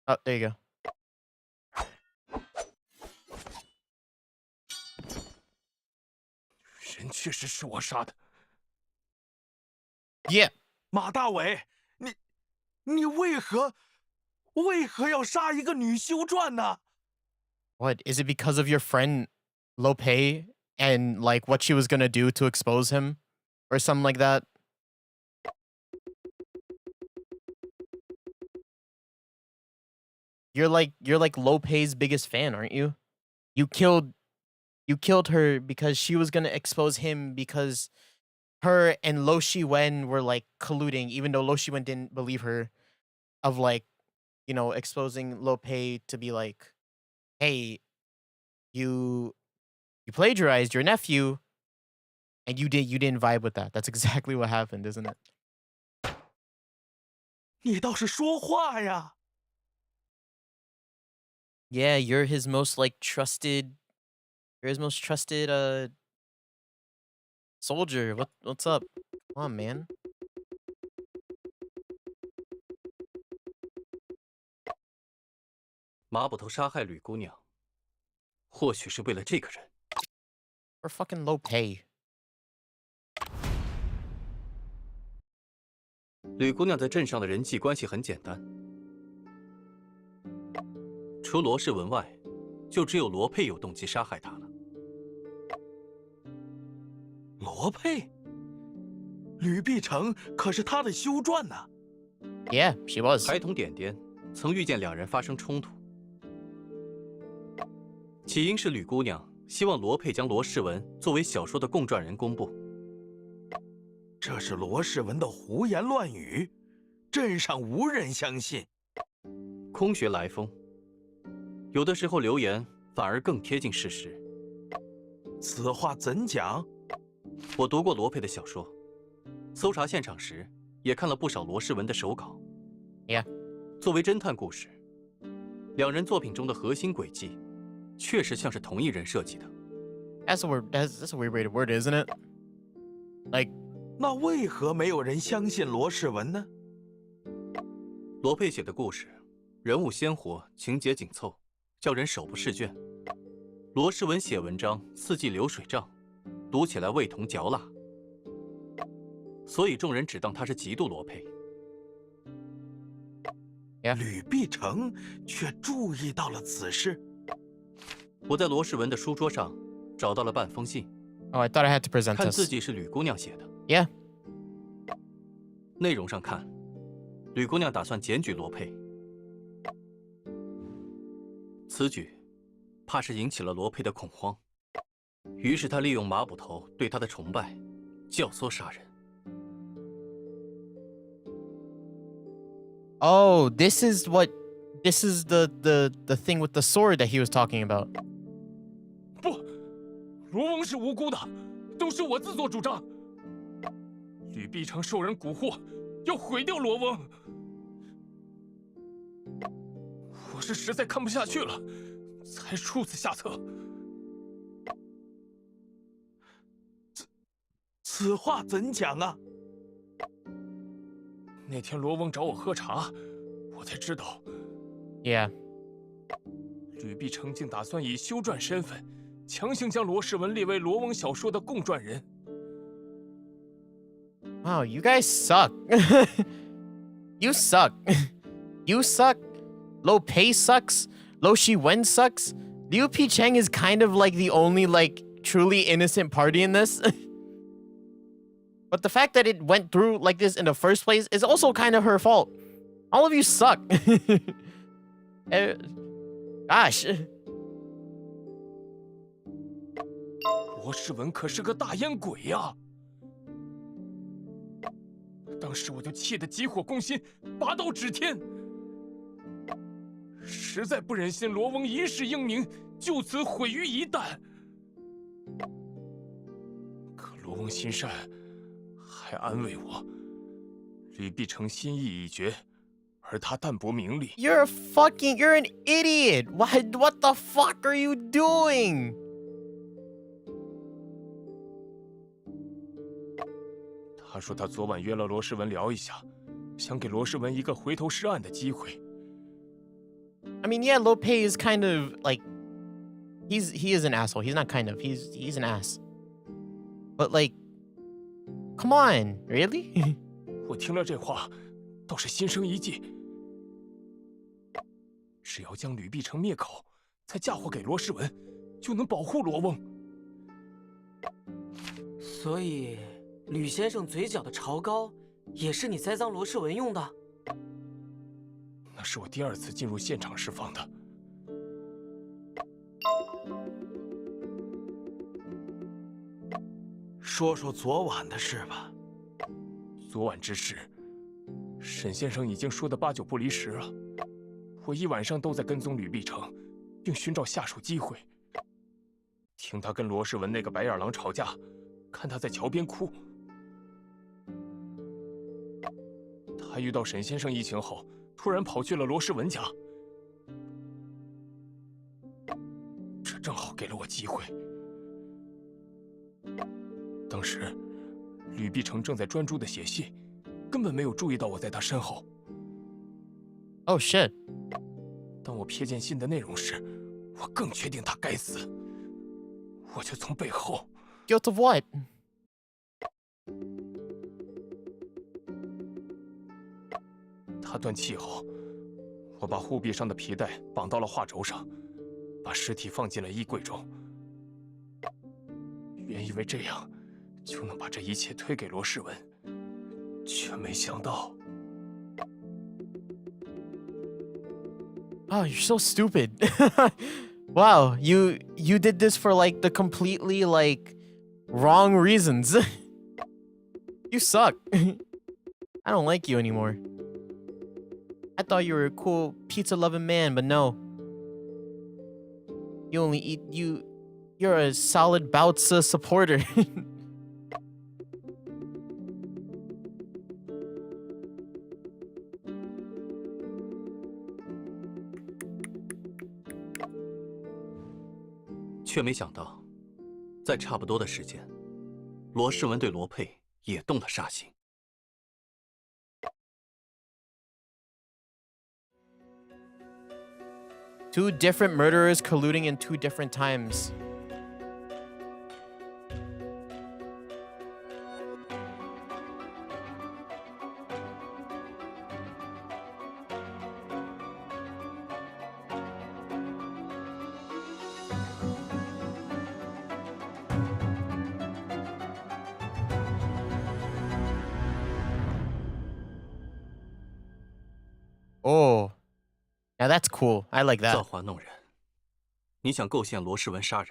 Oh, there you go. "人确实是我杀的。 Yeah. 马大伟，你为何要杀一个女修撰呢？ What? Is it because of your friend Lope and like what she was gonna do to expose him? Or something like that? You're like Lope's biggest fan, aren't you? You killed her because she was gonna expose him because her and Lo Shiwen were like colluding, even though Lo Shiwen didn't believe her, of like, you know, exposing Lope to be like, hey, you plagiarized your nephew, and you didn't vibe with that. That's exactly what happened, isn't it? 你倒是说话呀！ Yeah, you're his most like trusted. You're his most trusted soldier. What's up? Come on, man. 马捕头杀害吕姑娘，或许是为了这个人。 Or fucking Lope. 吕姑娘在镇上的人际关系很简单，除罗世文外，就只有罗佩有动机杀害她了。罗佩，吕碧城可是他的修撰呢。 Yeah, she was. 孩童点点曾遇见2人发生冲突，起因是吕姑娘希望罗佩将罗世文作为小说的共撰人公布。 这是罗世文的胡言乱语，镇上无人相信。空穴来风，有的时候流言反而更贴近事实。此话怎讲？我读过罗佩的小说，搜查现场时也看了不少罗世文的手稿。Yeah. 作为侦探故事，2人作品中的核心轨迹，确实像是同一人设计的。That's a word. That's a weird way to word it, isn't it? Like. 那为何没有人相信罗世文呢？罗佩写的故事，人物鲜活，情节紧凑，叫人手不释卷。罗世文写文章四季流水账，读起来味同嚼蜡。所以众人只当他是嫉妒罗佩。吕碧城却注意到了此事。我在罗世文的书桌上找到了半封信。Oh, I thought I had to present 看字 this. 迹是吕姑娘写的。Yeah. 内容上看，吕姑娘打算检举罗佩。此举，怕是引起了罗佩的恐慌，于是她利用马捕头对他的崇拜，教唆杀人。Oh, this is the thing with the sword that he was talking about. 不，罗翁是无辜的，都是我自作主张。吕碧城受人蛊惑，要毁掉罗翁。我是实在看不下去了，才出此下策。此话怎讲啊？那天罗翁找我喝茶，我才知道， Yeah. 吕碧城竟打算以修撰身份，强行将罗世文列为罗翁小说的共撰人。Wow, you guys suck. You suck. You suck. Lo Pei sucks. Lo Shiwen sucks. Liu Picheng is kind of like the only like truly innocent party in this. But the fact that it went through like this in the first place is also kind of her fault. All of you suck. Gosh. 罗世文可是个大烟鬼呀！当时我就气得急火攻心，拔刀指天，实在不忍心罗翁一世英名就此毁于一旦。可罗翁心善，还安慰我，吕碧城心意已决，而他淡泊名利。You're an idiot. What the fuck are you doing? 他说他昨晚约了罗世文聊一下，想给罗世文一个回头是岸的机会。I mean, yeah, Lo Pei is kind of like he is an asshole. He's not kind of. He's an ass. But like, come on, really? 我听了这话，倒是心生一计。只要将吕碧城灭口，再嫁祸给罗世文，就能保护罗翁。所以，吕先生嘴角的潮膏，也是你栽赃罗世文用的？那是我第二次进入现场时放的。说说昨晚的事吧。昨晚之事，沈先生已经说得8、9不离10了。我一晚上都在跟踪吕碧城，并寻找下手机会。听他跟罗世文那个白眼狼吵架，看他在桥边哭。他遇到沈先生疫情后，突然跑去了罗世文家，这正好给了我机会。当时，吕碧城正在专注地写信，根本没有注意到我在他身后。Oh shit! 当我瞥见信的内容时，我更确定他该死。我就从背后 Guilt of what? 他断气后，我把护臂上的皮带绑到了画轴上，把尸体放进了衣柜中。原以为这样就能把这一切推给罗世文，却没想到。Oh, you're so stupid. Wow, you did this for like the completely like wrong reasons. You suck. I don't like you anymore. I thought you were a cool pizza-loving man, but no. You only eat you're a solid Bautza supporter. 却没想到，在差不多的时间，罗世文对罗佩也动了杀心。Two different murderers colluding in 2 different times. Oh, now that's cool. I like 造 that. 化弄人，你想构陷罗世文杀人，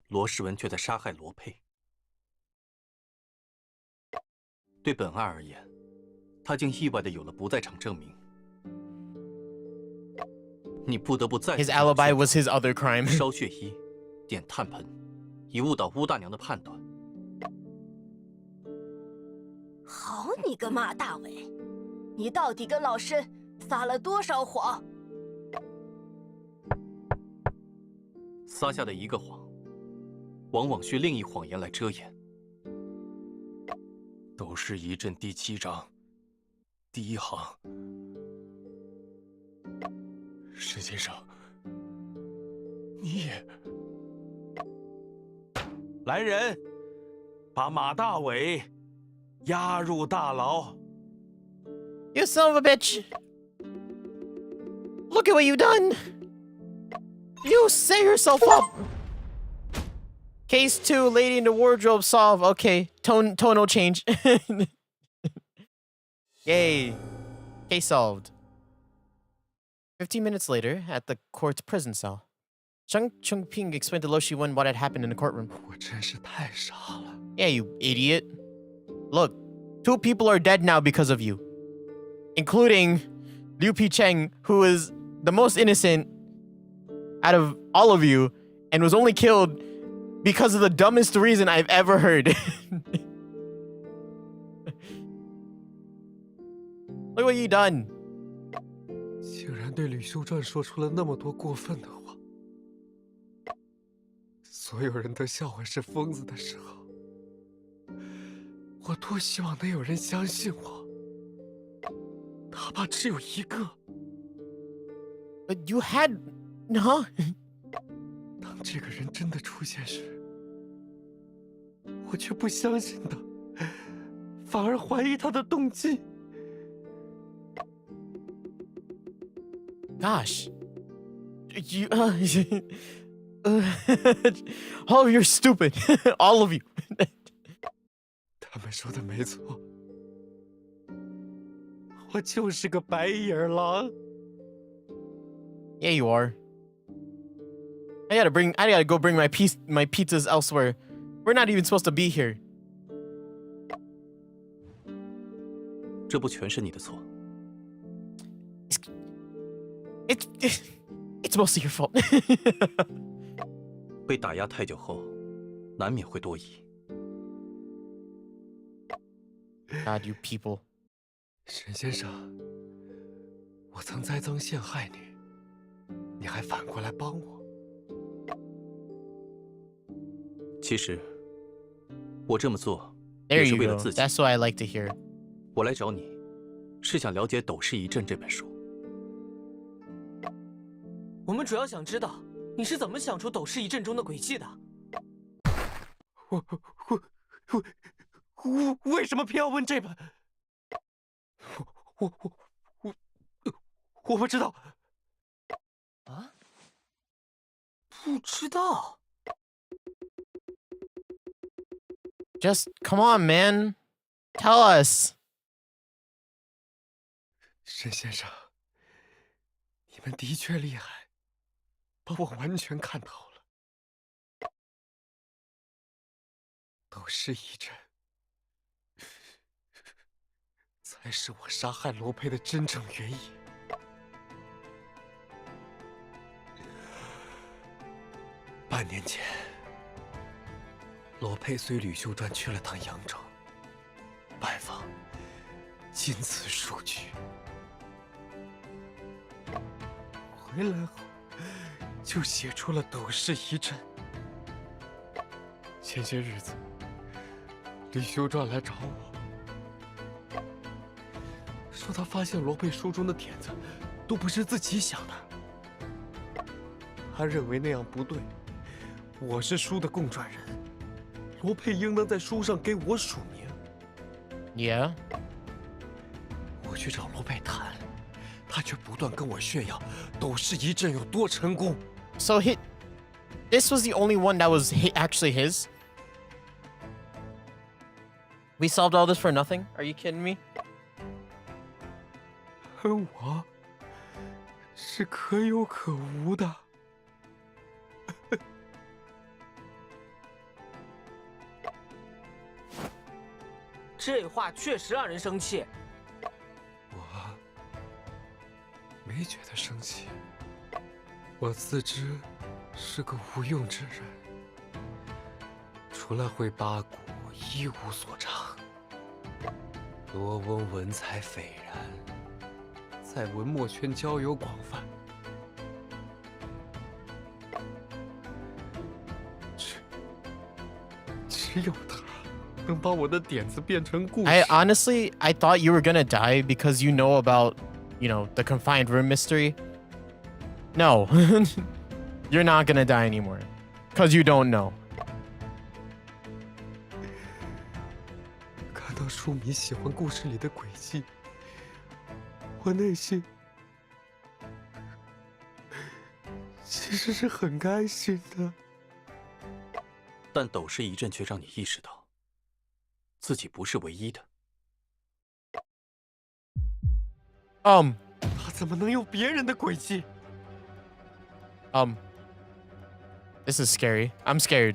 罗世文却在杀害罗佩。对本案而言，他竟意外的有了不在场证明。你不得不再次 His alibi was his other crime. 烧血衣、点炭盆，以误导乌大娘的判断。好你个马大伟，你到底跟老身撒了多少谎？撒下的一个谎，往往需另一谎言来遮掩。斗士一阵第7章，第1行。沈先生，你也来人，把马大伟押入大牢。 You son of a bitch! Look at what you've done! You set yourself up! Case 2, lady in the wardrobe solved. Okay, tonal change. Yay. Case solved. 15 minutes later, at the court's prison cell, Zhang Chongping explained to Lo Shiwen what had happened in the courtroom. 我真是太傻了。 Yeah, you idiot. Look, 2 people are dead now because of you. Including Liu Picheng, who is the most innocent out of all of you, and was only killed because of the dumbest reason I've ever heard. Look what you done. 竟然对吕修传说出了那么多过分的话。所有人都笑话是疯子的时候，我多希望能有人相信我，哪怕只有一个。 But you had... Huh? 当这个人真的出现时，我却不相信他，反而怀疑他的动机。 Gosh. You... all of you're stupid. All of you. 他们说的没错，我就是个白眼狼。 Yeah, you are. I gotta go bring my pizzas elsewhere. We're not even supposed to be here. 这不全是你的错。 It's mostly your fault. 被打压太久后，难免会多疑。 God, you people. 沈先生，我曾栽赃陷害你，你还反过来帮我。其实，我这么做 There 也是 you 为了 go. 自己。 That's what I like to hear. 我来找你，是想了解《斗士一阵》这本书。 我们主要想知道你是怎么想出《斗士一阵》中的诡计的。我为什么偏要问这本？我不知道。啊？不知道。 Just come on, man. Tell us. 沈先生，你们的确厉害，把我完全看透了。斗士一阵，才是我杀害罗佩的真正原因。半年前，罗佩随吕秀传去了趟扬州，拜访金瓷书局。 回来后，就写出了《斗士一阵》。前些日子，李修传来找我，说他发现罗佩书中的帖子都不是自己想的，他认为那样不对。我是书的共传人，罗佩应当在书上给我署名。 Yeah. 我去找罗佩谈。 他却不断跟我炫耀斗士一阵有多成功。 So this was the only one that was actually his. We solved all this for nothing? Are you kidding me? 而我是可有可无的。这话确实让人生气。我没觉得生气，我自知是个无用之人，除了会八股一无所长。罗翁文采斐然，在文墨圈交友广泛，只有他能把我的点子变成故事。I honestly, I thought you were gonna die because you know about, the confined room mystery. No, you're not gonna die anymore, because you don't know. 看到书迷喜欢故事里的轨迹，我内心其实是很开心的。但斗士一阵却让你意识到，自己不是唯一的。他怎么能有别人的轨迹？ This is scary. I'm scared.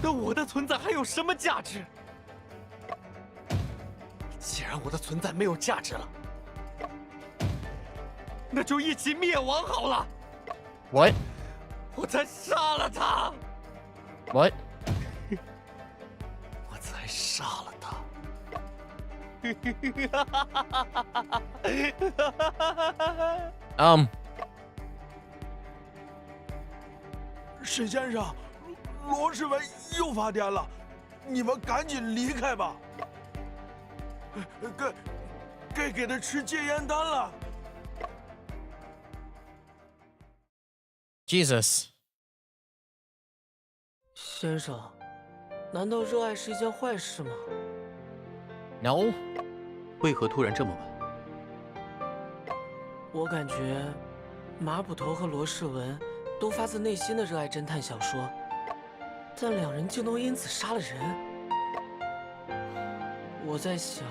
那我的存在还有什么价值？既然我的存在没有价值了，那就一起灭亡好了。 What? 我才杀了他！ What? 我才杀了他！史先生，罗世文又发癫了，你们赶紧离开吧。该给他吃戒烟丹了。 Jesus. 先生，难道热爱是一件坏事吗？ No? 为何突然这么问？我感觉马捕头和罗世文都发自内心的热爱侦探小说，但两人竟都因此杀了人。我在想，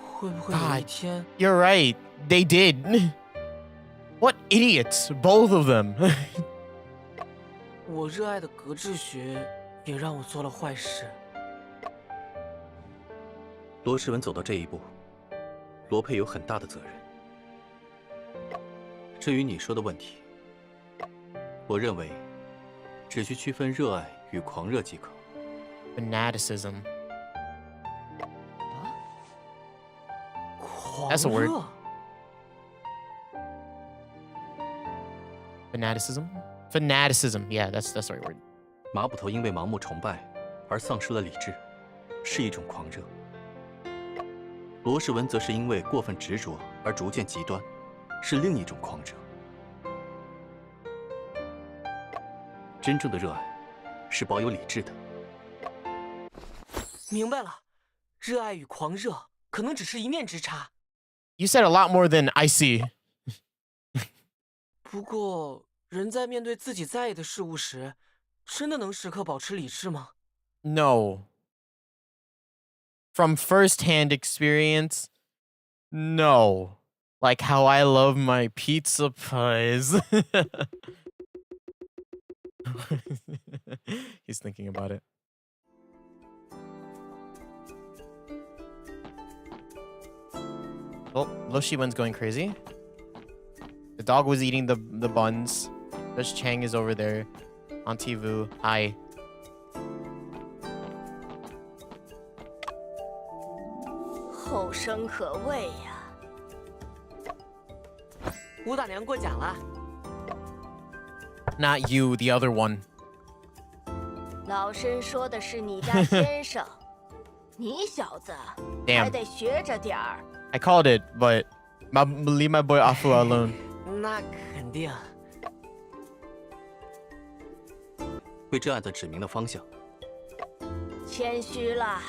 会不会有一天 You're right. They did. What idiots, both of them. 我热爱的格致学也让我做了坏事。罗世文走到这一步，罗佩有很大的责任。至于你说的问题，我认为只需区分热爱与狂热即可。Fanaticism. 狂 That's a word. 热？ Fanaticism? Fanaticism. Yeah, that's the right word. 马捕头因为盲目崇拜而丧失了理智，是一种狂热。罗世文则是因为过分执着而逐渐极端，是另一种狂热。真正的热爱是保有理智的。明白了，热爱与狂热可能只是一念之差。 You said a lot more than I see. 不过，人在面对自己在意的事物时，真的能时刻保持理智吗？ No. From first-hand experience, no. Like how I love my pizza pies. He's thinking about it. Oh, Loshiwen's going crazy. The dog was eating the buns. Judge Chang is over there. Auntie Vu, hi. 后生可畏呀！吴大娘过奖了。 Not you, the other one. 老身说的是你家先生，你小子 Damn. 还得学着点儿。 I called it, but leave my boy Afu alone. 那肯定。为这案子指明了方向。谦虚啦，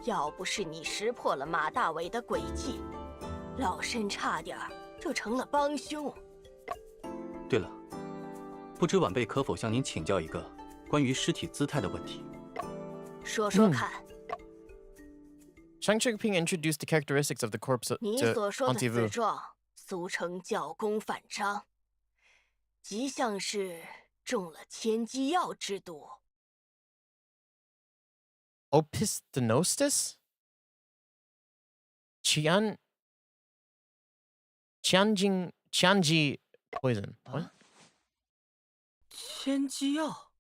要不是你识破了马大伟的诡计，老身差点儿就成了帮凶。对了，不知晚辈可否向您请教一个关于尸体姿态的问题？说说看。Shang Ping introduced the characteristics of the corpse 你 to 所说的 Auntie 死 Vu. 状，俗称教功反章，极像是中了千机药之毒。Opisthonostis? Qianji poison. What? 千机药，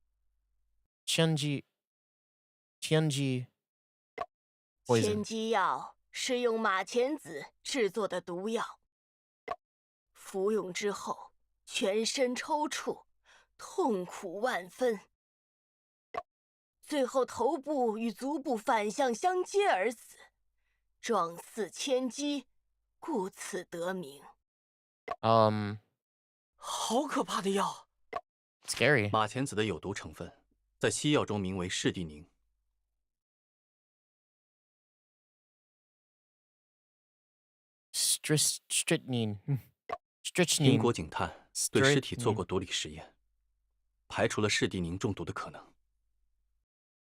Qianji 千 poison. 机药是用马钱子制作的毒药，服用之后全身抽搐，痛苦万分，最后头部与足部反向相接而死，状似千机，故此得名。好可怕的药！ Scary. 马钱子的有毒成分在西药中名为士地宁。Strychnine. 英 Strychnine. 国警探对尸体做过毒理实验，排除了士地宁中毒的可能。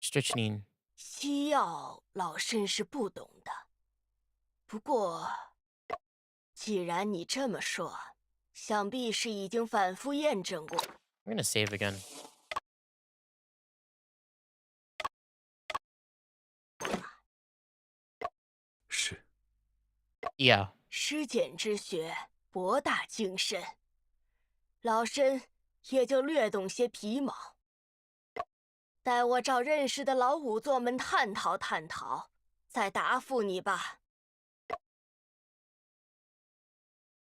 Strychnine. 西药老身是不懂的，不过既然你这么说，想必是已经反复验证过。 I'm gonna save again. 是。 Yeah. 尸检之学博大精深，老身也就略懂些皮毛。待我找认识的老仵作们探讨探讨，再答复你吧。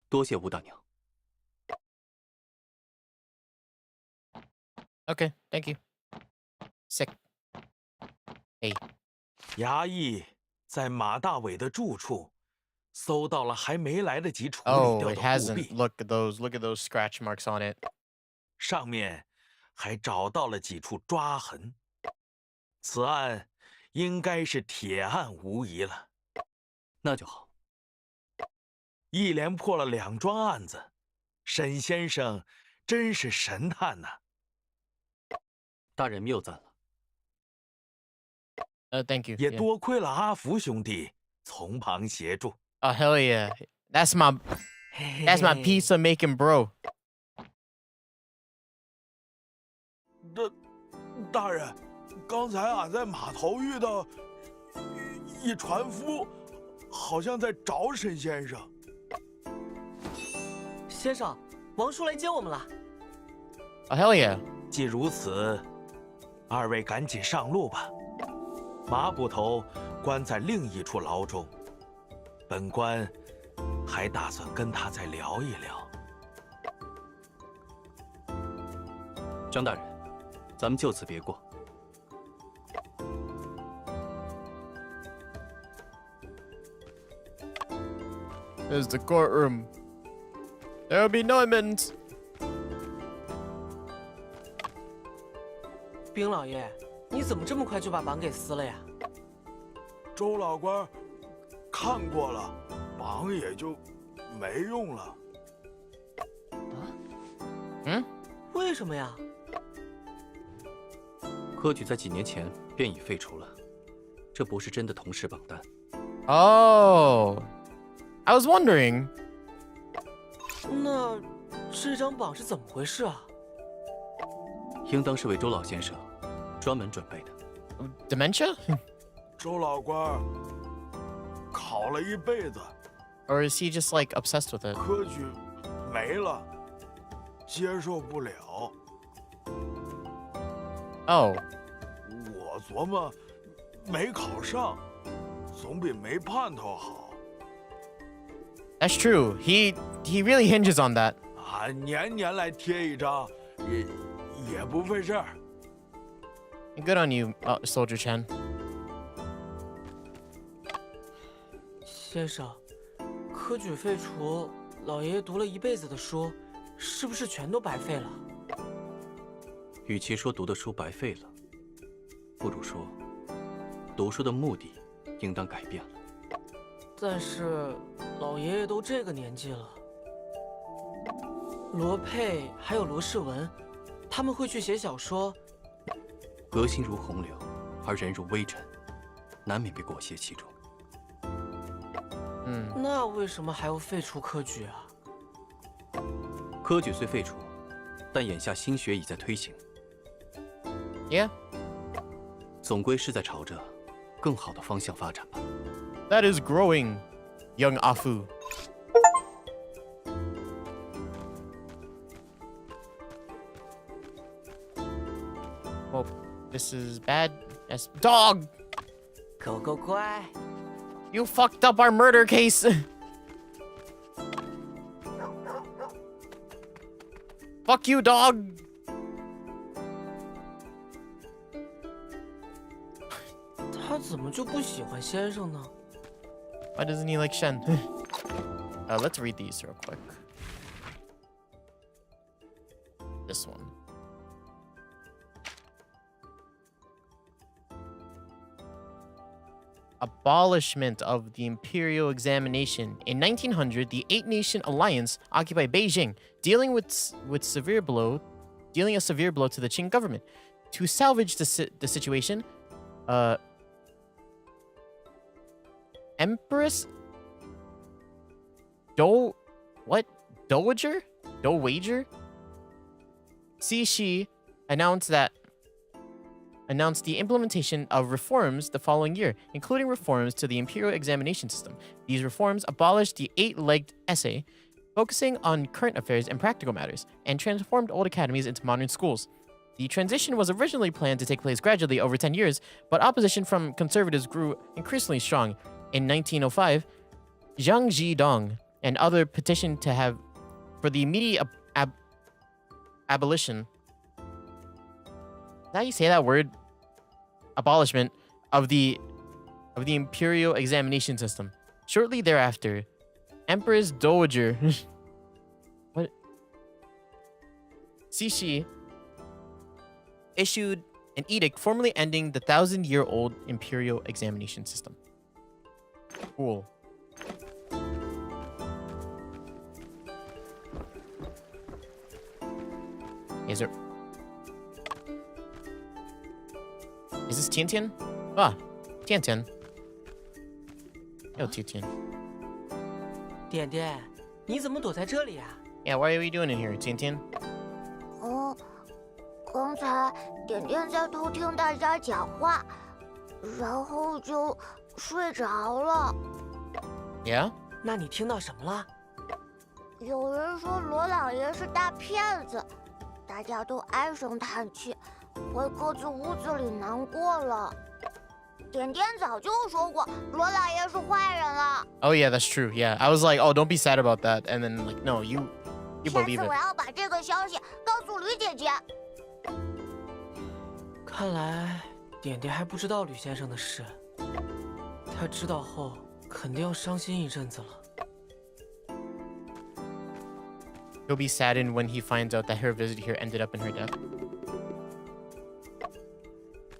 多谢吴大娘。 Okay, thank you. Sick. Hey. 衙役在马大伟的住处搜到了还没来得及处理 Oh, 掉 it 的 hasn't. 护壁， Look at those. Look at those scratch marks on it. 上面还找到了几处抓痕。此案应该是铁案无疑了。那就好。一连破了2桩案子，沈先生真是神探呐！ 大人谬赞了。Thank you. 也 Yeah. 多亏了阿福兄弟从旁协助。 Oh hell yeah. That's my pizza making bro. 大人，刚才俺在码头遇到一船夫，好像在找沈先生。先生，王叔来接我们了。 Oh hell yeah. 既如此，二位赶紧上路吧。马捕头关在另一处牢中，本官还打算跟他再聊一聊。张大人，咱们就此别过。 There's the courtroom. There'll be no amends. 兵老爷，你怎么这么快就把榜给撕了呀？周老官看过了，榜也就没用了。为什么呀？科举在几年前便已废除了，这不是真的同事榜单。 Oh. I was wondering. 那这张榜是怎么回事啊？应当是为周老先生专门准备的。 Dementia? 周老官考了一辈子， Or is he just like obsessed with it? 科举没了，接受不了。 Oh. 我琢磨，没考上，总比没盼头好。 That's true. He really hinges on that. 啊，年年来贴一张，也不费事儿。 Good on you, Soldier Chen. 先生，科举废除，老爷爷读了一辈子的书，是不是全都白费了？与其说读的书白费了，不如说，读书的目的应当改变了。 但是老爷爷都这个年纪了，罗佩还有罗世文，他们会去写小说。革新如洪流，而人如微尘，难免被裹挟其中。那为什么还要废除科举啊？科举虽废除，但眼下新学已在推行。Yeah. 总归是在朝着更好的方向发展吧。That is growing, young Afu. Well, this is bad. Yes, dog. 狗狗乖。 You fucked up our murder case. Fuck you, dog.他怎么就不喜欢先生呢？ Why doesn't he like Shen? Let's read these real quick. This one. Abolishment of the imperial examination. In 1900, the eight-nation alliance occupied Beijing, dealing a severe blow to the Qing government. To salvage the situation, Empress Dowager Cixi announced the implementation of reforms the following year, including reforms to the imperial examination system. These reforms abolished the eight-legged essay, focusing on current affairs and practical matters, and transformed old academies into modern schools. The transition was originally planned to take place gradually over 10 years, but opposition from conservatives grew increasingly strong. In 1905, Zhang Zhidong and others petitioned for the immediate abolition. Is that how you say that word? Abolishment of the imperial examination system. Shortly thereafter, Empress Dowager Cixi issued an edict formally ending the 1,000-year-old imperial examination system. Cool. Is this Tian Tian? Ah, Tian Tian. Yo, Tian Tian. 点点，你怎么躲在这里啊？ Yeah, what are we doing in here, Tian Tian? 刚才点点在偷听大家讲话，然后就睡着了。Yeah? 那你听到什么了？有人说罗老爷是大骗子，大家都唉声叹气，回各自屋子里难过了。点点早就说过罗老爷是坏人了。Oh yeah, that's true. Yeah, I was like, oh, don't be sad about that, and then like, no, you believe 下次 it. 我要把这个消息告诉吕姐姐。看来点点还不知道吕先生的事，他知道后肯定要伤心一阵子了。 He'll be saddened when he finds out that her visit here ended up in her death.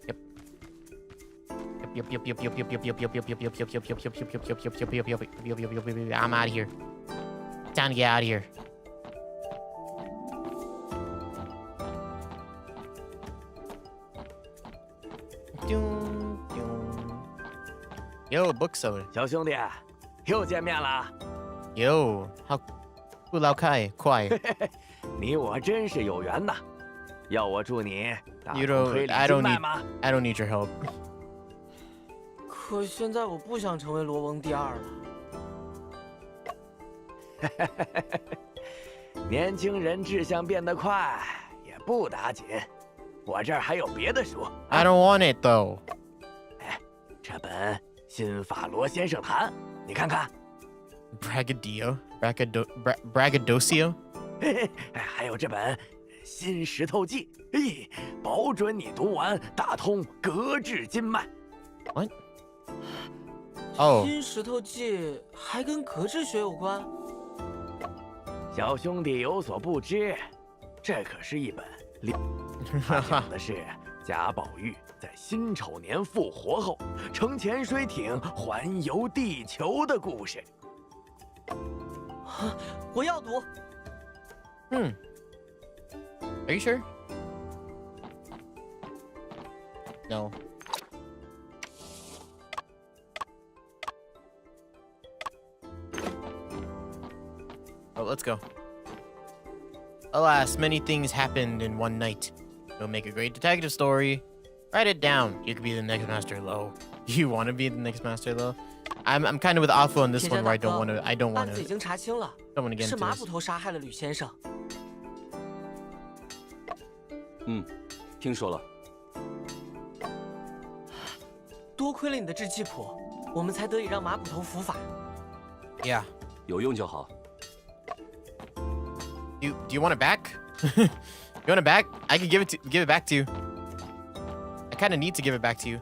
Yep. I'm out of here. Time to get out of here. Yo, bookseller. 小兄弟，又见面了。 Yo, how 不老开快。你我真是有缘呐！要我助你打通 You 推 don't. 理 I 经 don't 脉 need. 吗？ I don't need your help. 可现在我不想成为罗翁第二了。年轻人志向变得快，也不打紧。我这儿还有别的书。 I don't want it though. 哎，这本《新法罗先生谈》，你看看。 Braggadocio. 嘿嘿，还有这本《新石头记》，嘿，保准你读完打通格致经脉。 What? Oh. 新石头记还跟格致学有关？小兄弟有所不知，这可是一本它讲的是贾宝玉在辛丑年复活后，乘潜水艇环游地球的故事。 我要读。Are you sure? No. Oh, let's go. Alas, many things happened in one night. It'll make a great detective story. Write it down. You could be the next Master Lo. You want to be the next Master Lo? I'm kind of with Alpha on this one where I don't want to. 案子已经查清了， don't want to get 是 into 麻 this. 捕头杀害了吕先生。听说了。多亏了你的制器谱，我们才得以让麻捕头伏法。Yeah. 有用就好。Do you want it back? You want it back? I can give it back to you. I kind of need to give it back to you.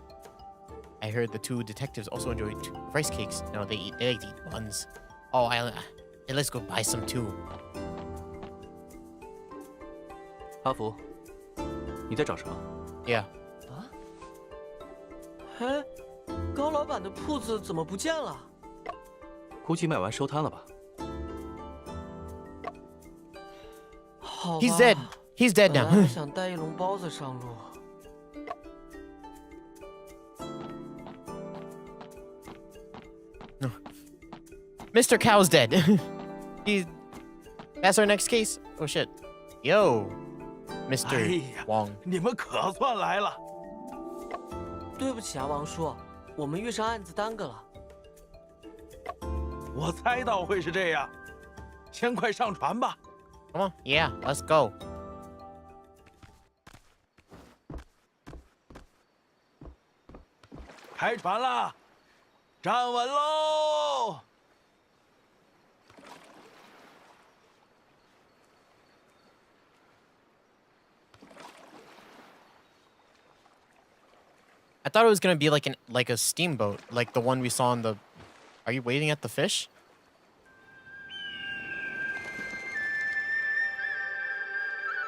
I heard the two detectives also enjoy rice cakes. No, they like to eat buns. Oh, hey, let's go buy some too. 阿福，你在找什么？ Yeah. 哎，高老板的铺子怎么不见了？估计卖完收摊了吧。好吧 He's dead. He's dead 本 now. 来想带一笼包子上路。 Mr. Cow's dead. That's our next case. Oh shit. Yo, Mr. 哎呀， Wong. 你们可算来了。对不起啊，王叔，我们遇上案子耽搁了。我猜到会是这样，先快上船吧。 Come on. Yeah, let's go. 开船了，站稳喽！ I thought it was gonna be like a steamboat, like the one we saw in the. Are you waiting at the fish?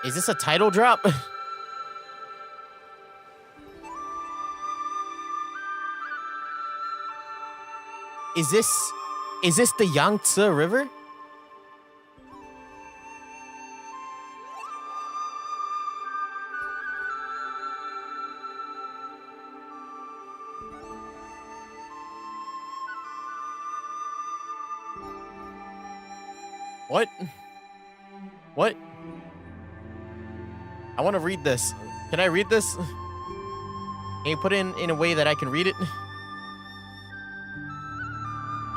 Is this a title drop? Is this the Yangtze River? What? What? I want to read this. Can I read this? Can you put it in a way that I can read it?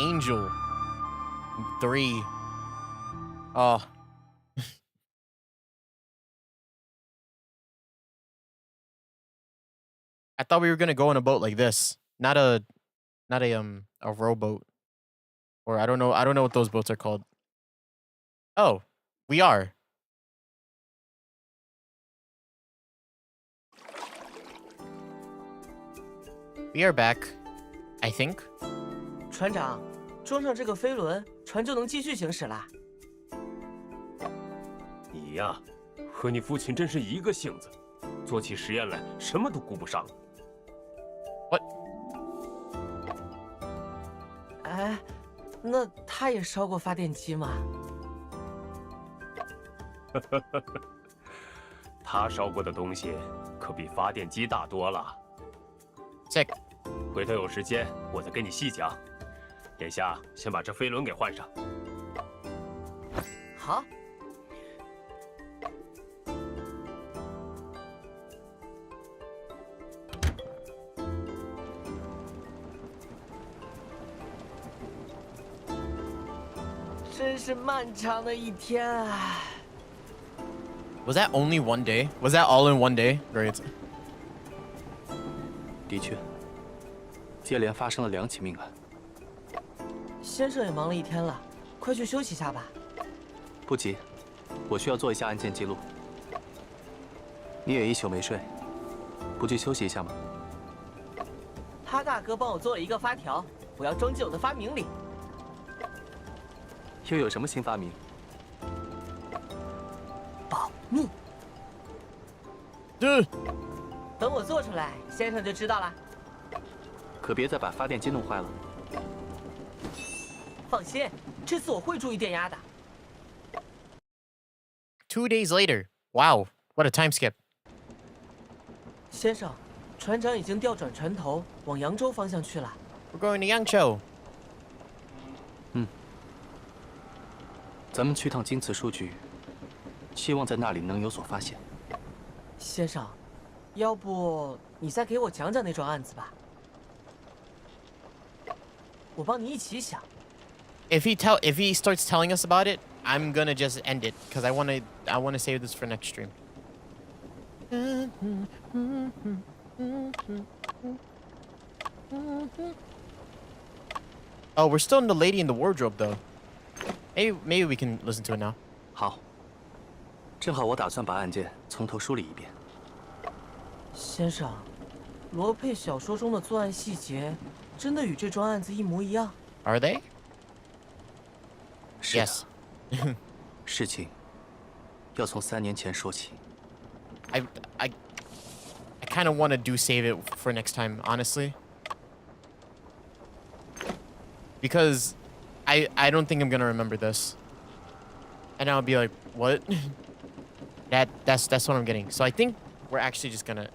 Angel. 3. Oh. I thought we were gonna go on a boat like this, not a rowboat, or I don't know what those boats are called. Oh, we are. We are back, I think. 船长，装上这个飞轮，船就能继续行驶啦。你呀，和你父亲真是一个性子，做起实验来什么都顾不上。 What? 哎，那他也烧过发电机吗？他烧过的东西可比发电机大多了。 Sick. 回头有时间我再跟你细讲。眼下先把这飞轮给换上。好。真是漫长的一天啊！ Was that only one day? Was that all in one day? Great. 的确，接连发生了2起命案。先生也忙了一天了，快去休息一下吧。不急，我需要做一下案件记录。你也一宿没睡，不去休息一下吗？哈大哥帮我做了一个发条，我要装进我的发明里。又有什么新发明？保密。等我做出来，先生就知道了。可别再把发电机弄坏了。放心，这次我会注意电压的。 2 days later. Wow, what a time skip. 先生，船长已经调转船头往扬州方向去了。 We're going to Yangzhou. 咱们去趟京瓷书局，希望在那里能有所发现。先生，要不你再给我讲讲那桩案子吧，我帮你一起想。If he starts telling us about it, I'm gonna just end it because I wanna save this for next stream. Oh, we're still in the Lady in the Wardrobe though. Maybe we can listen to it now. 好，正好我打算把案件从头梳理一遍。先生，罗佩小说中的作案细节真的与这桩案子一模一样？ Are they? 是的 Yes. 事情要从3年前说起。 I kind of want to save it for next time, honestly. Because I don't think I'm gonna remember this. And I'll be like, what? That's what I'm getting. So I think we're actually just gonna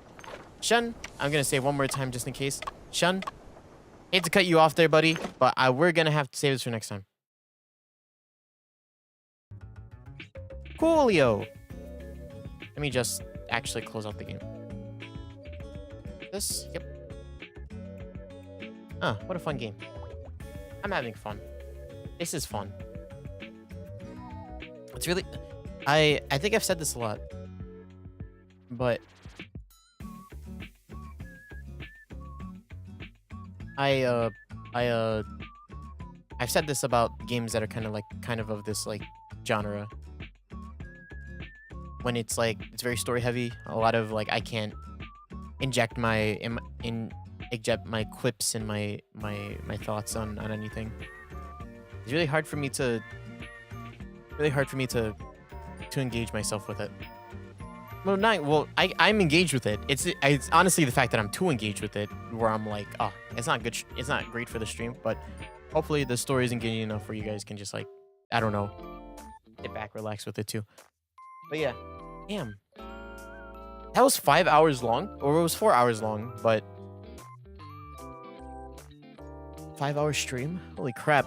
Shun, I'm gonna say one more time just in case. Shun, hate to cut you off there, buddy, but we're gonna have to save this for next time. Coolio. Let me just actually close out the game. This, yep. What a fun game. I'm having fun. This is fun. It's really, I think I've said this a lot, but I've said this about games that are kind of this like genre. When it's like it's very story heavy, a lot of like I can't inject my quips and my thoughts on anything. It's really hard for me to engage myself with it. Well, I'm engaged with it. It's honestly the fact that I'm too engaged with it where I'm like, oh, it's not good. It's not great for the stream, but hopefully the story is engaging enough where you guys can just like, I don't know, sit back, relax with it too. But yeah, damn. That was 5 hours long, or it was 4 hours long, but 5 hour stream? Holy crap.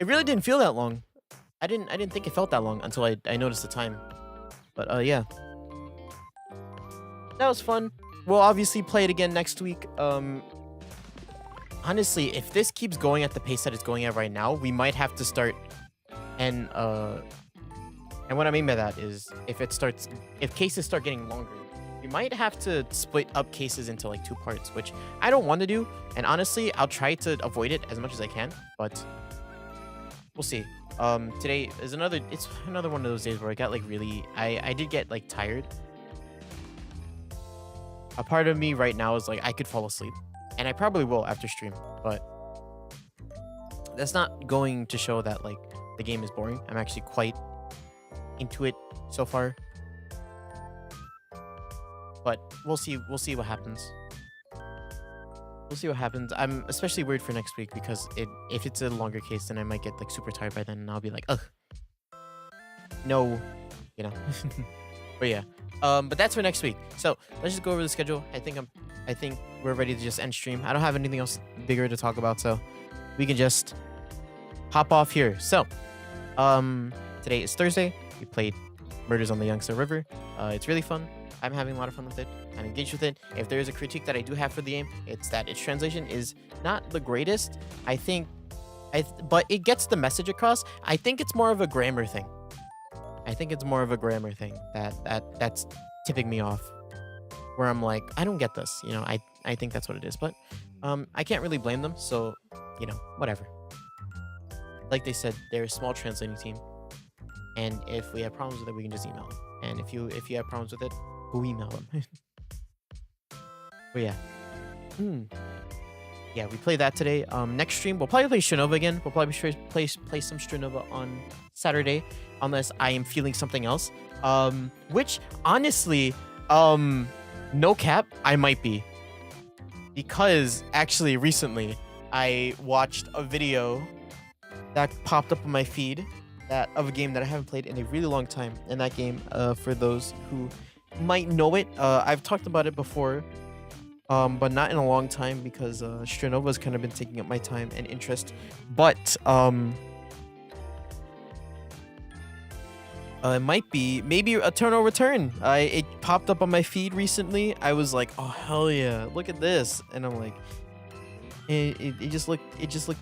It really didn't feel that long. I didn't think it felt that long until I noticed the time. But yeah. That was fun. We'll obviously play it again next week. Honestly, if this keeps going at the pace that it's going at right now, we might have to start and what I mean by that is if cases start getting longer, we might have to split up cases into like 2 parts, which I don't want to do. And honestly, I'll try to avoid it as much as I can, but we'll see. Today is another one of those days where I got like really, I did get like tired. A part of me right now is like, I could fall asleep, and I probably will after stream, but that's not going to show that like the game is boring. I'm actually quite into it so far, but we'll see what happens. We'll see what happens. I'm especially worried for next week because if it's a longer case, then I might get like super tired by then, and I'll be like, ugh, no, you know. But yeah, but that's for next week. So let's just go over the schedule. I think we're ready to just end stream. I don't have anything else bigger to talk about, so we can just hop off here. So today is Thursday. We played Murders on the Yangtze River. It's really fun. I'm having a lot of fun with it. I'm engaged with it. If there is a critique that I do have for the game, it's that its translation is not the greatest. But it gets the message across. I think it's more of a grammar thing. That's tipping me off. Where I'm like, I don't get this. You know, I think that's what it is. But I can't really blame them. So, you know, whatever. Like they said, they're a small translating team. And if we have problems with it, we can just email them. And if you have problems with it, go email them. But yeah. Yeah, we play that today. Next stream, we'll probably play Shrinova again. We'll probably play some Shrinova on Saturday, unless I am feeling something else. Which, honestly, no cap, I might be. Because, actually, recently, I watched a video that popped up on my feed of a game that I haven't played in a really long time. And that game, for those who might know it, I've talked about it before, but not in a long time because Strinova's kind of been taking up my time and interest. But It might be maybe Eternal Return. It popped up on my feed recently. I was like, oh hell yeah, look at this, and I'm like, it just looked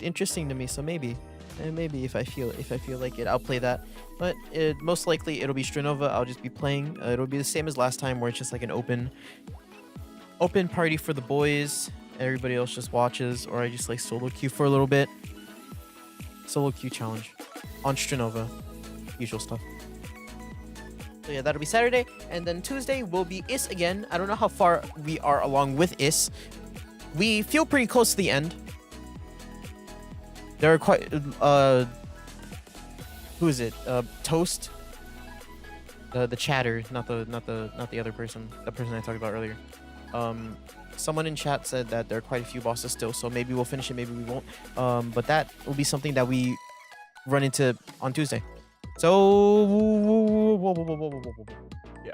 interesting to me. So maybe if I feel like it, I'll play that. But most likely it'll be Strinova. I'll just be playing. It'll be the same as last time, where it's just like an open party for the boys. Everybody else just watches, or I just like solo queue for a little bit. Solo queue challenge on Strinova, usual stuff. So yeah, that'll be Saturday, and then Tuesday will be IS again. I don't know how far we are along with IS. We feel pretty close to the end. There are quite who is it? Toast. The chatter, not the other person. The person I talked about earlier. Someone in chat said that there are quite a few bosses still, so maybe we'll finish it, maybe we won't. But that will be something that we run into on Tuesday. So yeah.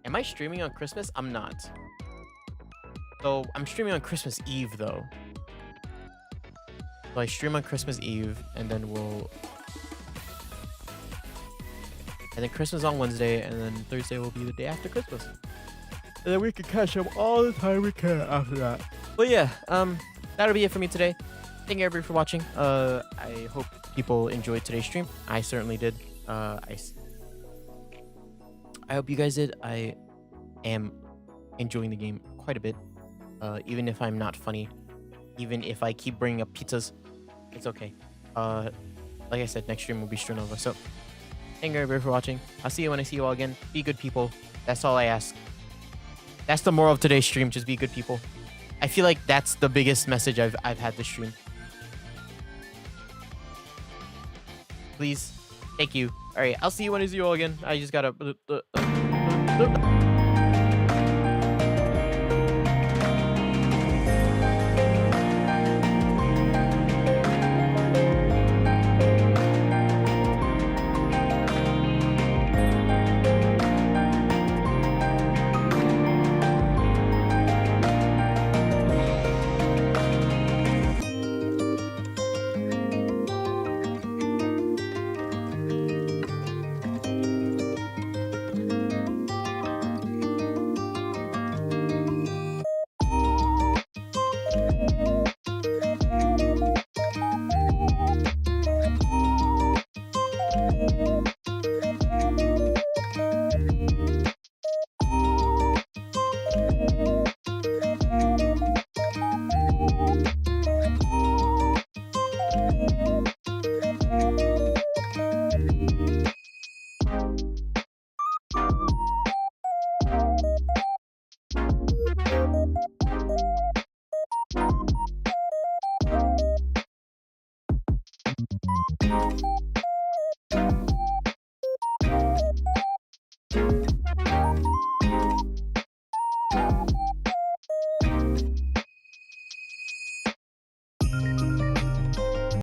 Am I streaming on Christmas? I'm not. So I'm streaming on Christmas Eve though. So I stream on Christmas Eve, and then Christmas on Wednesday, and then Thursday will be the day after Christmas. And then we can catch up all the time we can after that. But yeah, that'll be it for me today. Thank you everybody for watching. I hope people enjoyed today's stream. I certainly did. I hope you guys did. I am enjoying the game quite a bit. Even if I'm not funny, even if I keep bringing up pizzas, it's okay. Like I said, next stream will be Strinova. So thank you everybody for watching. I'll see you when I see you all again. Be good people. That's all I ask. That's the moral of today's stream. Just be good people. I feel like that's the biggest message I've had this stream. Please. Thank you. All right. I'll see you when I see you all again. I just gotta...